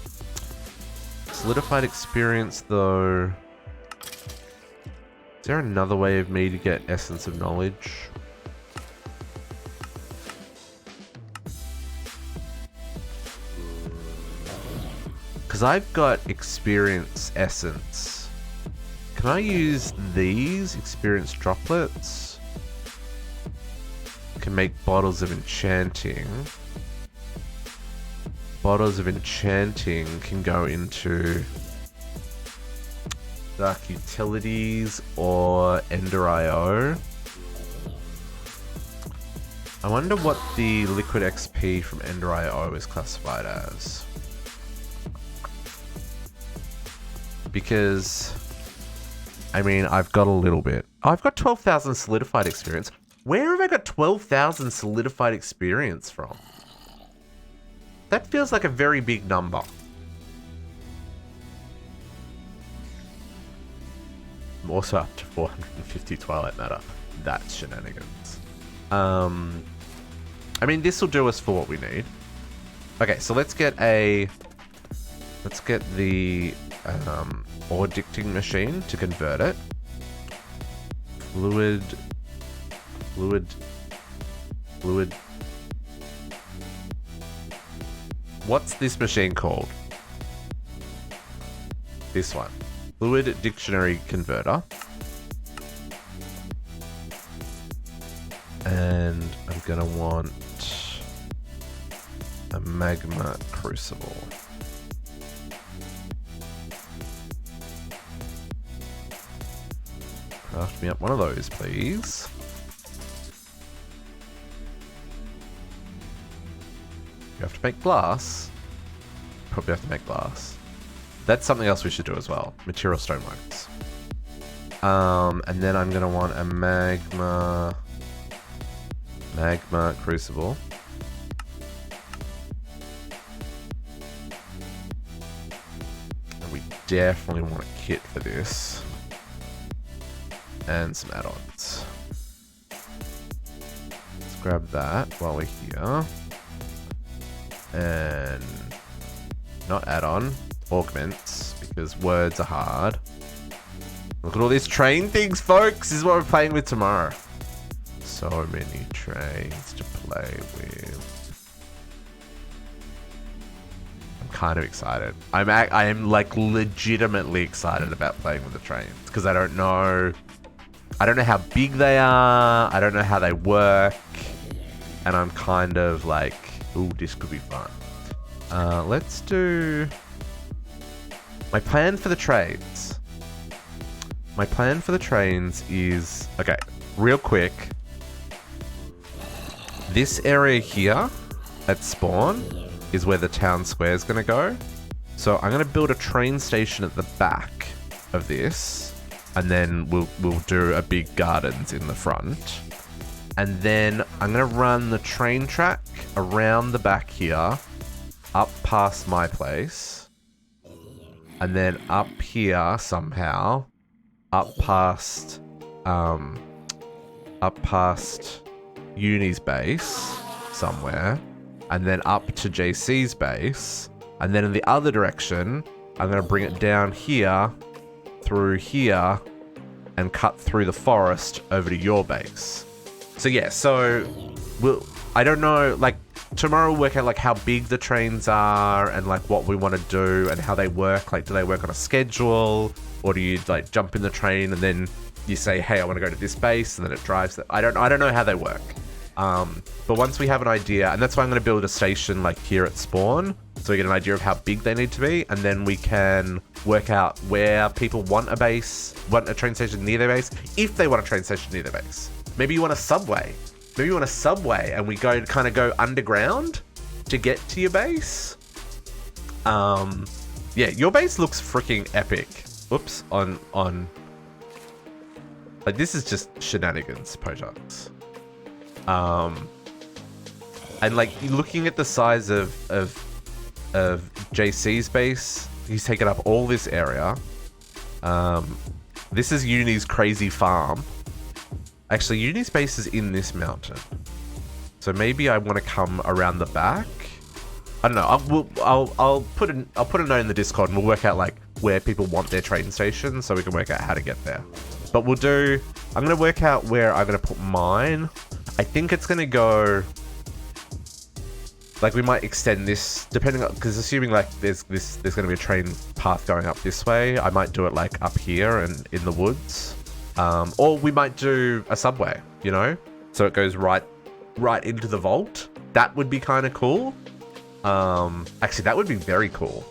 Solidified experience, though... is there another way of me to get essence of knowledge? because I've got experience essence. Can I use these experience droplets? Can make bottles of enchanting. Bottles of enchanting can go into dark utilities or Ender IO. I wonder what the liquid XP from Ender IO is classified as. Because, I mean, I've got a little bit. Oh, I've got 12,000 solidified experience. Where have I got 12,000 solidified experience from? That feels like a very big number. I'm also up to 450 Twilight Matter. That's shenanigans. I mean, this will do us for what we need. Okay, so let's get the ore dicting machine to convert it. Fluid. What's this machine called? This one. Fluid dictionary converter. And I'm gonna want a magma crucible. Craft me up one of those, please. You have to make glass. Probably have to make glass. That's something else we should do as well. Material stoneworks. And then I'm gonna want a magma crucible. And we definitely want a kit for this. And some add-ons. Let's grab that while we're here. And not add-on, augments, because words are hard. Look at all these train things, folks. This is what we're playing with tomorrow. So many trains to play with. I'm kind of excited. I am like legitimately excited about playing with the trains because I don't know how big they are. I don't know how they work, and I'm kind of like, ooh, this could be fun. Let's do my plan for the trains. My plan for the trains is, okay, real quick. This area here at spawn is where the town square is going to go. So I'm going to build a train station at the back of this, and then we'll do a big gardens in the front. And then I'm going to run the train track around the back here, up past my place, and then up here somehow, up past Uni's base somewhere, and then up to JC's base, and then in the other direction, I'm going to bring it down here, through here, and cut through the forest over to your base. So yeah, so I don't know, like tomorrow we'll work out like how big the trains are and like what we want to do and how they work. Like, do they work on a schedule, or do you like jump in the train and then you say, hey, I want to go to this base, and then it drives that? I don't know how they work. But once we have an idea, and that's why I'm going to build a station like here at spawn, so we get an idea of how big they need to be, and then we can work out where people want a train station near their base, if they want a train station near their base. Maybe you want a subway. Maybe you want a subway, and we go underground to get to your base. Yeah, your base looks freaking epic. Oops, on. Like, this is just shenanigans, Pojax. And like looking at the size of JC's base, he's taken up all this area. This is Uni's crazy farm. Actually, Uni's base is in this mountain, so maybe I want to come around the back. I don't know. I'll put a note in the Discord, and we'll work out like where people want their train station, so we can work out how to get there. But I'm going to work out where I'm going to put mine. I think it's going to go Like we might extend this depending on, because assuming like there's going to be a train path going up this way, I might do it like up here and in the woods, or we might do a subway, you know, so it goes right into the vault. That would be kind of cool. Actually, that would be very cool.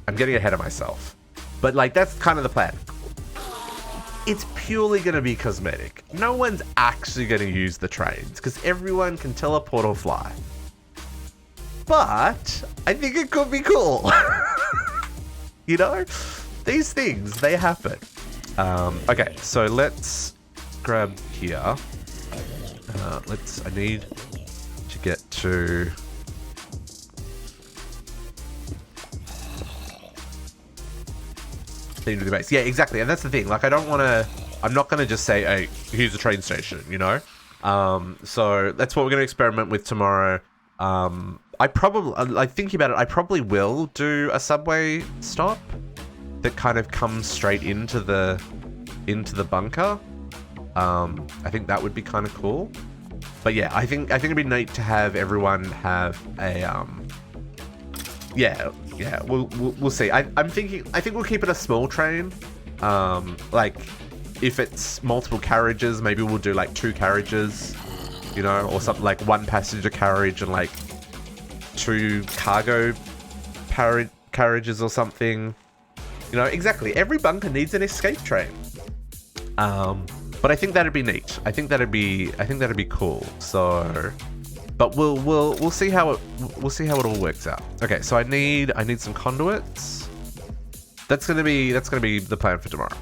I'm getting ahead of myself, but like that's kind of the plan. It's purely going to be cosmetic. No one's actually going to use the trains because everyone can teleport or fly. But I think it could be cool. You know, these things, they happen. Okay, so let's grab here. I need to get to... to the base. Yeah, exactly. And that's the thing. Like, I'm not going to just say, hey, here's a train station, you know? So that's what we're going to experiment with tomorrow. I probably, like, thinking about it, I probably will do a subway stop that kind of comes straight into the bunker. I think that would be kind of cool. But yeah, I think it'd be neat to have everyone have a, yeah, we'll see. I think we'll keep it a small train. Like, if it's multiple carriages, maybe we'll do like 2 carriages, you know, or something like 1 passenger carriage and like 2 cargo carriages or something. You know, exactly. Every bunker needs an escape train. But I think that'd be neat. I think that'd be cool. So, but we'll see how it all works out. Okay, so I need some conduits. That's gonna be the plan for tomorrow.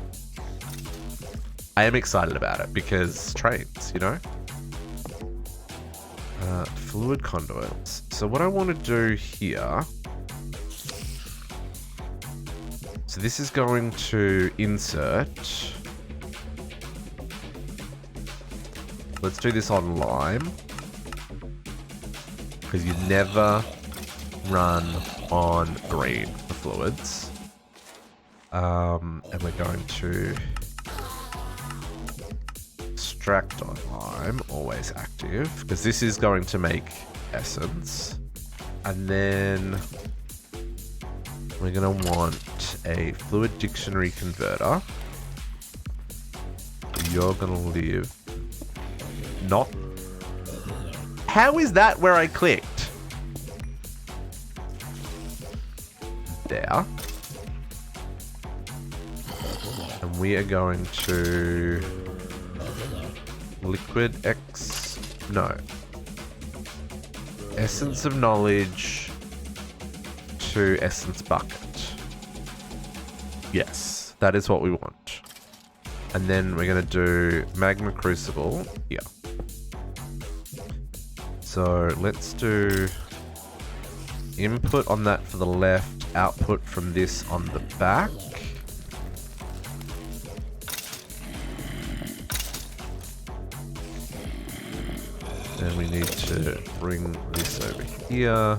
I am excited about it because trains, you know. Fluid conduits. So what I want to do here. So this is going to insert. Let's do this on lime. Because you never run on green for fluids. And we're going to extract on lime, always active, because this is going to make essence. And then we're going to want a fluid dictionary converter. You're going to live not... How is that where I clicked? There. And we are going to liquid X... No. Essence of knowledge to essence bucket. Yes, that is what we want. And then we're going to do magma crucible here. So let's do input on that for the left, output from this on the back. Then we need to bring this over here.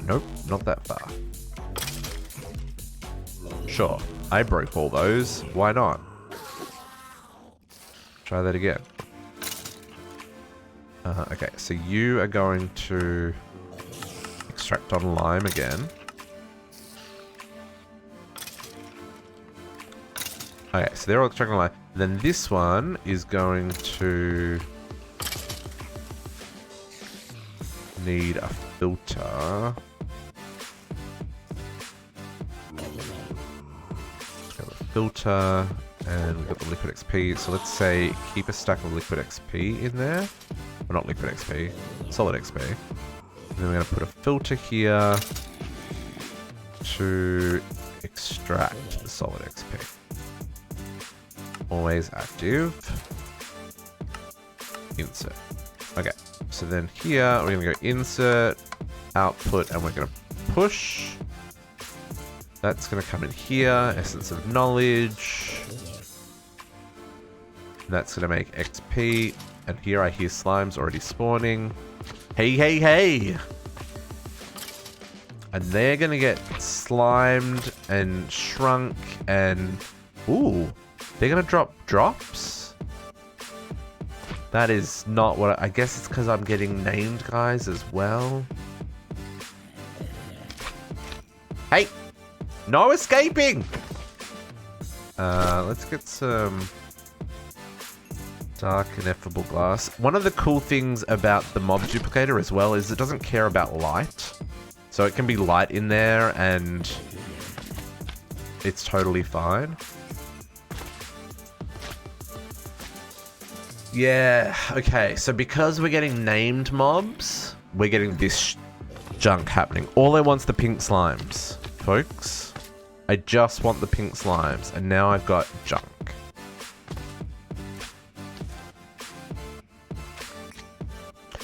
Nope, not that far. Sure, I broke all those. Why not? Try that again. Okay, so you are going to extract on lime again. Okay, so they're all extracting on lime. Then this one is going to need a filter. Filter, and we've got the liquid XP. So let's say keep a stack of liquid XP in there. Or not liquid XP, solid XP. And then we're going to put a filter here to extract the solid XP. Always active. Insert. Okay, so then here we're going to go insert, output, and we're going to push. That's going to come in here. Essence of knowledge. That's going to make XP. And here I hear slimes already spawning. Hey, hey, hey! And they're going to get slimed and shrunk and... Ooh, they're going to drop drops? That is not what I guess it's because I'm getting named guys as well. Hey! No escaping! Let's get some dark ineffable glass. One of the cool things about the mob duplicator as well is it doesn't care about light. So it can be light in there and it's totally fine. Yeah, okay. So because we're getting named mobs, we're getting this junk happening. All I want's the pink slimes, folks. I just want the pink slimes, and now I've got junk.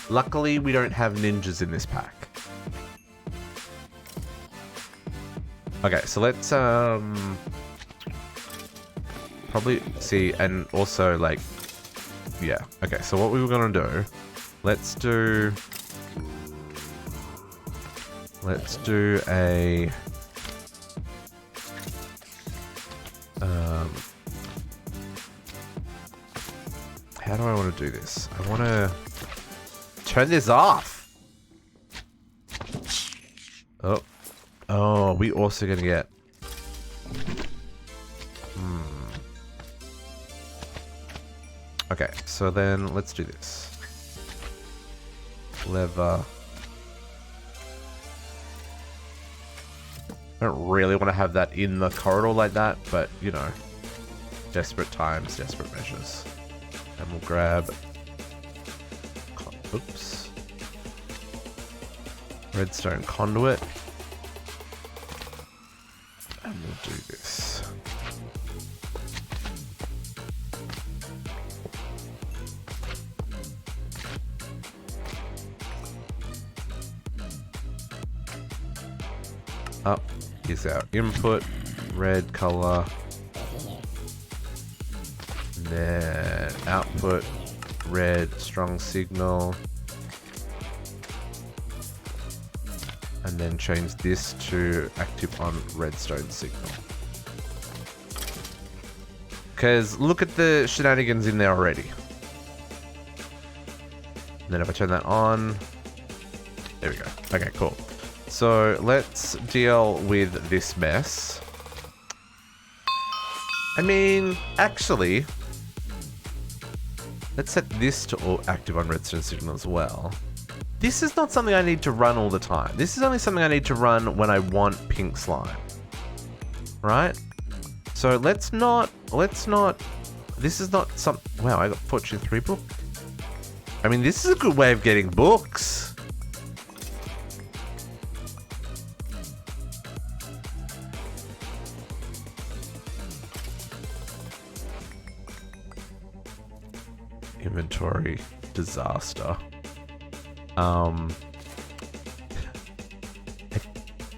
Luckily, we don't have ninjas in this pack. Okay, so let's probably see, and also like, yeah. Okay, so what we were gonna do, let's do a how do I want to do this? I want to turn this off. Oh, we also gonna get. Okay, so then let's do this. Lever. I don't really want to have that in the corridor like that, but you know, desperate times, desperate measures. And we'll grab. Oops. Redstone conduit. And we'll do this. Up is our input, red color. And then output, red, strong signal. And then change this to active on redstone signal. Because look at the shenanigans in there already. And then if I turn that on, there we go. Okay, cool. So let's deal with this mess. I mean, actually, let's set this to all active on redstone signal as well. This is not something I need to run all the time. This is only something I need to run when I want pink slime. Right? So let's not, this is not some, wow, I got Fortune 3 book. I mean, this is a good way of getting books. Inventory disaster.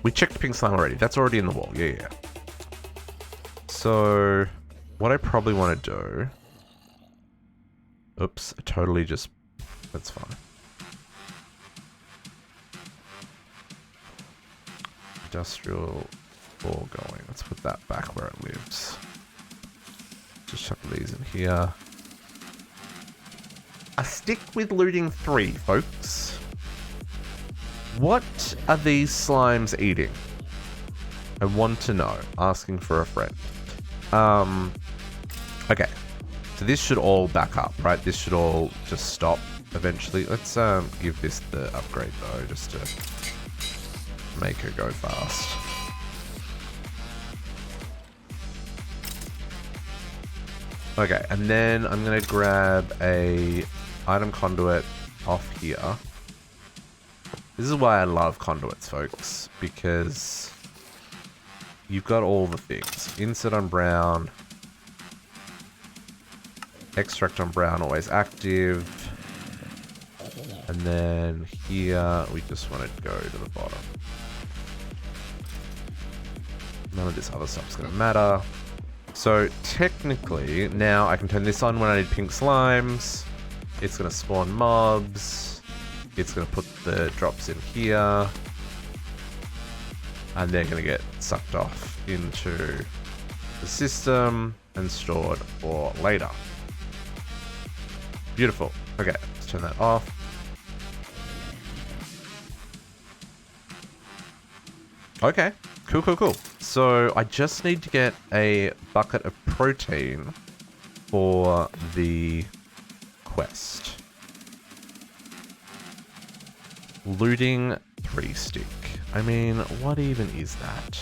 We checked pink slime already. That's already in the wall. Yeah. So what I probably want to do. Oops, I totally just. That's fine. Industrial foregoing. Let's put that back where it lives. Just chuck these in here. I stick with looting 3, folks. What are these slimes eating? I want to know. Asking for a friend. Okay. So this should all back up, right? This should all just stop eventually. Let's give this the upgrade though, just to make her go fast. Okay, and then I'm gonna grab a item conduit off here. This is why I love conduits, folks, because you've got all the things. Insert on brown, extract on brown, always active. And then here, we just want to go to the bottom. None of this other stuff's gonna matter. So technically, now I can turn this on when I need pink slimes. It's gonna spawn mobs. It's going to put the drops in here. And they're going to get sucked off into the system and stored for later. Beautiful. Okay, let's turn that off. Okay, cool. So I just need to get a bucket of protein for the quest. Looting 3-stick. I mean, what even is that?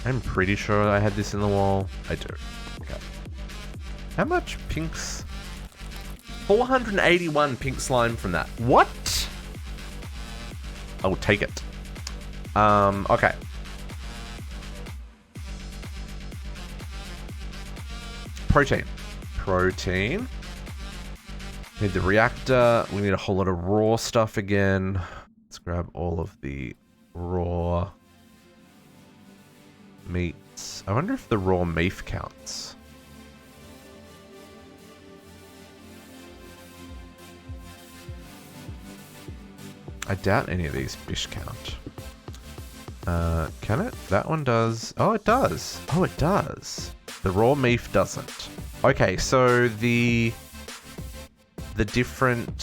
I'm pretty sure I had this in the wall. I do. Okay. How much pinks? 481 pink slime from that. What? I will take it. Okay. Protein. Need the reactor. We need a whole lot of raw stuff again. Let's grab all of the raw meats. I wonder if the raw meat counts. I doubt any of these fish count. Can it? That one does. Oh, it does. Oh, it does. The raw meat doesn't. Okay, so the different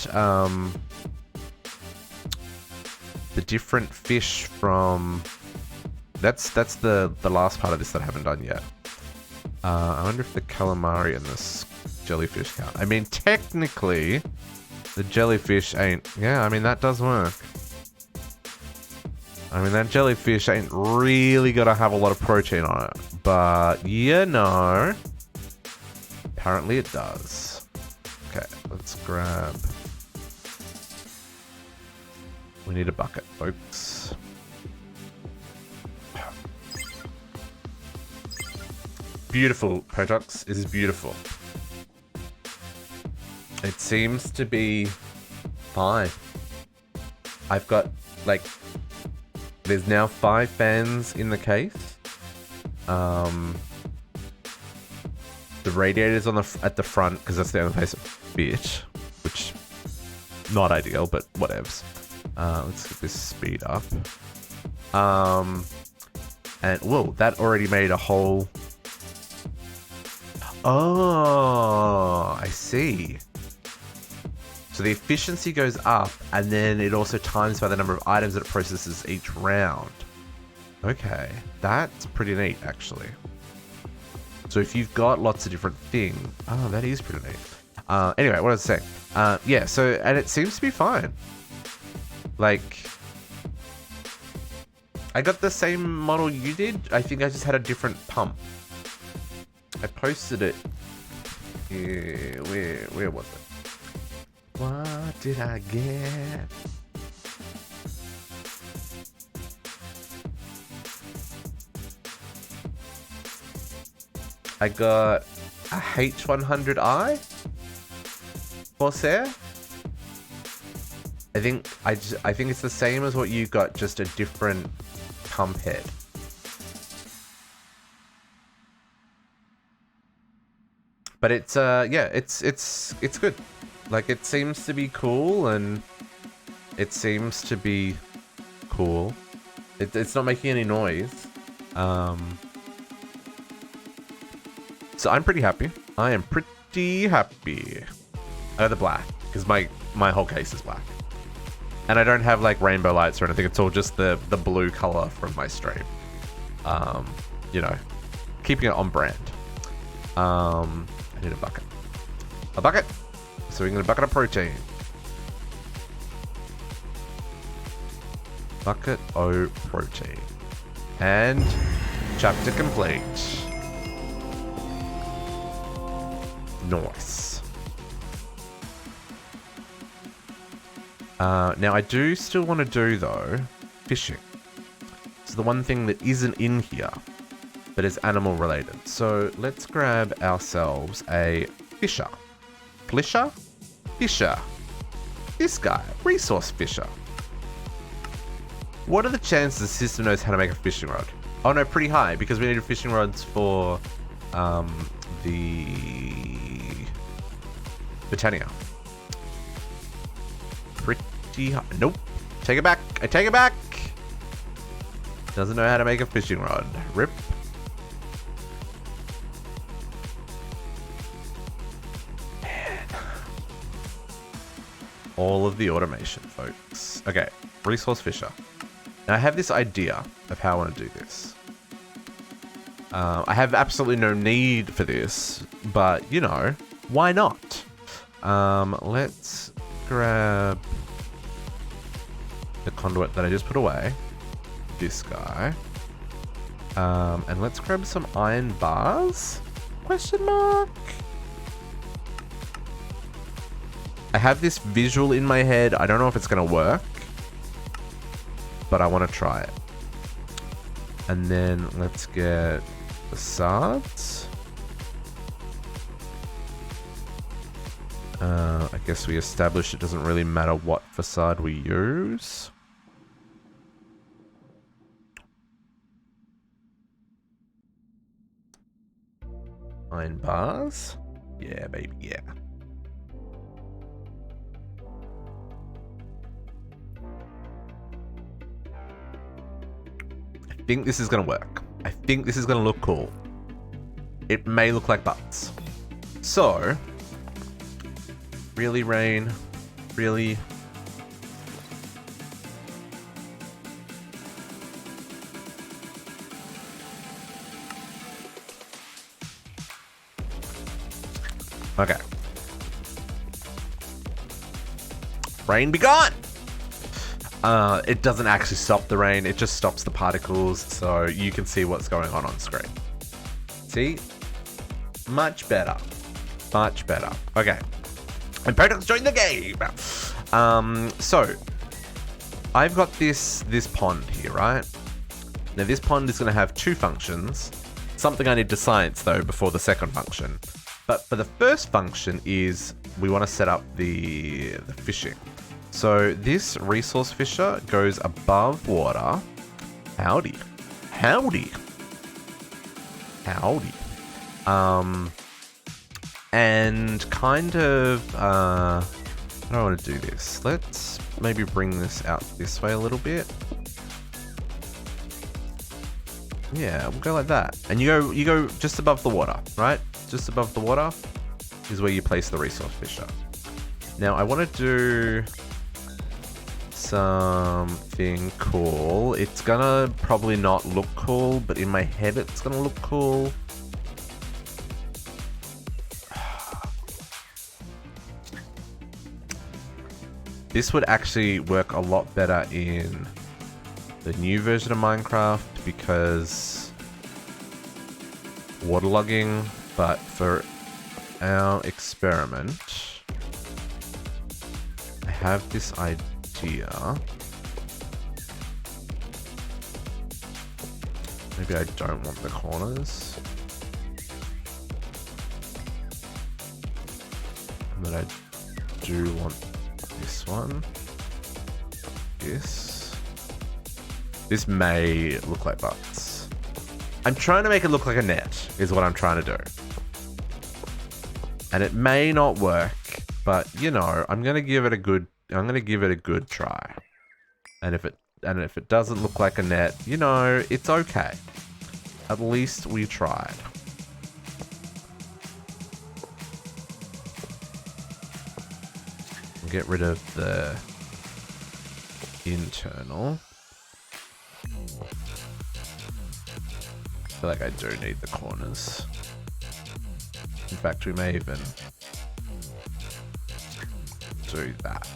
fish from that's the last part of this that I haven't done yet. I wonder if the calamari and the jellyfish count. I mean, technically, the jellyfish ain't. Yeah, I mean that does work. I mean that jellyfish ain't really gotta have a lot of protein on it, but you know, apparently it does. Okay, let's grab... We need a bucket, folks. Beautiful, Protox. It is beautiful. It seems to be fine. I've got, like... There's now 5 fans in the case. The radiator's on at the front because that's the only place it fit, which not ideal, but whatevs. Let's get this speed up. And whoa, that already made a whole. Oh, I see. So the efficiency goes up, and then it also times by the number of items that it processes each round. Okay, that's pretty neat, actually. So if you've got lots of different things... Oh, that is pretty neat. Anyway, what was I saying? Yeah, so... And it seems to be fine. Like... I got the same model you did. I think I just had a different pump. I posted it... Yeah, where was it? What did I get? I got a H100i Corsair. I think it's the same as what you got, just a different pump head. But it's yeah, it's good. Like, it seems to be cool, and it seems to be cool. It's not making any noise. So I'm pretty happy. I am pretty happy. I got the black, because my whole case is black. And I don't have, like, rainbow lights or anything. It's all just the blue color from my stream. You know, keeping it on brand. I need a bucket. A bucket! So we can get a bucket of protein. Bucket O protein. And chapter complete. Nice. Now I do still want to do, though, fishing. So the one thing that isn't in here, but is animal related. So let's grab ourselves a fisher. Fisher? Fisher. This guy. Resource fisher. What are the chances the system knows how to make a fishing rod? Oh no, pretty high, because we needed fishing rods for the Britannia. Pretty high. Nope. Take it back. I take it back. Doesn't know how to make a fishing rod. Rip. all of the automation, folks. Okay, resource fisher. Now I have this idea of how I want to do this. I have absolutely no need for this, but you know, why not? Let's grab the conduit that I just put away. This guy. And let's grab some iron bars? Question mark? I have this visual in my head. I don't know if it's going to work, but I want to try it. And then let's get facades. I guess we established it doesn't really matter what facade we use. Iron bars. Yeah, baby, yeah. I think this is going to work. I think this is going to look cool. It may look like butts. So, really, Rain? Really? Okay. Rain be gone! It doesn't actually stop the rain, it just stops the particles, so you can see what's going on screen. See? Much better. Much better. Okay. And Paradox joined the game! So, I've got this pond here, right? Now this pond is going to have two functions. Something I need to science, though, before the second function. But for the first function is we want to set up the fishing. So this resource fisher goes above water. Howdy. Howdy. Howdy. And kind of, how do I want to do this? Let's maybe bring this out this way a little bit. Yeah, we'll go like that. And you go just above the water, right? Just above the water is where you place the resource fisher. Now I want to do something cool. It's gonna probably not look cool, but in my head it's gonna look cool. This would actually work a lot better in the new version of Minecraft because waterlogging, but for our experiment, I have this idea. Maybe I don't want the corners. But I do want this one. This may look like butts. I'm trying to make it look like a net, is what I'm trying to do. And it may not work, but you know, I'm gonna give it a good try. And if it doesn't look like a net, you know, it's okay. At least we tried. We'll get rid of the internal. I feel like I do need the corners. In fact, we may even do that.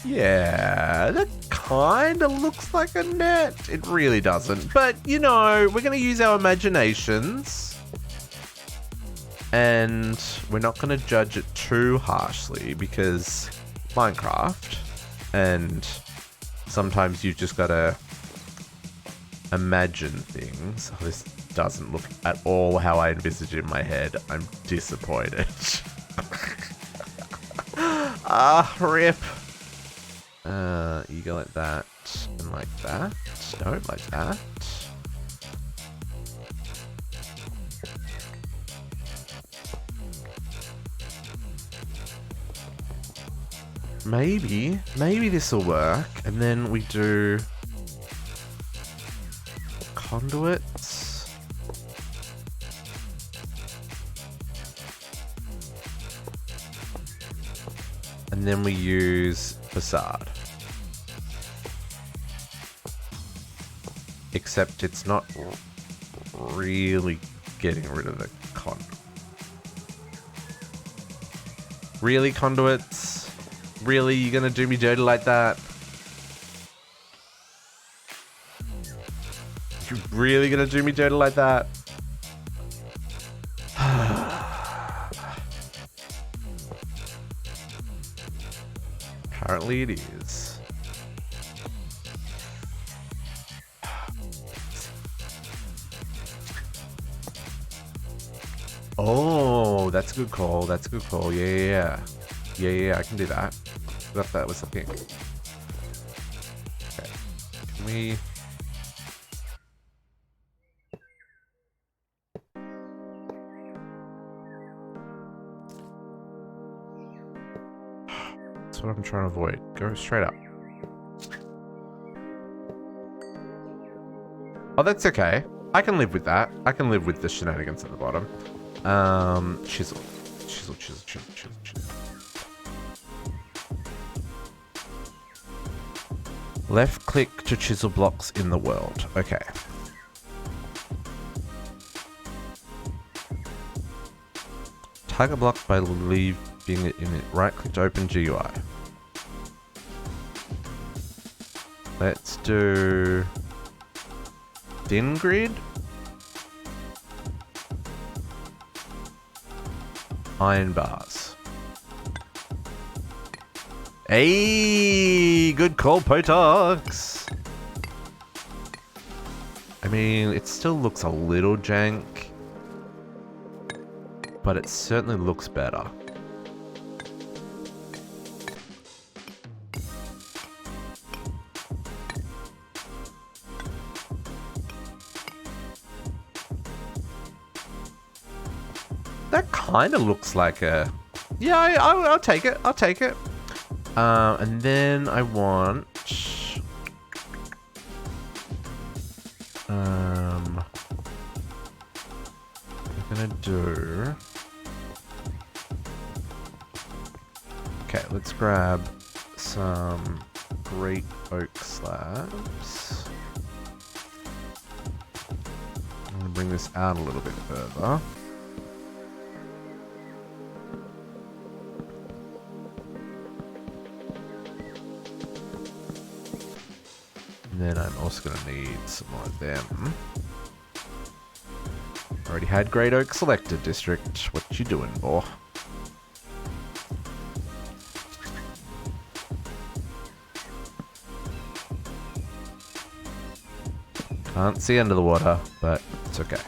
Yeah, that kind of looks like a net. It really doesn't. But, you know, we're going to use our imaginations. And we're not going to judge it too harshly because Minecraft. And sometimes you've just got to imagine things. Oh, this doesn't look at all how I envisaged it in my head. I'm disappointed. Rip. You go like that and like that. No, like that. Maybe this will work. And then we do And then we use facade. Except it's not really getting rid of the conduit. Really, conduits? Really? You gonna do me dirty like that? You really gonna do me dirty like that? Apparently it is. Oh, that's a good call. That's a good call. Yeah, I can do that. Forgot that was the thing. Okay. Can we... That's what I'm trying to avoid. Go straight up. Oh, that's okay. I can live with that. I can live with the shenanigans at the bottom. Chisel. Chisel. Left click to chisel blocks in the world. Okay. Target block by leaving it in it. Right click to open GUI. Let's do thin grid. Iron bars. Hey, good call, Potox. I mean, it still looks a little jank, but it certainly looks better. That kind of looks like a... Yeah, I'll take it. I'll take it. And then I want... I'm gonna do... Okay, let's grab some great oak slabs. I'm gonna bring this out a little bit further. Then I'm also going to need some more of them. Already had Great Oak selected, District. What you doing, boy? Can't see under the water, but it's okay.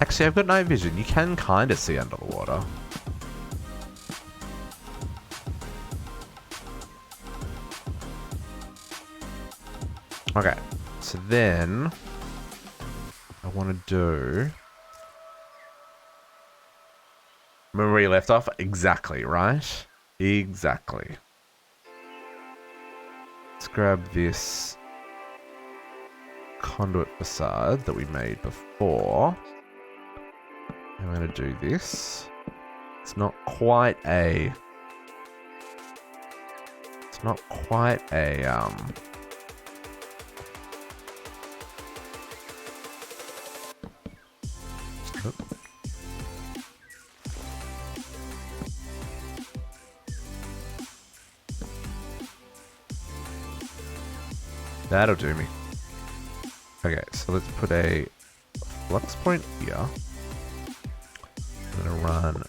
Actually, I've got night vision. You can kind of see under the water. Okay, so then I want to do... Remember where you left off? Exactly, right? Exactly. Let's grab this conduit facade that we made before. I'm going to do this. It's not quite a... It's not quite a... That'll do me. Okay, so let's put a flux point here. I'm gonna run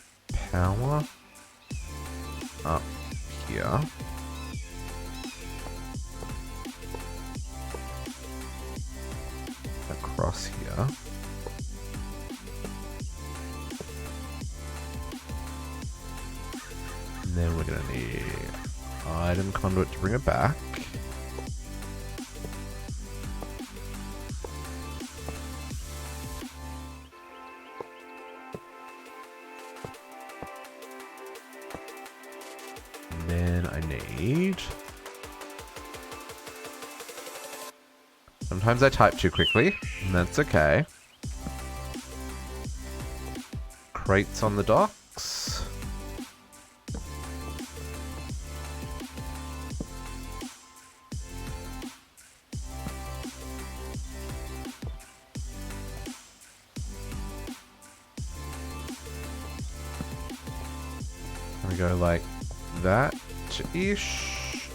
power up here. Across here. And then we're gonna need item conduit to bring it back. Sometimes I type too quickly, and that's okay. crates on the docks. We go like that-ish.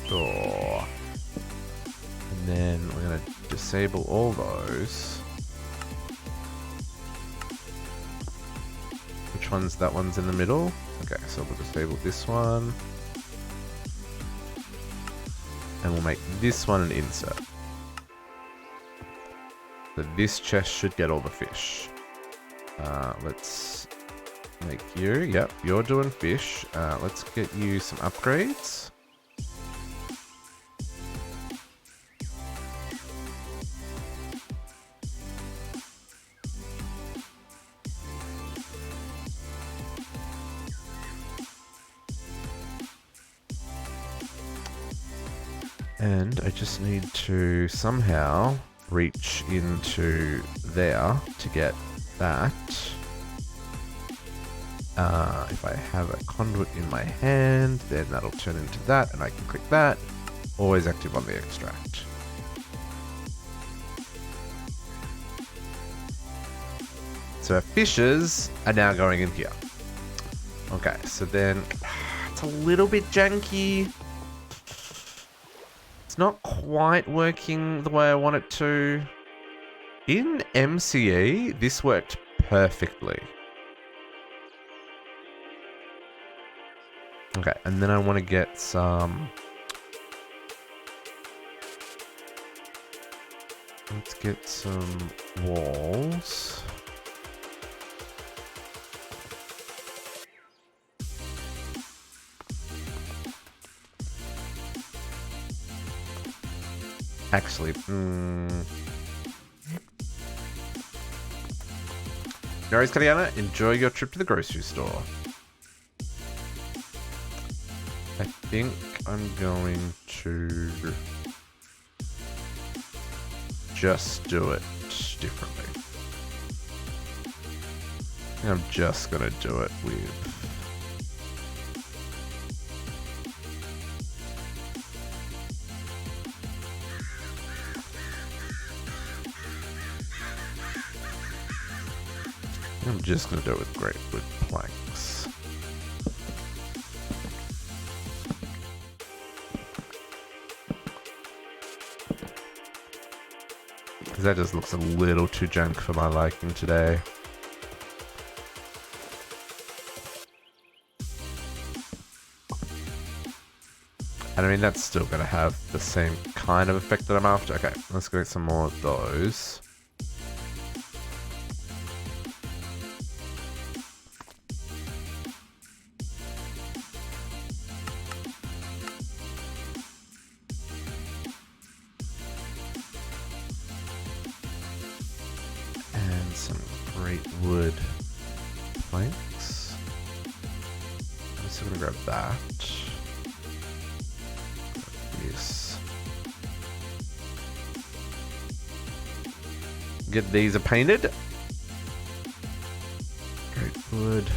Sure. And then we're going to disable all those. Which one's that one's in the middle? Okay, so we'll disable this one. And we'll make this one an insert. So this chest should get all the fish. Let's make you. Yep, you're doing fish. Let's get you some upgrades. And I just need to somehow reach into there to get that. If I have a conduit in my hand, then that'll turn into that, and I can click that. Always active on the extract. So our fishes are now going in here. Okay, so then it's a little bit janky. It's not quite working the way I want it to. In MCE, this worked perfectly. Okay, and then I want to get some... Let's get some walls. Actually, no worries, Kadiana. Enjoy your trip to the grocery store. I think I'm going to just do it differently. I think I'm just going to do it with... I'm just going to do it with great wood planks. Because that just looks a little too junk for my liking today. And I mean, that's still going to have the same kind of effect that I'm after. Okay, let's get some more of those. And some great wood planks. I'm just going to grab that. Yes. Get these are painted. Great wood.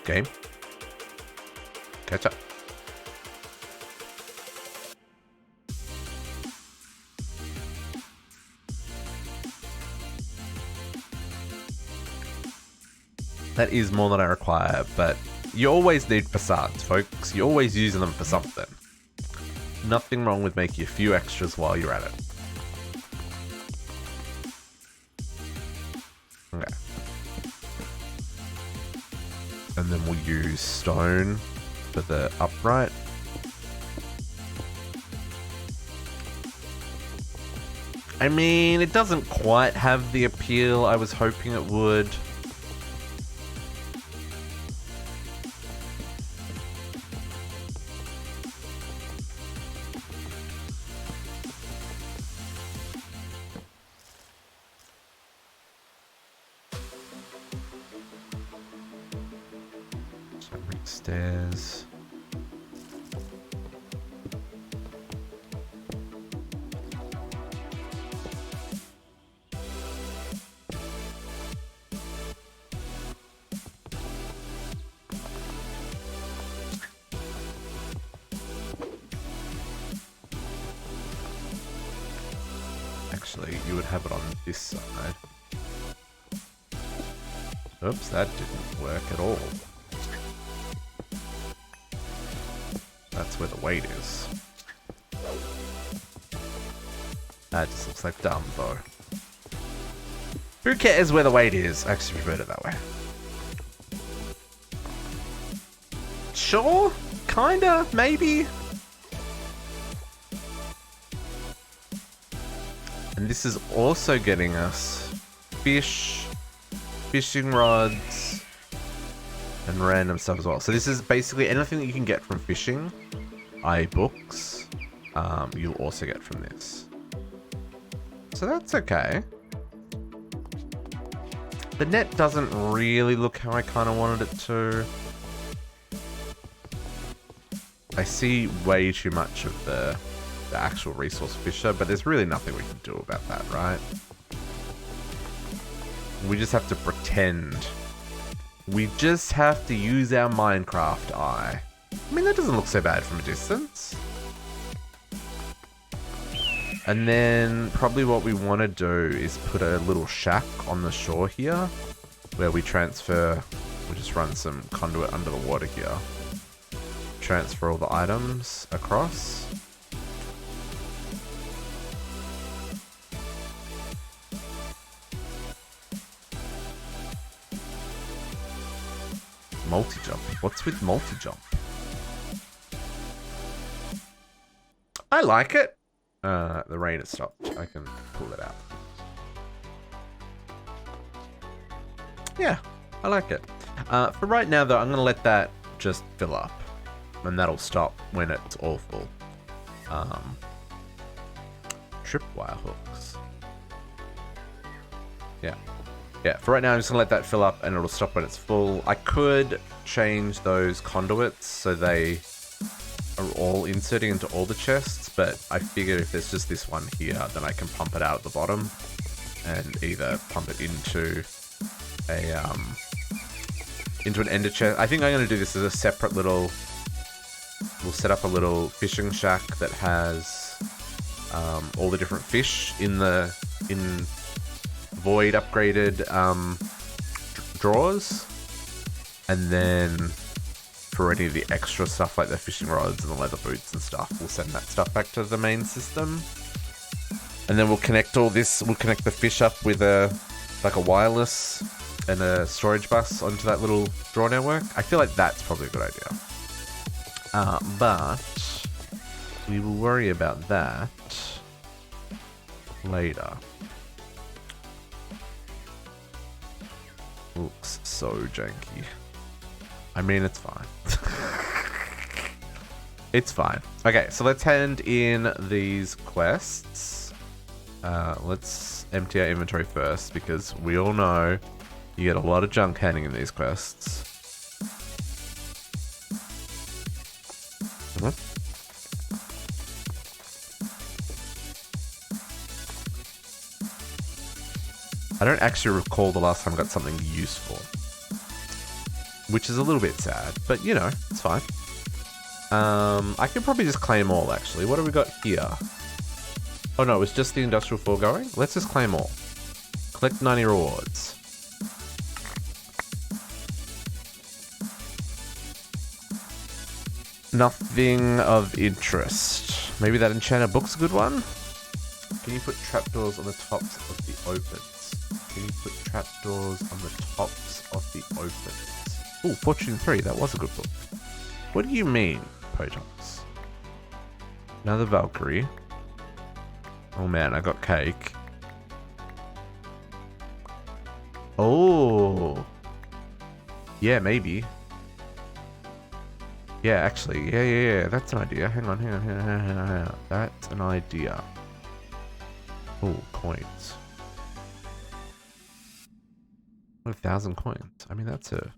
Game. Catch up. That is more than I require, but you always need facades, folks. You're always using them for something. Nothing wrong with making a few extras while you're at it. Okay. And then we'll use stone for the upright. I mean, it doesn't quite have the appeal I was hoping it would. Stairs. actually, you would have it on this side. Oops, that didn't work at all. That's where the weight is. That just looks like dumb, though. Who cares where the weight is? I actually prefer it that way. Sure? Kinda? Maybe? And this is also getting us fish, fishing rods, and random stuff as well. So this is basically anything that you can get from fishing, i.e. books, you'll also get from this. So that's okay. The net doesn't really look how I kind of wanted it to. I see way too much of the actual resource fisher, but there's really nothing we can do about that, right? We just have to pretend. We just have to use our Minecraft eye. I mean, that doesn't look so bad from a distance. And then probably what we want to do is put a little shack on the shore here where we transfer, we just run some conduit under the water here. Transfer all the items across. Multi-jump. What's with multi-jump? I like it. The rain has stopped. I can pull it out. Yeah, I like it. For right now, though, I'm going to let that just fill up. And that'll stop when it's all full. Tripwire hooks. Yeah. Yeah, for right now, I'm just going to let that fill up and it'll stop when it's full. I could change those conduits so they are all inserting into all the chests, but I figured if there's just this one here, then I can pump it out at the bottom and either pump it into an ender chest. I think I'm going to do this as a separate little... We'll set up a little fishing shack that has all the different fish in void upgraded drawers, and then for any of the extra stuff like the fishing rods and the leather boots and stuff, we'll send that stuff back to the main system, and then we'll connect all this. We'll connect the fish up with a wireless and a storage bus onto that little draw network. I feel like that's probably a good idea. But we will worry about that later. Looks so janky. I mean, it's fine. It's fine. Okay, so let's hand in these quests. Let's empty our inventory first, because we all know you get a lot of junk handing in these quests. I don't actually recall the last time I got something useful, which is a little bit sad, but you know, it's fine. I could probably just claim all, actually. What have we got here? Oh no, it was just the industrial foregoing? Let's just claim all. Collect 90 rewards. Nothing of interest. Maybe that enchanted book's a good one? Can you put trapdoors on the tops of the opens? Can you put trapdoors on the tops of the opens? Oh, Fortune 3, that was a good book. What do you mean, Potox? Another Valkyrie. Oh man, I got cake. Oh. Yeah, maybe. Yeah, actually, yeah, that's an idea. Hang on. That's an idea. Oh, coins. 1,000 coins. I mean, that's a...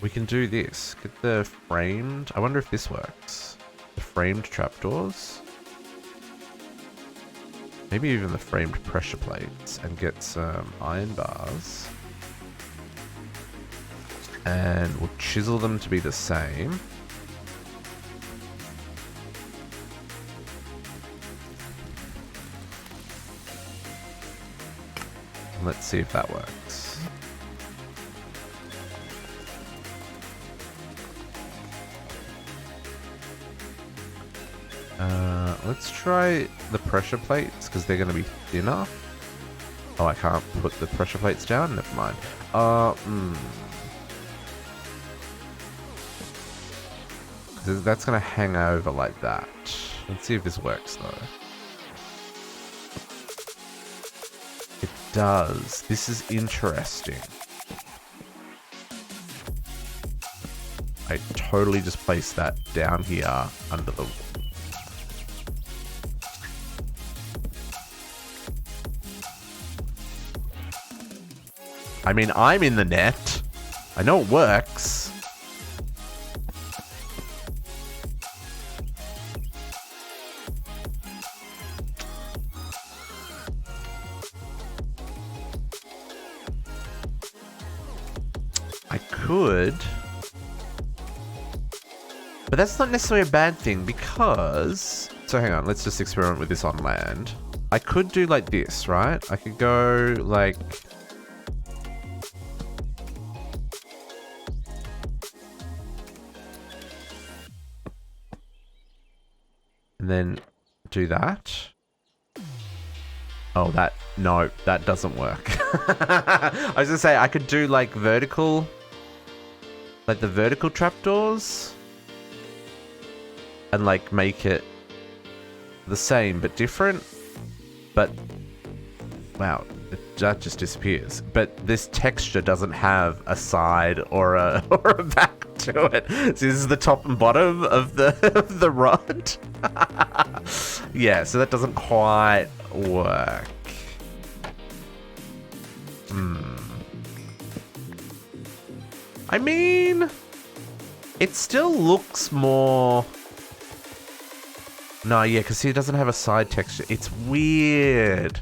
We can do this. Get the framed... I wonder if this works. The framed trapdoors. Maybe even the framed pressure plates. And get some iron bars. And we'll chisel them to be the same. Let's see if that works. Let's try the pressure plates because they're going to be thinner. Oh, I can't put the pressure plates down? Never mind. That's going to hang over like that. Let's see if this works though. It does. This is interesting. I totally just placed that down here under the... I mean, I'm in the net. I know it works. I could. But that's not necessarily a bad thing because... So hang on, let's just experiment with this on land. I could do like this, right? I could go like... And then do that. Oh, that... No, that doesn't work. I was gonna say, I could do like vertical... Like the vertical trapdoors. And like make it the same but different. But... Wow, that just disappears. But this texture doesn't have a side or a back to it. So this is the top and bottom of the rod. Yeah, so that doesn't quite work. I mean, it still looks more... No, yeah, because see, it doesn't have a side texture. It's weird.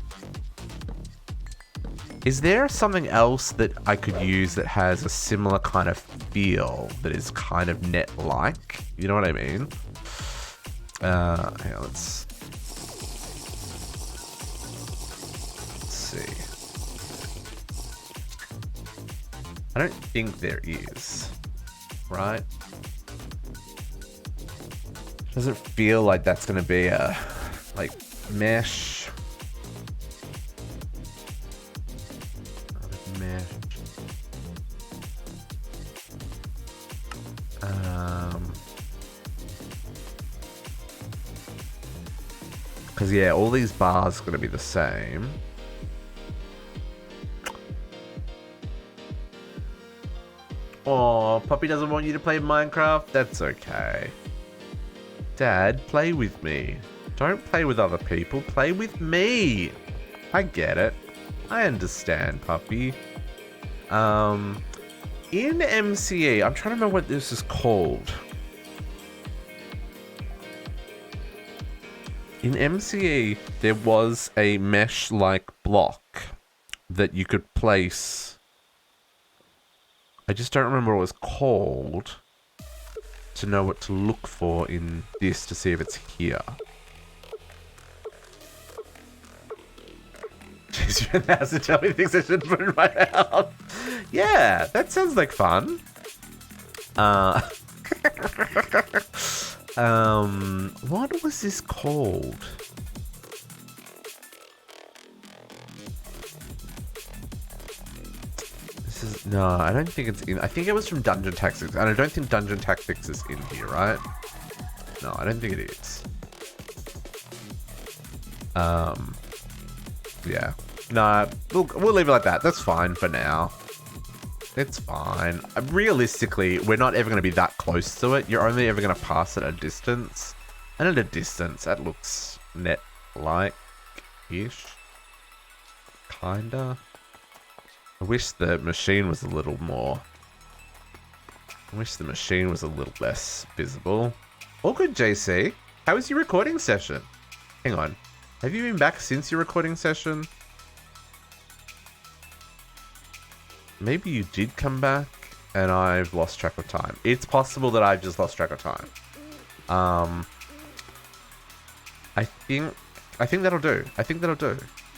Is there something else that I could use that has a similar kind of feel that is kind of net-like? You know what I mean? Hang on, let's see. I don't think there is, right? Doesn't feel like that's going to be a, like, mesh. Because, yeah, all these bars are going to be the same. Oh, Puppy doesn't want you to play Minecraft? That's okay. Dad, play with me. Don't play with other people. Play with me. I get it. I understand, Puppy. In MCE, I'm trying to remember what this is called. In MCE, there was a mesh-like block that you could place. I just don't remember what it was called to know what to look for in this to see if it's here. Jeez, you're in the house to tell me things I shouldn't put in my house. Yeah, that sounds like fun. What was this called? This is... No, I don't think it's in... I think it was from Dungeon Tactics, and I don't think Dungeon Tactics is in here, right? No, I don't think it is. Yeah. No, we'll leave it like that. That's fine for now. It's fine. Realistically, we're not ever going to be that close to it. You're only ever going to pass at a distance. And at a distance, that looks net-like-ish. Kinda. I wish the machine was a little more... I wish the machine was a little less visible. All good, JC. How was your recording session? Hang on. Have you been back since your recording session? Maybe you did come back and I've lost track of time. It's possible that I've just lost track of time. I think that'll do. I think that'll do.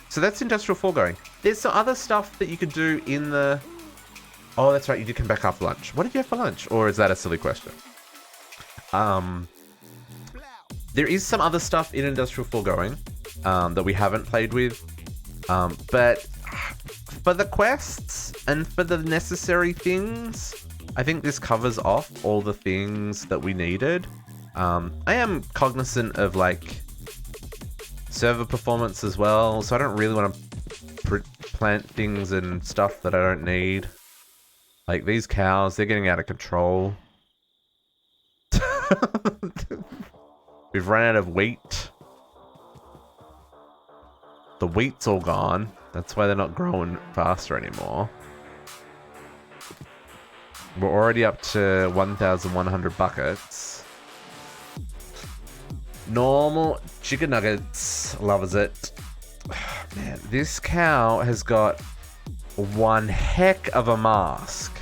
So that's industrial foregoing. There's some other stuff that you could do in the... Oh, that's right. You did come back after lunch. What did you have for lunch? Or is that a silly question? There is some other stuff in industrial foregoing that we haven't played with. But for the quests and for the necessary things, I think this covers off all the things that we needed. I am cognizant of like server performance as well, so I don't really want to plant things and stuff that I don't need. Like these cows, they're getting out of control. We've run out of wheat. The wheat's all gone. That's why they're not growing faster anymore. We're already up to 1,100 buckets. Normal chicken nuggets. Loves it. Man, this cow has got one heck of a mask.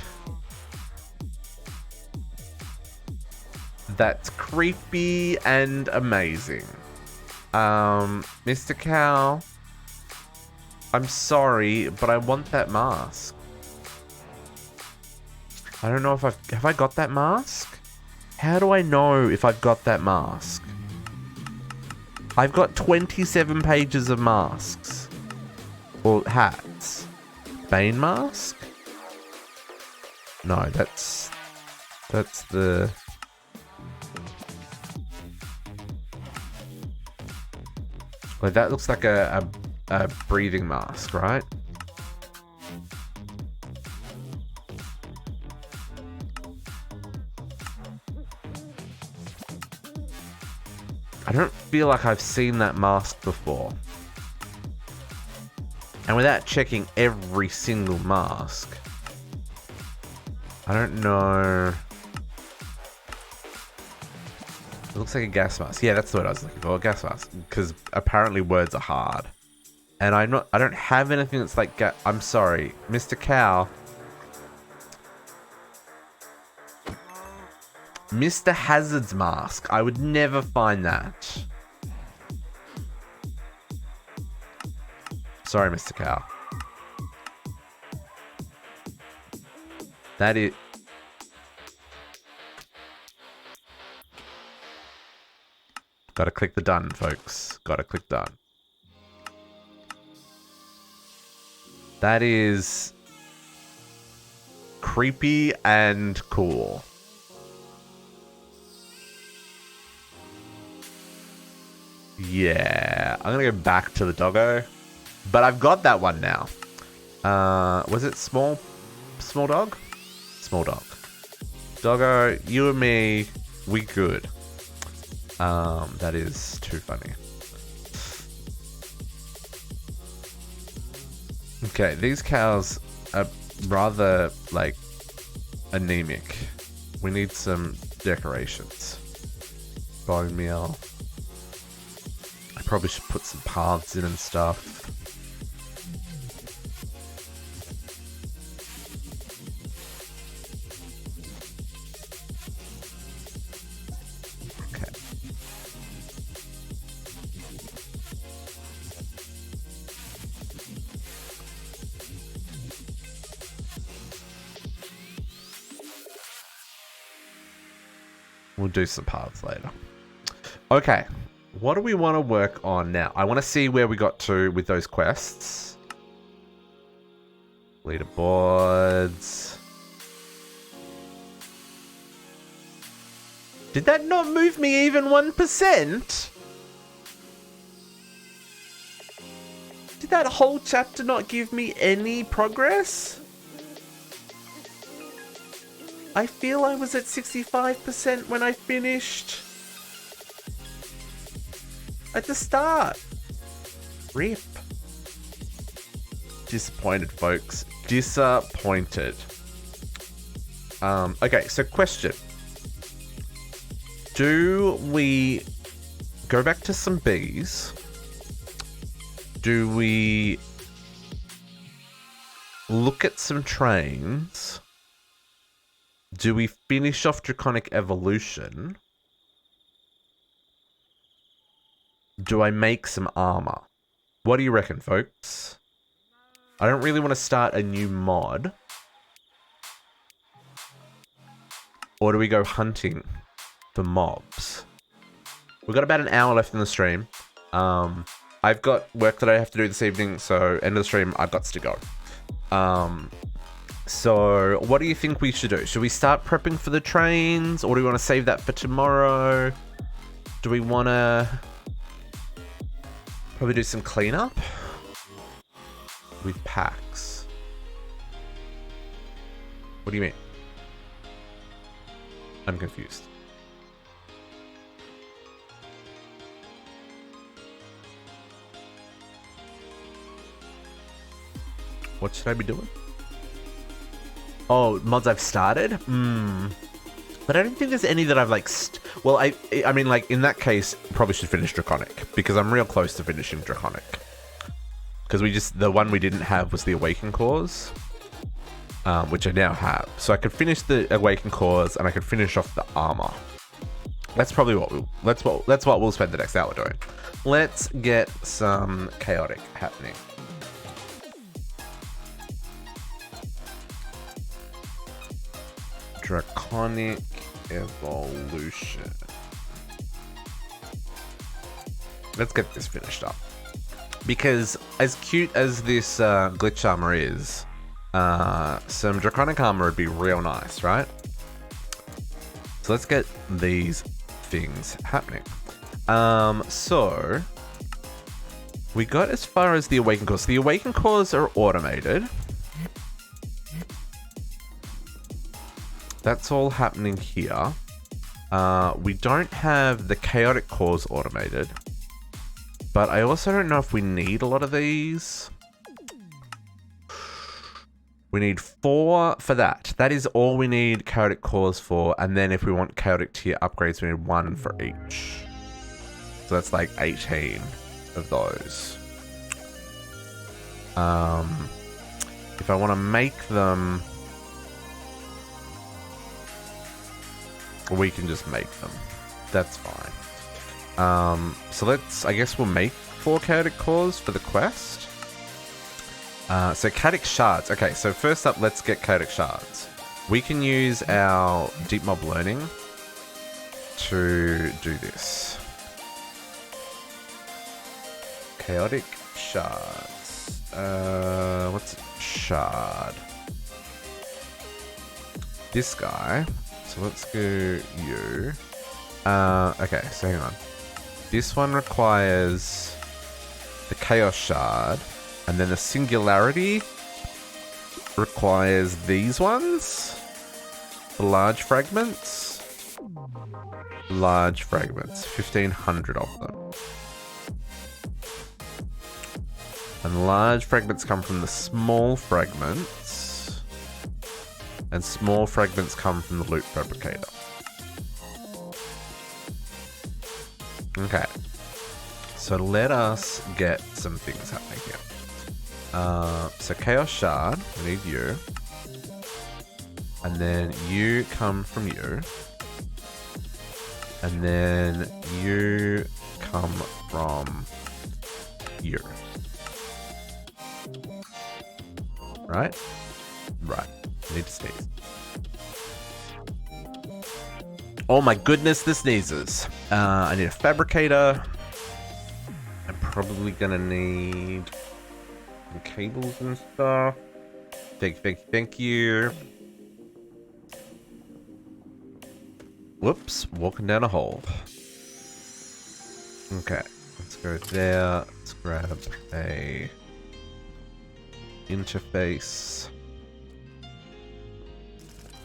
That's creepy and amazing. Mr. Cow, I'm sorry, but I want that mask. I don't know if have I got that mask? How do I know if I've got that mask? I've got 27 pages of masks. Or hats. Bane mask? No, that's the... Like that looks like a breathing mask, right? I don't feel like I've seen that mask before. And without checking every single mask, I don't know. It looks like a gas mask. Yeah, that's what I was looking for, a gas mask. Because apparently words are hard. And I don't have anything that's like, I'm sorry, Mr. Cow. Mr. Hazard's mask. I would never find that. Sorry, Mr. Cow. That is... Gotta click the done, folks. Gotta click done. That is... creepy and cool. Yeah, I'm gonna go back to the doggo, but I've got that one now. Was it small dog? Small dog. Doggo, you and me, we good. That is too funny. Okay, these cows are rather like anemic. We need some decorations. Bone meal. I probably should put some paths in and stuff. Okay. We'll do some paths later. Okay. What do we want to work on now? I want to see where we got to with those quests. Leaderboards. Did that not move me even 1%? Did that whole chapter not give me any progress? I feel I was at 65% when I finished. At the start. RIP. Disappointed, folks. Disappointed. Okay, so question. Do we go back to some bees? Do we look at some trains? Do we finish off Draconic Evolution? Do I make some armor? What do you reckon, folks? I don't really want to start a new mod. Or do we go hunting for mobs? We've got about an hour left in the stream. I've got work that I have to do this evening, so end of the stream, I've got to go. So what do you think we should do? Should we start prepping for the trains, or do we want to save that for tomorrow? Do we want to probably do some cleanup with packs? What do you mean? I'm confused. What should I be doing? Oh, mods I've started? But I don't think there's any that I've like... well, I mean, like, in that case, probably should finish Draconic, because I'm real close to finishing Draconic. Because the one we didn't have was the Awaken Cause, which I now have. So I could finish the Awaken Cause, and I could finish off the armor. That's probably that's what we'll spend the next hour doing. Let's get some chaotic happening. Draconic evolution. Let's get this finished up. Because as cute as this glitch armor is, some draconic armor would be real nice, right? So let's get these things happening. So we got as far as the Awaken Cores. The Awaken Cores are automated. That's all happening here. We don't have the Chaotic Cores automated. But I also don't know if we need a lot of these. We need 4 for that. That is all we need Chaotic Cores for. And then if we want Chaotic tier upgrades, we need 1 for each. So that's like 18 of those. If I want to make them... we can just make them. That's fine. So I guess we'll make 4 Chaotic Cores for the quest. So Chaotic Shards. Okay, so first up, let's get Chaotic Shards. We can use our Deep Mob Learning to do this. Chaotic Shards. What's it? Shard? This guy. So let's go you. Okay, so hang on. This one requires the Chaos Shard, and then the Singularity requires these ones. The large fragments. Large fragments. 1,500 of them. And large fragments come from the small fragments. And small fragments come from the Loot Fabricator. Okay. So let us get some things happening here. So Chaos Shard, we need you. And then you come from you. And then you come from you. Right? Right. Need to sneeze. Oh my goodness, the sneezes. I need a fabricator. I'm probably gonna need some cables and stuff. Thank you. Whoops, walking down a hole. Okay, let's go there. Let's grab a interface.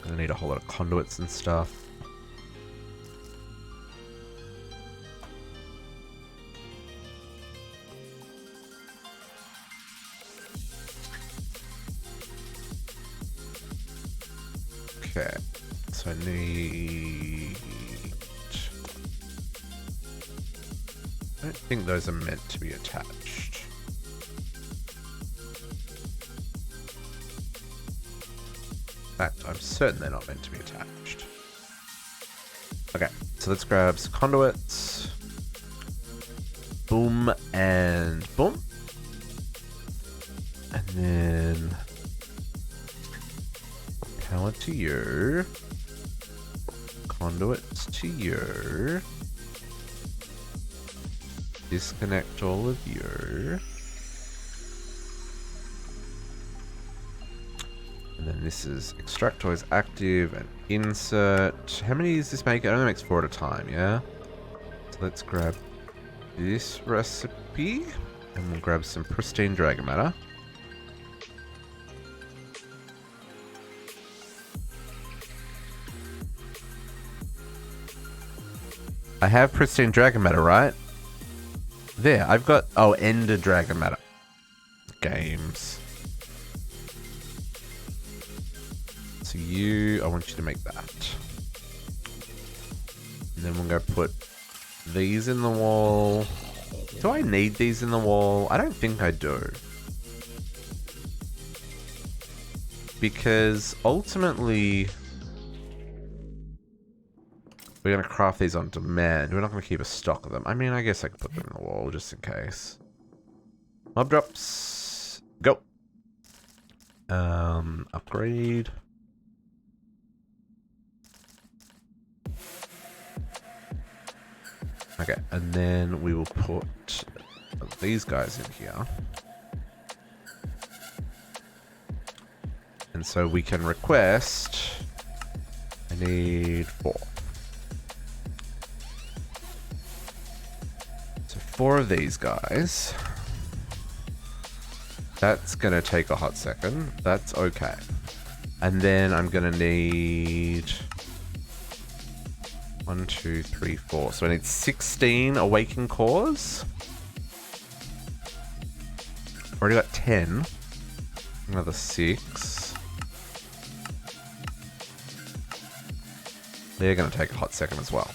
Gonna need a whole lot of conduits and stuff. Okay, so I need... I don't think those are meant to be attached. In fact, I'm certain they're not meant to be attached. Okay, so let's grab some conduits. Boom and boom. Then power to you. Conduits to you. Disconnect all of you. And then this is extractor is active and insert. How many does this make? It only makes 4 at a time, yeah? So let's grab this recipe and we'll grab some pristine dragon matter. I have pristine dragon matter, right? There, I've got... Oh, ender dragon matter. Games. So I want you to make that. And then we're going to put these in the wall. Do I need these in the wall? I don't think I do. Because ultimately, we're going to craft these on demand. We're not going to keep a stock of them. I mean, I guess I could put them in the wall just in case. Mob drops. Go. Upgrade. Okay, and then we will put these guys in here. And so we can request... I need 4. So 4 of these guys. That's going to take a hot second. That's okay. And then I'm going to need... 1, 2, 3, 4. So I need 16 awakened cores. Already got 10. Another 6. They're going to take a hot second as well.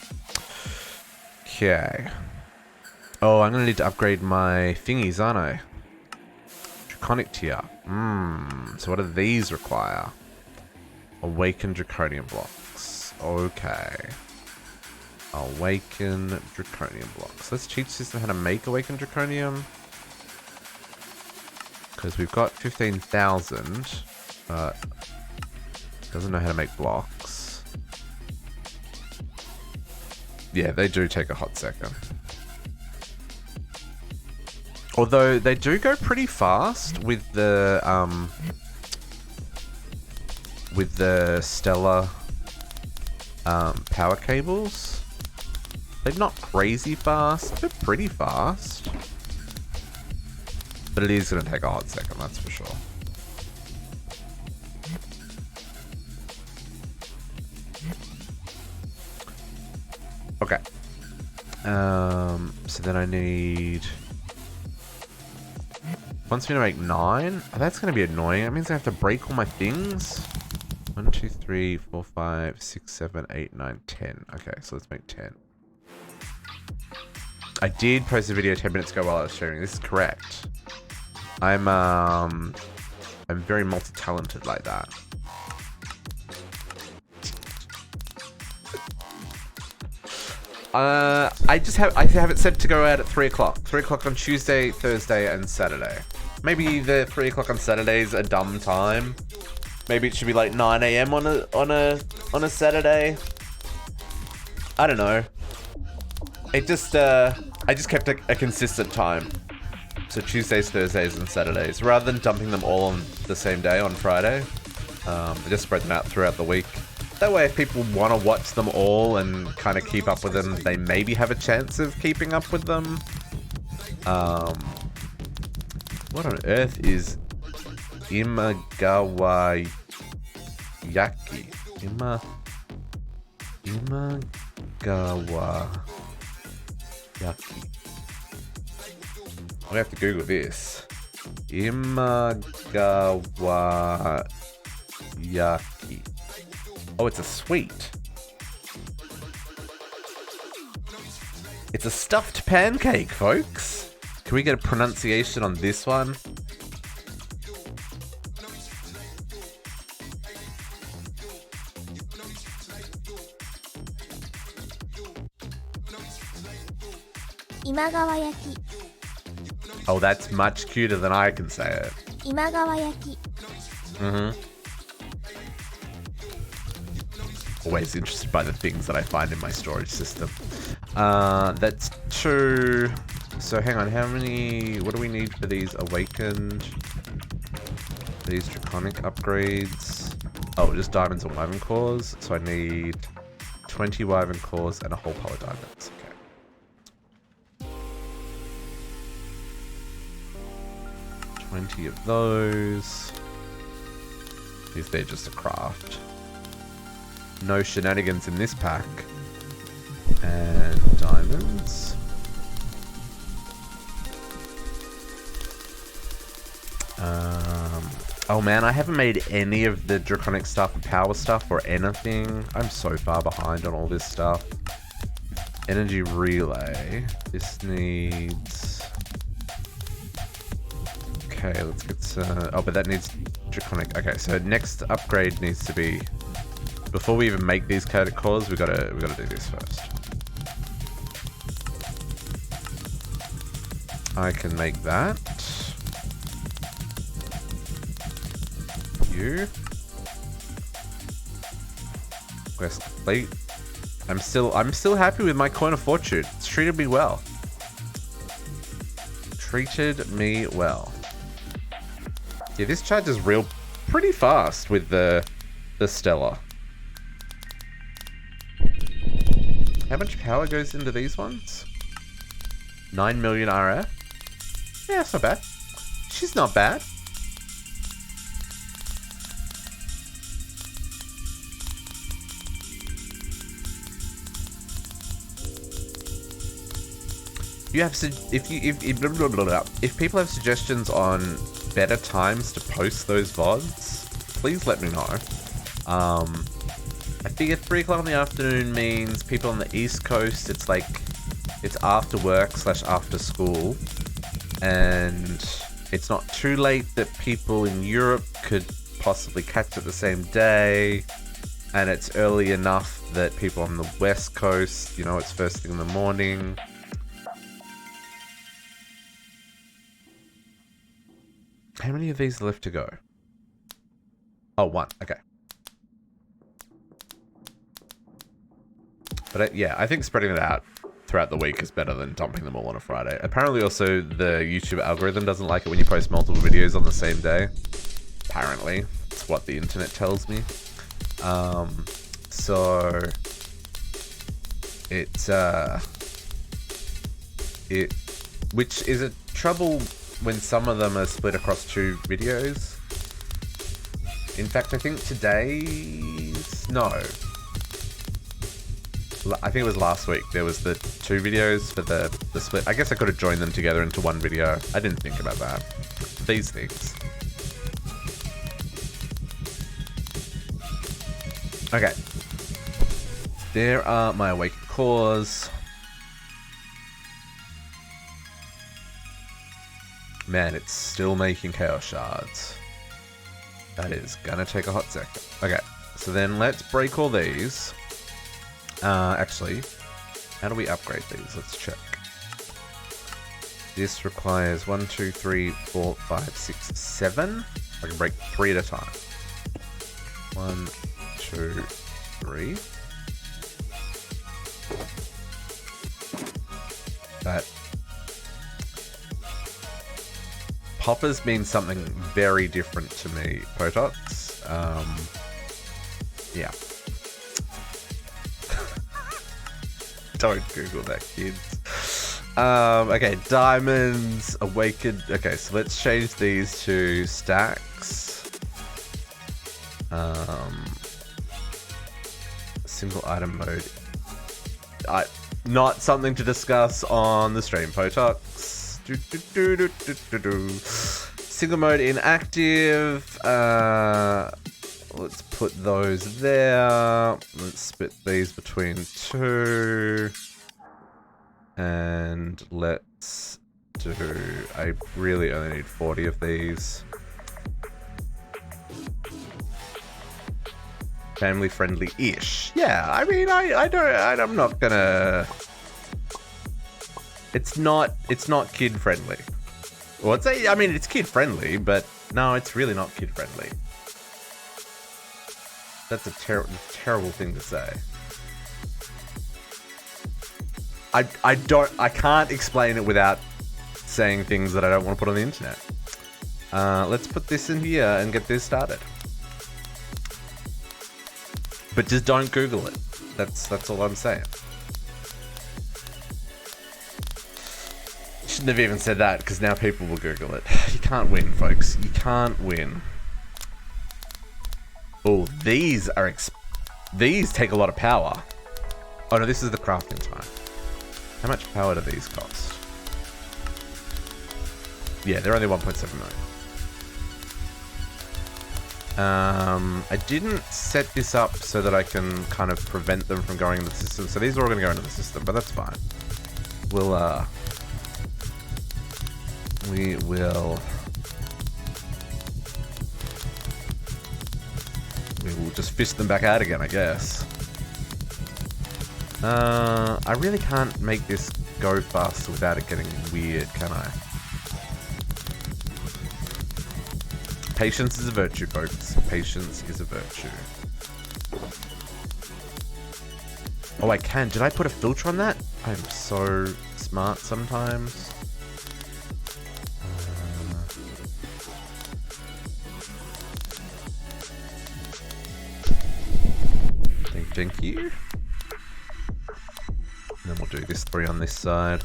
Okay. Oh, I'm going to need to upgrade my thingies, aren't I? Draconic tier. So what do these require? Awakened draconium blocks. Okay. Awaken draconium blocks. Let's teach system how to make awaken draconium. Because we've got 15,000, but doesn't know how to make blocks. Yeah, they do take a hot second. Although they do go pretty fast with the stellar power cables. They're not crazy fast, they're pretty fast. But it is going to take a hot second, that's for sure. Okay. So then I need... Wants me to make 9? Oh, that's going to be annoying. That means I have to break all my things. 1, 2, 3, 4, 5, 6, 7, 8, 9, 10. Okay, so let's make 10. I did post a video 10 minutes ago while I was streaming. This is correct. I'm very multi-talented like that. I have it set to go out at 3 o'clock. 3 o'clock on Tuesday, Thursday, and Saturday. Maybe the 3 o'clock on Saturday is a dumb time. Maybe it should be like 9 AM on a Saturday. I don't know. It just I just kept a consistent time. So Tuesdays, Thursdays, and Saturdays, rather than dumping them all on the same day on Friday. I just spread them out throughout the week. That way, if people want to watch them all and kind of keep up with them, they maybe have a chance of keeping up with them. What on earth is Imagawayaki? Imagawayaki. I have to Google this. Imagawayaki. Oh, it's a sweet. It's a stuffed pancake, folks. Can we get a pronunciation on this one? Imagawayaki. Oh, that's much cuter than I can say it. Always interested by the things that I find in my storage system. That's 2. So hang on, how many... What do we need for these awakened? These draconic upgrades. Oh, just diamonds and wyvern cores. So I need 20 wyvern cores and a whole pile of diamonds. Okay. 20 of those. If they're just a craft. No shenanigans in this pack. And diamonds. Oh man, I haven't made any of the draconic stuff and power stuff or anything. I'm so far behind on all this stuff. Energy relay. This needs... Okay, let's get some... Oh, but that needs draconic. Okay, so next upgrade needs to be... Before we even make these coded cores, we gotta do this first. I can make that. You. Quest complete. I'm still happy with my coin of fortune. It's treated me well. Treated me well. Yeah, this charges pretty fast with the Stellar. How much power goes into these ones? 9 million RF? Yeah, it's not bad. She's not bad. You have if people have suggestions on better times to post those VODs, please let me know. I figure 3 o'clock in the afternoon means people on the East Coast, it's like, it's after work / after school. And it's not too late that people in Europe could possibly catch it the same day. And it's early enough that people on the West Coast, you know, it's first thing in the morning. How many of these are left to go? Oh, 1. Okay. But yeah, I think spreading it out throughout the week is better than dumping them all on a Friday. Apparently also the YouTube algorithm doesn't like it when you post multiple videos on the same day. Apparently. It's what the internet tells me. So which is a trouble when some of them are split across 2 videos. In fact, I think today's... No. I think it was last week. There was the 2 videos for the split. I guess I could have joined them together into one video. I didn't think about that. These things. Okay. There are my awakened cores. Man, it's still making chaos shards. That is gonna take a hot second. Okay, so then let's break all these. Actually, how do we upgrade these? Let's check. This requires 1, 2, 3, 4, 5, 6, 7. I can break 3 at a time. 1, 2, 3. That poppers mean something very different to me, Potox. Yeah. Don't Google that, kids. Okay, diamonds, awakened. Okay, so let's change these to stacks. Single item mode. Not something to discuss on the stream, Potox. Single mode inactive. Let's put those there. Let's split these between 2. And let's do... I really only need 40 of these. Family friendly-ish. Yeah, I mean, I'm not gonna... It's not kid friendly. Well, I mean, it's kid friendly, but No, it's really not kid friendly. That's a terrible thing to say. I can't explain it without saying things that I don't want to put on the internet. Let's put this in here and get this started. But just don't Google it. That's all I'm saying. Shouldn't have even said that, because now people will Google it. You can't win, folks. You can't win. Oh, these take a lot of power. Oh no, this is the crafting time. How much power do these cost? Yeah, they're only 1.7 million. I didn't set this up so that I can kind of prevent them from going into the system. So these are all going to go into the system, but that's fine. We will just fish them back out again, I guess. I really can't make this go fast without it getting weird, can I? Patience is a virtue, folks. Patience is a virtue. Oh, I can. Did I put a filter on that? I'm so smart sometimes. Thank you. And then we'll do this 3 on this side.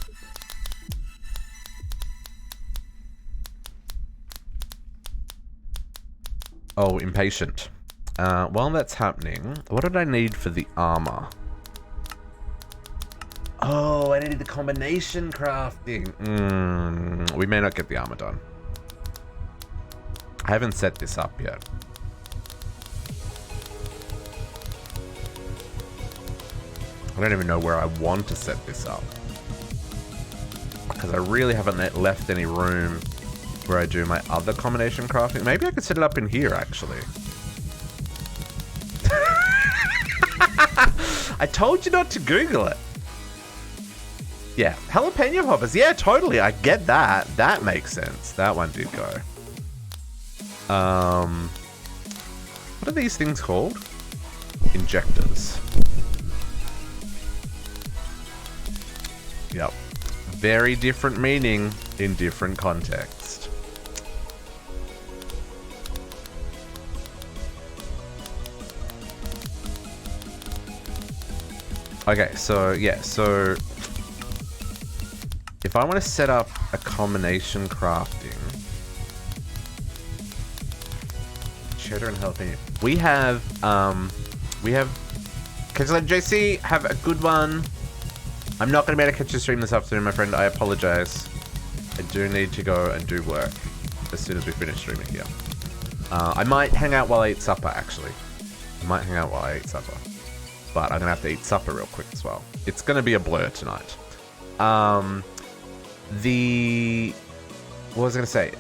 Oh, impatient. While that's happening, what did I need for the armor? Oh, I needed the combination crafting. We may not get the armor done. I haven't set this up yet. I don't even know where I want to set this up, because I really haven't left any room where I do my other combination crafting. Maybe I could set it up in here, actually. I told you not to Google it. Yeah, jalapeno poppers. Yeah, totally. I get that. That makes sense. That one did go. What are these things called? Injectors. Yep. Very different meaning in different context. Okay, so yeah, so if I want to set up a combination crafting, cheddar and jalapeno, we have Catch Like JC, have a good one. I'm not going to be able to catch your stream this afternoon, my friend. I apologize. I do need to go and do work as soon as we finish streaming here. I might hang out while I eat supper, actually. I might hang out while I eat supper. But I'm going to have to eat supper real quick as well. It's going to be a blur tonight. What was I going to say?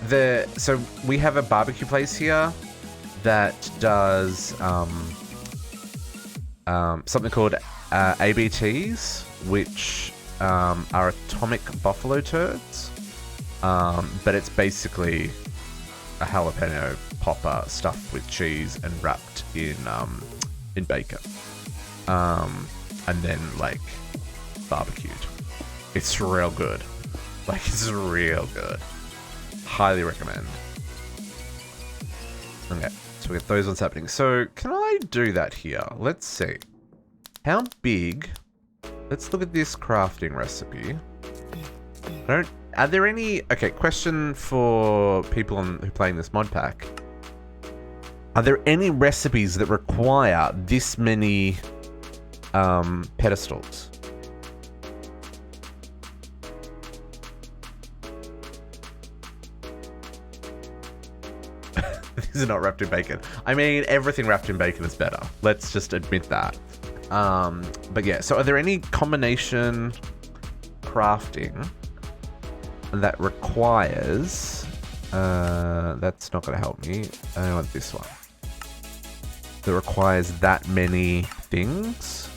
So we have a barbecue place here that does something called ABTs, which are atomic buffalo turds. But it's basically a jalapeno popper stuffed with cheese and wrapped in bacon. And then like barbecued. It's real good. Like, it's real good. Highly recommend. Okay, so we get those ones happening. So can I do that here? Let's see. How big? Let's look at this crafting recipe. Are there any... Okay, question for people who are playing this mod pack. Are there any recipes that require this many pedestals? These are not wrapped in bacon. I mean, everything wrapped in bacon is better. Let's just admit that. But yeah, so are there any combination crafting that requires... that's not going to help me. I want this one. That requires that many things?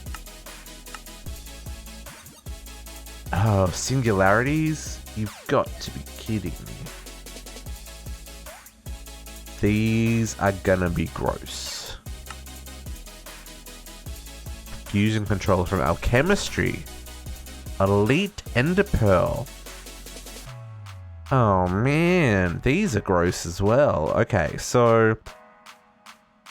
Oh, singularities? You've got to be kidding me. these are gonna be gross. Fusion controller from alchemistry. Elite ender pearl. Oh man, these are gross as well. Okay, so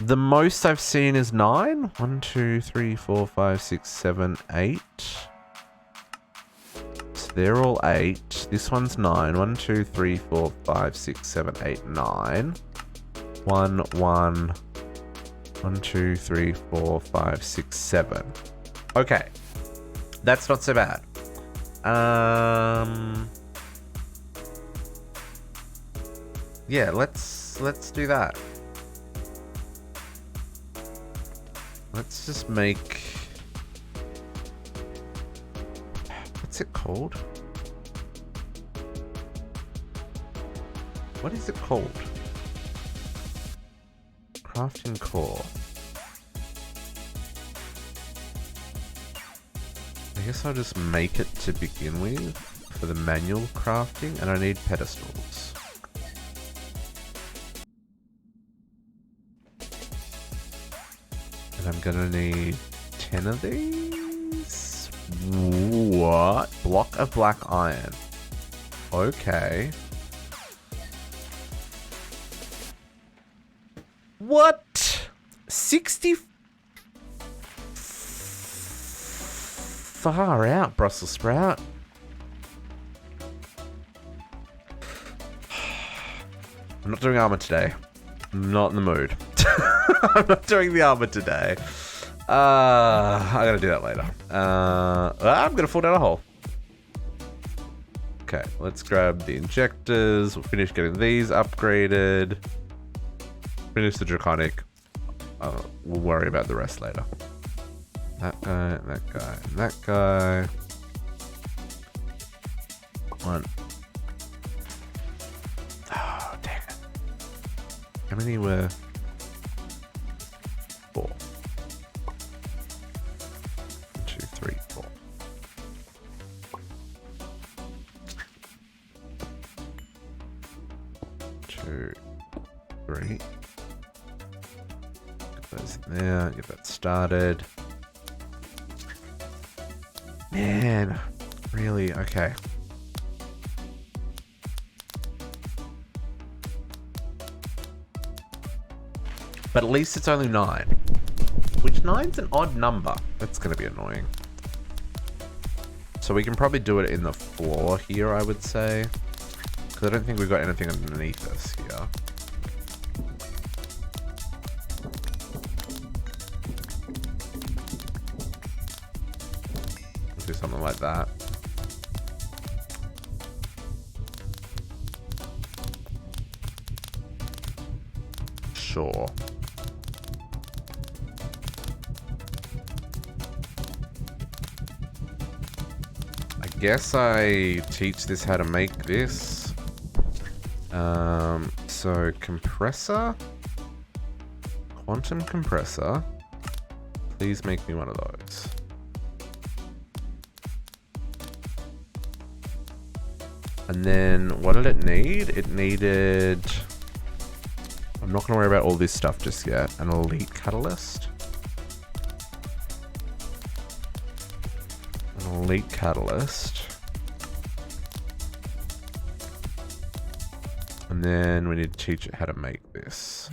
the most I've seen is 9. 1, 2, 3, 4, 5, 6, 7, 8. So they're all 8. This one's 9. 1, 2, 3, 4, 5, 6, 7, 8, 9. 1, 1. 1, 2, 3, 4, 5, 6, 7. Okay. That's not so bad. Yeah, let's do that. Let's just make... What's it called? What is it called? Crafting core. I guess I'll just make it to begin with for the manual crafting, and I need pedestals. And I'm gonna need 10 of these. What? Block of black iron. Okay. What? 60? Far out, Brussels sprout. I'm not doing armor today. I'm not in the mood. I'm not doing the armor today. I gotta do that later. I'm gonna fall down a hole. Okay, let's grab the injectors. We'll finish getting these upgraded. Finish the draconic. We'll worry about the rest later. That guy, that guy, and that guy. 1. Oh, dang it. How many were... 4. 1, 2, 3, 4. 2, 3. Get those in there, get that started. Man, really? Okay. But at least it's only 9. Which 9's an odd number. That's going to be annoying. So we can probably do it in the floor here, I would say. Because I don't think we've got anything underneath us here. Do something like that. Sure. I guess I teach this how to make this. So compressor. Quantum compressor. Please make me one of those. And then, what did it need? It needed... I'm not going to worry about all this stuff just yet. An elite catalyst. An elite catalyst. And then we need to teach it how to make this.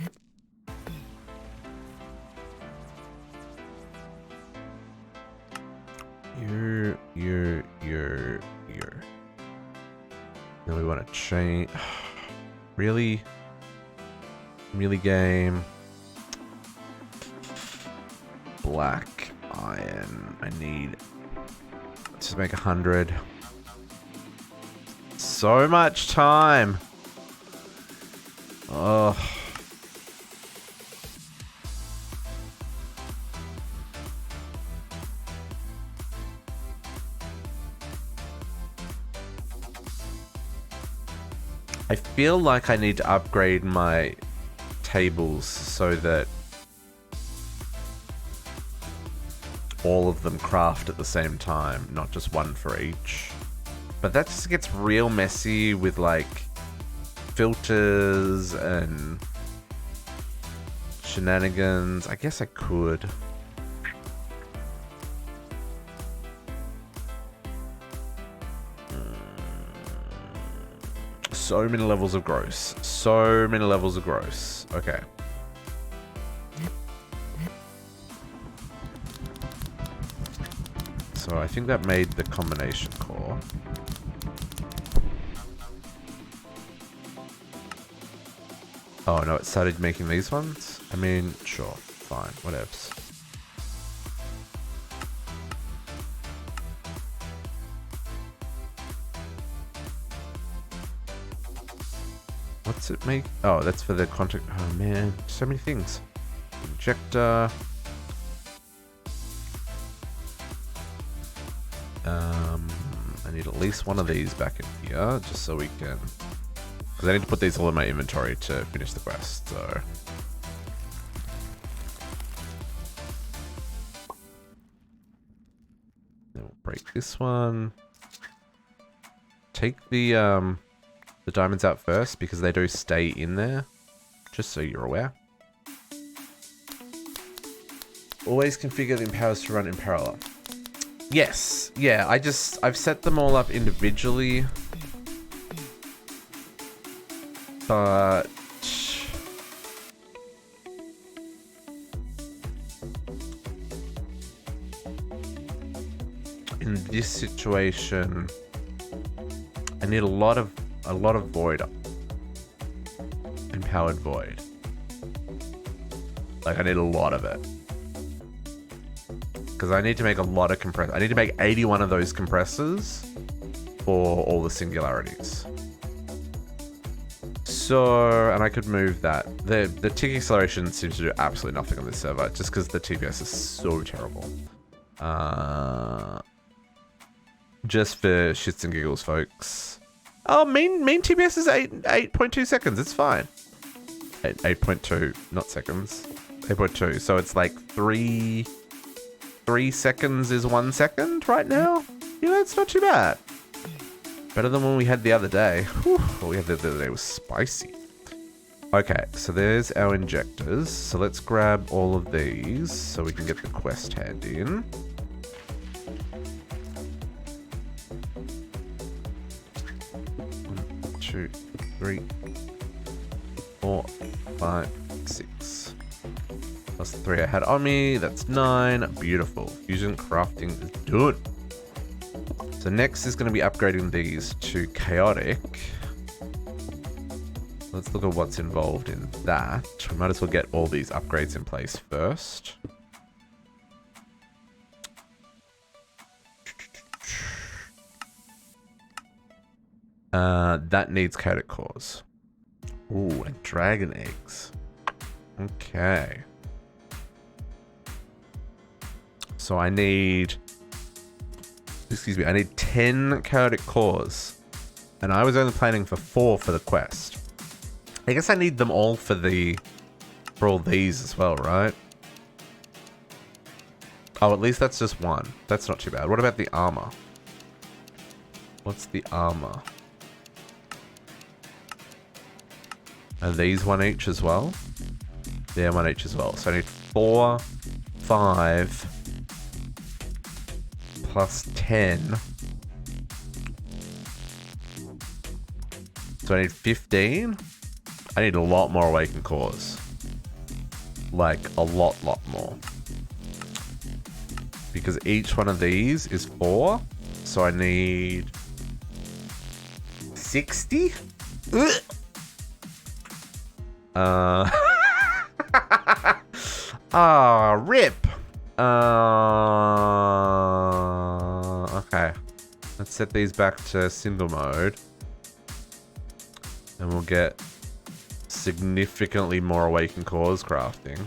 You. Then we want to change. Really? Really, game? Black iron. I need. Let's just make 100. So much time. Oh. I feel like I need to upgrade my tables so that all of them craft at the same time, not just one for each. But that just gets real messy with like filters and shenanigans. I guess I could. So many levels of gross. So many levels of gross. Okay. So I think that made the combination core. Oh no, it started making these ones? I mean, sure, fine, whatevs. What's it make? Oh, that's for the contact. Oh man, so many things. Injector. I need at least one of these back in here, just so we can... Because I need to put these all in my inventory to finish the quest, so... Then we'll break this one. Take the diamonds out first, because they do stay in there. Just so you're aware. Always configure the empowers to run in parallel. Yes, yeah, I've set them all up individually. But... in this situation, I need a lot of void. Empowered void. Like, I need a lot of it. Because I need to make a lot of compressors. I need to make 81 of those compressors for all the singularities. So, and I could move that. The tick acceleration seems to do absolutely nothing on this server, just because the TPS is so terrible. Just for shits and giggles, folks. Oh, mean TPS is 8.2 seconds. It's fine. 8.2, not seconds. 8.2. So it's like 3 seconds is 1 second right now. You know, it's not too bad. Better than when we had the other day. Whew, what we had the other day was spicy. Okay, so there's our injectors. So let's grab all of these so we can get the quest hand in. One, 2, 3, 4, 5, 6. Plus the 3 I had on me. That's 9. Beautiful. Fusion crafting is done. So next is going to be upgrading these to chaotic. Let's look at what's involved in that. We might as well get all these upgrades in place first. That needs chaotic cores. Ooh, and dragon eggs. Okay. So I need... Excuse me, I need 10 chaotic cores. And I was only planning for 4 for the quest. I guess I need them all for all these as well, right? Oh, at least that's just 1. That's not too bad. What about the armor? What's the armor? Are these 1 each as well? Yeah, 1 each as well. So I need 4, 5... plus 10. So I need 15. I need a lot more awakened cores. Like, a lot more. Because each one of these is 4. So I need... 60? Rip! Okay. Let's set these back to single mode. And we'll get significantly more awakened cores crafting.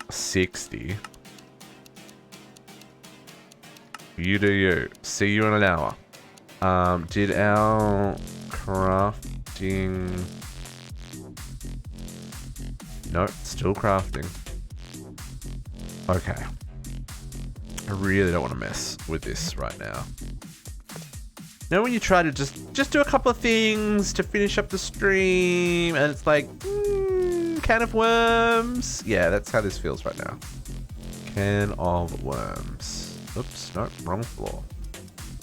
$60. You do you. See you in an hour. Did our crafting... Nope, still crafting. Okay. I really don't want to mess with this right now. You know when you try to just do a couple of things to finish up the stream and it's like, can of worms? Yeah, that's how this feels right now. Can of worms. Oops, no, wrong floor.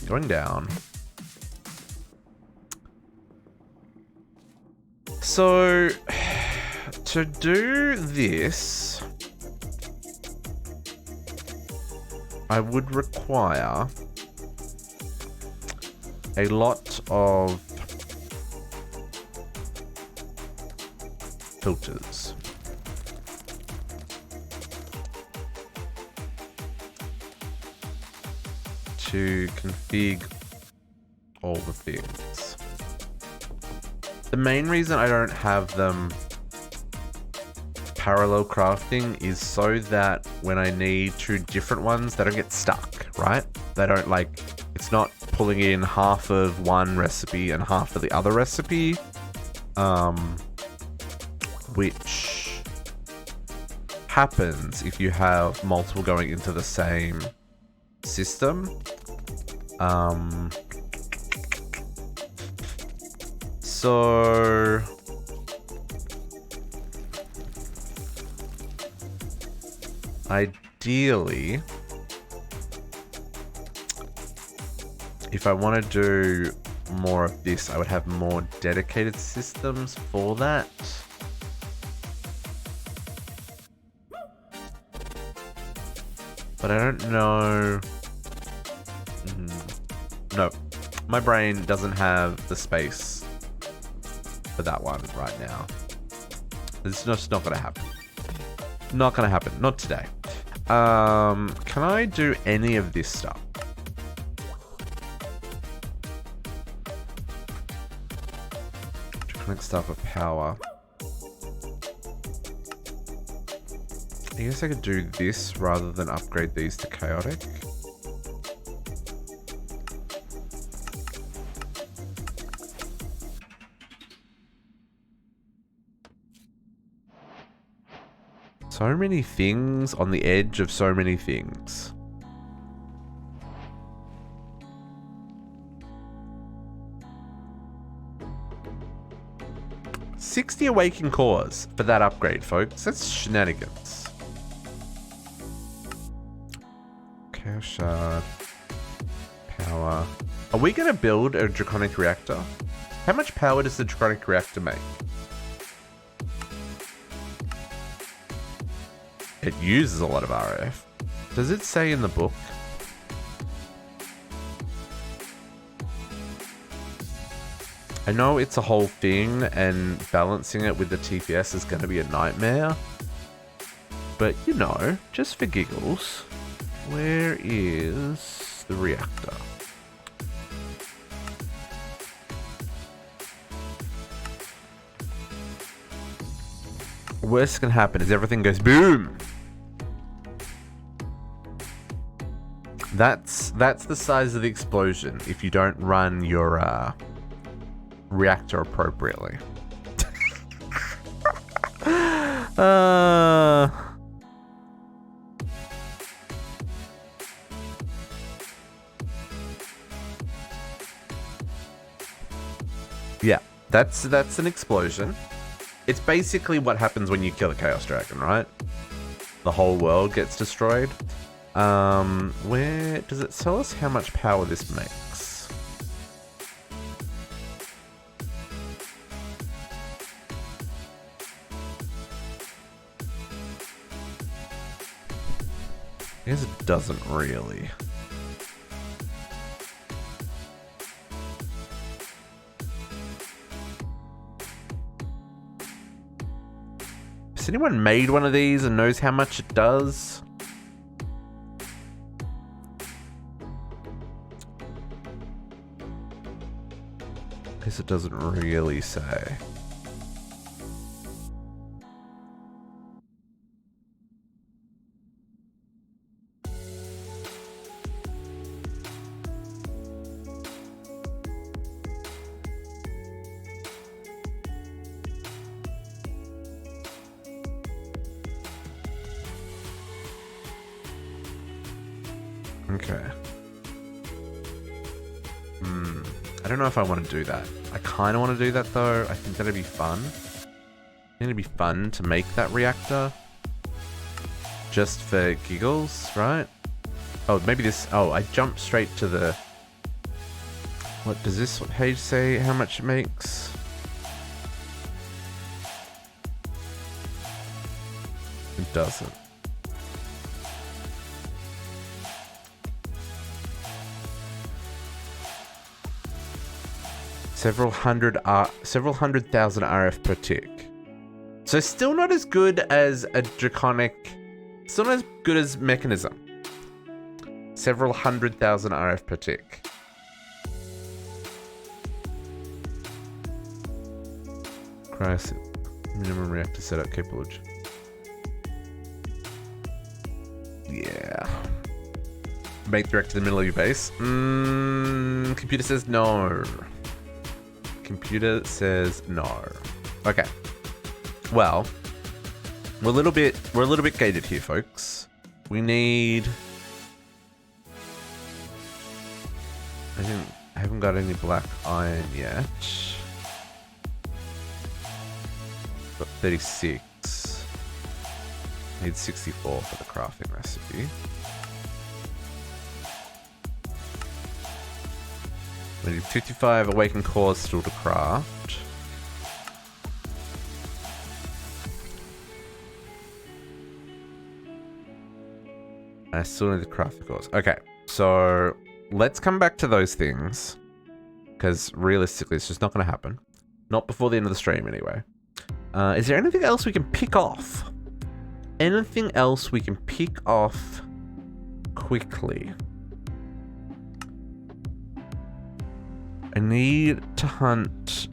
Going down. So, to do this, I would require a lot of filters. To config all the things. The main reason I don't have them parallel crafting is so that when I need two different ones, they don't get stuck, right? They don't like, it's not pulling in half of one recipe and half of the other recipe, which happens if you have multiple going into the same system. So ideally, if I want to do more of this, I would have more dedicated systems for that. But I don't know. No, my brain doesn't have the space for that one right now. It's just not going to happen. Not going to happen. Not today. Can I do any of this stuff? Connect stuff with power. I guess I could do this rather than upgrade these to chaotic. So many things on the edge of so many things. $60 awakened cores for that upgrade, folks. That's shenanigans. Chaos shard. Power. Are we going to build a draconic reactor? How much power does the draconic reactor make? It uses a lot of RF. Does it say in the book? I know it's a whole thing and balancing it with the TPS is going to be a nightmare. But, you know, just for giggles, where is the reactor? Worst can happen is everything goes boom. That's the size of the explosion if you don't run your reactor appropriately. Yeah, that's an explosion. It's basically what happens when you kill a Chaos Dragon, right? The whole world gets destroyed. Where does it tell us how much power this makes? I guess it doesn't really. Has anyone made one of these and knows how much it does? I guess it doesn't really say. Okay. don't know if I want to do that. I kind of want to do that though. I think that'd be fun. I think it'd be fun to make that reactor. Just for giggles, right? Oh, maybe this... Oh, I jumped straight to the... What does this page say how much it makes? It doesn't. Several hundred thousand RF per tick. So still not as good as a draconic... Still not as good as mechanism. Several 100,000 RF per tick. Christ. Minimum reactor setup capable. Yeah. Make the reactor in the middle of your base. Computer says no. Computer says no. Okay. Well, we're a little bit gated here, folks. We need... I haven't got any black iron yet. Got 36. Need 64 for the crafting recipe. We need 55 awakened cores still to craft. I still need the crafting cores. Okay, so let's come back to those things. Because realistically, it's just not going to happen. Not before the end of the stream, anyway. Is there anything else we can pick off? Anything else we can pick off quickly? I need to hunt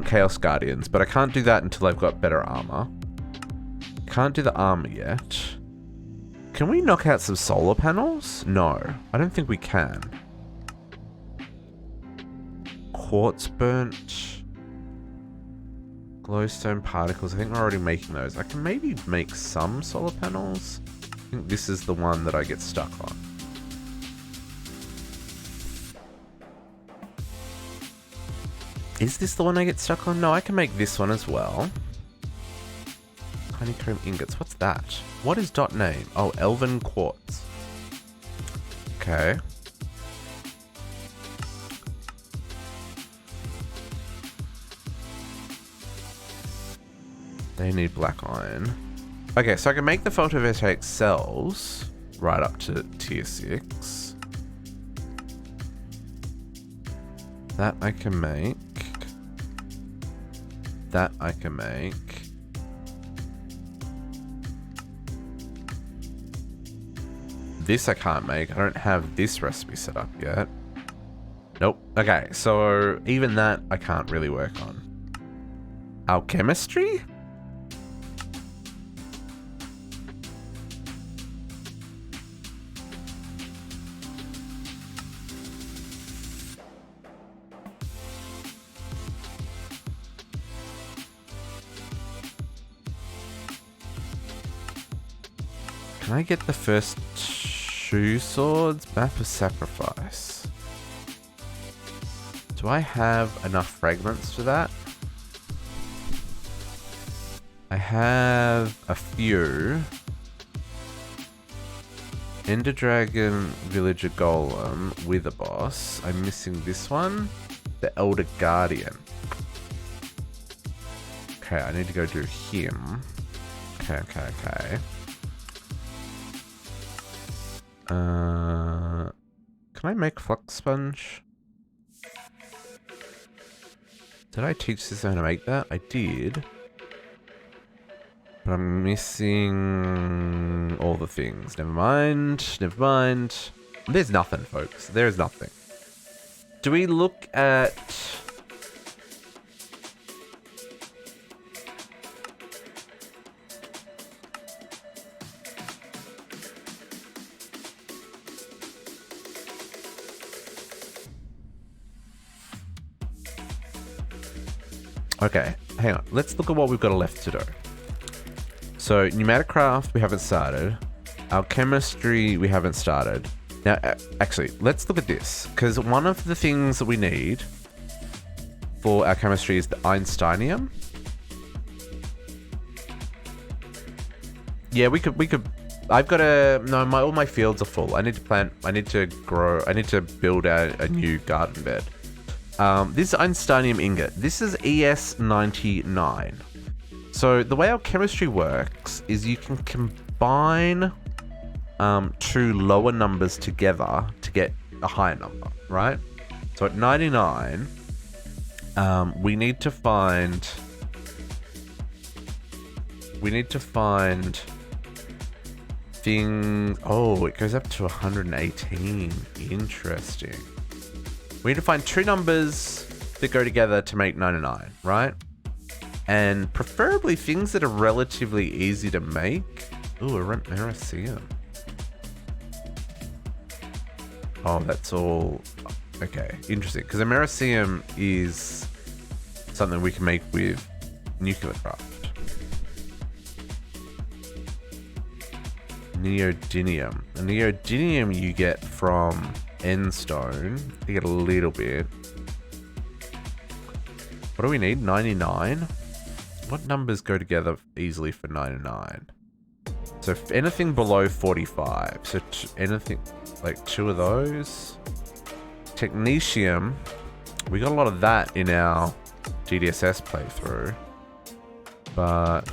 Chaos Guardians, but I can't do that until I've got better armor. Can't do the armor yet. Can we knock out some solar panels? No, I don't think we can. Quartz burnt. Glowstone particles. I think we're already making those. I can maybe make some solar panels. I think this is the one that I get stuck on. Is this the one I get stuck on? No, I can make this one as well. Honeycomb ingots. What's that? What is dot name? Oh, Elven quartz. Okay. They need black iron. Okay, so I can make the photovoltaic cells right up to tier 6. That I can make. That I can make. This I can't make. I don't have this recipe set up yet. Nope. Okay, so even that I can't really work on. Alchemistry? Can I get the first two swords? Map of sacrifice. Do I have enough fragments for that? I have a few. Ender Dragon, Villager Golem, Wither Boss. I'm missing this one. The Elder Guardian. Okay, I need to go do him. Okay. Can I make Flux Sponge? Did I teach this how to make that? I did. But I'm missing all the things. Never mind. There's nothing, folks. There's nothing. Do we look at... Okay, hang on. Let's look at what we've got left to do. So, pneumatic craft, we haven't started. Alchemistry, we haven't started. Now, actually, let's look at this. Because one of the things that we need for our chemistry is the Einsteinium. Yeah, we could. I've got all my fields are full. I need to plant, I need to grow, I need to build a new garden bed. This Einsteinium ingot, this is ES99. So the way our chemistry works is you can combine two lower numbers together to get a higher number, right? So at 99, we need to find things. Oh, it goes up to 118. Interesting. We need to find two numbers that go together to make 99, right? And preferably things that are relatively easy to make. Ooh, a Meracium. Oh, that's all. Okay, interesting. Because a Meracium is something we can make with nuclear craft. Neodymium. The neodymium you get from endstone. You get a little bit. What do we need? 99? What numbers go together easily for 99? So if anything below 45. So anything like two of those. Technetium. We got a lot of that in our GDSS playthrough. But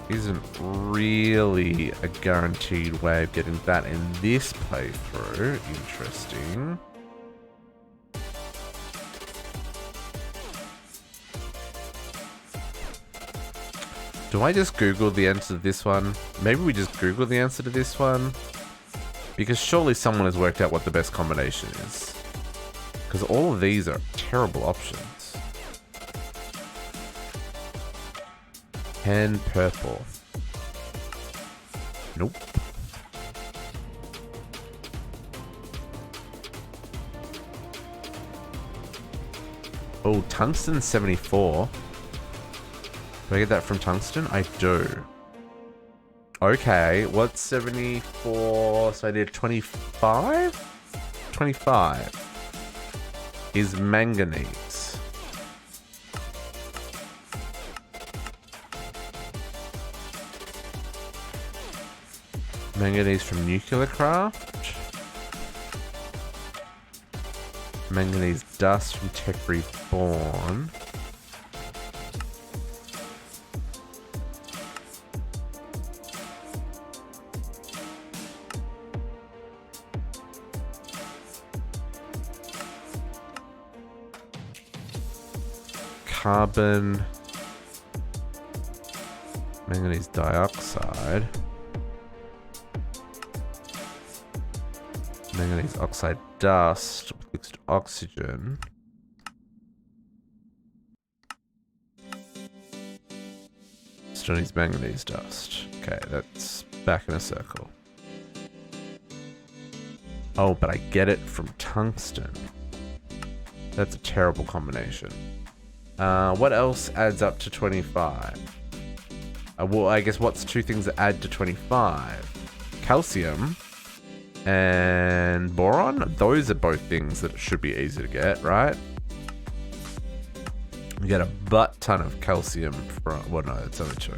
isn't really a guaranteed way of getting that in this playthrough. Interesting. Do I just Google the answer to this one? Maybe we just Google the answer to this one. Because surely someone has worked out what the best combination is. Because all of these are terrible options. And purple. Nope. Oh, tungsten 74. Do I get that from tungsten? I do. Okay, what's 74? So I did 25? 25 is manganese. Manganese from nuclear craft. Manganese dust from tech reborn. Carbon. Manganese dioxide. Manganese oxide dust with mixed oxygen. Still needs manganese dust. Okay, that's back in a circle. Oh, but I get it from tungsten. That's a terrible combination. What else adds up to 25? Well, I guess what's two things that add to 25? Calcium and boron. Those are both things that should be easy to get, right? You get a butt ton of calcium from... Well, no, it's only two.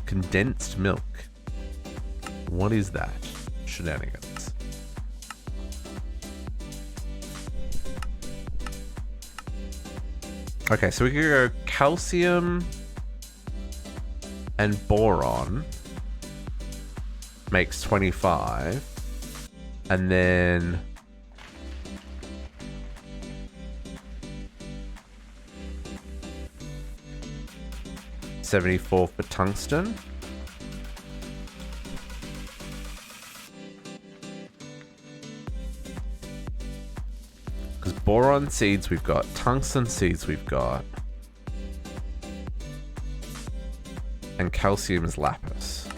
Condensed milk. What is that? Shenanigans. Okay, so we could go calcium and boron makes 25. And then... $74 for tungsten. Because boron seeds we've got, tungsten seeds we've got, and calcium is lapis.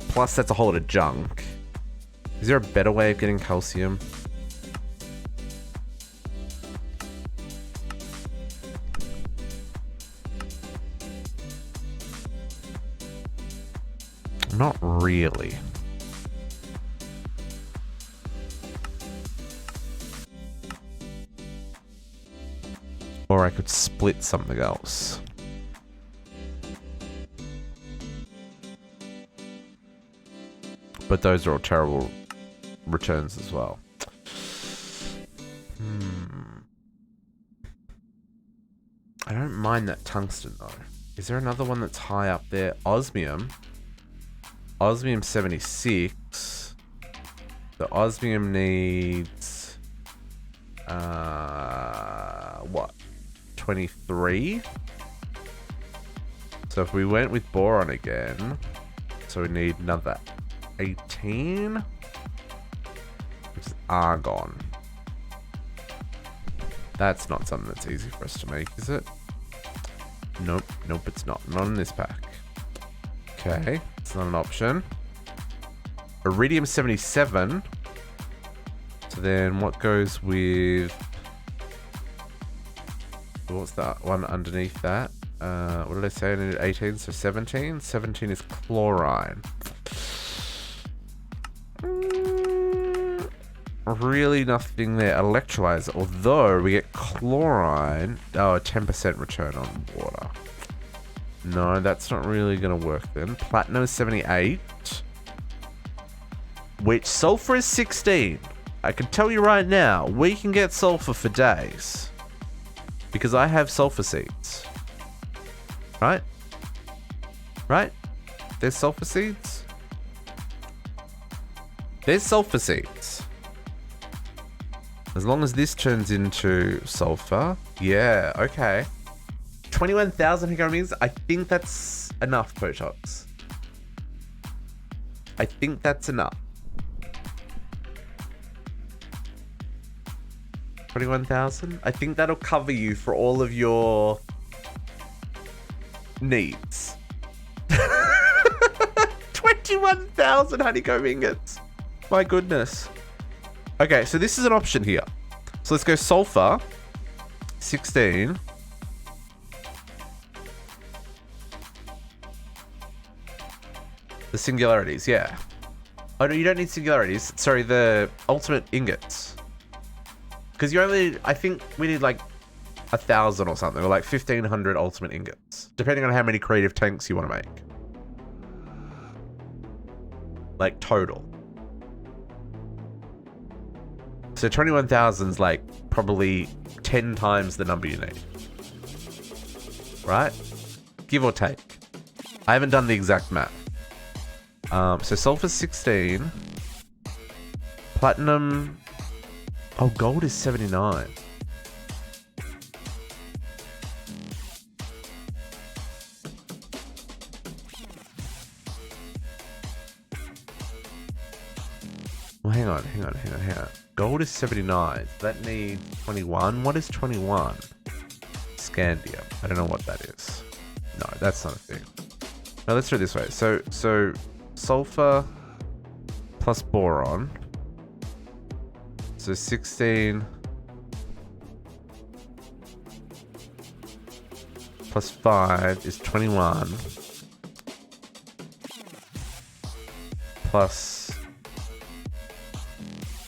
Plus that's a whole lot of junk. Is there a better way of getting calcium? Not really. or I could split something else. But those are all terrible returns as well. I don't mind that tungsten though. Is there another one that's high up there? Osmium. Osmium 76. The osmium needs... what? 23? So if we went with boron again... So we need another 18? Which is argon. That's not something that's easy for us to make, is it? Nope. Nope, it's not. Not in this pack. Okay. It's not an option. Iridium 77. So then what goes with... What's that one underneath that? What did I say? I needed 18, so 17. 17 is chlorine. Really nothing there. Electrolyzer. Although we get chlorine. Oh, a 10% return on water. No, that's not really going to work then. Platinum is 78. Which sulfur is 16. I can tell you right now, we can get sulfur for days. Because I have sulfur seeds. Right? Right? There's sulfur seeds? There's sulfur seeds. As long as this turns into sulfur. Yeah, okay. 21,000 higoromies. I think that's enough, Botox. I think that's enough. 21,000? I think that'll cover you for all of your needs. 21,000 honeycomb ingots. My goodness. Okay, so this is an option here. So let's go sulfur. 16. The singularities, yeah. Oh, no, you don't need singularities. Sorry, the ultimate ingots. Because you only... I think we need like 1,000 or something. Or like 1,500 ultimate ingots. Depending on how many creative tanks you want to make. Like, total. So 21,000's like probably 10 times the number you need. Right? Give or take. I haven't done the exact math. So sulfur 16. Platinum. Oh, gold is 79. Well, hang on. Gold is 79. That needs 21. What is 21? Scandium. I don't know what that is. No, that's not a thing. Now let's do it this way. So sulfur plus boron. So 16 plus 5 is 21. Plus...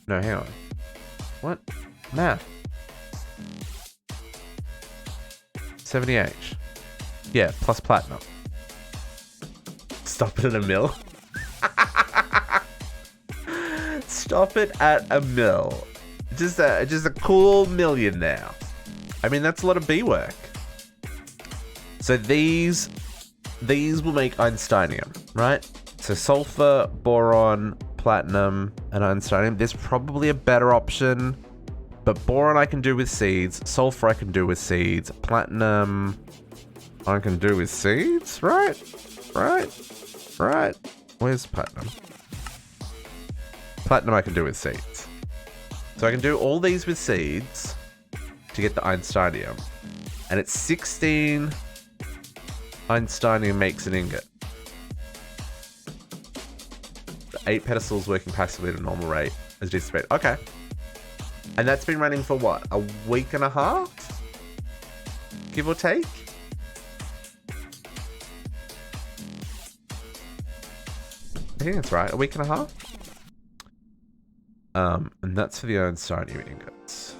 No, hang on. What? Math. 78. Yeah, plus platinum. Stop it at a mil. Stop it at a mil. Just a cool million now. I mean, that's a lot of B work. So these will make Einsteinium, right? So sulfur, boron, platinum, and Einsteinium. There's probably a better option, but boron I can do with seeds. Sulfur I can do with seeds. Platinum I can do with seeds, right? Where's platinum? Platinum I can do with seeds. So I can do all these with seeds to get the Einsteinium. And it's 16 Einsteinium makes an ingot. 8 pedestals working passively at a normal rate as anticipated. Okay. And that's been running for what? A week and a half? Give or take? I think that's right. A week and a half? And that's for the Einsteinium ingots.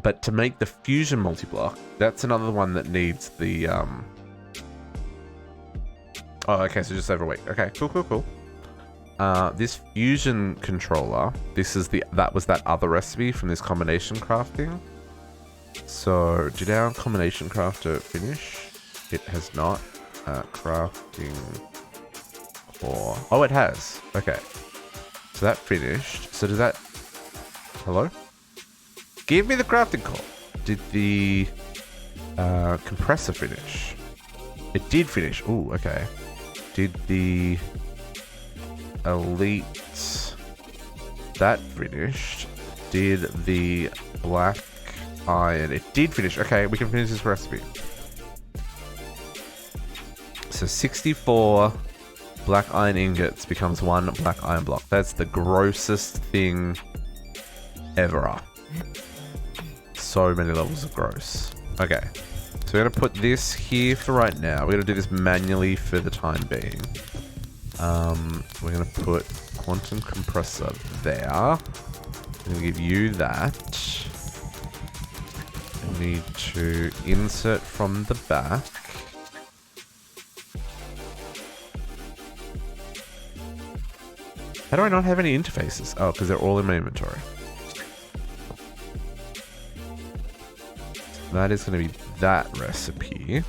But to make the fusion multi-block, that's another one that needs the... Oh, okay, so just over a week. Okay, cool. This fusion controller, that was that other recipe from this combination crafting. So, did our combination crafter finish? It has not. Crafting core. Oh, it has. Okay. So that finished. So does that... Hello? Give me the crafting core. Did the compressor finish? It did finish. Ooh, okay. Did the elite... That finished. Did the black iron... It did finish. Okay, we can finish this recipe. So 64 black iron ingots becomes 1 black iron block. That's the grossest thing ever. So many levels of gross. Okay. So we're going to put this here for right now. We're going to do this manually for the time being. We're going to put quantum compressor there. I'm going to give you that. I need to insert from the back. How do I not have any interfaces? Oh, because they're all in my inventory. That is going to be that recipe.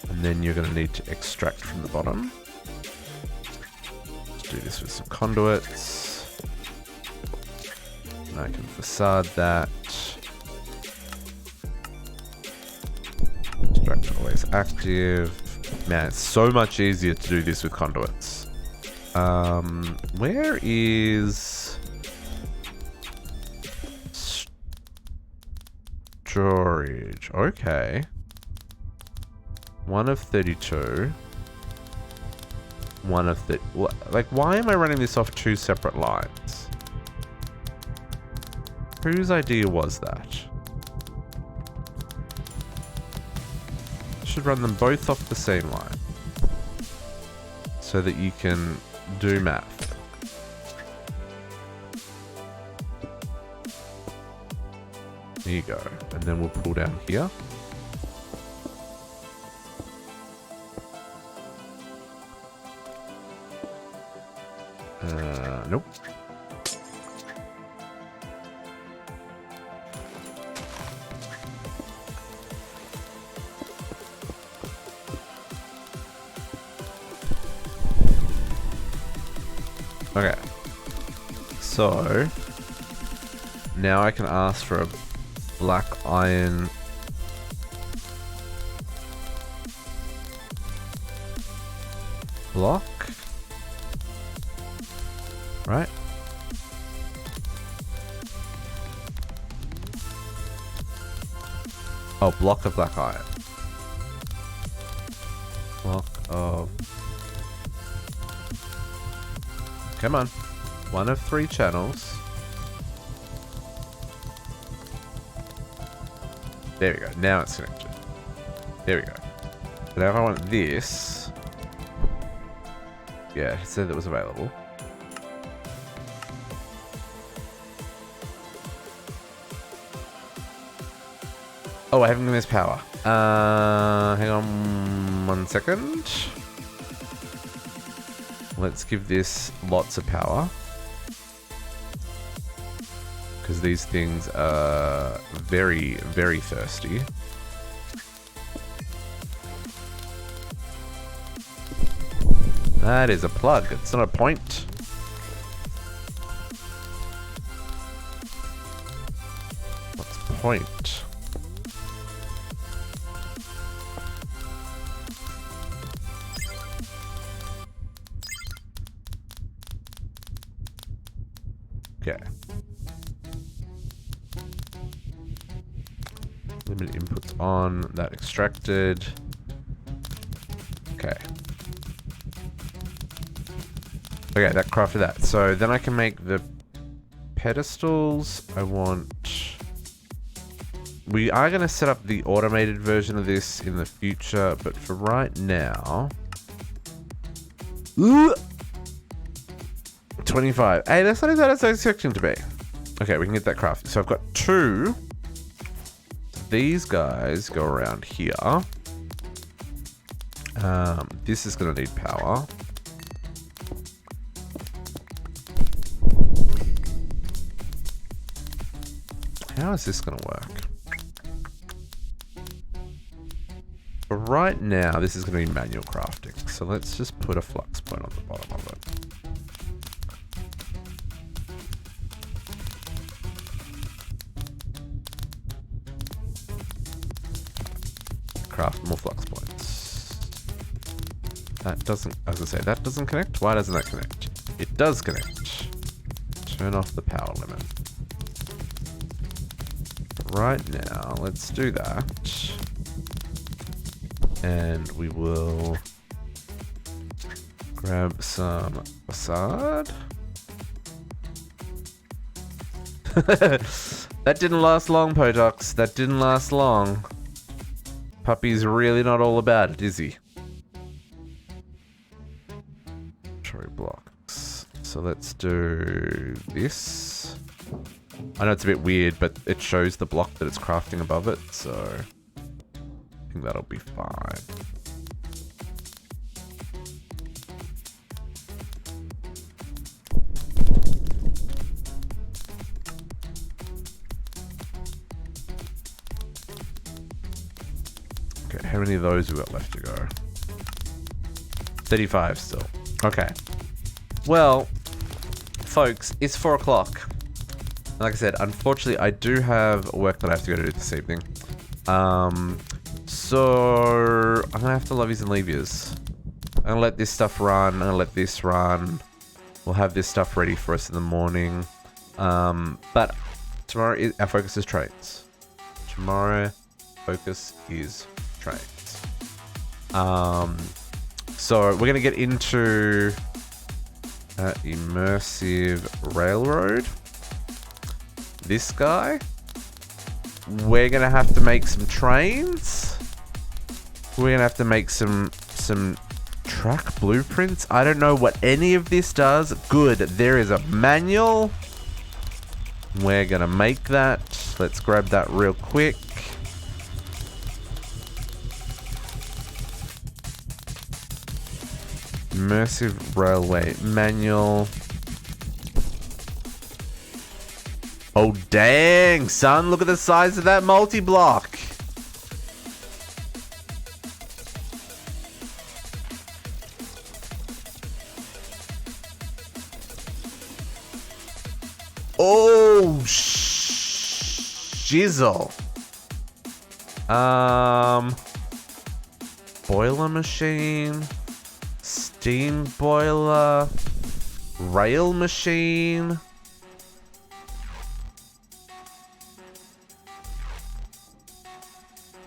And then you're going to need to extract from the bottom. Let's do this with some conduits. And I can facade that. Extract always active. Man, it's so much easier to do this with conduits. Where is storage? Okay. 1 of 32. 1 of 30. Like, why am I running this off 2 separate lines? Whose idea was that? Should run them both off the same line. So that you can do math. There you go. And then we'll pull down here. Nope. Okay, so now I can ask for a black iron block, right? Oh, block of black iron. Block of... Come on. 1 of 3 channels. There we go. Now it's connected. There we go. But now if I want this... Yeah, it said that was available. Oh, I haven't given this power. Hang on 1 second. Let's give this lots of power. Because these things are very, very thirsty. That is a plug. It's not a point. What's point? Okay. Limit inputs on. That extracted. Okay. Okay, that crafted that. So then I can make the pedestals. I want... We are going to set up the automated version of this in the future, but for right now... 25. Hey, that's not as bad as I was expecting to be. Okay, we can get that crafted. So I've got 2 these guys go around here. This is going to need power. How is this going to work? For right now, this is going to be manual crafting. So let's just put a flux point on the bottom of it. Craft more flux points. That doesn't, as I say, that doesn't connect. Why doesn't that connect? It does connect. Turn off the power limit. Right now, let's do that. And we will grab some facade. That didn't last long, Potox. That didn't last long. Puppy's really not all about it, is he? Cherry blocks. So let's do this. I know it's a bit weird, but it shows the block that it's crafting above it, so I think that'll be fine. Okay, how many of those we got left to go? 35 still. Okay. Well, folks, it's 4 o'clock. Like I said, unfortunately, I do have work that I have to go to do this evening. So I'm gonna have to love yous and leave yous. I'm gonna let this stuff run. I'm gonna let this run. We'll have this stuff ready for us in the morning. But tomorrow, our focus is trains. Tomorrow, focus is trains. So we're gonna get into immersive railroad. This guy. We're gonna have to make some trains. We're gonna have to make some track blueprints. I don't know what any of this does. Good, there is a manual. We're gonna make that. Let's grab that real quick. Immersive railway manual. Oh, dang, son. Look at the size of that multi-block. Oh, shizzle. Boiler machine. Steam boiler. Rail machine.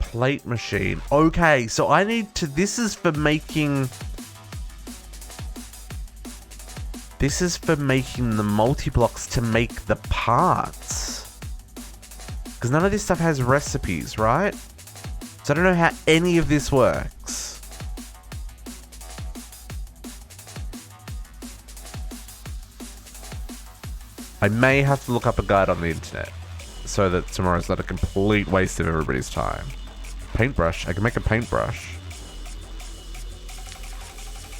Plate machine. Okay, so I need to... This is for making the multi-blocks to make the parts. Because none of this stuff has recipes, right? So I don't know how any of this works. I may have to look up a guide on the internet so that tomorrow's not a complete waste of everybody's time. Paintbrush. I can make a paintbrush.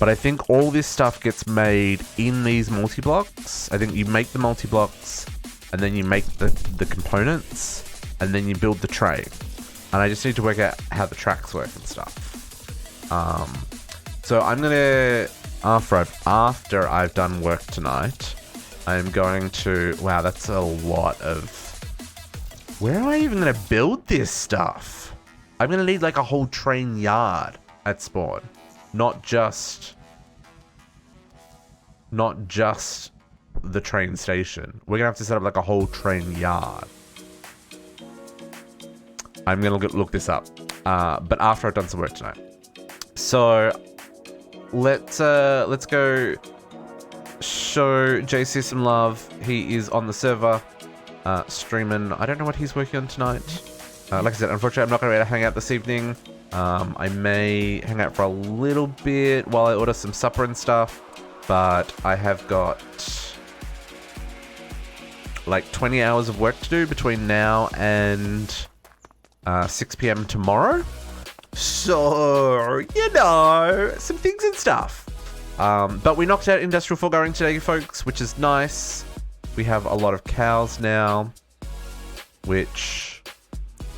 But I think all this stuff gets made in these multi-blocks. I think you make the multi-blocks, and then you make the components, and then you build the train. And I just need to work out how the tracks work and stuff. So I'm gonna, after I've done work tonight, I'm going to... Wow, that's a lot of... Where am I even gonna build this stuff? I'm gonna need like a whole train yard at spawn. Not just the train station. We're gonna have to set up like a whole train yard. I'm gonna look this up. But after I've done some work tonight. So let's go show JC some love. He is on the server streaming. I don't know what he's working on tonight. Like I said, unfortunately, I'm not going to be able to hang out this evening. I may hang out for a little bit while I order some supper and stuff, but I have got like 20 hours of work to do between now and 6 p.m. tomorrow. So, you know, some things and stuff. But we knocked out industrial foregoing today, folks, which is nice. We have a lot of cows now, which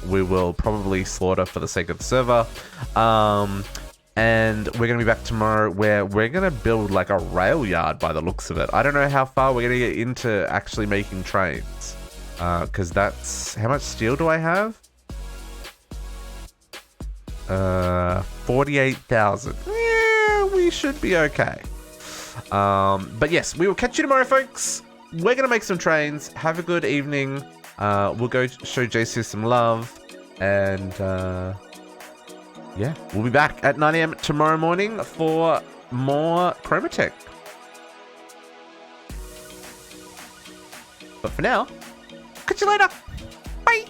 we will probably slaughter for the sake of the server. And we're going to be back tomorrow where we're going to build like a rail yard by the looks of it. I don't know how far we're going to get into actually making trains. Because that's... How much steel do I have? 48,000. Yeah, we should be okay. But yes, we will catch you tomorrow, folks. We're going to make some trains. Have a good evening. We'll go show JC some love. And yeah, we'll be back at 9 a.m. tomorrow morning for more Chroma Tech. But for now, catch you later. Bye.